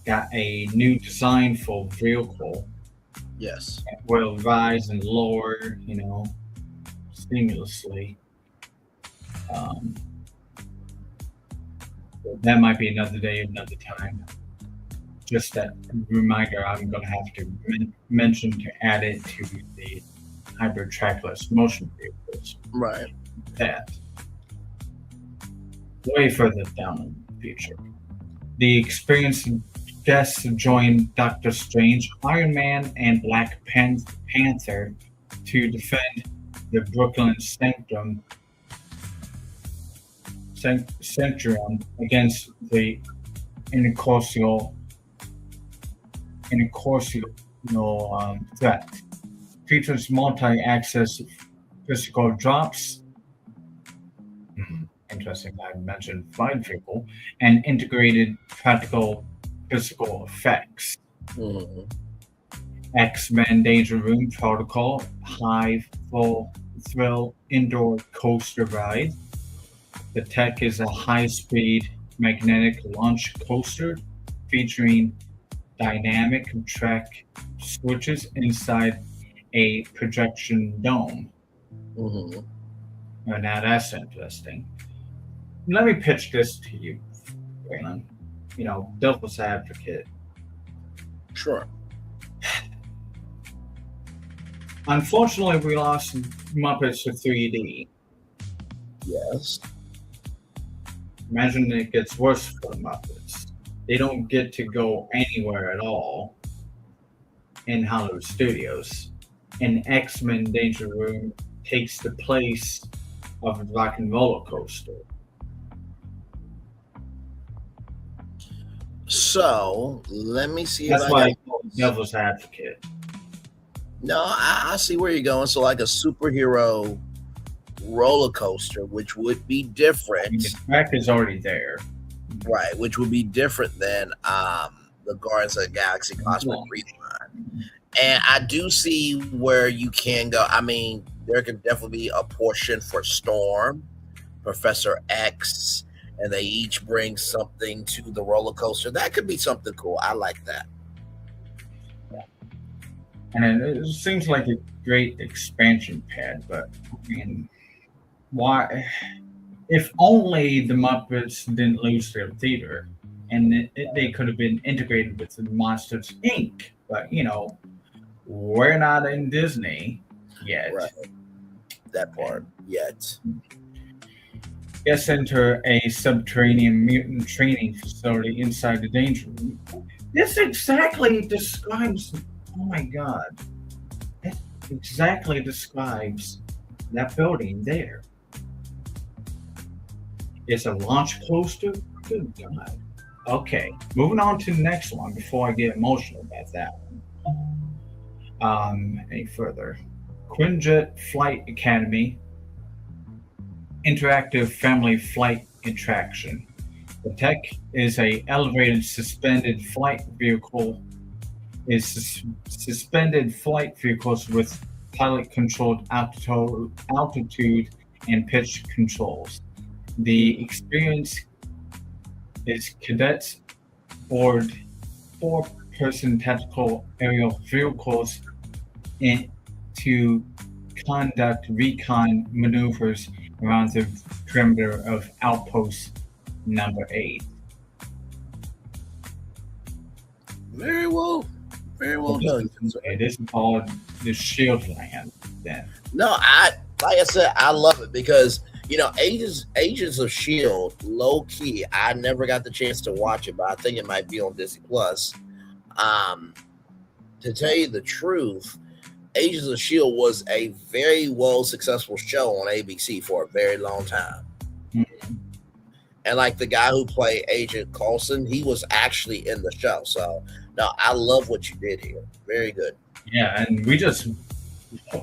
got a new design for vehicle. Yes. Will rise and lower, seamlessly. That might be another day, another time. Just that reminder, I'm going to have to mention to add it to the hybrid trackless motion vehicles. Right. That. Way further down in the future. The experienced guests join Doctor Strange, Iron Man, and Black Panther to defend the Brooklyn Sanctum against the incorporeal threat. Features multi-access physical drops. Interesting, I mentioned flight vehicle, and integrated practical physical effects. X-Men Danger Room Protocol, high full thrill indoor coaster ride. The tech is a high-speed magnetic launch coaster featuring dynamic track switches inside a projection dome. Now that's interesting. Let me pitch this to you, Waylon. Devil's advocate. Sure. Unfortunately, we lost Muppets to 3D. Yes. Imagine it gets worse for the Muppets. They don't get to go anywhere at all in Hollywood Studios. And X-Men Danger Room takes the place of a Rock and Roller Coaster. So let me see. That's why I call it Devil's Advocate. No, I see where you're going. So like a superhero roller coaster, which would be different. The track is already there. Right, which would be different than the Guardians of the Galaxy Cosmic Rewind. And I do see where you can go. I mean, there could definitely be a portion for Storm, Professor X, and they each bring something to the roller coaster. That could be something cool. I like that. Yeah. And it seems like a great expansion pad, but I mean, why? If only the Muppets didn't lose their theater, and they could have been integrated with the Monsters Inc. But we're not in Disney yet. Right. That part yet. Guests enter a subterranean mutant training facility inside the danger room. This exactly describes. Oh my God! That exactly describes that building there. It's a launch poster. Good God. Okay, moving on to the next one before I get emotional about that one. Any further? Quinjet Flight Academy. Interactive family flight attraction. The tech is a elevated suspended flight vehicle. Suspended flight vehicles with pilot-controlled altitude and pitch controls. The experience is cadets board 4-person tactical aerial vehicles to conduct recon maneuvers around the perimeter of Outpost Number 8. Very well done. This is called the Shield Land. Then. No, like I said, I love it because Agents of S.H.I.E.L.D. low key. I never got the chance to watch it, but I think it might be on Disney Plus. To tell you the truth, Agents of S.H.I.E.L.D. was a very successful show on ABC for a very long time. Mm-hmm. And like the guy who played Agent Coulson, he was actually in the show. So no, I love what you did here. Very good. Yeah, and we just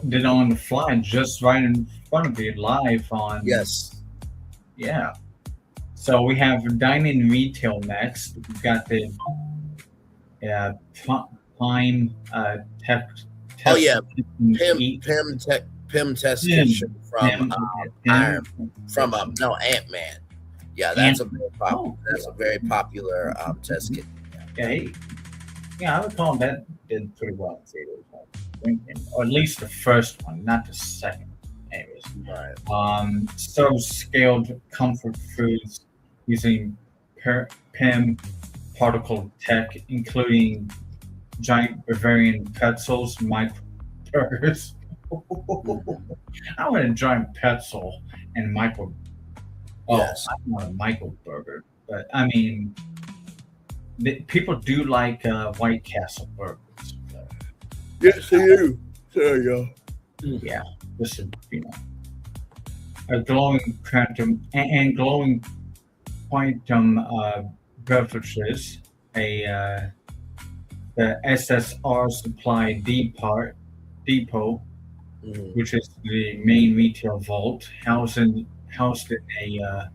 did it on the fly, just right in front of you, live on. Yes. Yeah. So we have dining retail next. We've got the Prime Tech. Oh yeah, Pym test kitchen from Ant-Man. Yeah, that's a very popular test kit. Yeah, I would call that did pretty well in theaters, or at least the first one, not the second. Anyways, right. Serves scaled comfort foods using Pym particle tech, including giant Bavarian pretzels, micro burgers. I want a giant pretzel and micro. Oh, yes. I want a micro burger, but I mean, people do like White Castle burgers. Yes, they do. There you go. Yeah, this is a glowing quantum and glowing quantum beverages. The SSR Supply Depot, which is the main retail vault, housed in a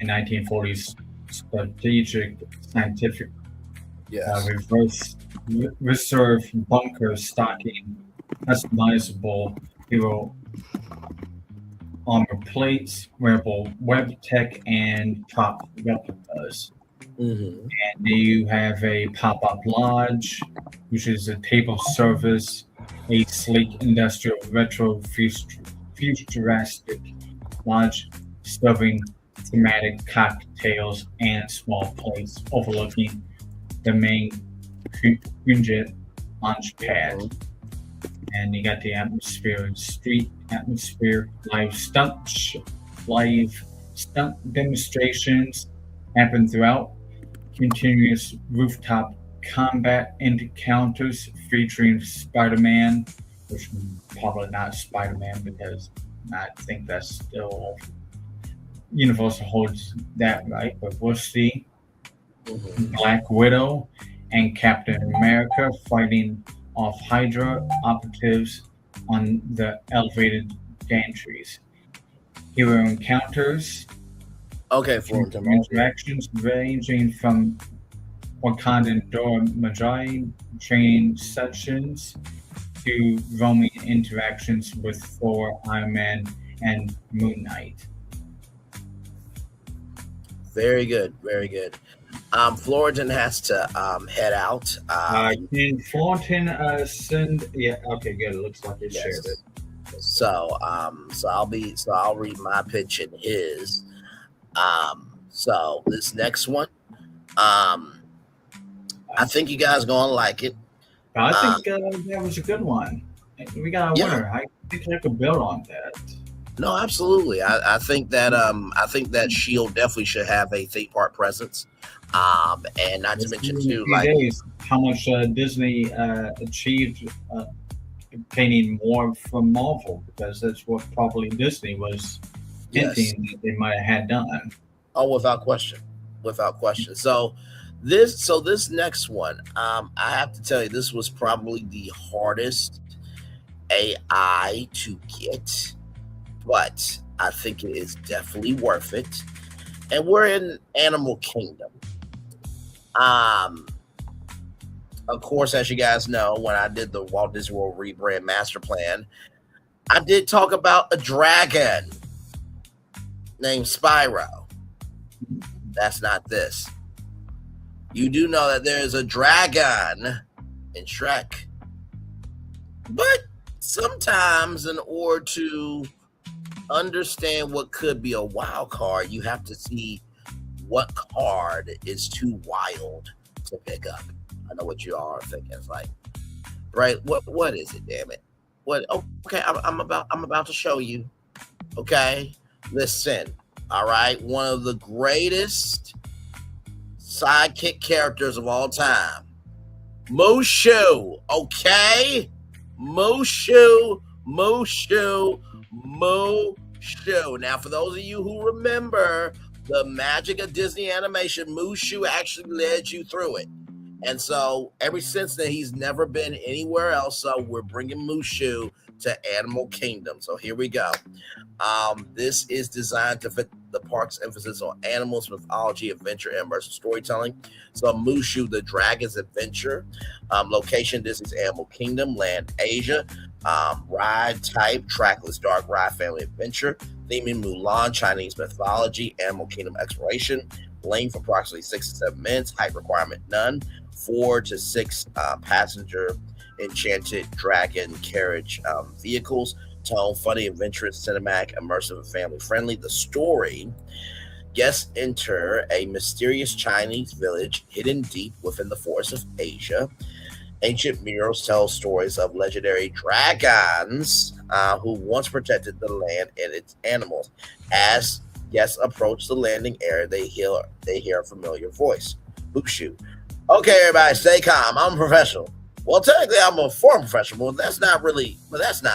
1940s strategic scientific reserve bunker stocking customizable hero armor plates, wearable web tech, and prop replicas. Mm-hmm. And you have a pop-up lodge, which is a table service, a sleek industrial retro futuristic lodge serving thematic cocktails and small plates overlooking the main Quinjet launch pad. And you got the street atmosphere, live stunt demonstrations happen throughout. Continuous rooftop combat encounters featuring Spider-Man, which probably not Spider-Man because I think that's still Universal holds that right, but we'll see. Black Widow and Captain America fighting off Hydra operatives on the elevated gantries. Hero encounters. Okay, for interactions ranging from Wakandan Dora Milaje training sessions to roaming interactions with Thor, Iron Man, and Moon Knight. Very good, very good. Florian has to head out. Can Florian send? Yeah, okay, good. It looks like he shared it. So I'll read my pitch and his. So this next one, I think you guys gonna like it. I think that was a good one. We got a winner. I think I could build on that. No, absolutely. I think that Shield definitely should have a theme park presence. And not to mention too, like days, how much Disney achieved painting more from Marvel, because that's what probably Disney was hinting that they might have had done. Oh, without question. So this next one, I have to tell you, this was probably the hardest AI to get, but I think it is definitely worth it. And we're in Animal Kingdom. Of course, as you guys know, when I did the Walt Disney World rebrand master plan, I did talk about a dragon named Spyro. That's not this. You do know that there is a dragon in Shrek. But sometimes in order to understand what could be a wild card, you have to see what card is too wild to pick up. I know what you all are thinking. It's like, right? What is it? Damn it! What? Okay, I'm about to show you. Okay, listen. All right, one of the greatest sidekick characters of all time, Mushu. Okay, Mushu. Now, for those of you who remember the magic of Disney animation, Mushu actually led you through it. And so ever since then, he's never been anywhere else. So we're bringing Mushu to Animal Kingdom. So here we go. This is designed to fit the park's emphasis on animals, mythology, adventure, and immersive storytelling. So Mushu, the Dragon's Adventure. Location, Disney's Animal Kingdom, Land, Asia. Ride type, trackless dark ride family adventure. Theming Mulan, Chinese mythology, Animal Kingdom exploration. Length approximately 6 to 7 minutes. Height requirement none. 4 to 6 passenger enchanted dragon carriage vehicles. Tone, funny, adventurous, cinematic, immersive, and family friendly. The story: guests enter a mysterious Chinese village hidden deep within the forests of Asia. Ancient murals tell stories of legendary dragons who once protected the land and its animals. As guests approach the landing area, they hear a familiar voice. Mushu. Okay, everybody, stay calm. I'm a professional. Well, technically, I'm a former professional, but that's not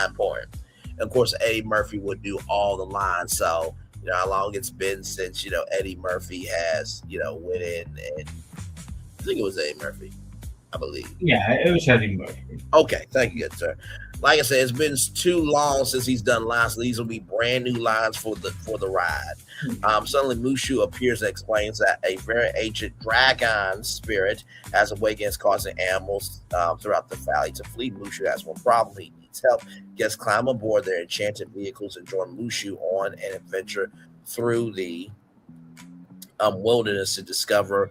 important. And of course, Eddie Murphy would do all the lines. So, you know, how long it's been since, you know, Eddie Murphy has, you know, went in and I think it was Eddie Murphy, I believe. Yeah, it was Eddie Murphy. Okay, thank you, good sir. Like I said, it's been too long since he's done lines, so these will be brand new lines for the ride. Suddenly, Mushu appears and explains that a very ancient dragon spirit has awakened, causing animals throughout the valley to flee. Mushu has one problem: he needs help. Guests climb aboard their enchanted vehicles and join Mushu on an adventure through the wilderness to discover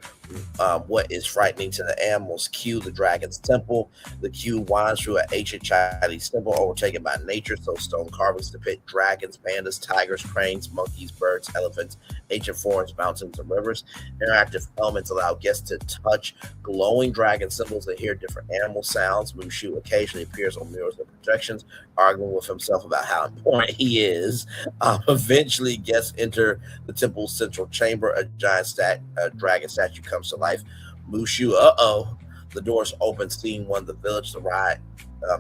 what is frightening to the animals. Cue the dragon's temple. The queue winds through an ancient Chinese temple overtaken by nature. So stone carvings depict dragons, pandas, tigers, cranes, monkeys, birds, elephants, ancient forests, mountains, and rivers. Interactive elements allow guests to touch glowing dragon symbols and hear different animal sounds. Mushu occasionally appears on murals and projections, arguing with himself about how important he is. Eventually, guests enter the temple's central chamber. A giant dragon statue comes to life. Mushu, the doors open, seeing one of the village. The ride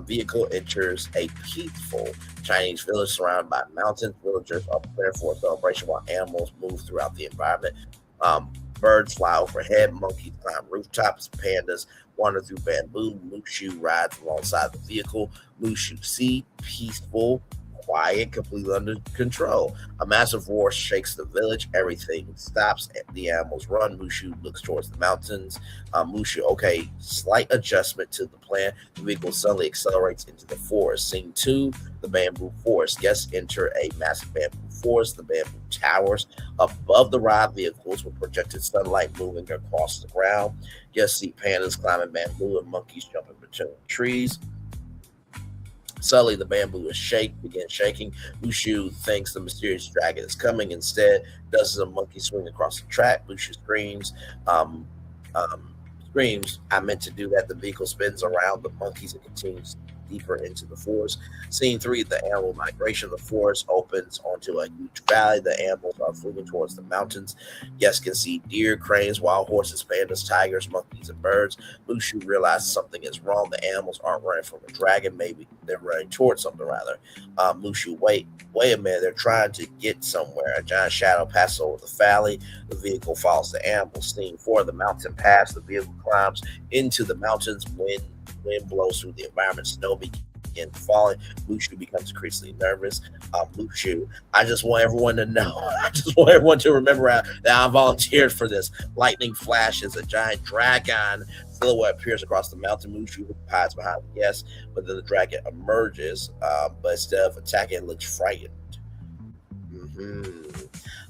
vehicle enters a peaceful Chinese village surrounded by mountains. Villagers are prepared for a celebration while animals move throughout the environment. Birds fly overhead, monkeys climb rooftops, pandas wander through bamboo. Mushu rides alongside the vehicle. Mushu see, peaceful, quiet, completely under control. A massive roar shakes the village. Everything stops. The animals run. Mushu looks towards the mountains. Mushu, okay, slight adjustment to the plan. The vehicle suddenly accelerates into the forest. Scene 2, the bamboo forest. Guests enter a massive bamboo forest. The bamboo towers above the ride vehicles with projected sunlight moving across the ground. Guests see pandas climbing bamboo and monkeys jumping between trees. Suddenly, the bamboo begins shaking. Mushu thinks the mysterious dragon is coming. Instead, dozens of monkeys swing across the track. Mushu screams. I meant to do that. The vehicle spins around the monkeys and continues deeper into the forest. Scene 3, the animal migration. The forest opens onto a huge valley. The animals are fleeing towards the mountains. Guests can see deer, cranes, wild horses, pandas, tigers, monkeys, and birds. Mushu realizes something is wrong. The animals aren't running from a dragon. Maybe they're running towards something, rather. Mushu, wait a minute. They're trying to get somewhere. A giant shadow passes over the valley. The vehicle follows the animals. Scene 4, the mountain pass. The vehicle climbs into the mountains. Wind blows through the environment. Snow begins falling. Mushu becomes increasingly nervous. Mushu, I just want everyone to know. I just want everyone to remember that I volunteered for this. Lightning flashes. A giant dragon silhouette appears across the mountain. Mushu hides behind the guests, but then the dragon emerges. But instead of attacking, it looks frightened.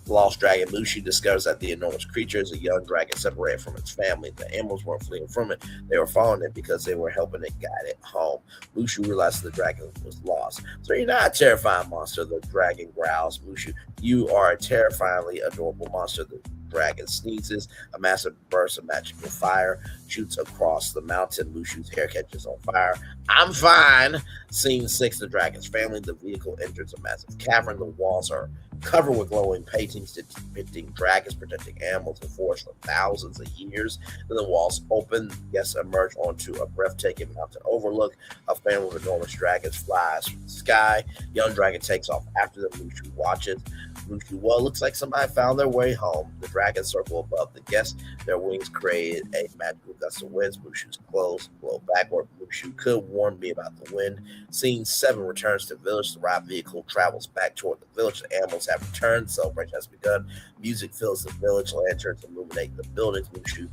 The lost dragon Mushu discovers that the enormous creature is a young dragon separated from its family. The animals weren't fleeing from it. They were following it because they were helping it guide it home. Mushu realized the dragon was lost. So you're not a terrifying monster, the dragon growls. Mushu, you are a terrifyingly adorable monster. The dragon sneezes. A massive burst of magical fire shoots across the mountain. Mushu's hair catches on fire. I'm fine. Scene 6, the dragon's family. The vehicle enters a massive cavern. The walls are covered with glowing paintings depicting dragons protecting animals in forests for thousands of years. Then the walls open. Guests emerge onto a breathtaking mountain overlook. A family of enormous dragons flies from the sky. Young dragon takes off after them. Mushu watches. Mushu, well, looks like somebody found their way home. The dragons circle above the guests. Their wings create a magical gust of winds. Mushu's clothes blow backward. Mushu could warn me about the wind. Scene 7 returns to the village. The ride vehicle travels back toward the village. The animals have returned. Celebration has begun. Music fills the village. Lanterns illuminate the buildings. Mushu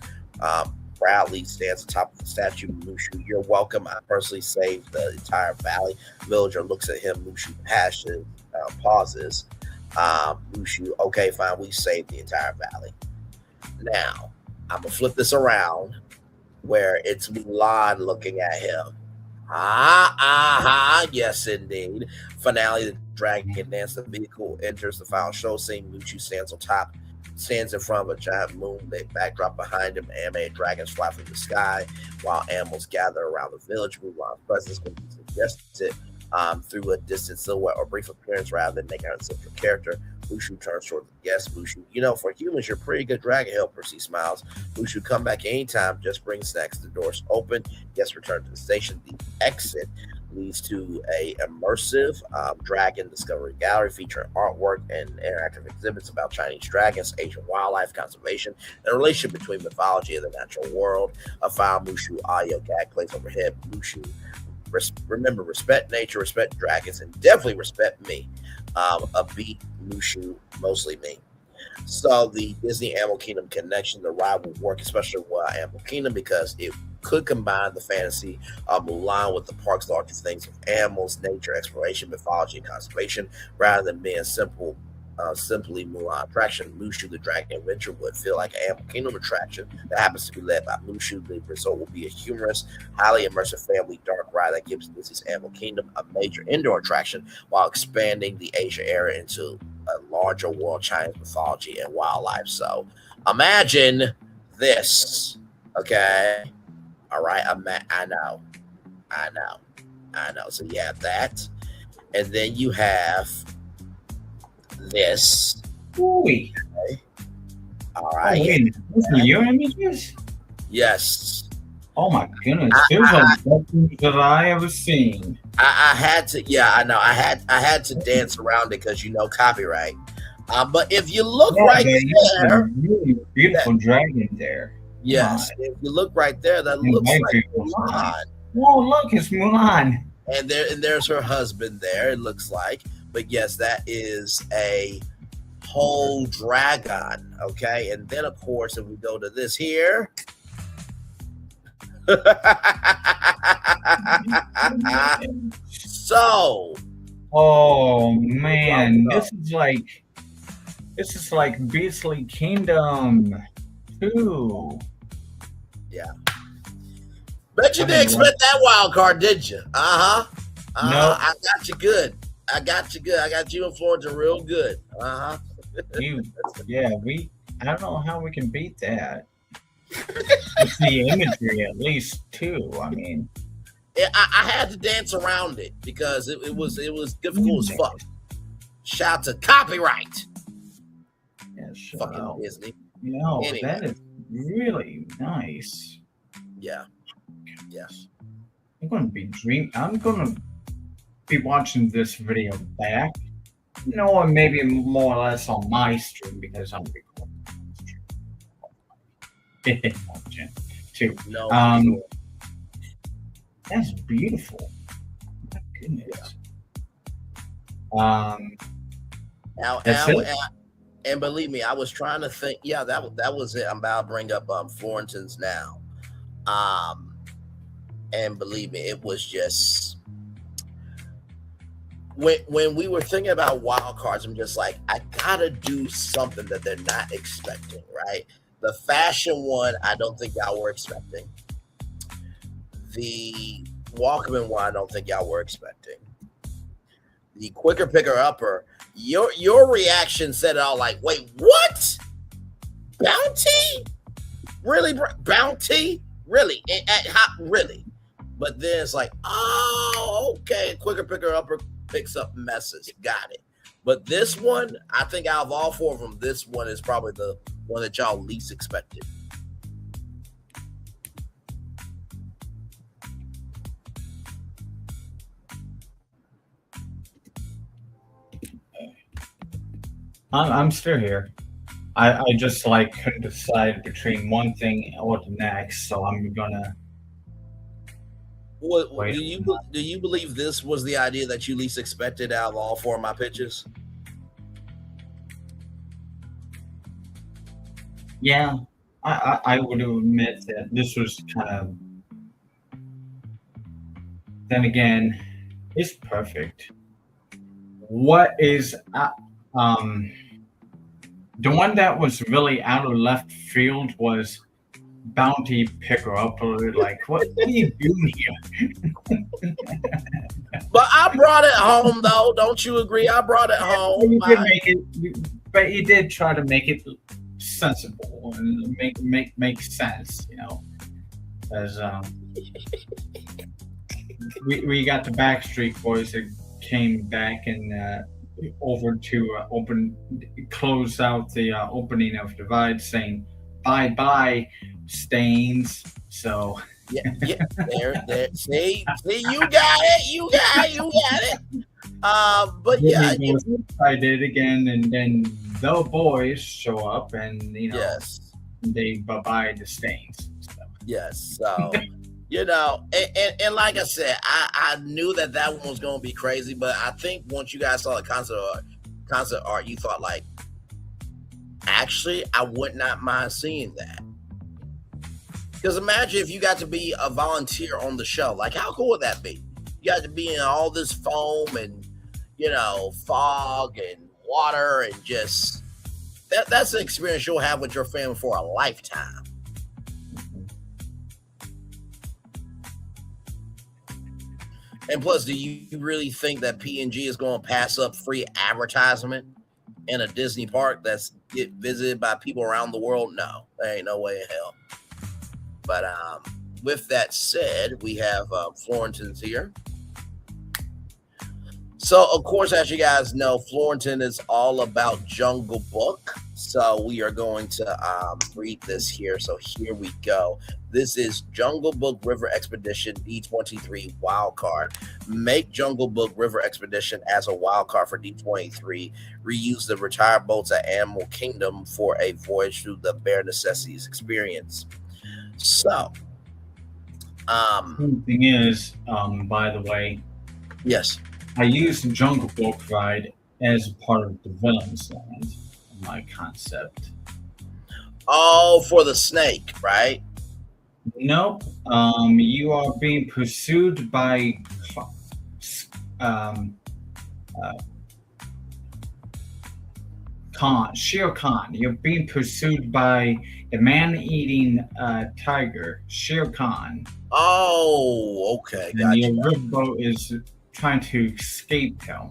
proudly stands atop of the statue. Mushu, you're welcome. I personally saved the entire valley. Villager looks at him. Mushu pauses. Mushu, okay, fine. We saved the entire valley. Now, I'm going to flip this around where it's Mulan looking at him. Yes, indeed. Finale, the dragon dance. The vehicle enters the final show scene. Mushu stands in front of a giant moon. The backdrop behind him. Animated dragons fly from the sky while animals gather around the village. Mulan's presence can be suggested through a distant silhouette or brief appearance rather than making her a central character. Mushu turns toward the guest. Mushu, for humans, you're pretty good dragon helpers. He smiles. Mushu, come back anytime. Just bring snacks. The doors open. Guests return to the station. The exit leads to a immersive dragon discovery gallery featuring artwork and interactive exhibits about Chinese dragons, Asian wildlife conservation, and the relationship between mythology and the natural world. A file Mushu audio gag plays overhead. Mushu, remember, respect nature, respect dragons, and definitely respect me. A beat Mushu, mostly me. So the Disney Animal Kingdom connection, the ride will work especially with Animal Kingdom because it could combine the fantasy of Mulan with the park's larger things of animals, nature, exploration, mythology, and conservation, rather than being simply Mulan attraction. Mushu the Dragon Adventure would feel like an Animal Kingdom attraction that happens to be led by Mushu. The result will be a humorous, highly immersive family dark ride that gives Disney's Animal Kingdom a major indoor attraction while expanding the Asia area into a larger world, Chinese mythology and wildlife. So imagine this, okay? All right, I know. So you have that, and then you have this. Okay. All right. Those are your images? Yes. Oh my goodness, those are the best things that I ever seen. I had to, I know. I had to dance around it because copyright. But if you look right there, really beautiful dragon there. Yes, if you look right there, that looks like Mulan. Oh, look, it's Mulan. And there's her husband there. It looks like, but yes, that is a whole dragon. Okay, and then of course, if we go to this here. So, oh man, this is like Beastly Kingdom 2. Yeah. Bet you didn't expect that wild card, did you? Nope. I got you good. I got you in Florida real good. I don't know how we can beat that. It's the imagery, at least, too. I mean, I had to dance around it because it was difficult as fuck. Shout to copyright. Yes, fucking Disney. No, Anyway. that is really nice. Yeah. Yes. I'm gonna be watching this video back. Or maybe more or less on my stream because I'm recording. Too. No. That's beautiful. My goodness. And believe me, I was trying to think. Yeah, that was it. I'm about to bring up Florentines now. And believe me, it was just when we were thinking about wild cards, I'm just like, I gotta do something that they're not expecting, right? The fashion one, I don't think y'all were expecting. The Walkman one, I don't think y'all were expecting. The quicker picker upper, your reaction said it all. Like, wait, what? Bounty? Really, bounty? Really? Really? But then it's like, oh, okay. Quicker picker upper picks up messes. Got it. But this one, I think out of all four of them, this one is probably the one that y'all least expected. I'm still here. I just couldn't decide between one thing or the next, so I'm gonna. What do you believe this was the idea that you least expected out of all four of my pitches? Yeah, I would admit that this was kind of. Then again, it's perfect. What is the one that was really out of left field was bounty picker up. Like, what are you doing here? But I brought it home, though. Don't you agree? I brought it home. You did make it, but you did try to make it sensible and make sense, as we got the Backstreet Boys that came back and over to close out the opening of Divide, saying bye Stains. So yeah, there. See, you got it. But yeah, I did again, and then the boys show up, and yes, they bye the Stains. So. Yes, so. And like I said, I knew that one was going to be crazy, but I think once you guys saw the concert art, you thought like, actually, I would not mind seeing that. Because imagine if you got to be a volunteer on the show. Like, how cool would that be? You got to be in all this foam and, fog and water and just, that's an experience you'll have with your family for a lifetime. And plus, do you really think that P&G is going to pass up free advertisement in a Disney park that's get visited by people around the world? No, there ain't no way in hell. But with that said, we have Florentines here. So, of course, as you guys know, Florentin is all about Jungle Book. So we are going to read this here. So here we go. This is Jungle Book River Expedition D23 Wildcard. Make Jungle Book River Expedition as a wildcard for D23. Reuse the retired boats at Animal Kingdom for a voyage through the Bare Necessities experience. So, the thing is, by the way, yes, I used Jungle Book Ride as part of the Villains Land. My concept. Oh, for the snake, right? Nope. You are being pursued by Shere Khan. You're being pursued by the man-eating tiger, Shere Khan. Oh, okay. And your riverboat is trying to escape him.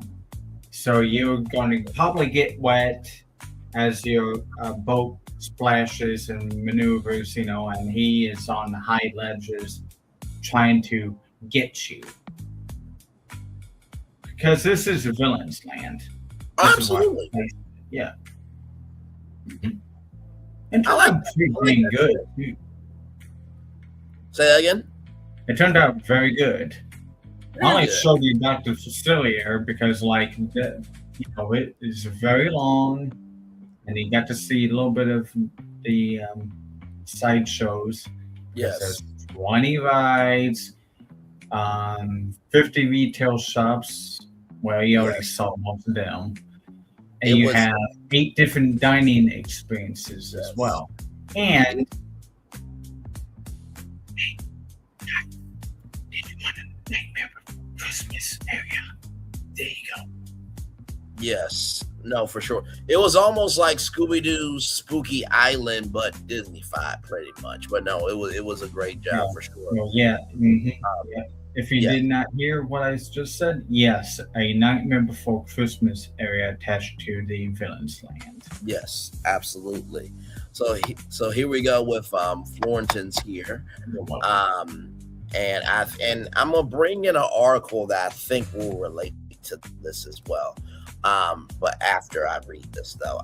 So you're going to probably get wet as your boat splashes and maneuvers, and he is on the high ledges trying to get you. Because this is a villain's land. Absolutely. Yeah. Mm-hmm. And I like pretty good. Too. Say that again? It turned out very good. I only good. showed you Dr. Facilier because, like, it is very long, and you got to see a little bit of the side shows. Yes. There's 20 rides, 50 retail shops. Well, you already saw most of them. And you have 8 different dining experiences as well. And did you want to Nightmare Christmas area? There you go. Yes. No, for sure. It was almost like Scooby-Doo's Spooky Island, but Disney-fied pretty much. But no, it was a great job for sure. Well, yeah. Mm-hmm. Yeah. If you did not hear what I just said, yes, a Nightmare Before Christmas area attached to the Villain's Land. Yes, absolutely. So here we go with Florentines here. And I'm gonna bring in an article that I think will relate to this as well. But after I read this, though,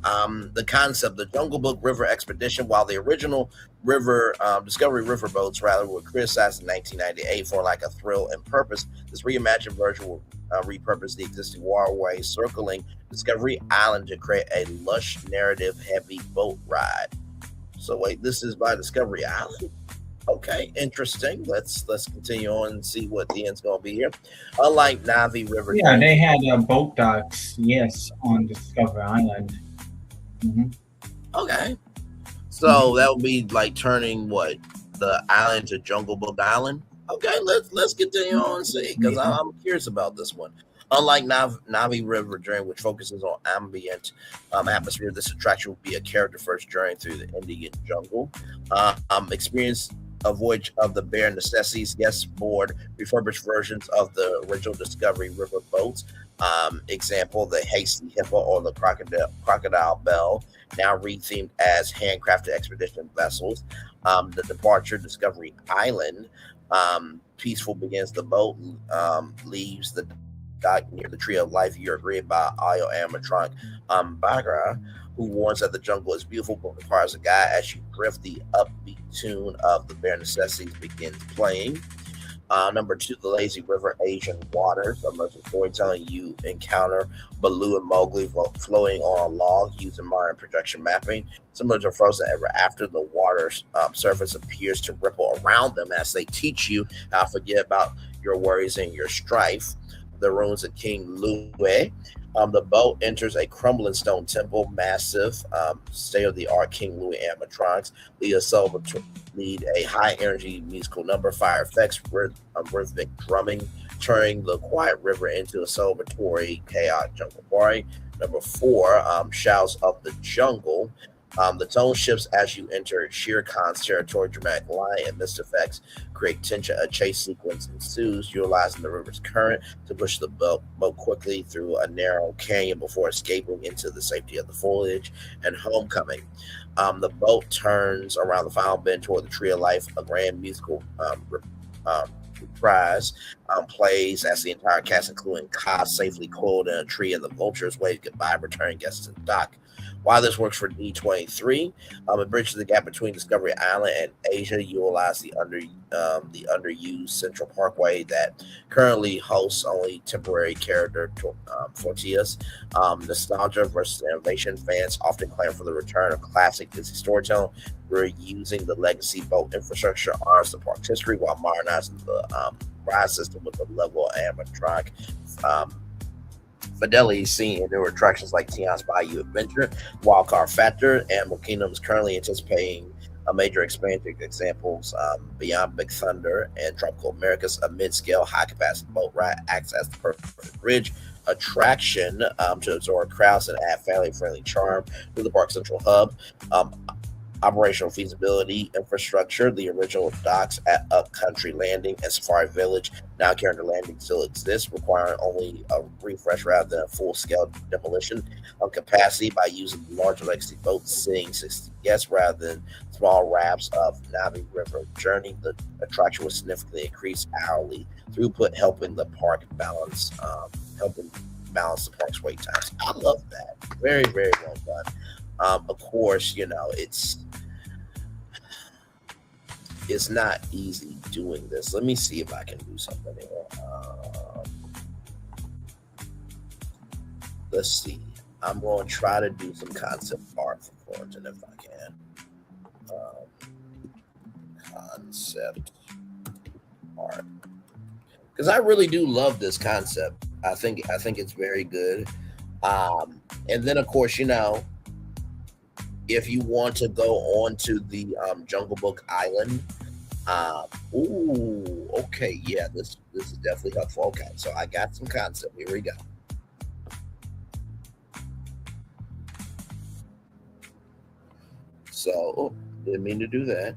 the concept, the Jungle Book River Expedition, while the original Discovery River boats were criticized in 1998 for lack of thrill and purpose, this reimagined version will repurpose the existing waterway circling Discovery Island to create a lush, narrative-heavy boat ride. So wait, this is by Discovery Island? Okay, interesting. Let's continue on and see what the end's going to be here. Unlike Navi River, yeah, they had boat docks, yes, on Discovery Island. Mm-hmm. Okay, so that would be like turning the island to Jungle Book Island. Okay, let's continue on and see because I'm curious about this one. Unlike Navi River Journey, which focuses on ambient atmosphere, this attraction will be a character-first journey through the Indian jungle. Experience a voyage of the bare necessities, guest board refurbished versions of the original Discovery River boats. Example, the Hasty Hippo or the Crocodile Bell, now rethemed as handcrafted expedition vessels. The departure, Discovery Island. Peaceful begins. The boat leaves the dock near the Tree of Life. You're greeted by Ayo animatronic Bagra, who warns that the jungle is beautiful but requires a guide. As you drift, the upbeat tune of the Bare Necessities begins playing. Number 2, the Lazy River Asian Waters. Immersive storytelling. You encounter Baloo and Mowgli floating on a log using modern projection mapping. Similar to Frozen Ever After, the water's surface appears to ripple around them as they teach you how to forget about your worries and your strife. The ruins of King Louie. The boat enters a crumbling stone temple, massive, state-of-the-art King Louie animatronics. Lead a high-energy musical number, fire effects, rhythmic drumming, turning the quiet river into a celebratory chaotic jungle party. Number 4, Shouts of the Jungle. The tone shifts as you enter Shere Khan's territory. Dramatic light and mist effects create tension. A chase sequence ensues, utilizing the river's current to push the boat quickly through a narrow canyon before escaping into the safety of the foliage and homecoming. The boat turns around the final bend toward the Tree of Life. A grand musical reprise plays as the entire cast, including Ka, safely coiled in a tree, and the vultures wave goodbye, returning guests to the dock. While this works for D23, it bridges the gap between Discovery Island and Asia. Utilize the underused Central Parkway that currently hosts only temporary character tortillas. Nostalgia versus innovation. Fans often claim for the return of classic Disney storytelling. We're using the legacy boat infrastructure, honors the park's history, while modernizing the ride system with a level of animatronic fidelity seen in newer attractions like Tion's Bayou Adventure, Wildcard Factor. Animal Kingdom is currently anticipating a major expansion. Examples Beyond Big Thunder and Tropical Americas, a mid-scale, high-capacity boat ride acts as the perfect bridge attraction to absorb crowds and add family-friendly charm to the park central hub. Operational feasibility infrastructure. The original docks at Upcountry Landing and Safari Village now Carrier Landing still exists, requiring only a refresh rather than a full-scale demolition. On capacity, by using larger legacy boats sitting 60 guests rather than small rafts of Navi River journey, the attraction was significantly increased hourly throughput, helping the park balance the park's wait times. I love that. Very, very well done. Of course, it's not easy doing this. Let me see if I can do something here. Let's see. I'm going to try to do some concept art for Florida if I can. Concept art, because I really do love this concept. I think it's very good. And then, of course, if you want to go on to the Jungle Book Island, okay, yeah, this is definitely helpful. Okay, so I got some concept. Here we go. So, didn't mean to do that.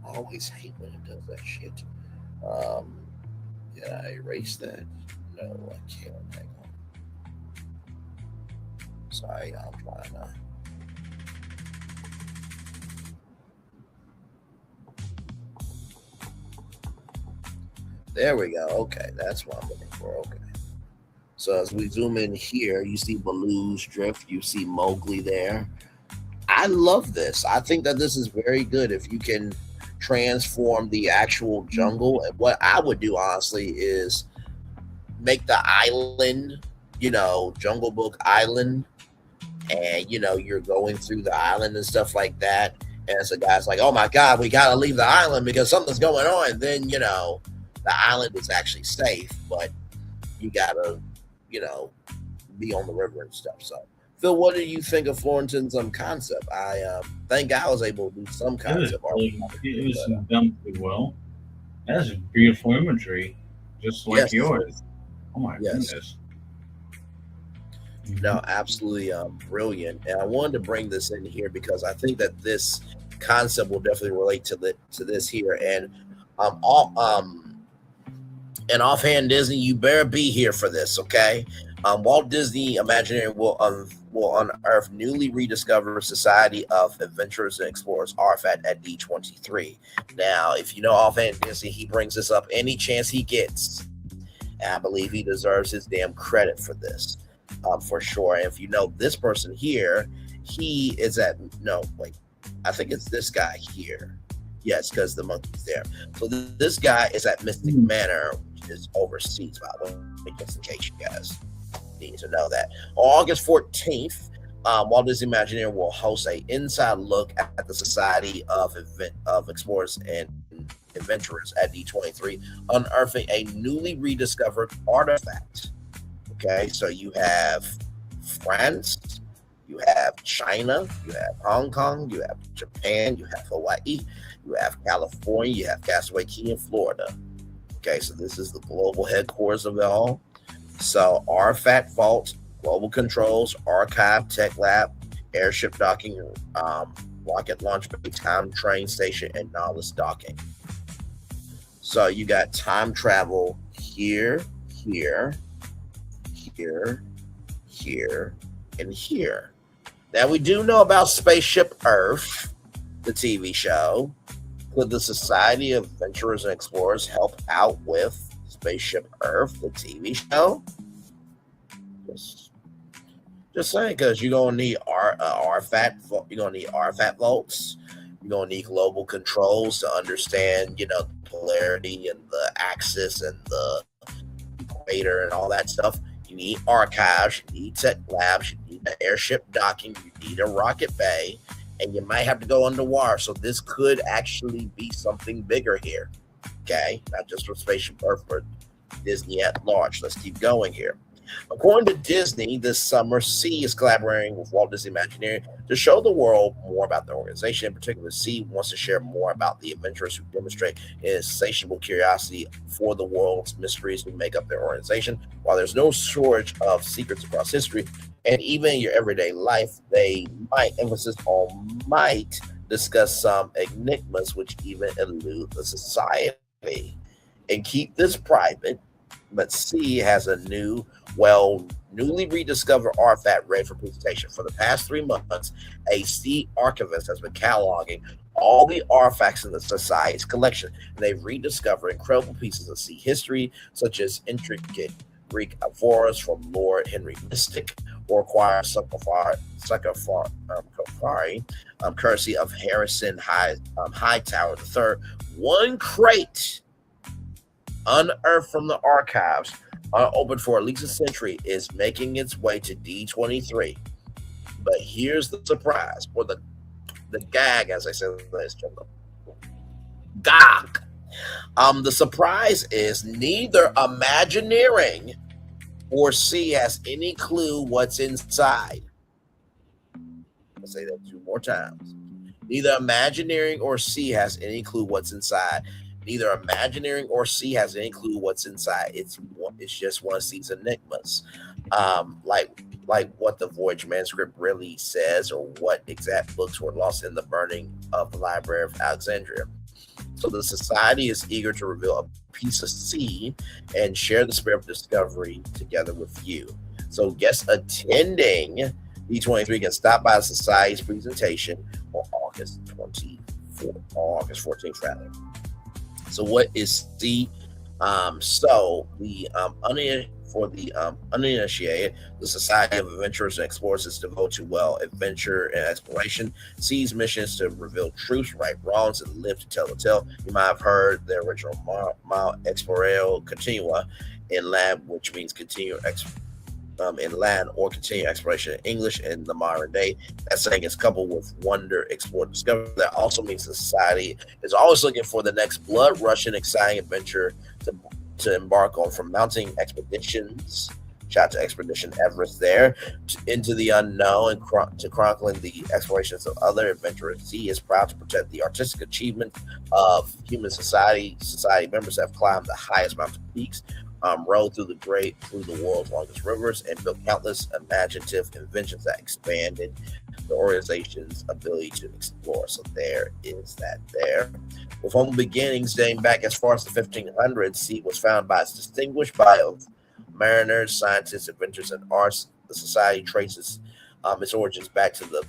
I always hate when it does that shit. Did I erase that? No, I can't. Hang on. Sorry, I'm trying to. There we go. Okay, that's what I'm looking for. Okay. So as we zoom in here, you see Baloo's Drift. You see Mowgli there. I love this. I think that this is very good if you can transform the actual jungle. And what I would do, honestly, is make the island, Jungle Book Island. And, you're going through the island and stuff like that. And so guy's like, oh my God, we got to leave the island because something's going on. And then, the island is actually safe, but you gotta, be on the river and stuff. So, Phil, what do you think of Florentin's concept? I think I was able to do some concept art. It was done pretty well. That's beautiful imagery, just like yours. Oh my goodness. No, absolutely brilliant. And I wanted to bring this in here because I think that this concept will definitely relate to this here. And and offhand, Disney, you better be here for this, okay? Walt Disney Imagineering will unearth newly rediscovered Society of Adventurers and Explorers artifact at D23. Now, if you know offhand Disney, he brings this up any chance he gets. And I believe he deserves his damn credit for this, for sure. And if you know this person here, he is I think it's this guy here. Yes, because the monkey's there. So this guy is at Mystic Manor, which is overseas, by the way, just in case you guys need to know that. On August 14th, Walt Disney Imagineering will host an inside look at the Society of Explorers and Adventurers at D23, unearthing a newly rediscovered artifact. Okay, so you have France, you have China, you have Hong Kong, you have Japan, you have Hawaii, you have California, you have Castaway Key in Florida. Okay, so this is the global headquarters of it all. So Artifact Vault, Global Controls, Archive, Tech Lab, Airship Docking, Rocket Launch Bay, Time Train Station, and Nautilus Docking. So you got time travel here, here, here, here, and here. Now we do know about Spaceship Earth, the TV show. Could the Society of Adventurers and Explorers help out with Spaceship Earth, the TV show? Just saying, because you're gonna need artifact. You're gonna need artifact vaults. You're gonna need global controls to understand, the polarity and the axis and the equator and all that stuff. You need archives. You need tech labs. You need an airship docking. You need a rocket bay. And you might have to go underwater. So this could actually be something bigger here. Okay? Not just for Spaceship Earth, but Disney at large. Let's keep going here. According to Disney, this summer, C is collaborating with Walt Disney Imagineering to show the world more about the organization. In particular, C wants to share more about the adventurers who demonstrate insatiable curiosity for the world's mysteries who make up their organization. While there's no shortage of secrets across history, and even in your everyday life, they might, emphasis on might, discuss some enigmas which even elude the society. And keep this private, but C has a newly rediscovered artifact ready for presentation. For the past 3 months, a C archivist has been cataloging all the artifacts in the Society's collection. And they've rediscovered incredible pieces of sea history, such as intricate Greek avoras from Lord Henry Mystic, or acquire Sarcophari, courtesy of Harrison Hightower III. One crate unearthed from the archives, unopened for at least a century, is making its way to D23. But here's the surprise, or the gag, as I said, ladies and gentlemen. Gag. The surprise is neither Imagineering or C has any clue what's inside. I'll say that 2 more times. Neither Imagineering or C has any clue what's inside. Neither Imagineering or C has any clue what's inside. It's just one of C's enigmas. Like what the Voyage manuscript really says, or what exact books were lost in the burning of the Library of Alexandria. So the Society is eager to reveal a piece of C and share the spirit of discovery together with you. So guests attending D23 can stop by the Society's presentation on August 14th, rather. So what is C? For the uninitiated, the Society of Adventurers and Explorers is devoted to adventure and exploration. C's mission is to reveal truths, right wrongs, and live to tell the tale. You might have heard the original Mal Exploreo Continua in Latin, which means continue in Latin, or continue exploration in English in the modern day. That saying is coupled with wonder, explore, discover. That also means the Society is always looking for the next blood-rushing, exciting adventure to embark on, from mounting expeditions, shout out to Expedition Everest there, into the unknown, and to chronicling the explorations of other adventurers. C is proud to protect the artistic achievement of human society. Society members have climbed the highest mountain peaks, rode through the world's longest rivers, and built countless imaginative inventions that expanded the organization's ability to explore. So there is that there. With humble beginnings dating back as far as the 1500s, C was founded by its distinguished bio of mariners, scientists, adventurers, and arts. The Society traces its origins back to the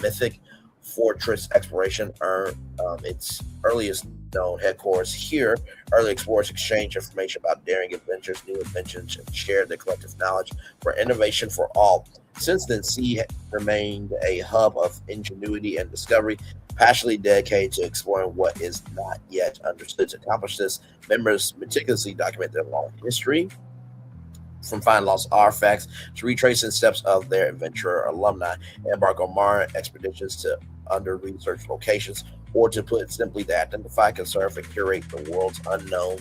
mythic fortress exploration, its earliest known headquarters here. Early explorers exchanged information about daring adventures, new inventions, and shared their collective knowledge for innovation for all. Since then, C remained a hub of ingenuity and discovery, passionately dedicated to exploring what is not yet understood. To accomplish this, members meticulously document their long history, from finding lost artifacts to retracing steps of their adventurer alumni, and embark on modern expeditions to under-researched locations, or to put it simply, to identify, conserve, and curate the world's unknown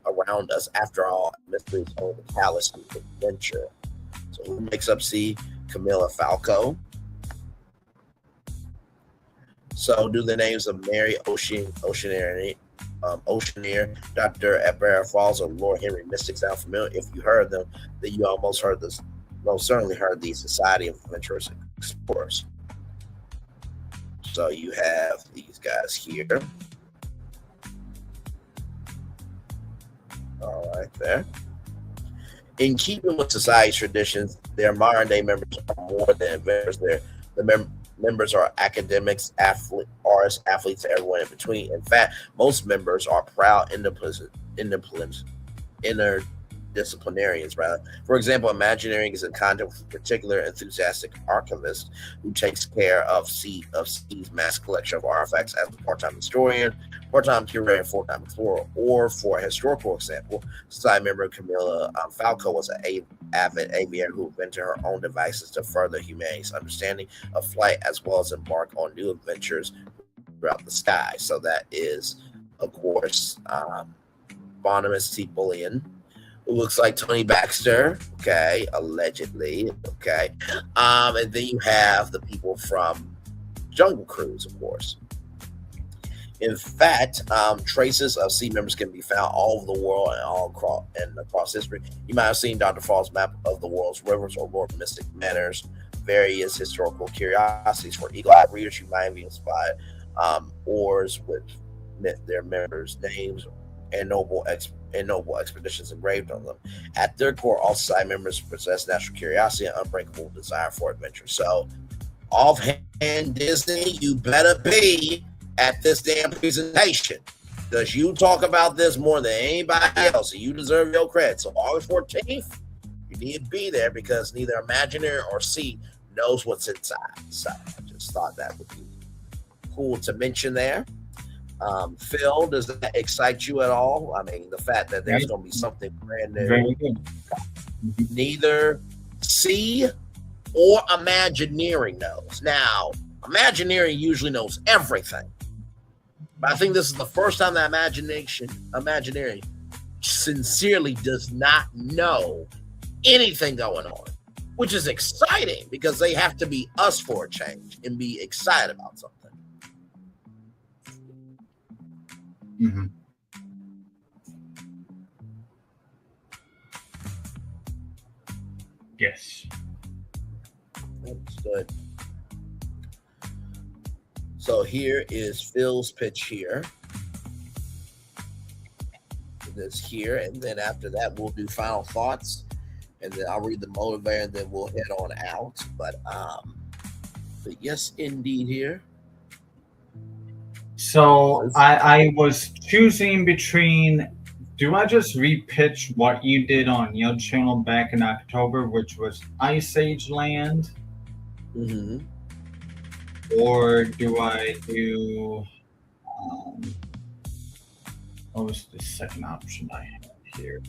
around us. After all, mystery is only the catalyst to adventure. So who makes up C? Camilla Falco. So do the names of Mary Oceaneer, Dr. at Barrow Falls, or Lord Henry Mystic sound familiar? If you heard them, then you most certainly heard the Society of Adventurers and Explorers. So you have these guys here. All right, there. In keeping with Society's traditions, their modern-day members are more than adventurers. The members are academics, artists, athletes, and everyone in between. In fact, most members are proud interdisciplinarians, rather. For example, Imagineering is in contact with a particular enthusiastic archivist who takes care of C's mass collection of artifacts as a part-time historian, part-time curator, and full-time explorer. Or for a historical example, Society member Camilla Falco was an avid aviator who invented her own devices to further humanity's understanding of flight, as well as embark on new adventures throughout the sky. So that is, of course, Barnabas T. Bullion, who looks like Tony Baxter, okay, allegedly, okay. And then you have the people from Jungle Cruise, of course. In fact, traces of C members can be found all over the world and across history. You might have seen Dr. Fall's map of the world's rivers, or Lord Mystic Manor's various historical curiosities for eagle-eyed readers who might be inspired. Oars with their members' names and noble expeditions engraved on them. At their core, all society members possess natural curiosity and unbreakable desire for adventure. So, offhand Disney, you better be at this damn presentation, because you talk about this more than anybody else, and you deserve your credit. So August 14th, you need to be there, because neither Imagineering or C knows what's inside. So I just thought that would be cool to mention there. Phil, does that excite you at all? I mean, the fact that there's going to be something brand new. Very good. Neither C or Imagineering knows. Now, Imagineering usually knows everything, but I think this is the first time that Imagineering sincerely does not know anything going on, which is exciting, because they have to be us for a change and be excited about something. Mm-hmm. Yes. That's good. So here is Phil's pitch here. This here, and then after that we'll do final thoughts, and then I'll read the motivator, and then we'll head on out. But yes, indeed here. So I was choosing between, do I just repitch what you did on your channel back in October, which was Ice Age Land? Mm-hmm. Or do I do, what was the second option I had here?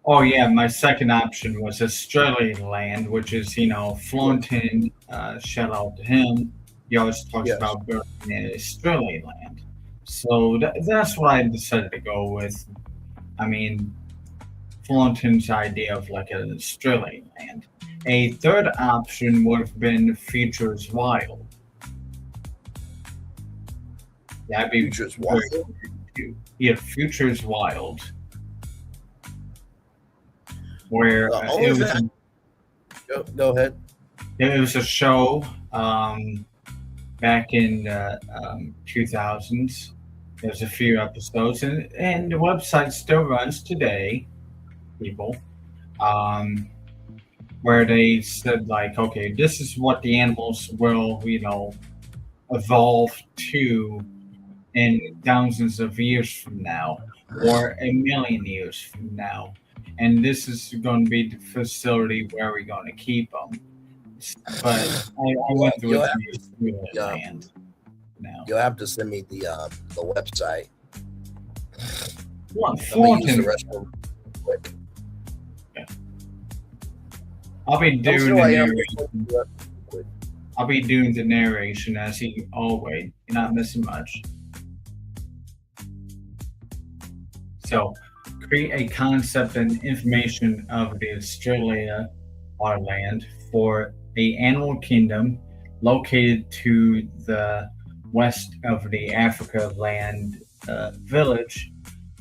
Oh yeah, my second option was Australian Land, which is, Florentine, shout out to him. He always talks about going in Australian Land. So that's what I decided to go with. I mean, Florentine's idea of like an Australian Land. A third option would have been Futures Wild. That'd be Futures Wild. Yeah, Futures Wild. Where it was go ahead. It was a show back in 2000s. There's a few episodes, and the website still runs today, people. Where they said, like, okay, this is what the animals will, evolve to in thousands of years from now, or a million years from now. And this is going to be the facility where we're going to keep them. But I went through the land now. You'll have to send me the website. What? I'm gonna use the restroom quick. I'll be doing the narration as he always, not missing much. So, create a concept and information of the Australia land for the animal kingdom located to the west of the Africa land village.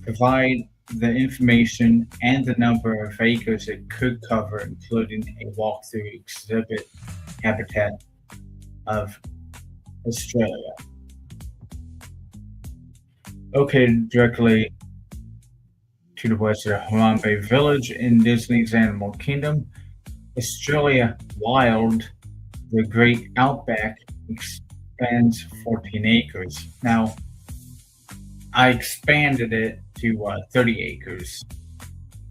Provide the information and the number of acres it could cover, including a walkthrough exhibit habitat of Australia. Located directly to the west of Harambe Village in Disney's Animal Kingdom, Australia Wild, the Great Outback, expands 14 acres. Now, I expanded it to 30 acres.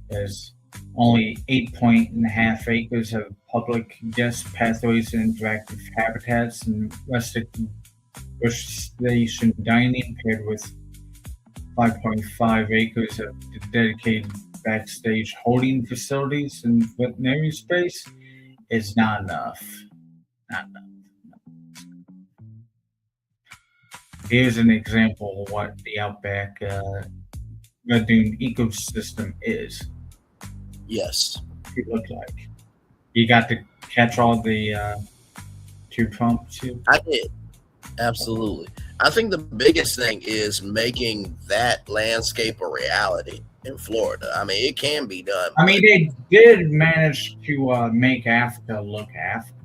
There's only 8.5 acres of public guest pathways and interactive habitats, and rustic bush station dining paired with 5.5 acres of dedicated backstage holding facilities and veterinary space is not enough. Not enough. Here's an example of what the Outback Red Dune ecosystem is. Yes. It looked like. You got to catch all the two trumps too? I did. Absolutely. I think the biggest thing is making that landscape a reality. in Florida. I mean, it can be done. I mean, they did manage to make Africa look African.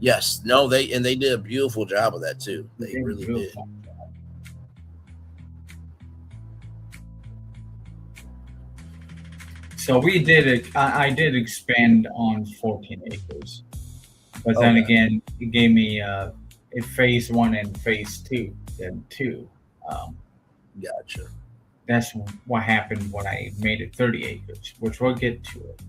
Yes, no, they did a beautiful job of that too. They really did. So we did it. I did expand on 14 acres, but then again, it gave me a phase 1 and phase 2. Then 2. Gotcha. That's what happened when I made it 30 acres, which we'll get to it.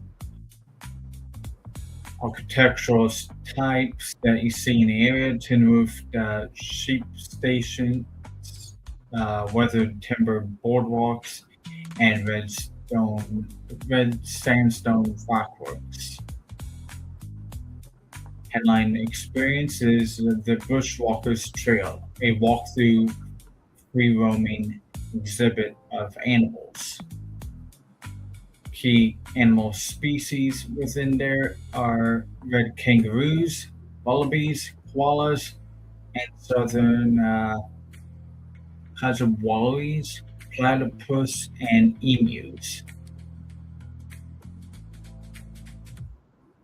Architectural types that you see in the area: tin roof, sheep stations, weathered timber boardwalks, and red sandstone rockworks. Headline experience is the Bushwalkers Trail, a walk-through free-roaming exhibit of animals. Key animal species within there are red kangaroos, wallabies, koalas, and southern wallabies, platypus, and emus.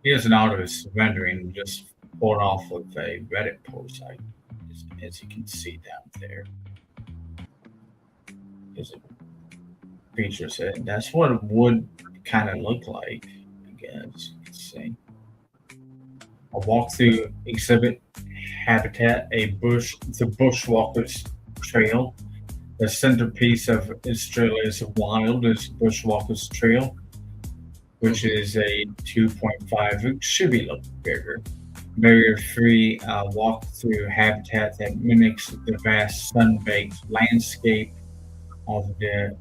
Here's an artist's rendering just pulled off of a Reddit post, as you can see down there. It features it. That's what it would kind of look like, I guess you could say. A walkthrough exhibit habitat, the Bushwalkers Trail. The centerpiece of Australia's Wild is Bushwalkers Trail, which is a 2.5, it should be a little bigger, barrier-free walk-through habitat that mimics the vast sun-baked landscape of the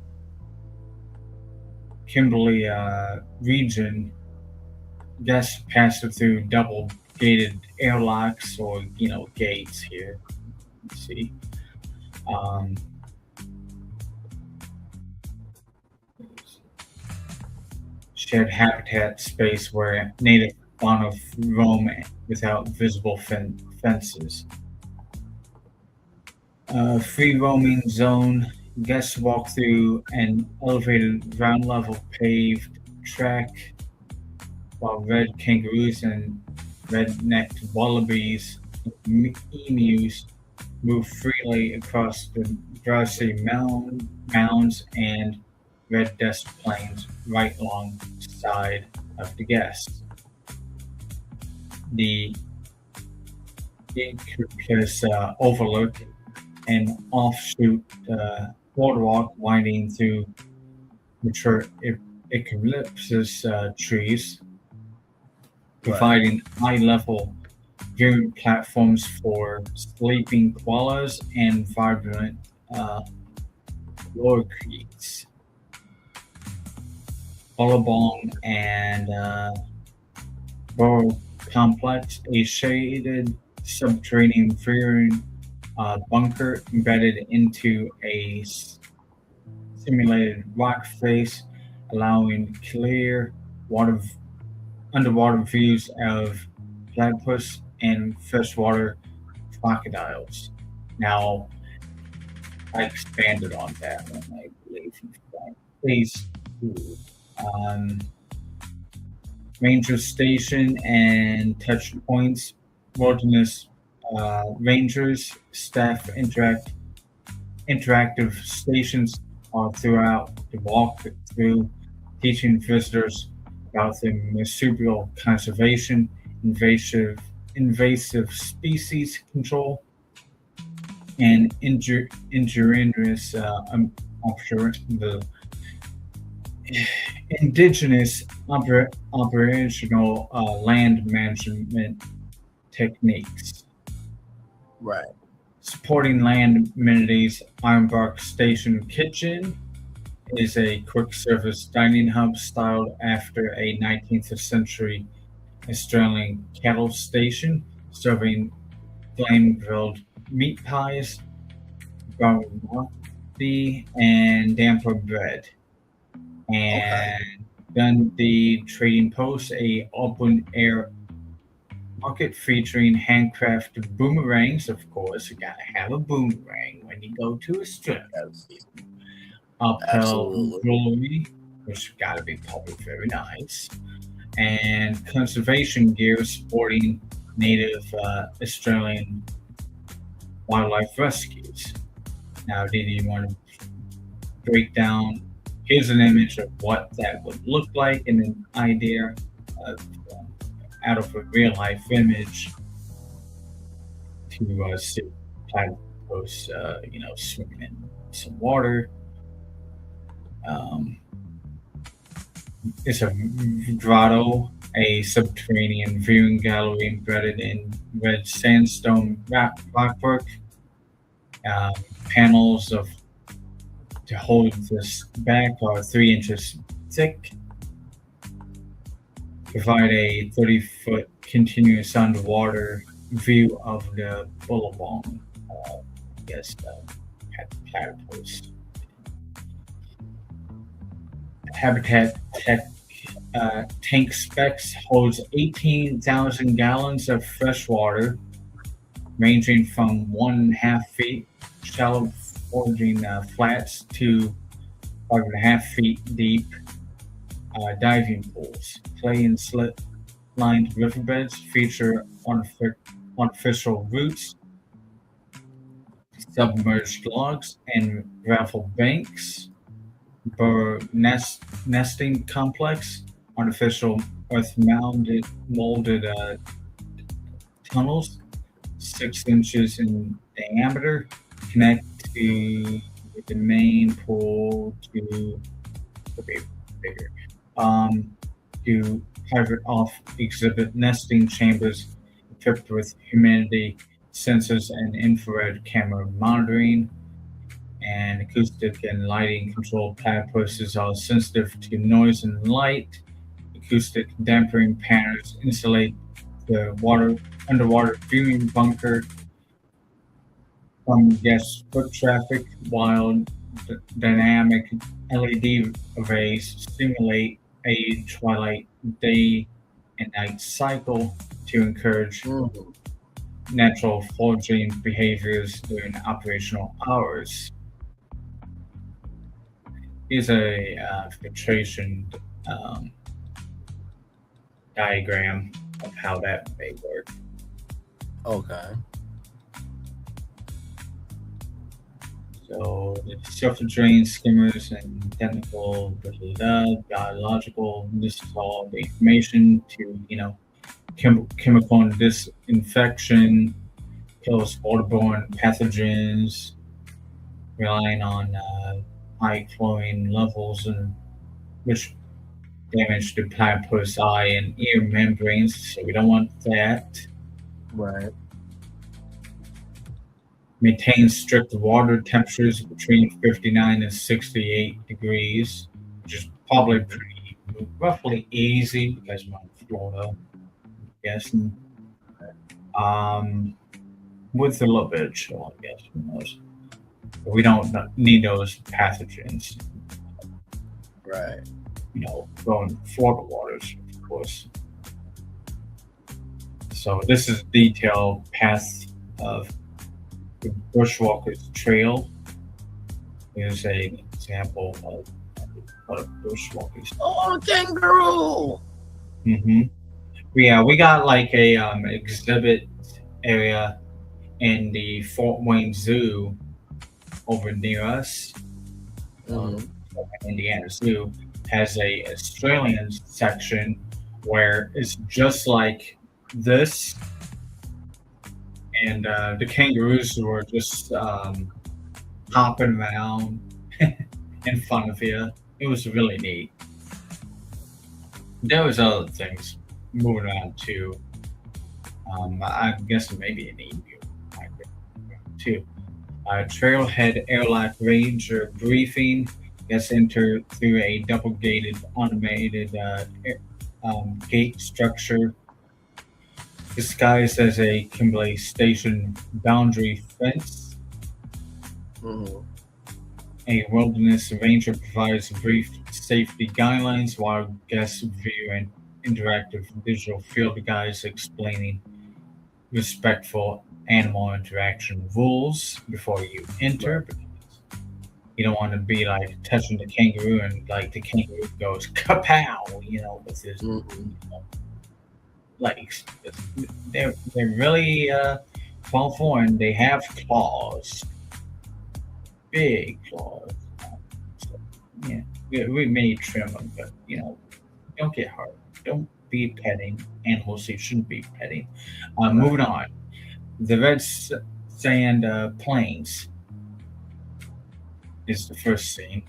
Kimberley region. Guests pass through double-gated airlocks or, gates here. Let's see. Shared habitat space where native fauna roam without visible fences. Free roaming zone. Guests walk through an elevated ground-level paved track, while red kangaroos and red-necked wallabies and emus move freely across the grassy mounds and red dust plains right alongside of the guests. The Icarus overlook an offshoot boardwalk winding through mature eucalyptus trees, providing high-level viewing platforms for sleeping koalas and vibrant lorikeets. Billabong and Borough Complex, a shaded subterranean viewing bunker embedded into a simulated rock face, allowing clear underwater views of platypus and freshwater crocodiles. Now, I expanded on that one, I believe. Phase 2. Ranger station and touch points. Wilderness rangers, staff interactive stations are throughout the walk through, teaching visitors about the marsupial conservation, invasive species control, and the indigenous operational land management techniques. Right. Supporting land amenities. Ironbark Station Kitchen is a quick service dining hub styled after a 19th century Australian cattle station, serving flame grilled meat pies, barmati, and damper bread. And Dundee Trading Post, a open air market featuring handcrafted boomerangs. Of course, you gotta have a boomerang when you go to Australia. Uphell Absolutely. Jewelry, which got to be probably very nice, and Conservation Gear sporting native Australian wildlife rescues. Now, did you want to break down? Here's an image of what that would look like and an idea of, out of a real life image to see platypus, swimming in some water. It's a grotto, a subterranean viewing gallery embedded in red sandstone rockwork. Panels to hold this back are 3 inches thick. Provide a 30-foot continuous underwater view of the Bullabong. Platypus. Habitat tank specs holds 18,000 gallons of fresh water, ranging from 1.5 feet shallow foraging flats to 5.5 feet deep diving pools. Clay and slit-lined riverbeds feature artificial roots, submerged logs, and gravel banks. Bird nesting complex, artificial earth-molded tunnels, 6 inches in diameter, connect to the main pool to bigger. To private off exhibit nesting chambers equipped with humidity sensors and infrared camera monitoring. And acoustic and lighting control platypuses are sensitive to noise and light. Acoustic damping panels insulate the underwater viewing bunker from guest foot traffic, while dynamic LED arrays simulate a twilight day and night cycle to encourage natural foraging behaviors during operational hours. Here's a filtration diagram of how that may work. Okay. So the surface drain skimmers and technical biological. This is all the information to chemical disinfection, kills waterborne pathogens, relying on high chlorine levels, and which damage the platypus eye and ear membranes. So we don't want that. Right. Maintain strict water temperatures between 59 and 68 degrees, which is probably pretty roughly easy because we're in Florida, I'm guessing. With a little bit of chill, I guess. Who knows? But we don't need those pathogens. Right. Going Florida waters, of course. So this is a detailed path of the Bushwalker's Trail. Here's an example of what a Bushwalker's. Oh, kangaroo! Yeah, we got like a exhibit area in the Fort Wayne Zoo over near us. Indiana Zoo has a Australian section where it's just like this, and the kangaroos were just hopping around in front of you. It was really neat. There was other things moving around too. I guess maybe an emu too. Trailhead Airlock Ranger briefing gets entered through a double-gated automated gate structure disguised as a Kimberley Station boundary fence. A wilderness ranger provides brief safety guidelines while guests view an interactive digital field guides explaining respectful animal interaction rules before you enter. You don't want to be like touching the kangaroo and like the kangaroo goes kapow, with his legs. They're really well formed. They have claws, big claws. So, yeah, we may trim them, but don't get hurt. Don't be petting animals you shouldn't be petting. Moving on, the red sand plains is the first scene.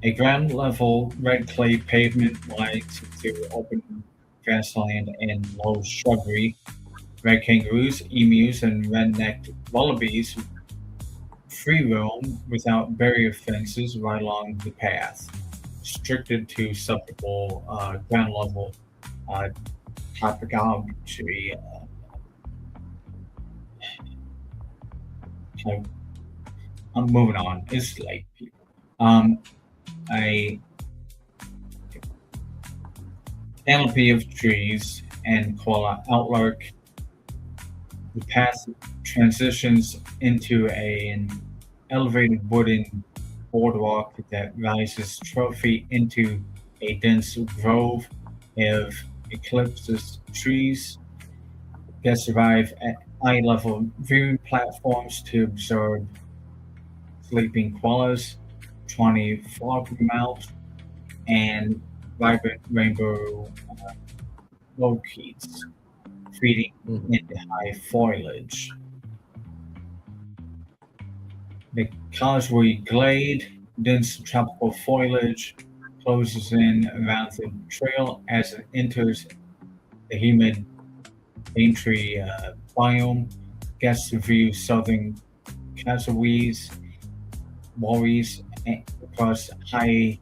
A ground level red clay pavement lies to open grassland and low shrubbery. Red kangaroos, emus, and red-necked wallabies free roam without barrier fences right along the path, restricted to suboptimal ground level topography. I'm moving on. It's late. A canopy of trees and koala outlook. The path transitions into an elevated wooden boardwalk that rises 12 feet into a dense grove of eucalyptus trees. Guests arrive at eye-level viewing platforms to observe sleeping koalas, 20 frogmouths, and vibrant rainbow locusts feeding into high foliage. The causeway glade, dense tropical foliage, closes in around the trail as it enters the humid D23 biome. Guests view southern cassowaries, walrus across high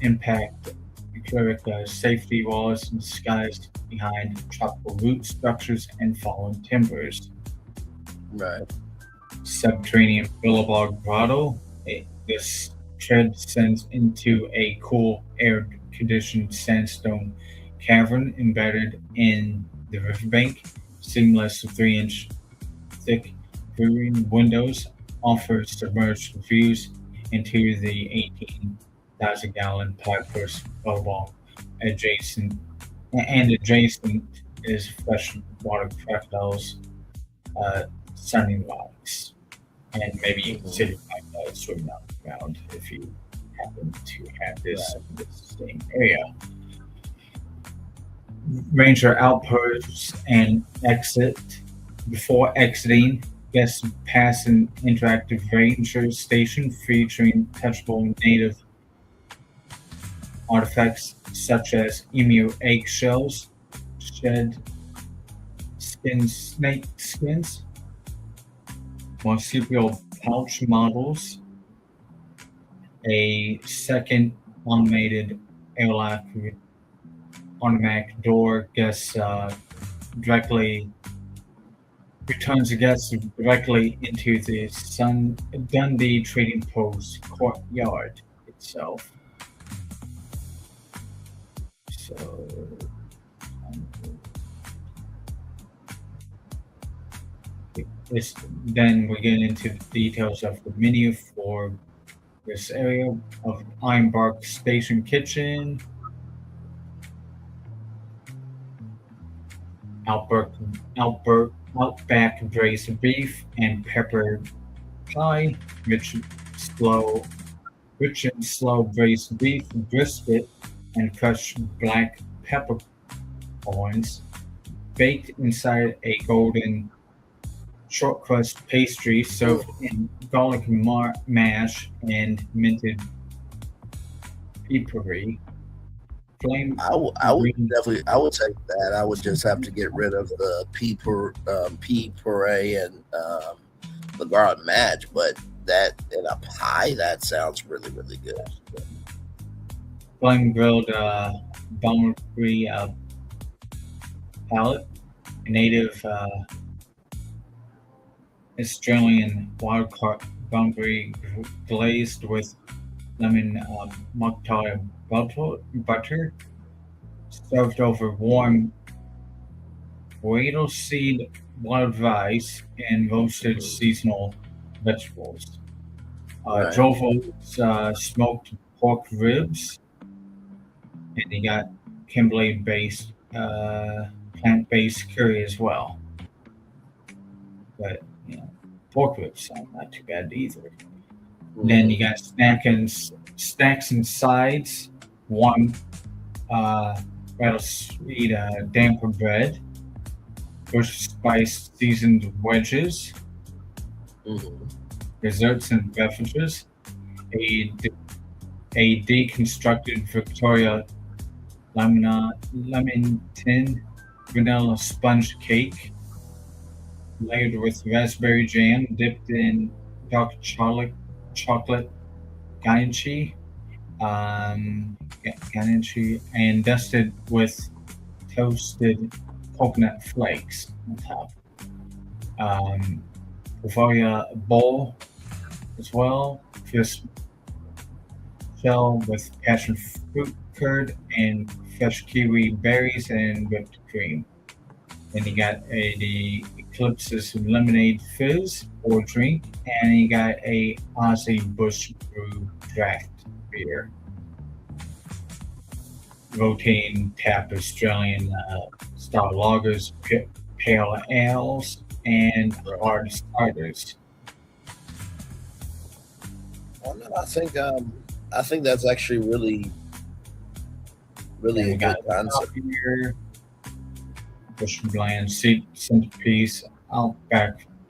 impact acrylic safety walls disguised behind tropical root structures and fallen timbers. Right. Subterranean billabong grotto. This tread descends into a cool, air-conditioned sandstone cavern embedded in the riverbank. Seamless 3-inch thick viewing windows offer submerged views into the 18,000-gallon Piper's billabong. Adjacent is freshwater crocodiles, sunning rocks, and maybe you can sit swimming out the ground if you happen to have this same area. Ranger outposts and exit. Before exiting, guests pass an interactive ranger station featuring touchable native artifacts such as emu eggshells, shed snake skins, marsupial pouch models, a second automated airlock automatic door returns the guests directly into the Dundee Trading Post courtyard itself. So, then we get into the details of the menu for this area of Ironbark Station Kitchen, Outback braised beef and pepper pie, rich and slow braised beef brisket, and crushed black peppercorns, baked inside a golden short crust pastry soaked in garlic mash and minted peppery. I would definitely. I would take that. I would just have to get rid of the pea puree and the garlic mash. But that in a pie, that sounds really, really good. Flame grilled Bunbury palate, native Australian Wildcard Bunbury glazed with lemon mocktail butter, served over warm Weedle seed wild rice and roasted seasonal vegetables. Right. Jovo's smoked pork ribs, and you got Kimberly-based plant-based curry as well. But pork ribs sound not too bad either. Then you got snacks and sides. One rather sweet damper bread, bush spice seasoned wedges, desserts and beverages, a deconstructed Victoria lemon tin vanilla sponge cake, layered with raspberry jam, dipped in dark chocolate ganache, and dusted with toasted coconut flakes on top. Bavaria bowl as well, fish shell with passion fruit curd and fresh kiwi berries and whipped cream. Then you got the Eclipse's lemonade fizz or drink, and you got a Aussie Bush Brew draft beer. Rotating tap Australian style lagers, pale ales, and hard ciders. Well, no, I think that's actually really a good concept. Here, Bush Bland Centerpiece,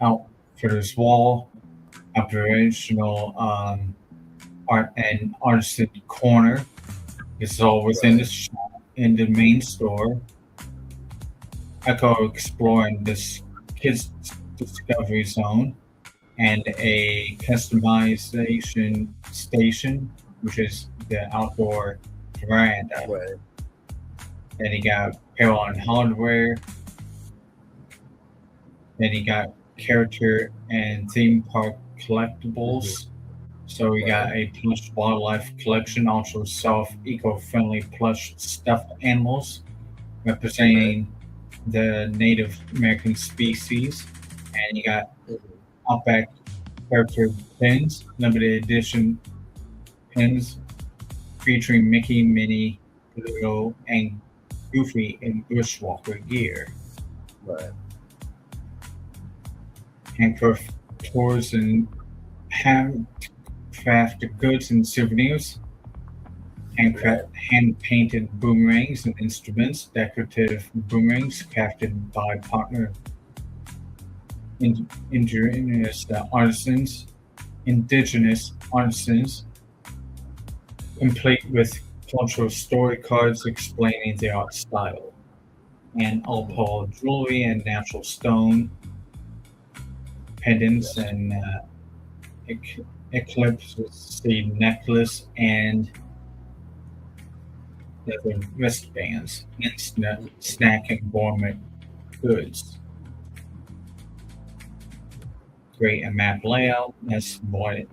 Outfitters Wall, operational art and artisan corner. This is all within the shop, in the main store. Echo exploring this kids discovery zone, and a customization station, which is the outdoor veranda. Right. Then you got apparel and hardware. Then you got character and theme park collectibles. So we got a plush wildlife collection, also soft, eco-friendly plush stuffed animals representing the Native American species. And you got Outback character pins, limited edition pins featuring Mickey, Minnie, Pluto, and Goofy in bushwalker gear. Right. Handcraft tours and handcrafted goods and souvenirs. Hand-painted boomerangs and instruments, decorative boomerangs crafted by partner indigenous artisans, complete with cultural story cards explaining the art style, and opal jewelry and natural stone pendants and eclipse seed necklace and leather wristbands, and snack and gourmet goods. Great and map layout. That's what it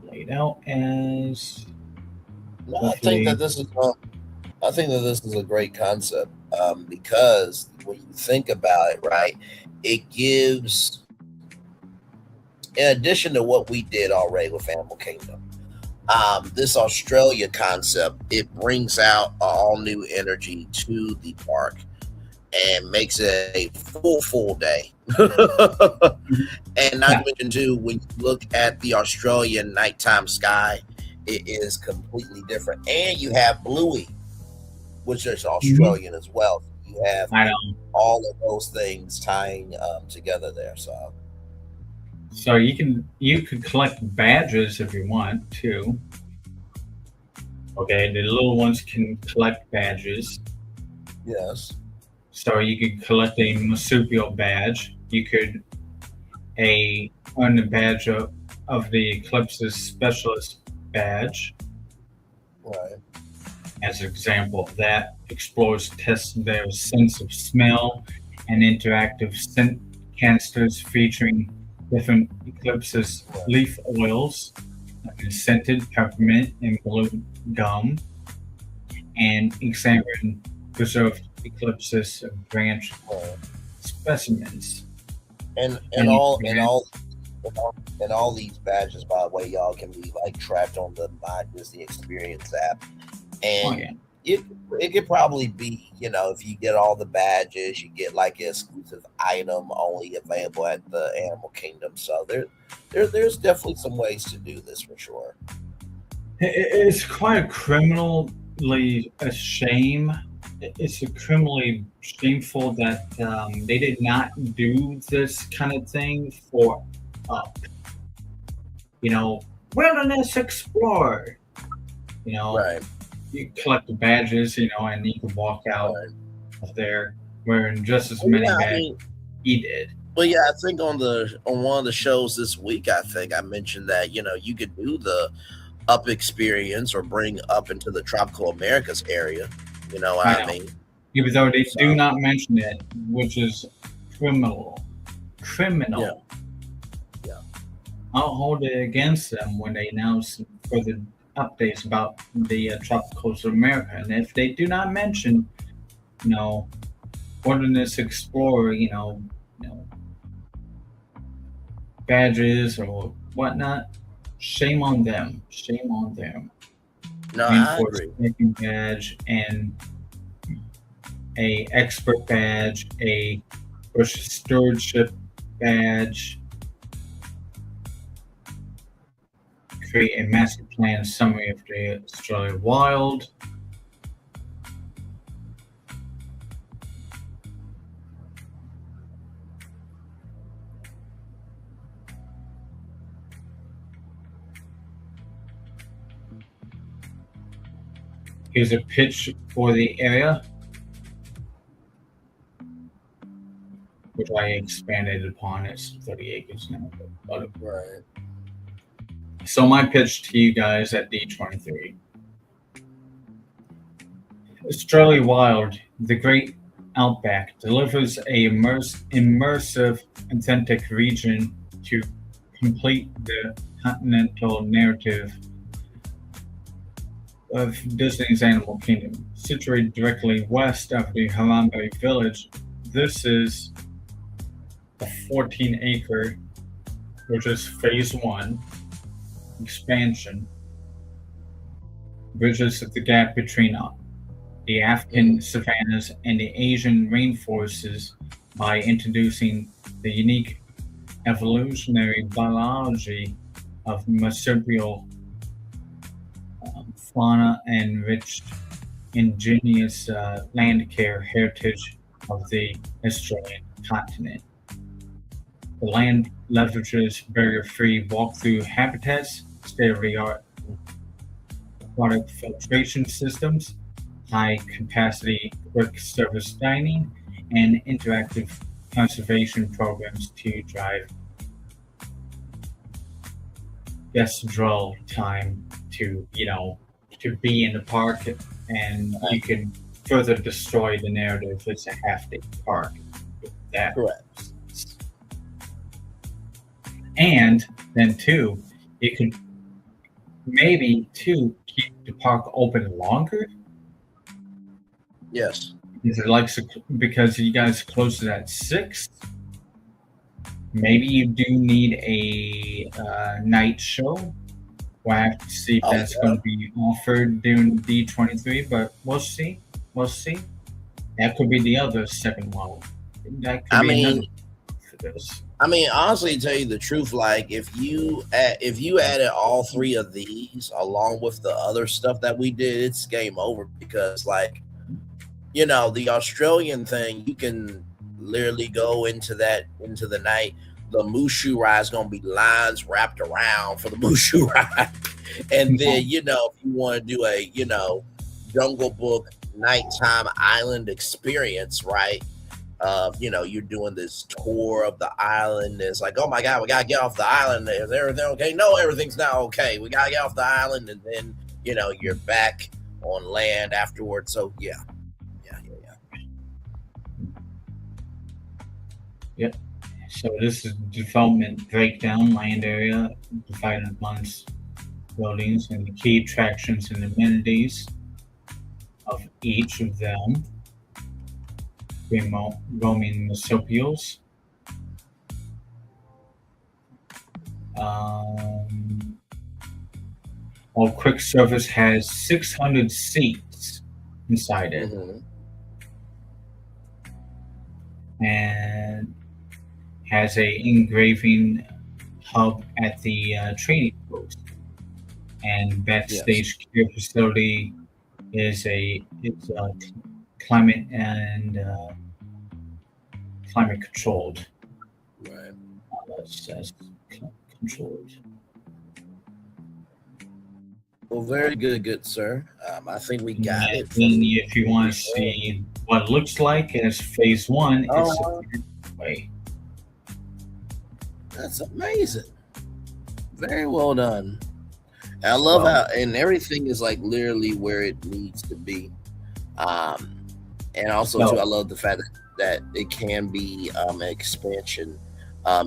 laid out as. I think that this is a great concept because when you think about it, right, it gives, in addition to what we did already with Animal Kingdom, this Australia concept, it brings out all new energy to the park and makes it a full day. And not to mention too, when you look at the Australian nighttime sky, it is completely different. And you have Bluey, which is Australian as well. You have all of those things tying together there. So you could collect badges if you want to. Okay, the little ones can collect badges. Yes. So you could collect a marsupial badge. You could earn the badge of the Eclipse's specialist badge. Right. As an example of that, explorers test their sense of smell and interactive scent canisters featuring different Eclipse's leaf oils, scented peppermint and blue gum, and examine preserved Eclipse's branch specimens. And all And all these badges, by the way, y'all can be like tracked on the My Disney Experience app. And it could probably be, if you get all the badges, you get like an exclusive item only available at the Animal Kingdom. So there's definitely some ways to do this for sure. It's quite a criminally a shame. It's a criminally shameful that they did not do this kind of thing for Wilderness Explorer. Right. You collect the badges, and you can walk out of there wearing just as many badges he did. Well, yeah, I think on one of the shows this week, I think I mentioned that you could do the Up experience or bring Up into the Tropical Americas area. You know what I mean? Even though they do not mention it, which is criminal. Yeah. I'll hold it against them when they announce further updates about the Tropical America. And if they do not mention, Wilderness Explorer, badges or whatnot, shame on them. Shame on them. No, I agree. Second badge and a expert badge, a bush stewardship badge. Create a master plan summary of the Australia Wild. Here's a pitch for the area, which I expanded upon. It's 30 acres now. Right. So my pitch to you guys at D23. Australia Wild, the Great Outback, delivers a immersive, authentic region to complete the continental narrative of Disney's Animal Kingdom. Situated directly west of the Harambe village, this is a 14-acre, which is phase 1 expansion, bridges the gap between the African savannas and the Asian rainforests by introducing the unique evolutionary biology of marsupial fauna and rich indigenous land care heritage of the Australian continent. The land leverages barrier-free walk-through habitats, state-of-the-art aquatic filtration systems, high-capacity quick-service dining, and interactive conservation programs to drive guest draw time to be in the park, and you can further destroy the narrative. It's a half-day park. That. Correct. And then two, it could maybe keep the park open longer. Yes. Because you guys closed it at 6. Maybe you do need a night show. We'll have to see if that's going to be offered during D23, but we'll see. That could be the other second model. That could be another for this. I mean, honestly, to tell you the truth, like if you added all 3 of these along with the other stuff that we did, it's game over, because the Australian thing, you can literally go into the night. The Mushu ride is going to be lines wrapped around for the Mushu ride. And then, if you want to do a, Jungle Book nighttime island experience, right? You're doing this tour of the island. It's like, oh my God, we got to get off the island. Is everything okay? No, everything's not okay. We got to get off the island. And then, you're back on land afterwards. So, yeah. Yep. So this is development breakdown, land area divided amongst buildings and the key attractions and amenities of each of them. Roaming marsupials. Well, quick service has 600 seats inside it. And has a engraving hub at the training post. And backstage care facility is a climate and climate controlled. Right. That's controlled. Well, very good, sir. I think we got it. And if you want to see what it looks like as phase one, it's a way. That's amazing. Very well done. I love how, and everything is like literally where it needs to be. And also too, I love the fact that it can be an expansion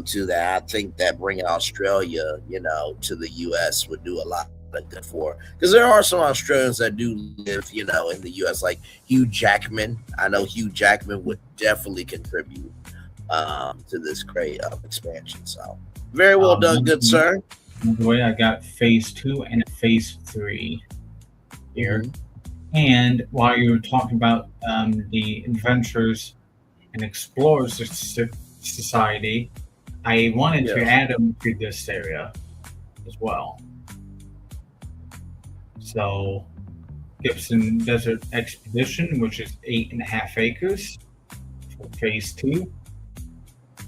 to that. I think that bringing Australia, to the US would do a lot of good for, because there are some Australians that do live, in the US, like Hugh Jackman. I know Hugh Jackman would definitely contribute to this great expansion. So very well done, good sir. By the way, I got phase 2 and phase 3 here. And while you were talking about the Adventurers and Explorers Society, I wanted to add them to this area as well. So, Gibson Desert Expedition, which is 8.5 acres for phase 2.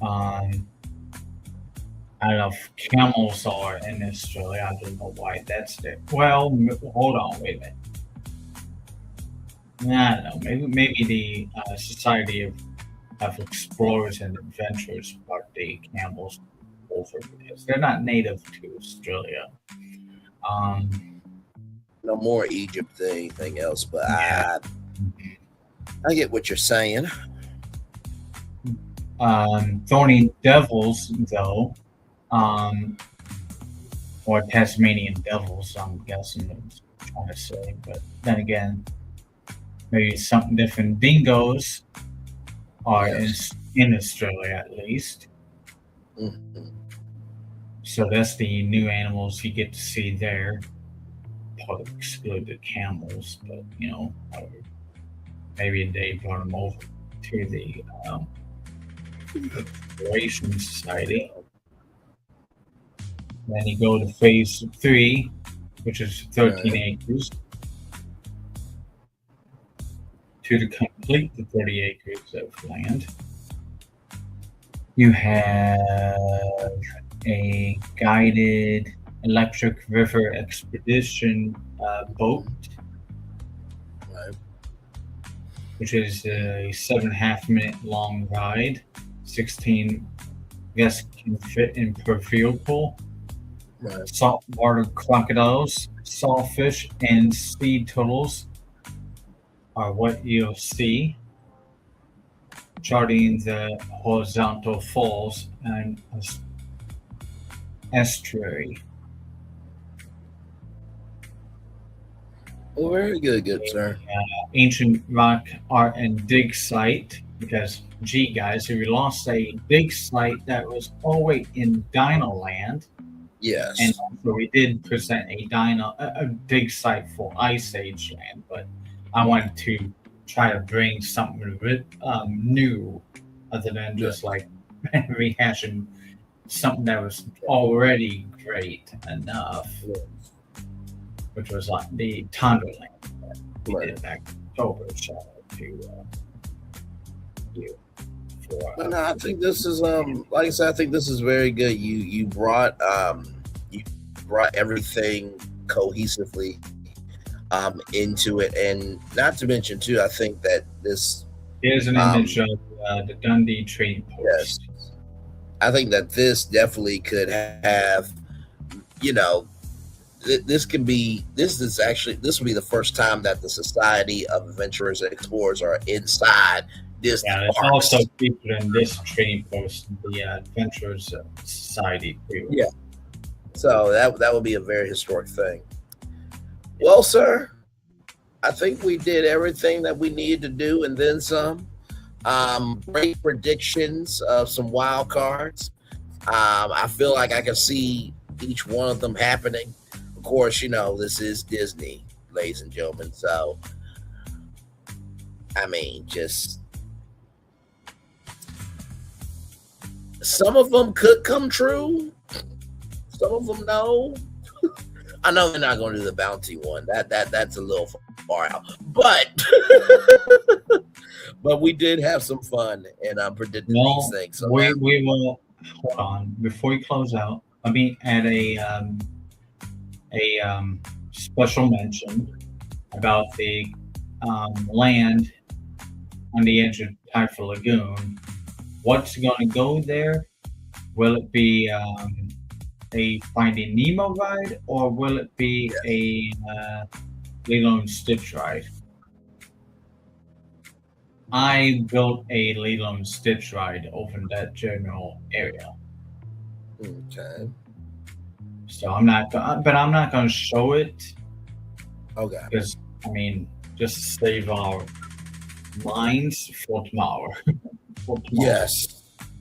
I don't know if camels are in Australia. I don't know why that's there. Well, hold on, wait a minute. I don't know. Maybe the Society of Explorers and Adventurers brought the camels over because they're not native to Australia. No more Egypt than anything else, but I get what you're saying. Thorny Devils, though, or Tasmanian Devils, I'm guessing that's what I'm trying to say. But then again, maybe something different. Dingoes are in Australia, at least. So that's the new animals you get to see there. Probably exclude the camels, but maybe they brought them over to the Exploration Society. Then you go to phase 3, which is 13 acres. To complete the 30 acres of land, you have a guided electric river expedition boat, which is a 7.5 minute long ride. 16 guests can fit in per vehicle. Saltwater crocodiles, sawfish, and sea turtles are what you'll see. Charting the horizontal falls and estuary. Well, very good, sir. Ancient rock art and dig site, because guys, if you lost a dig site that was all the way in Dino Land. Yes. And also we did present a dig site for Ice Age land, but I wanted to try to bring something new other than just like rehashing something that was already great enough, which was like the Tundra land that we did back in October. Shout out to you. No, I think this is like I said, I think this is very good. You brought everything cohesively into it, and not to mention too, I think that this here's an image of the Dundee Trading Post. Yes, I think that this definitely could have, this will be the first time that the Society of Adventurers and Explorers are inside this. Yeah, it's also featured in this trading post, the Adventurers Society too. Yeah, so that would be a very historic thing. Well, sir, I think we did everything that we needed to do and then some. Great predictions of some wild cards. I feel like I can see each one of them happening. Of course, this is Disney, ladies and gentlemen. So, I mean, just some of them could come true. Some of them no. I know they're not going to do the bounty one. That's a little far out. But we did have some fun, and I'm predicting these things. So we will hold on before we close out. Let me add a special mention about the land on the edge of Typhoon Lagoon. What's going to go there? Will it be a Finding Nemo ride, or will it be a Lilo and Stitch ride? I built a Lilo and Stitch ride over in that general area. Okay. So I'm not going to show it. Okay. Because just to save our minds for tomorrow.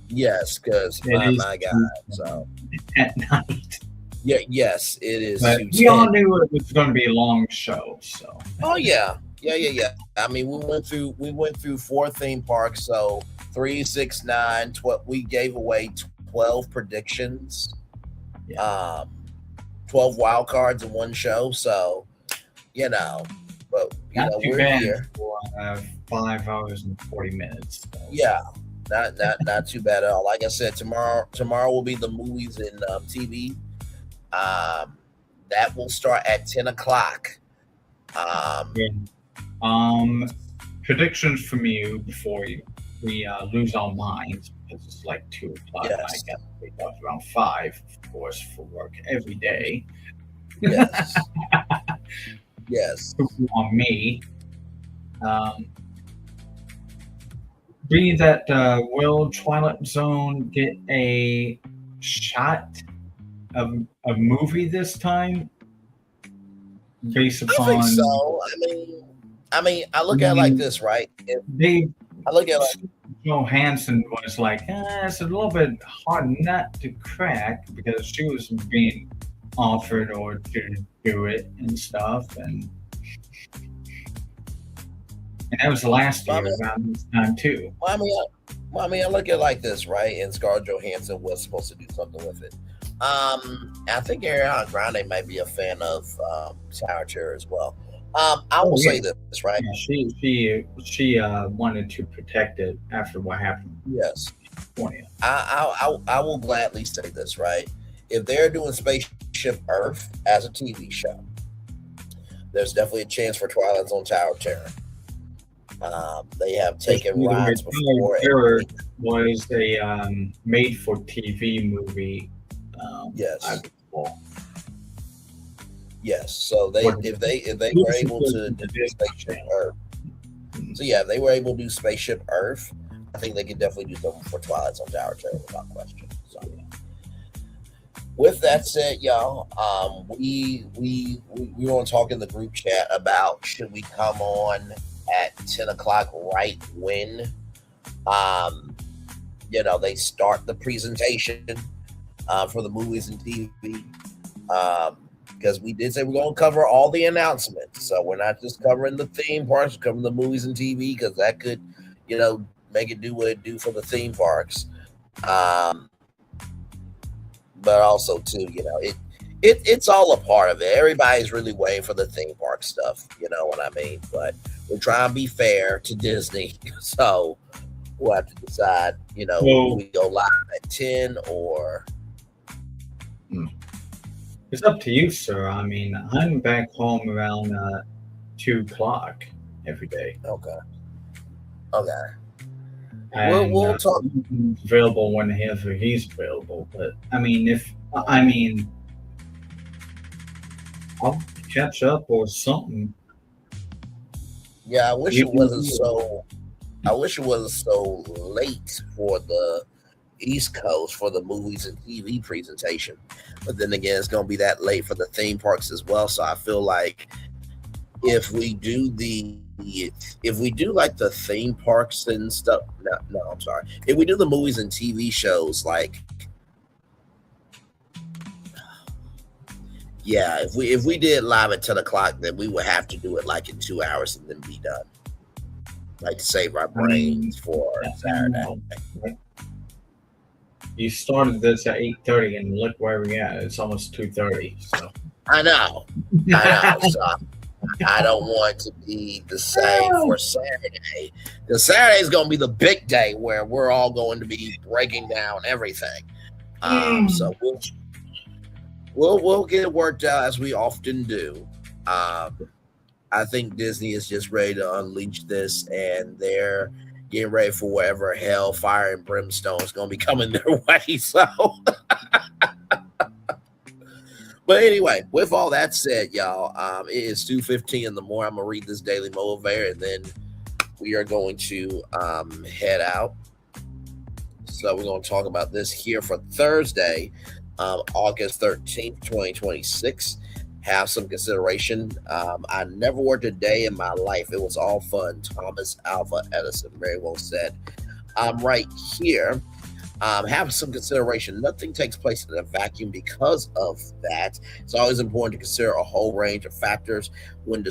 Yes, because my God. So at night. Yeah, yes, it is. But we all knew it was going to be a long show. So. Oh yeah. I mean, we went through 4 theme parks, so 3, 6, 9, 12. We gave away 12 predictions, 12 wild cards in one show. So, but we're here for 5 hours and 40 minutes. So. Yeah, not too bad at all. Like I said, tomorrow will be the movies and TV. That will start at 10 o'clock. Predictions from you before we lose our minds, because it's like 2 o'clock. Yes. I got to wake up around 5, of course, for work every day. Yes. Yes. On me. Being that will Twilight Zone get a shot of a movie this time? Based upon, I think so. I mean, I look at it like this, right? I look at it like Johansson was like, it's a little bit hard nut to crack because she was being offered or to do it and stuff, and that was last year around this time too. I look at it like this, right? And Scarlett Johansson was supposed to do something with it. I think Ariana Grande might be a fan of Tower Terror as well. I will say this, right? Yeah, she wanted to protect it after what happened. Yes. I will gladly say this, right? If they're doing Spaceship Earth as a TV show, there's definitely a chance for Twilight Zone Tower Terror. They have taken rides before. Terror was a made-for-TV movie. Yes. Yes. So if they were able to do Spaceship Earth, if they were able to do Spaceship Earth, I think they could definitely do something for Twilight Zone Tower Terror without question. So, with that said, y'all, we want to talk in the group chat about should we come on at 10 o'clock right when they start the presentation for the movies and TV, because we did say we're going to cover all the announcements. So we're not just covering the theme parks, we're covering the movies and TV, because that could, make it do what it do for the theme parks. But also too, it's all a part of it. Everybody's really waiting for the theme park stuff. You know what I mean? But we're trying to be fair to Disney, so we'll have to decide. Do we go live at 10 or? It's up to you, sir. I mean, I'm back home around 2 o'clock every day. Okay. And, we'll talk. Available whenever he's available, but I'll catch up or something. Yeah, I wish it wasn't so late for the East Coast for the movies and TV presentation, but then again, it's going to be that late for the theme parks as well. So I feel like if we do like the theme parks and stuff, if we do the movies and TV shows like Yeah, if we did live at 10 o'clock, then we would have to do it like in 2 hours and then be done. Like to save our brains for Saturday. You started this at 8:30, and look where we at. It's almost 2:30. So I know. So I don't want to be the same for Saturday. Because Saturday is going to be the big day where we're all going to be breaking down everything. So we'll get it worked out as we often do. I think Disney is just ready to unleash this, and they're getting ready for whatever hell, fire, and brimstone is going to be coming their way. So, but anyway, with all that said, y'all, it is 2:15 in the morning. I'm gonna read this daily motivator, and then we are going to head out. So we're going to talk about this here for Thursday, August 13th, 2026. Have some consideration. I never worked a day in my life. It was all fun. Thomas Alva Edison, very well said. Right here, have some consideration. Nothing takes place in a vacuum. Because of that, it's always important to consider a whole range of factors when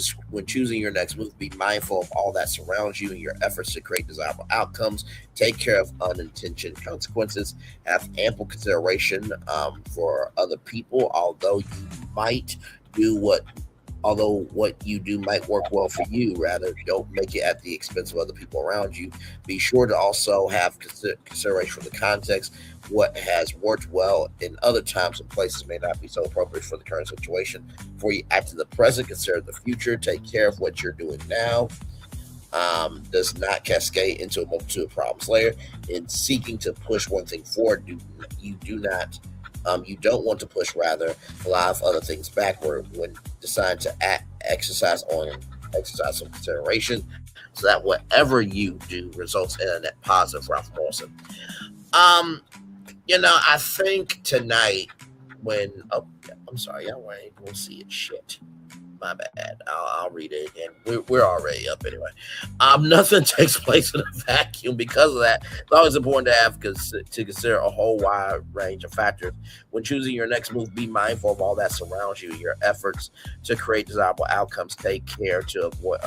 choosing your next move. Be mindful of all that surrounds you and your efforts to create desirable outcomes. Take care of unintended consequences. Have ample consideration for other people, although what you do might work well for you. Rather, don't make it at the expense of other people around you. Be sure to also have consideration for the context. What has worked well in other times and places may not be so appropriate for the current situation. Before you act in the present, consider the future. Take care of what you're doing now. Does not cascade into a multitude of problems later. In seeking to push one thing forward, you don't want to push rather a lot of other things backward when deciding to exercise some consideration, so that whatever you do results in a net positive. Ralph Morrison. I think tonight I'm sorry, y'all weren't able to see it. Shit. My bad. I'll read it again. We're already up anyway. Nothing takes place in a vacuum. Because of that, it's always important to consider a whole wide range of factors when choosing your next move. Be mindful of all that surrounds you. Your efforts to create desirable outcomes. Take care to avoid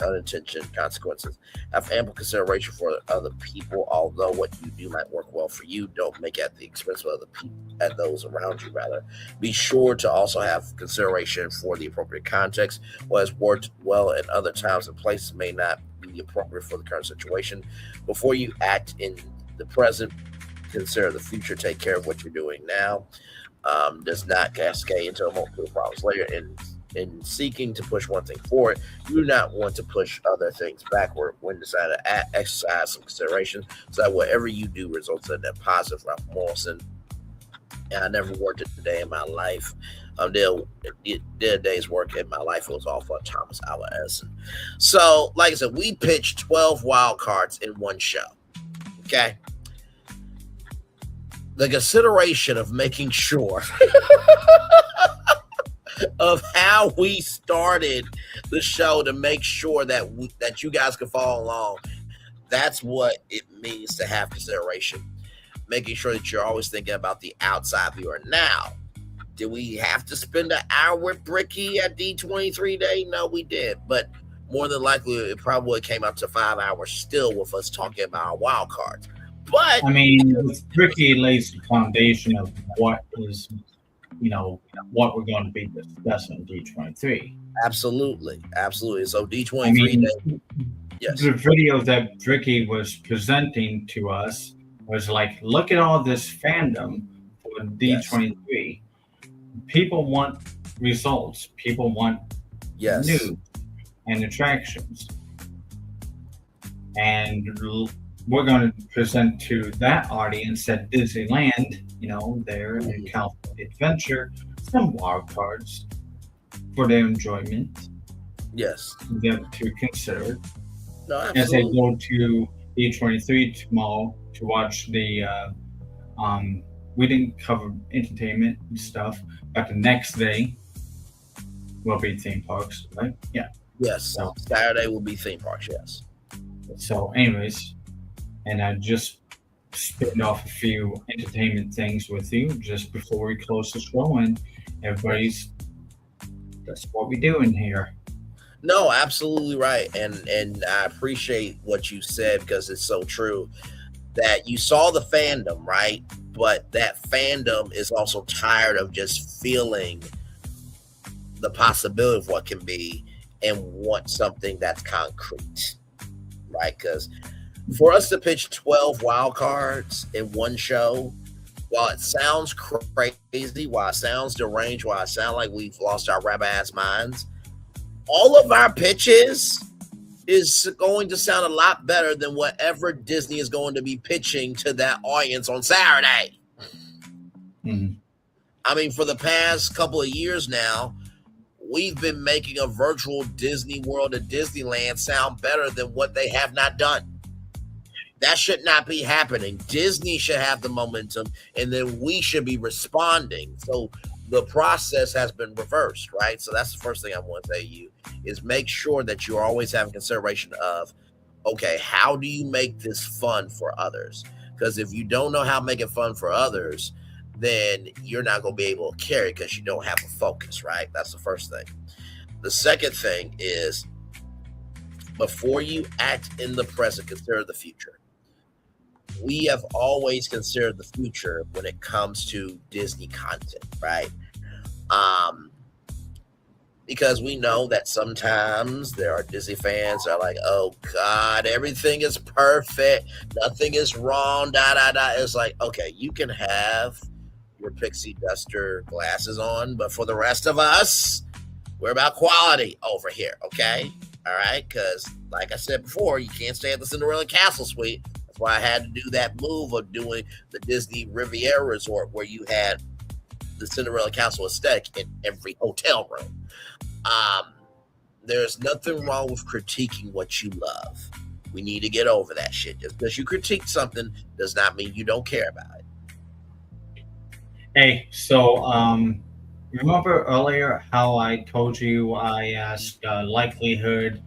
unintended consequences. Have ample consideration for other people, although what you do might work well for you. Don't make it at the expense of other people and those around you. Rather, be sure to also have consideration for the appropriate context. What has worked well in other times and places may not be appropriate for the current situation. Before you act in the present, consider the future. Take care of what you're doing now. Does not cascade into multiple problems later. In seeking to push one thing forward, you do not want to push other things backward when deciding to exercise some consideration, so that whatever you do results in a positive. Ralph Morrison. And I never worked a day in my life. Did a day's work in my life. It was all for Thomas Alva Edison. So, like I said, we pitched 12 wild cards in one show. Okay. The consideration of making sure of how we started the show to make sure that you guys can follow along. That's what it means to have consideration. Making sure that you're always thinking about the outside viewer. Now, did we have to spend an hour with Bricky at D23 Day? No, we did. But more than likely, it probably came up to 5 hours still with us talking about our wild cards. But I mean, Bricky lays the foundation of what is, what we're going to be discussing D23. Absolutely. So D23 Day. Yes. The video that Bricky was presenting to us was like, look at all this fandom for D23. Yes. People want results. People want news and attractions. And we're going to present to that audience at Disneyland, there in California Adventure, some wild cards for their enjoyment. Yes. Them to consider. No, as they go to D23 tomorrow to watch the we didn't cover entertainment and stuff, but the next day will be theme parks, right? Yeah. Yes. So Saturday will be theme parks, yes. So anyways, and I just spit off a few entertainment things with you just before we close the show, and everybody's That's what we're doing here. No, absolutely right. And I appreciate what you said because it's so true that you saw the fandom, right? But that fandom is also tired of just feeling the possibility of what can be and want something that's concrete, right? Because for us to pitch 12 wild cards in one show, while it sounds crazy, while it sounds deranged, while it sounds like we've lost our rabbit-ass minds, all of our pitches is going to sound a lot better than whatever Disney is going to be pitching to that audience on Saturday. Mm-hmm. I mean, for the past couple of years now, we've been making a virtual Disney World at Disneyland sound better than what they have not done. That should not be happening. Disney should have the momentum, and then we should be responding. So the process has been reversed, right? So that's the first thing I want to tell you is make sure that you're always having consideration of, okay, how do you make this fun for others? Because if you don't know how to make it fun for others, then you're not going to be able to carry because you don't have a focus, right? That's the first thing. The second thing is before you act in the present, consider the future. We have always considered the future when it comes to Disney content, right? Because we know that sometimes there are Disney fans that are like, oh God, everything is perfect. Nothing is wrong, It's like, okay, you can have your Pixie duster glasses on, but for the rest of us, we're about quality over here, okay? All right? Because like I said before, you can't stay at the Cinderella Castle Suite. That's why I had to do that move of doing the Disney Riviera Resort where you had the Cinderella Castle aesthetic in every hotel room. There's nothing wrong with critiquing what you love. We need to get over that shit. Just because you critique something does not mean you don't care about it. Hey, so remember earlier how I told you I asked likelihood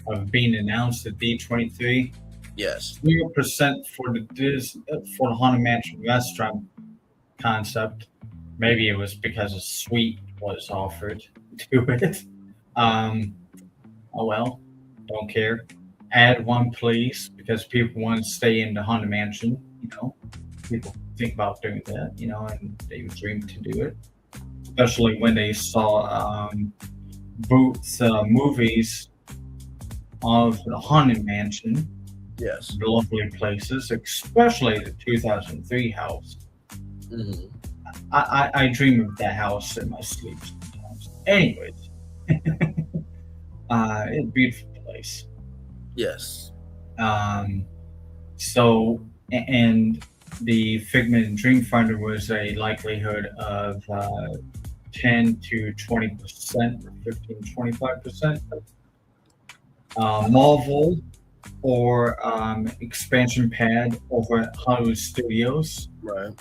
of being announced at D23? Yes. 0% for the Haunted Mansion restaurant concept. Maybe it was because a suite was offered to it. Oh well, don't care. Add one, please, because people want to stay in the Haunted Mansion. You know, people think about doing that. You know, and they dream to do it, especially when they saw Booth's movies of the Haunted Mansion. Yes, the lovely places, especially the 2003 house. Mm-hmm. I dream of that house in my sleep sometimes. Anyways, it's a beautiful place. Yes. So, and the Figment and Dreamfinder was a likelihood of 10 to 20%, or 15 to 25%. Marvel or expansion pad over at Hollywood Studios. Right.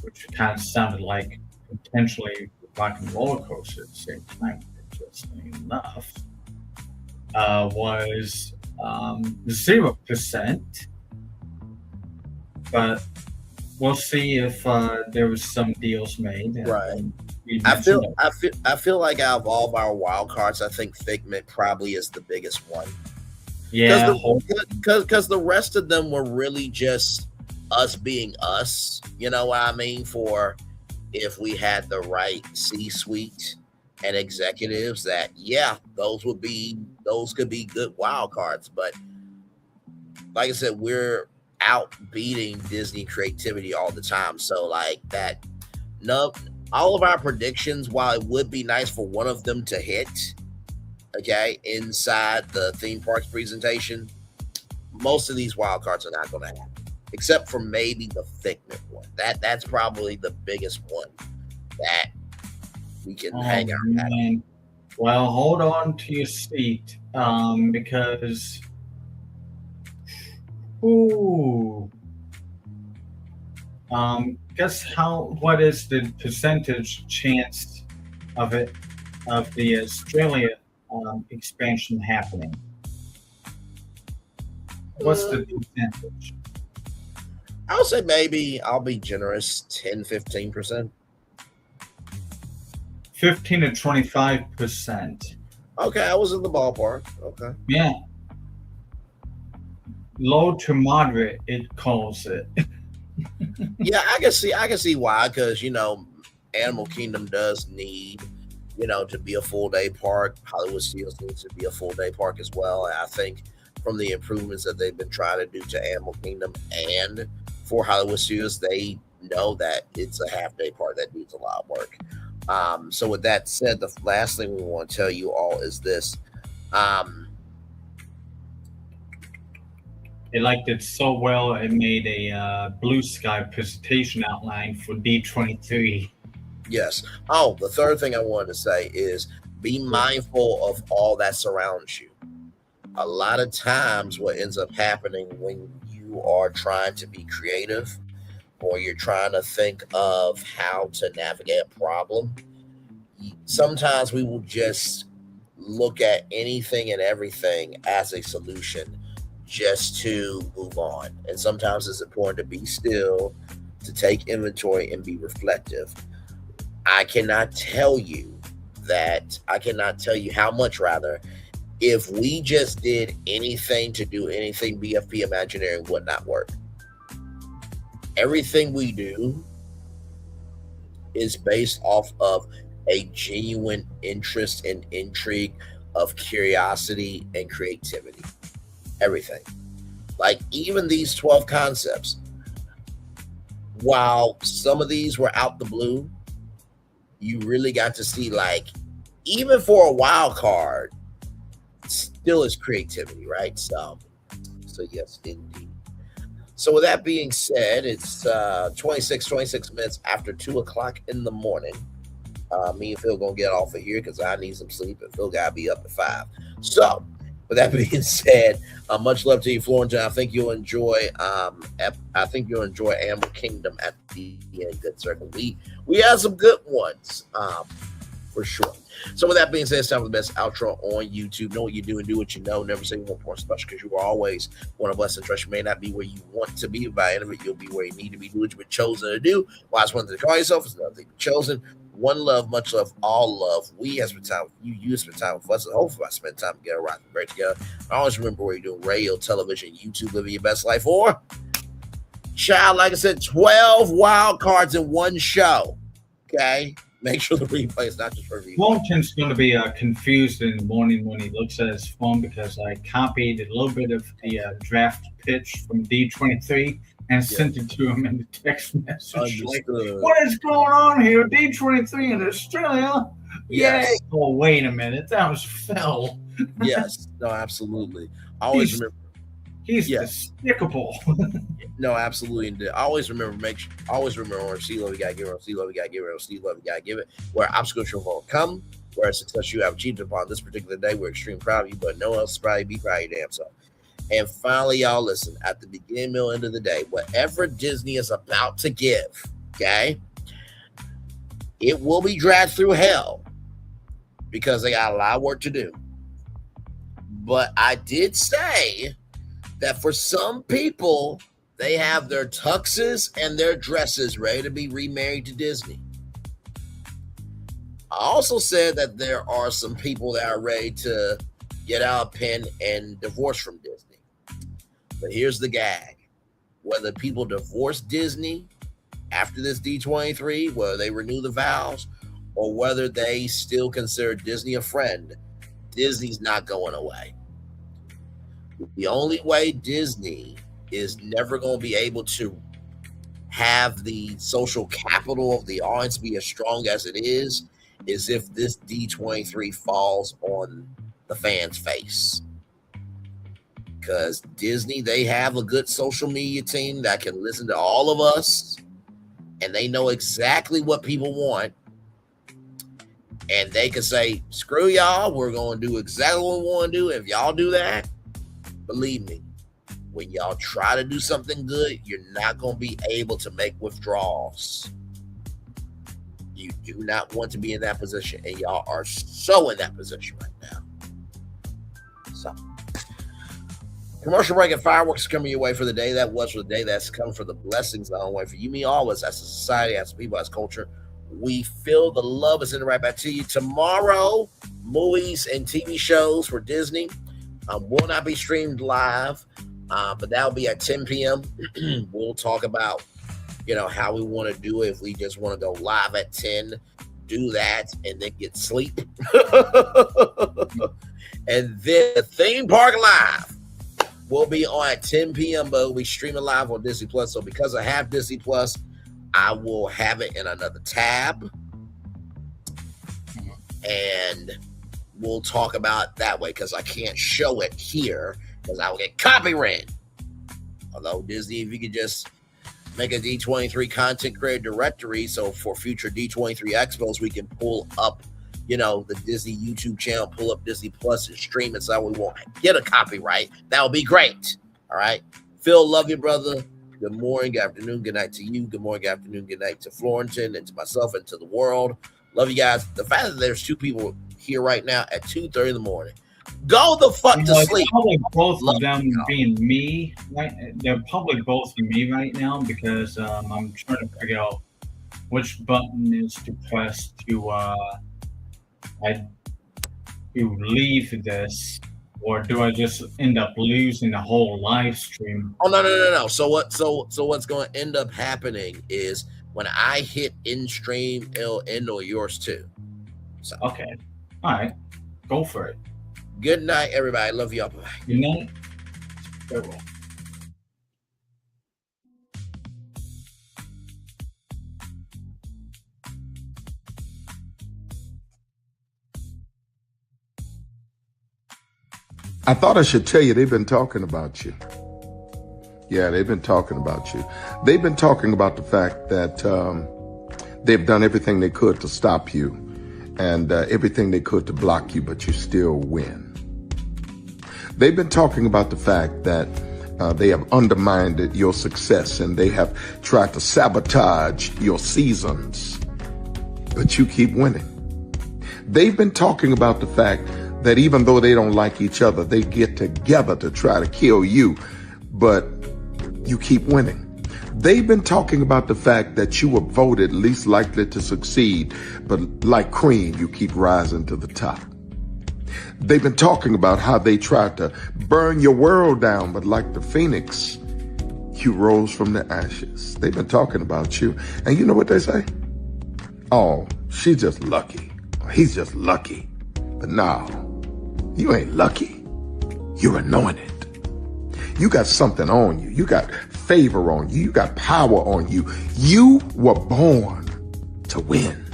Which kind of sounded like potentially Rock and Roller Coaster at the same time, interestingly enough, was 0%. But we'll see if there was some deals made. Right. I feel like out of all of our wild cards, I think Figment probably is the biggest one. Yeah. Because the rest of them were really just us being us, you know what I mean? For if we had the right C-suite and executives that, yeah, those could be good wild cards. But like I said, we're out beating Disney creativity all the time. So like that, no, all of our predictions, while it would be nice for one of them to hit, okay, inside the theme parks presentation, most of these wild cards are not going to happen. Except for maybe the Figment one. That's probably the biggest one that we can hang our hat on. Well, hold on to your seat, because guess what is the percentage chance of the Australia expansion happening? What's the percentage? I would say maybe, I'll be generous, 10-15%. 15 to 25%. Okay, I was in the ballpark. Okay. Yeah. Low to moderate, it calls it. Yeah, I can see why, because Animal Kingdom does need, to be a full day park. Hollywood Studios needs to be a full day park as well. And I think from the improvements that they've been trying to do to Animal Kingdom and for Hollywood Studios, they know that it's a half day park that needs a lot of work. So with that said, the last thing we want to tell you all is this. They liked it so well, it made a blue sky presentation outline for D23. Yes. Oh, the third thing I wanted to say is be mindful of all that surrounds you. A lot of times what ends up happening when you are trying to be creative or you're trying to think of how to navigate a problem, sometimes we will just look at anything and everything as a solution just to move on. And sometimes it's important to be still, to take inventory and be reflective. I cannot tell you how much, rather, if we just did anything to do anything, BFP Imagineering would not work. Everything we do is based off of a genuine interest and intrigue of curiosity and creativity. Everything. Like even these 12 concepts, while some of these were out the blue, you really got to see, like, even for a wild card, still is creativity, right? So yes, indeed. So with that being said, it's 26 minutes after 2 o'clock in the morning. Me and Phil gonna get off of here because I need some sleep, and Phil gotta be up at 5. So with that being said, much love to you, Florentine. I think you'll enjoy. Animal Kingdom at the end. Good circle. We have some good ones, for sure. So with that being said, it's time for the best outro on YouTube. Know what you do and do what you know. Never say one more special, because you are always one of us. And trust, you may not be where you want to be, but by the end of it, you'll be where you need to be. Do what you've been chosen to do. Wise one to call yourself is another thing chosen. One love, much love, all love. We have spent time with you. You spend time with us. And hopefully I spend time together, rocking great together. I always remember where you're doing radio, television, YouTube, living your best life. Or, child, like I said, 12 wild cards in one show. Okay? Make sure the replay is not just for review. Walton's going to be confused in the morning when he looks at his phone, because I copied a little bit of the draft pitch from D23 and sent it to him in the text message. Like, what is going on here? D23 in Australia? Yes. Yay. Oh, wait a minute. That was Phil. Yes. No, absolutely. I always remember. He's despicable. No, absolutely. And I always remember on C-Love, you got to give it, on C-Love, you got to give it, on C-Love, you got to give it. Where obstacles you will come, where success you have achieved upon this particular day, we're extremely proud of you, but no one else is proud of you. Be proud of your damn self. And finally, y'all, listen, at the beginning, middle, end of the day, whatever Disney is about to give, okay, it will be dragged through hell because they got a lot of work to do. But I did say that for some people, they have their tuxes and their dresses ready to be remarried to Disney. I also said that there are some people that are ready to get out of pen and divorce from Disney. But here's the gag. Whether people divorce Disney after this D23, whether they renew the vows, or whether they still consider Disney a friend, Disney's not going away. The only way Disney is never going to be able to have the social capital of the audience be as strong as it is if this D23 falls on the fans' face. Because Disney, they have a good social media team that can listen to all of us, and they know exactly what people want. And they can say, screw y'all, we're going to do exactly what we want to do. If y'all do that, believe me, when y'all try to do something good, you're not going to be able to make withdrawals. You do not want to be in that position, and y'all are so in that position right now. So, commercial break and fireworks coming your way for the day. That was for the day that's come for the blessings on the way for you, me, all of us as a society, as people, as culture. We feel the love is in right back to you. Tomorrow, movies and TV shows for Disney will not be streamed live, but that'll be at 10 p.m. We'll talk about, how we want to do it. If we just want to go live at 10, do that, and then get sleep. And then the theme park live will be on at 10 p.m., but we'll be streaming live on Disney Plus. So because I have Disney Plus, I will have it in another tab, and we'll talk about it that way because I can't show it here because I will get copyrighted. Although Disney, if you could just make a D23 content creator directory, so for future D23 expos, we can pull up, the Disney YouTube channel, pull up Disney Plus and stream it so we won't get a copyright. That would be great. All right. Phil, love you, brother. Good morning, good afternoon, good night to you. Good morning, good afternoon, good night to Florentin and to myself and to the world. Love you guys. The fact that there's 2 people here right now at 2:30 in the morning. Go the fuck to sleep. Probably both of them being me. Right? They're probably both me right now because I'm trying to figure out which button is to press to leave this, or do I just end up losing the whole live stream? Oh no. So what's going to end up happening is when I hit in stream, it'll end on yours too. So okay. All right. Go for it. Good night, everybody. Love you all. Bye. Good night. Farewell. I thought I should tell you they've been talking about you. Yeah, they've been talking about you. They've been talking about the fact that they've done everything they could to stop you and everything they could to block you, but you still win. They've been talking about the fact that they have undermined your success and they have tried to sabotage your seasons, but you keep winning. They've been talking about the fact that even though they don't like each other, they get together to try to kill you, but you keep winning. They've been talking about the fact that you were voted least likely to succeed, but like cream, you keep rising to the top. They've been talking about how they tried to burn your world down, but like the phoenix, you rose from the ashes. They've been talking about you, and you know what they say? Oh, she's just lucky. He's just lucky. But no, you ain't lucky. You're anointed. You got something on you. You got favor on you. You got power on you. You were born to win.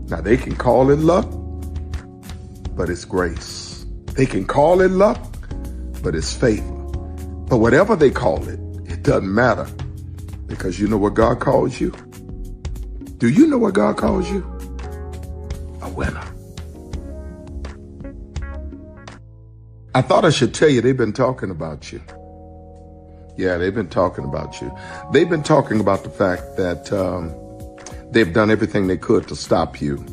Now they can call it luck, but it's grace. They can call it luck, but it's favor. But whatever they call it, it doesn't matter because you know what God calls you? Do you know what God calls you? A winner. I thought I should tell you they've been talking about you. Yeah, they've been talking about you. They've been talking about the fact that they've done everything they could to stop you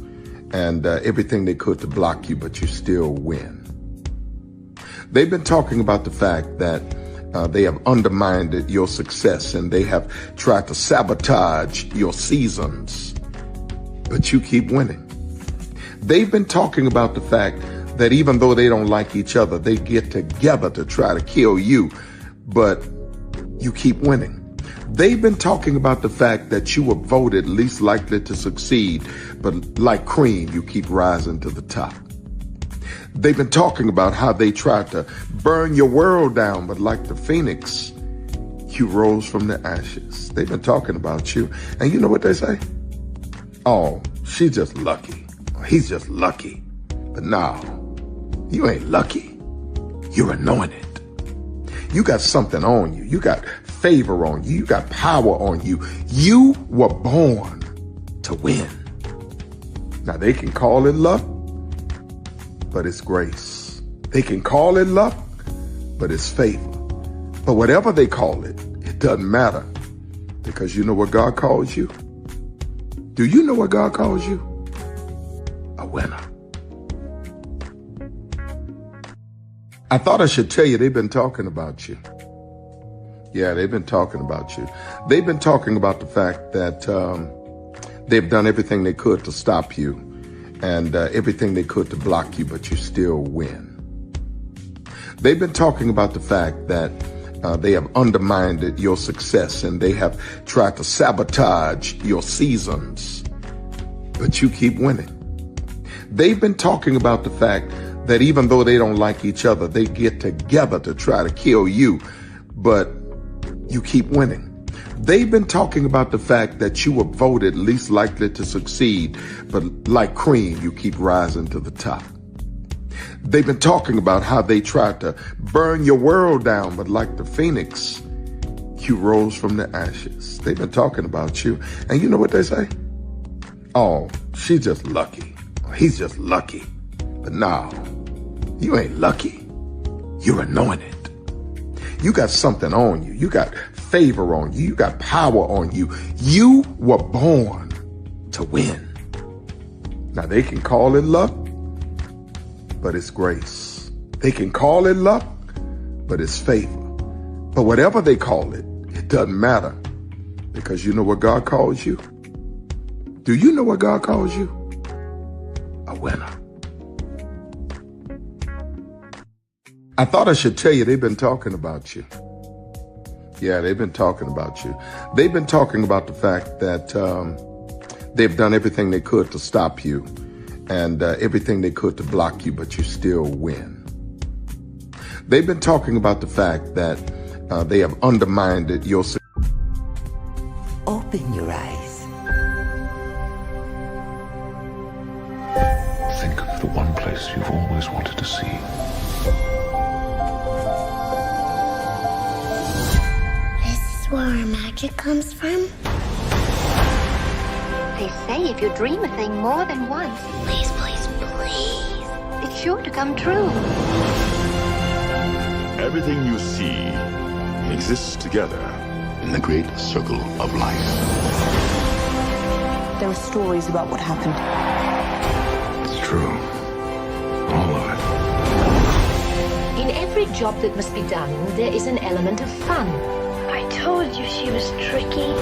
and everything they could to block you, but you still win. They've been talking about the fact that they have undermined your success and they have tried to sabotage your seasons, but you keep winning. They've been talking about the fact that even though they don't like each other, they get together to try to kill you, but you keep winning. They've been talking about the fact that you were voted least likely to succeed, but like cream, you keep rising to the top. They've been talking about how they tried to burn your world down, but like the phoenix, you rose from the ashes. They've been talking about you, and you know what they say? Oh, she's just lucky. He's just lucky. But no, you ain't lucky. You're anointed. You got something on you. You got favor on you. You got power on you. You were born to win. Now they can call it luck, but it's grace. They can call it luck, but it's favor. But whatever they call it, it doesn't matter because you know what God calls you? Do you know what God calls you? A winner. I thought I should tell you they've been talking about you. Yeah, they've been talking about you. They've been talking about the fact that They've done everything they could to stop you and everything they could to block you, but you still win. They've been talking about the fact that they have undermined your success and they have tried to sabotage your seasons, but you keep winning. They've been talking about the fact that even though they don't like each other, they get together to try to kill you, but you keep winning. They've been talking about the fact that you were voted least likely to succeed, but like cream, you keep rising to the top. They've been talking about how they tried to burn your world down, but like the phoenix, you rose from the ashes. They've been talking about you. And you know what they say? Oh, she's just lucky. He's just lucky. But no, you ain't lucky. You're anointed. You got something on you. You got favor on you. You got power on you. You were born to win. Now they can call it luck, but it's grace. They can call it luck, but it's favor. But whatever they call it, it doesn't matter, because you know what God calls you? Do you know what God calls you? A winner. I thought I should tell you they've been talking about you. Yeah, they've been talking about you. They've been talking about the fact that they've done everything they could to stop you and everything they could to block you, but you still win. They've been talking about the fact that they have undermined your success. Open your eyes. Think of the one place you've always wanted to see. Where our magic comes from? They say if you dream a thing more than once, Please, please, please. it's sure to come true. Everything you see exists together in the great circle of life. There are stories about what happened. It's true. All of it. In every job that must be done, there is an element of fun. I told you she was tricky.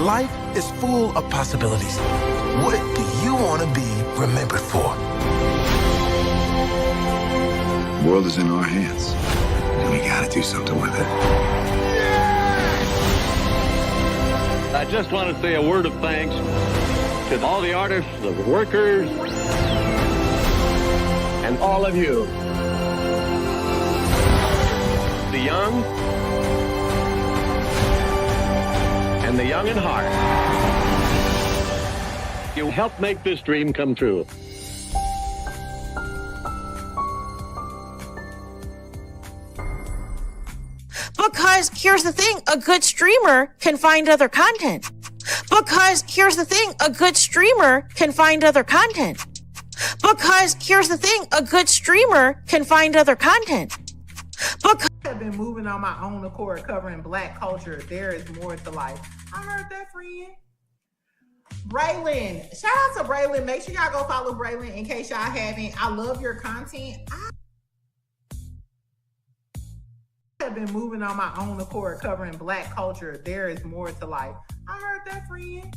Life is full of possibilities. What do you want to be remembered for? The world is in our hands, and we gotta do something with it. I just want to say a word of thanks to all the artists, the workers, and all of you. The young and the young in heart. You helped make this dream come true. Because here's the thing, a good streamer can find other content. Because here's the thing, a good streamer can find other content. Because here's the thing, a good streamer can find other content. Because I've been moving on my own accord, covering Black culture. There is more to life. I heard that, friend. Braylon, shout out to Braylon. Make sure y'all go follow Braylon in case y'all haven't. I love your content. I have been moving on my own accord, covering Black culture. There is more to life. I heard that, friend.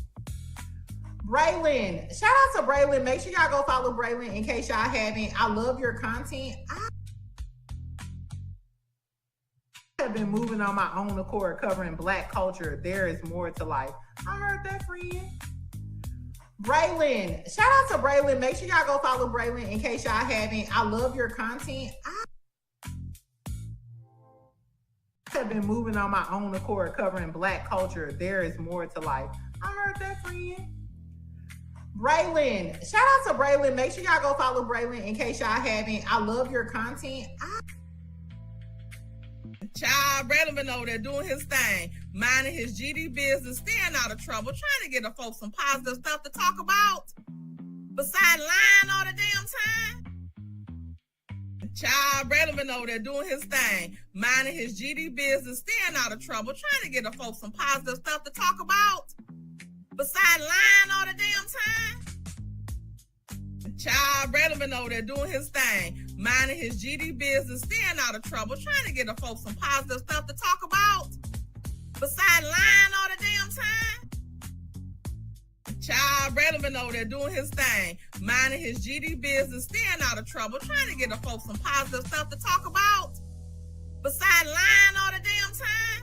Braylon, shout out to Braylon. Make sure y'all go follow Braylon in case y'all haven't. I love your content. I have been moving on my own accord, covering Black culture. There is more to life. I heard that, friend. Braylon, shout out to Braylon. Make sure y'all go follow Braylon in case y'all haven't. I love your content. I have been moving on my own accord, covering Black culture. There is more to life. I heard that, friend. Braylon, shout out to Braylon. Make sure y'all go follow Braylon in case y'all haven't. I love your content. Child, Braylon been over there doing his thing, minding his GD business, staying out of trouble, trying to get the folks some positive stuff to talk about, besides lying all the damn time. Child, Braylon been over there doing his thing, minding his GD business, staying out of trouble, trying to get the folks some positive stuff to talk about, besides lying all the damn time. Child, Braylon been over there doing his thing, minding his GD business, staying out of trouble, trying to get the folks some positive stuff to talk about, besides lying all the damn time. Child Relevant over there doing his thing, minding his GD business, staying out of trouble, trying to get the folks some positive stuff to talk about, besides lying all the damn time.